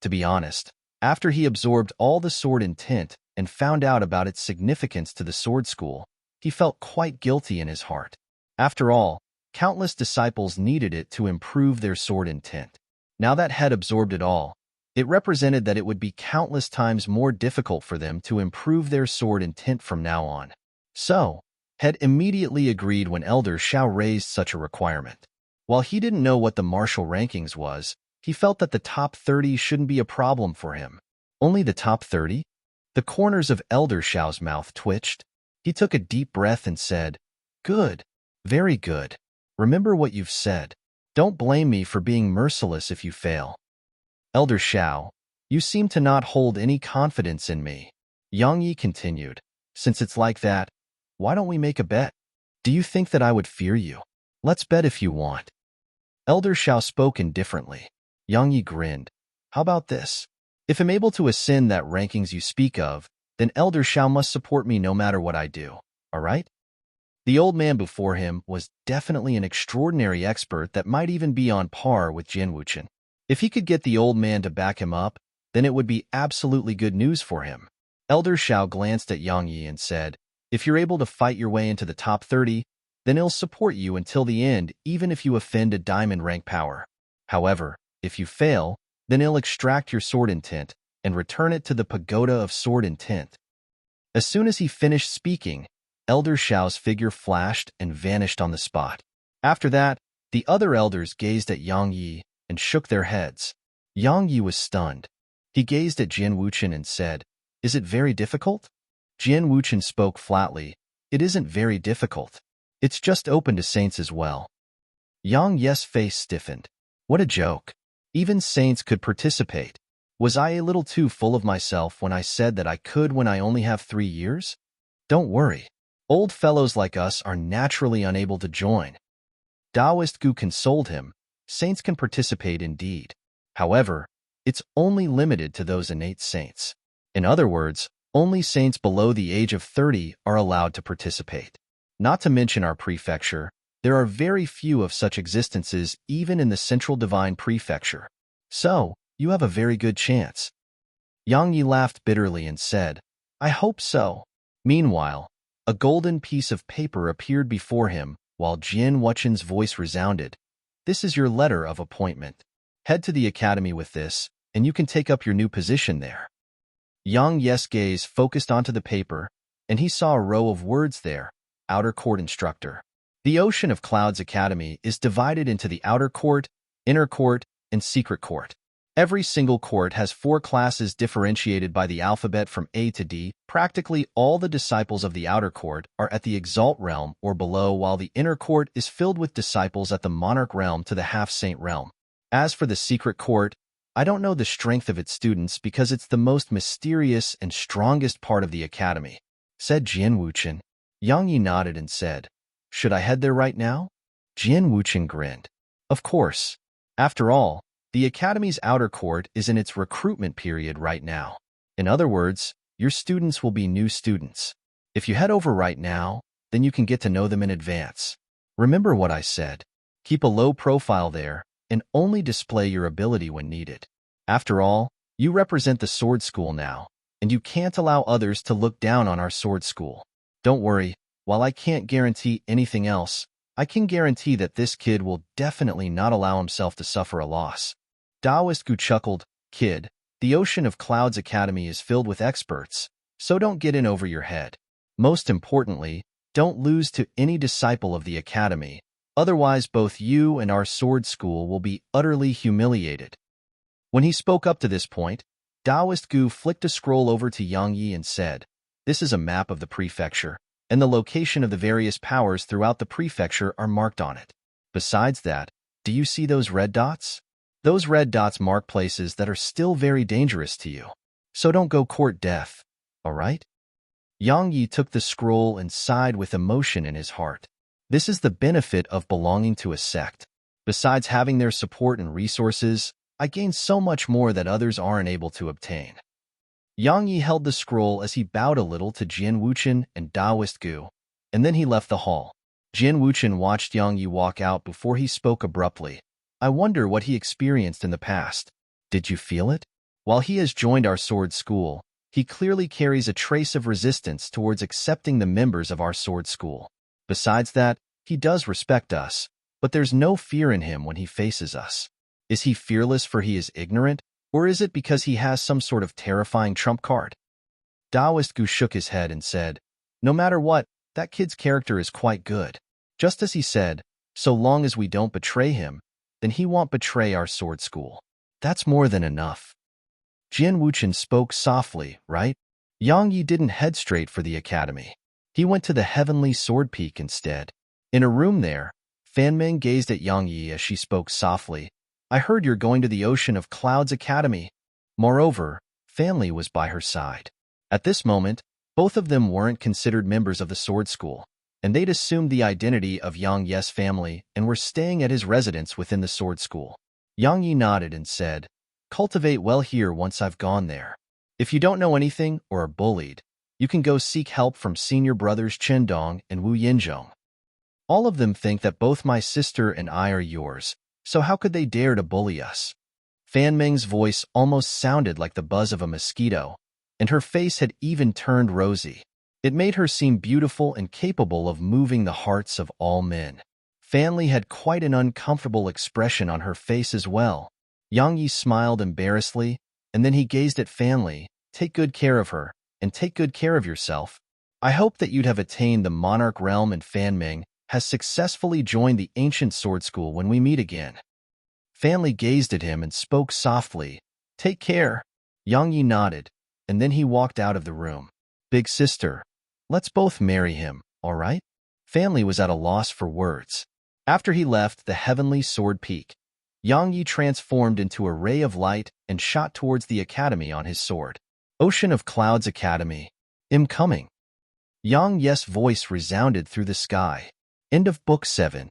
To be honest, after he absorbed all the sword intent and found out about its significance to the sword school, he felt quite guilty in his heart. After all, countless disciples needed it to improve their sword intent. Now that had absorbed it all, it represented that it would be countless times more difficult for them to improve their sword intent from now on. So, had immediately agreed when Elder Xiao raised such a requirement. While he didn't know what the martial rankings was, he felt that the top 30 shouldn't be a problem for him. Only the top 30? The corners of Elder Xiao's mouth twitched. He took a deep breath and said, good, very good. Remember what you've said. Don't blame me for being merciless if you fail. Elder Xiao, you seem to not hold any confidence in me. Yang Yi continued, since it's like that, why don't we make a bet? Do you think that I would fear you? Let's bet if you want. Elder Xiao spoke indifferently. Yang Yi grinned. How about this? If I'm able to ascend that rankings you speak of, then Elder Xiao must support me no matter what I do, all right? The old man before him was definitely an extraordinary expert that might even be on par with Jian Wuchen. If he could get the old man to back him up, then it would be absolutely good news for him. Elder Xiao glanced at Yang Yi and said, if you're able to fight your way into the top 30, then he'll support you until the end even if you offend a diamond rank power. However, if you fail, then he'll extract your sword intent and return it to the pagoda of sword intent. As soon as he finished speaking, Elder Xiao's figure flashed and vanished on the spot. After that, the other elders gazed at Yang Yi and shook their heads. Yang Yi was stunned. He gazed at Jian Wuchen and said, is it very difficult? Jian Wuchen spoke flatly, it isn't very difficult. It's just open to saints as well. Yang Yi's face stiffened. What a joke. Even saints could participate. Was I a little too full of myself when I said that I could when I only have 3 years? Don't worry. Old fellows like us are naturally unable to join. Taoist Gu consoled him. Saints can participate indeed. However, it's only limited to those innate saints. In other words, only saints below the age of 30 are allowed to participate. Not to mention our prefecture, there are very few of such existences even in the Central Divine Prefecture. So, you have a very good chance. Yang Yi laughed bitterly and said, I hope so. Meanwhile, a golden piece of paper appeared before him while Jian Wuchen's voice resounded. This is your letter of appointment. Head to the academy with this, and you can take up your new position there. Yang Yi's gaze focused onto the paper, and he saw a row of words there, Outer Court Instructor. The Ocean of Clouds Academy is divided into the Outer Court, Inner Court, and Secret Court. Every single court has 4 classes differentiated by the alphabet from A to D. Practically all the disciples of the Outer Court are at the Exalt realm or below, while the Inner Court is filled with disciples at the Monarch realm to the Half-Saint realm. As for the Secret Court, I don't know the strength of its students because it's the most mysterious and strongest part of the academy, said Jian Wuchen. Yang Yi nodded and said, should I head there right now? Jian Wuchen grinned. Of course. After all, the academy's outer court is in its recruitment period right now. In other words, your students will be new students. If you head over right now, then you can get to know them in advance. Remember what I said. Keep a low profile there, and only display your ability when needed. After all, you represent the sword school now, and you can't allow others to look down on our sword school. Don't worry, while I can't guarantee anything else, I can guarantee that this kid will definitely not allow himself to suffer a loss. Taoist Gu chuckled, kid, the Ocean of Clouds Academy is filled with experts, so don't get in over your head. Most importantly, don't lose to any disciple of the academy, otherwise both you and our sword school will be utterly humiliated. When he spoke up to this point, Taoist Gu flicked a scroll over to Yang Yi and said, "This is a map of the prefecture, and the location of the various powers throughout the prefecture are marked on it. Besides that, do you see those red dots? Those red dots mark places that are still very dangerous to you. So don't go court death, all right?" Yang Yi took the scroll and sighed with emotion in his heart. This is the benefit of belonging to a sect. Besides having their support and resources, I gain so much more that others aren't able to obtain. Yang Yi held the scroll as he bowed a little to Jian Wuchen and Taoist Gu, and then he left the hall. Jian Wuchen watched Yang Yi walk out before he spoke abruptly. "I wonder what he experienced in the past. Did you feel it? While he has joined our sword school, he clearly carries a trace of resistance towards accepting the members of our sword school. Besides that, he does respect us, but there's no fear in him when he faces us. Is he fearless for he is ignorant, or is it because he has some sort of terrifying trump card?" Taoist Gu shook his head and said, "No matter what, that kid's character is quite good. Just as he said, so long as we don't betray him, then he won't betray our sword school. That's more than enough." Jian Wuchen spoke softly, right? Yang Yi didn't head straight for the academy. He went to the Heavenly Sword Peak instead. In a room there, Fan Ming gazed at Yang Yi as she spoke softly. "I heard you're going to the Ocean of Clouds Academy." Moreover, family was by her side. At this moment, both of them weren't considered members of the sword school, and they'd assumed the identity of Yang Yi's family and were staying at his residence within the sword school. Yang Yi nodded and said, "Cultivate well here once I've gone there. If you don't know anything or are bullied, you can go seek help from senior brothers Chen Dong and Wu Yinzhong. All of them think that both my sister and I are yours, so how could they dare to bully us?" Fan Ming's voice almost sounded like the buzz of a mosquito, and her face had even turned rosy. It made her seem beautiful and capable of moving the hearts of all men. Fan Li had quite an uncomfortable expression on her face as well. Yang Yi smiled embarrassedly, and then he gazed at Fan Li. "Take good care of her, and take good care of yourself. I hope that you'd have attained the monarch realm and Fan Ming has successfully joined the ancient sword school when we meet again." Fan Li gazed at him and spoke softly, "Take care." Yang Yi nodded, and then he walked out of the room. "Big sister, let's both marry him, all right?" Fan Li was at a loss for words. After he left the Heavenly Sword Peak, Yang Yi transformed into a ray of light and shot towards the academy on his sword. "Ocean of Clouds Academy, I'm coming." Yang Yi's voice resounded through the sky. End of Book 7.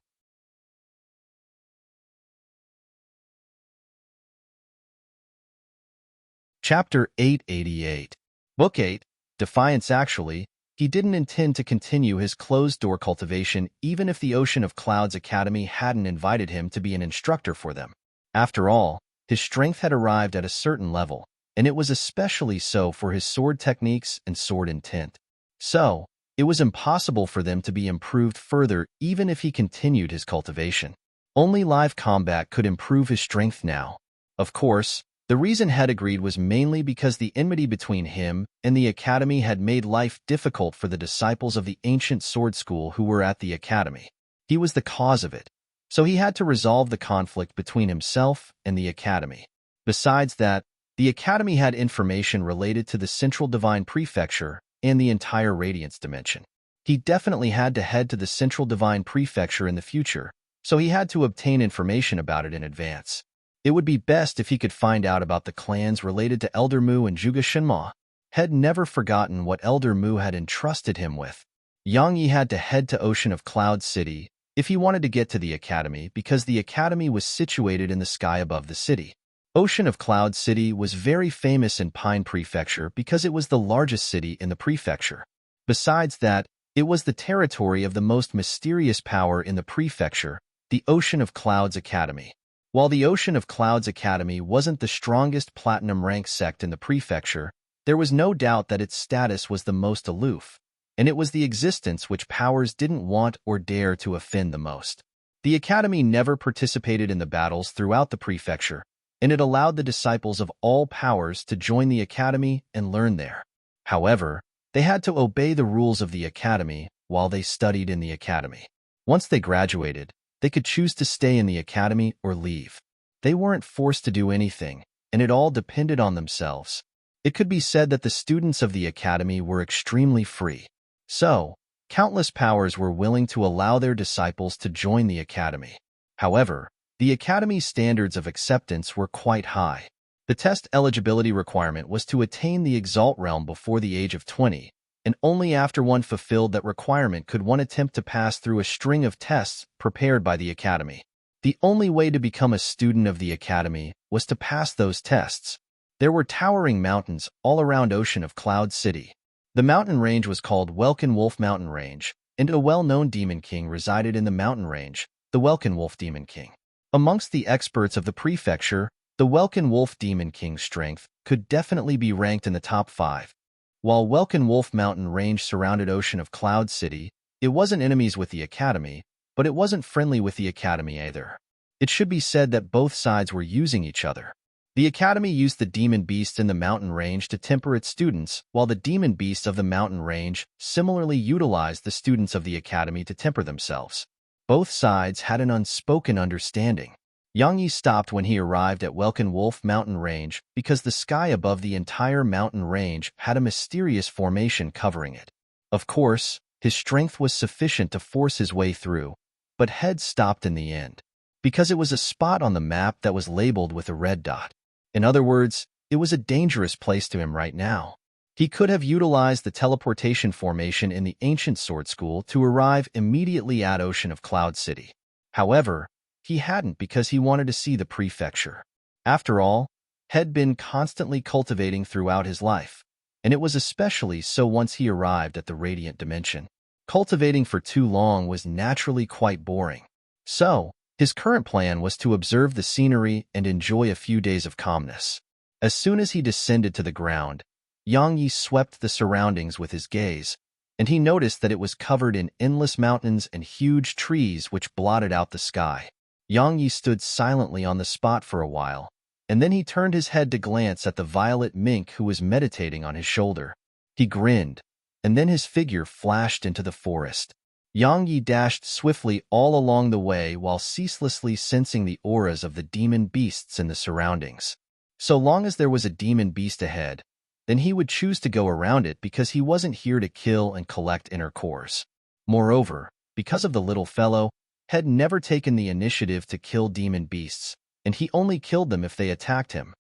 Chapter 888. Book 8. Defiance. Actually, he didn't intend to continue his closed-door cultivation even if the Ocean of Clouds Academy hadn't invited him to be an instructor for them. After all, his strength had arrived at a certain level, and it was especially so for his sword techniques and sword intent. So, it was impossible for them to be improved further even if he continued his cultivation. Only live combat could improve his strength now. Of course, the reason Head agreed was mainly because the enmity between him and the academy had made life difficult for the disciples of the ancient sword school who were at the academy. He was the cause of it, so he had to resolve the conflict between himself and the academy. Besides that, the academy had information related to the Central Divine Prefecture and the entire Radiance Dimension. He definitely had to head to the Central Divine Prefecture in the future, so he had to obtain information about it in advance. It would be best if he could find out about the clans related to Elder Mu and Zhuge Shenma. Had never forgotten what Elder Mu had entrusted him with. Yang Yi had to head to Ocean of Cloud City if he wanted to get to the academy because the academy was situated in the sky above the city. Ocean of Cloud City was very famous in Pine Prefecture because it was the largest city in the prefecture. Besides that, it was the territory of the most mysterious power in the prefecture, the Ocean of Clouds Academy. While the Ocean of Clouds Academy wasn't the strongest platinum rank sect in the prefecture, there was no doubt that its status was the most aloof, and it was the existence which powers didn't want or dare to offend the most. The academy never participated in the battles throughout the prefecture, and it allowed the disciples of all powers to join the academy and learn there. However, they had to obey the rules of the academy while they studied in the academy. Once they graduated, they could choose to stay in the academy or leave. They weren't forced to do anything, and it all depended on themselves. It could be said that the students of the academy were extremely free. So, countless powers were willing to allow their disciples to join the academy. However, the academy's standards of acceptance were quite high. The test eligibility requirement was to attain the Exalt realm before the age of 20, and only after one fulfilled that requirement could one attempt to pass through a string of tests prepared by the academy. The only way to become a student of the academy was to pass those tests. There were towering mountains all around Ocean of Cloud City. The mountain range was called Welkin Wolf Mountain Range, and a well-known demon king resided in the mountain range, the Welkin Wolf Demon King. Amongst the experts of the prefecture, the Welkin Wolf Demon King's strength could definitely be ranked in the top 5. While Welkin Wolf Mountain Range surrounded Ocean of Cloud City, it wasn't enemies with the academy, but it wasn't friendly with the academy either. It should be said that both sides were using each other. The academy used the demon beasts in the mountain range to temper its students, while the demon beasts of the mountain range similarly utilized the students of the academy to temper themselves. Both sides had an unspoken understanding. Yang Yi stopped when he arrived at Welkin Wolf Mountain Range because the sky above the entire mountain range had a mysterious formation covering it. Of course, his strength was sufficient to force his way through, but Head stopped in the end, because it was a spot on the map that was labeled with a red dot. In other words, it was a dangerous place to him right now. He could have utilized the teleportation formation in the Ancient Sword School to arrive immediately at Ocean of Cloud City. However, he hadn't because he wanted to see the prefecture. After all, had been constantly cultivating throughout his life, and it was especially so once he arrived at the Radiant Dimension. Cultivating for too long was naturally quite boring. So, his current plan was to observe the scenery and enjoy a few days of calmness. As soon as he descended to the ground, Yang Yi swept the surroundings with his gaze, and he noticed that it was covered in endless mountains and huge trees which blotted out the sky. Yang Yi stood silently on the spot for a while, and then he turned his head to glance at the violet mink who was meditating on his shoulder. He grinned, and then his figure flashed into the forest. Yang Yi dashed swiftly all along the way while ceaselessly sensing the auras of the demon beasts in the surroundings. So long as there was a demon beast ahead, then he would choose to go around it because he wasn't here to kill and collect inner cores. Moreover, because of the little fellow, had never taken the initiative to kill demon beasts, and he only killed them if they attacked him.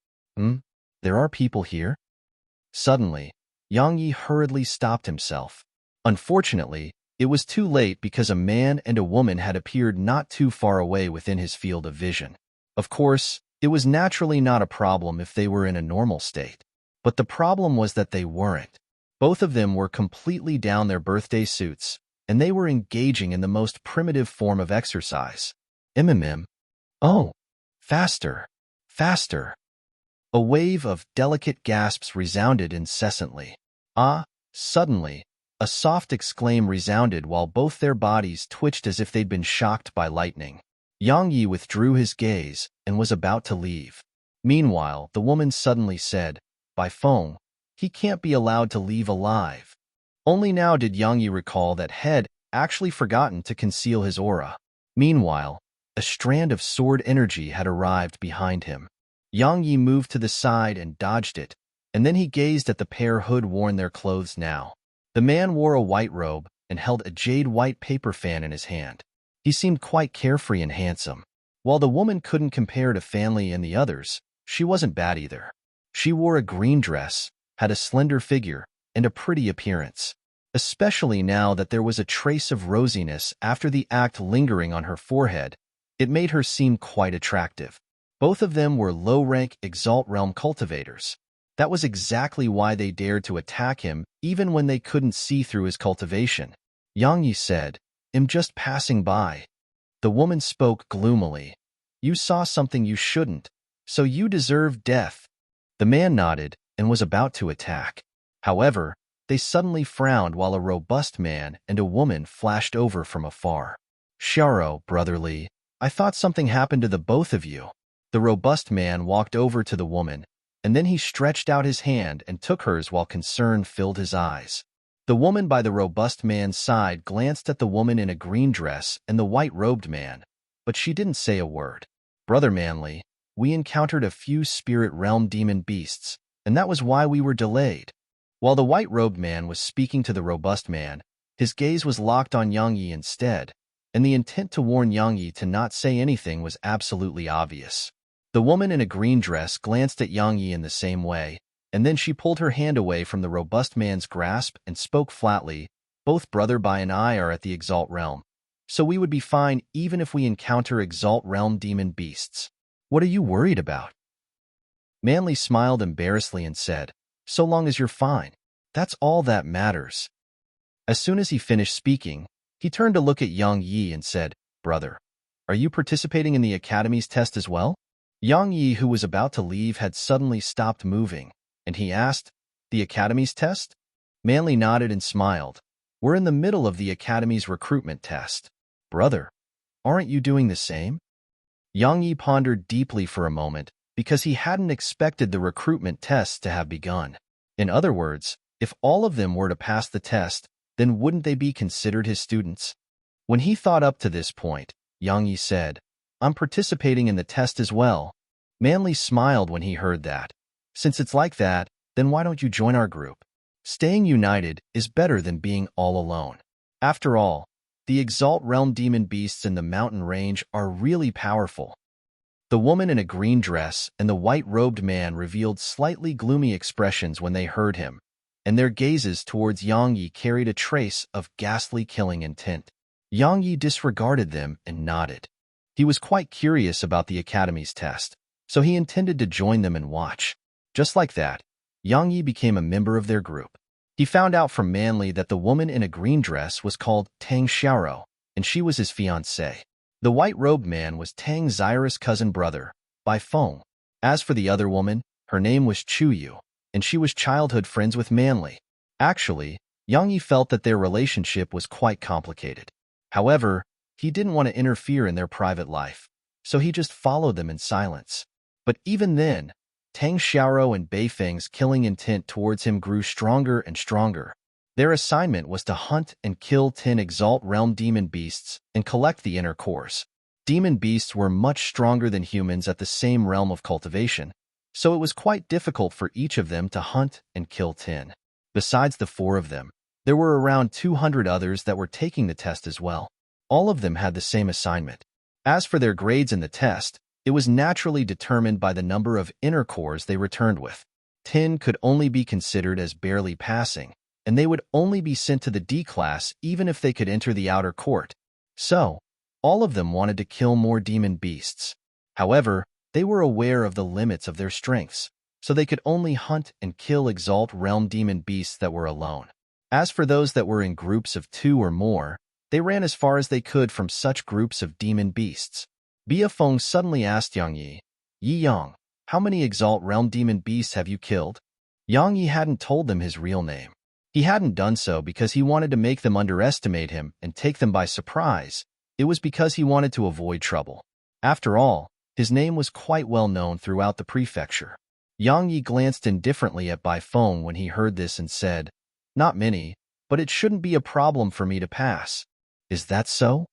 There are people here? Suddenly, Yang Yi hurriedly stopped himself. Unfortunately, it was too late because a man and a woman had appeared not too far away within his field of vision. Of course, it was naturally not a problem if they were in a normal state. But the problem was that they weren't. Both of them were completely down their birthday suits, and they were engaging in the most primitive form of exercise. Oh, faster, faster. A wave of delicate gasps resounded incessantly. Suddenly, a soft exclaim resounded while both their bodies twitched as if they'd been shocked by lightning. Yang Yi withdrew his gaze and was about to leave. Meanwhile, the woman suddenly said, "By phone, he can't be allowed to leave alive." Only now did Yang Yi recall that Head actually forgotten to conceal his aura. Meanwhile, a strand of sword energy had arrived behind him. Yang Yi moved to the side and dodged it, and then he gazed at the pair who had worn their clothes now. The man wore a white robe and held a jade-white paper fan in his hand. He seemed quite carefree and handsome. While the woman couldn't compare to Fanli and the others, she wasn't bad either. She wore a green dress, had a slender figure, and a pretty appearance, especially now that there was a trace of rosiness after the act lingering on her forehead. It made her seem quite attractive. Both of them were low-rank Exalt Realm cultivators. That was exactly why they dared to attack him even when they couldn't see through his cultivation. Yang Yi said, "I'm just passing by." The woman spoke gloomily. "You saw something you shouldn't, so you deserve death." The man nodded and was about to attack. However, they suddenly frowned while a robust man and a woman flashed over from afar. "Xiaro, brotherly, I thought something happened to the both of you." The robust man walked over to the woman, and then he stretched out his hand and took hers while concern filled his eyes. The woman by the robust man's side glanced at the woman in a green dress and the white-robed man, but she didn't say a word. "Brother Manly, we encountered a few spirit realm demon beasts, and that was why we were delayed." While the white-robed man was speaking to the robust man, his gaze was locked on Yang Yi instead, and the intent to warn Yang Yi to not say anything was absolutely obvious. The woman in a green dress glanced at Yang Yi in the same way, and then she pulled her hand away from the robust man's grasp and spoke flatly, "Both Brother Bai and I are at the Exalt Realm, so we would be fine even if we encounter Exalt Realm demon beasts. What are you worried about?" Manly smiled embarrassedly and said, "So long as you're fine, that's all that matters." As soon as he finished speaking, he turned to look at Yang Yi and said, "Brother, are you participating in the Academy's test as well?" Yang Yi, who was about to leave, had suddenly stopped moving, and he asked, "The Academy's test?" Manly nodded and smiled. "We're in the middle of the Academy's recruitment test." "Brother, aren't you doing the same?" Yang Yi pondered deeply for a moment, because he hadn't expected the recruitment tests to have begun. In other words, if all of them were to pass the test, then wouldn't they be considered his students? When he thought up to this point, Yang Yi said, "I'm participating in the test as well." Manly smiled when he heard that. "Since it's like that, then why don't you join our group? Staying united is better than being all alone. After all, the Exalt Realm demon beasts in the mountain range are really powerful." The woman in a green dress and the white-robed man revealed slightly gloomy expressions when they heard him, and their gazes towards Yang Yi carried a trace of ghastly killing intent. Yang Yi disregarded them and nodded. He was quite curious about the Academy's test, so he intended to join them and watch. Just like that, Yang Yi became a member of their group. He found out from Manly that the woman in a green dress was called Tang Xiaoro, and she was his fiancée. The white-robed man was Tang Xiao's cousin brother, Bai Feng. As for the other woman, her name was Chu Yu, and she was childhood friends with Manly. Actually, Yang Yi felt that their relationship was quite complicated. However, he didn't want to interfere in their private life, so he just followed them in silence. But even then, Tang Xiaoro and Bai Feng's killing intent towards him grew stronger and stronger. Their assignment was to hunt and kill 10 Exalt Realm demon beasts and collect the inner cores. Demon beasts were much stronger than humans at the same realm of cultivation, so it was quite difficult for each of them to hunt and kill 10. Besides the 4 of them, there were around 200 others that were taking the test as well. All of them had the same assignment. As for their grades in the test, it was naturally determined by the number of inner cores they returned with. 10 could only be considered as barely passing, and they would only be sent to the D class even if they could enter the outer court. So, all of them wanted to kill more demon beasts. However, they were aware of the limits of their strengths, so they could only hunt and kill Exalt Realm demon beasts that were alone. As for those that were in groups of 2 or more, they ran as far as they could from such groups of demon beasts. Bia Feng suddenly asked Yang Yi, "Yi Yang, how many Exalt Realm demon beasts have you killed?" Yang Yi hadn't told them his real name. He hadn't done so because he wanted to make them underestimate him and take them by surprise. It was because he wanted to avoid trouble. After all, his name was quite well known throughout the prefecture. Yang Yi glanced indifferently at Bai Feng when he heard this and said, "Not many, but it shouldn't be a problem for me to pass." "Is that so?"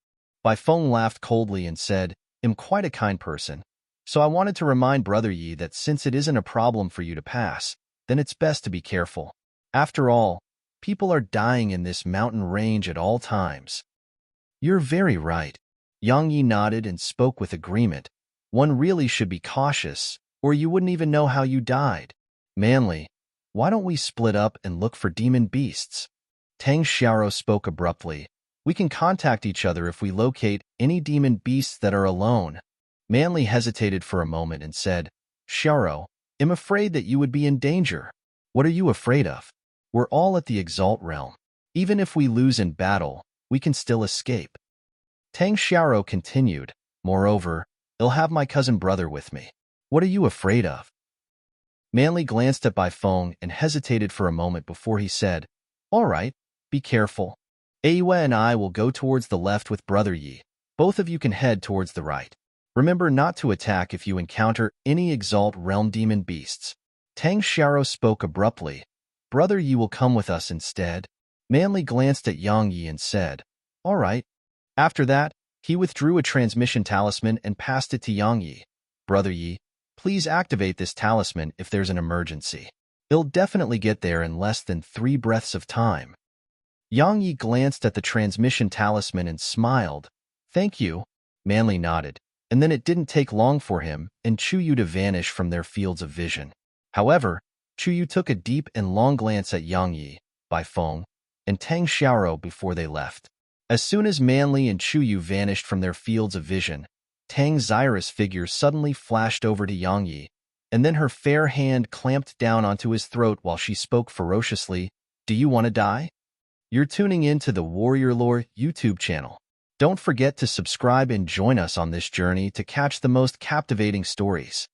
Bai Feng laughed coldly and said, "I'm quite a kind person, so I wanted to remind Brother Yi that since it isn't a problem for you to pass, then it's best to be careful. After all, people are dying in this mountain range at all times." "You're very right." Yang Yi nodded and spoke with agreement. "One really should be cautious, or you wouldn't even know how you died. Manly, why don't we split up and look for demon beasts?" Tang Xiaoro spoke abruptly. "We can contact each other if we locate any demon beasts that are alone." Manly hesitated for a moment and said, "Xiaoro, I'm afraid that you would be in danger." "What are you afraid of? We're all at the Exalt Realm. Even if we lose in battle, we can still escape." Tang Xiaoro continued, "Moreover, I'll have my cousin brother with me. What are you afraid of?" Manly glanced at Bai Feng and hesitated for a moment before he said, "All right, be careful. Aiwa and I will go towards the left with Brother Yi. Both of you can head towards the right. Remember not to attack if you encounter any Exalt Realm demon beasts." Tang Xiaoro spoke abruptly. "Brother Yi will come with us instead." Manly glanced at Yang Yi and said, "All right." After that, he withdrew a transmission talisman and passed it to Yang Yi. "Brother Yi, Please activate this talisman if there's an emergency. It'll definitely get there in less than 3 breaths of time. Yang Yi glanced at the transmission talisman and smiled. Thank you. Manly nodded, and then it didn't take long for him and Chuyu to vanish from their fields of vision. However, Chuyu took a deep and long glance at Yang Yi, Bai Feng, and Tang Xiaoro before they left. As soon as Manly and Chuyu vanished from their fields of vision, Tang Xiao's figure suddenly flashed over to Yang Yi, and then her fair hand clamped down onto his throat while she spoke ferociously, "Do you want to die?" You're tuning in to the Warrior Lore YouTube channel. Don't forget to subscribe and join us on this journey to catch the most captivating stories.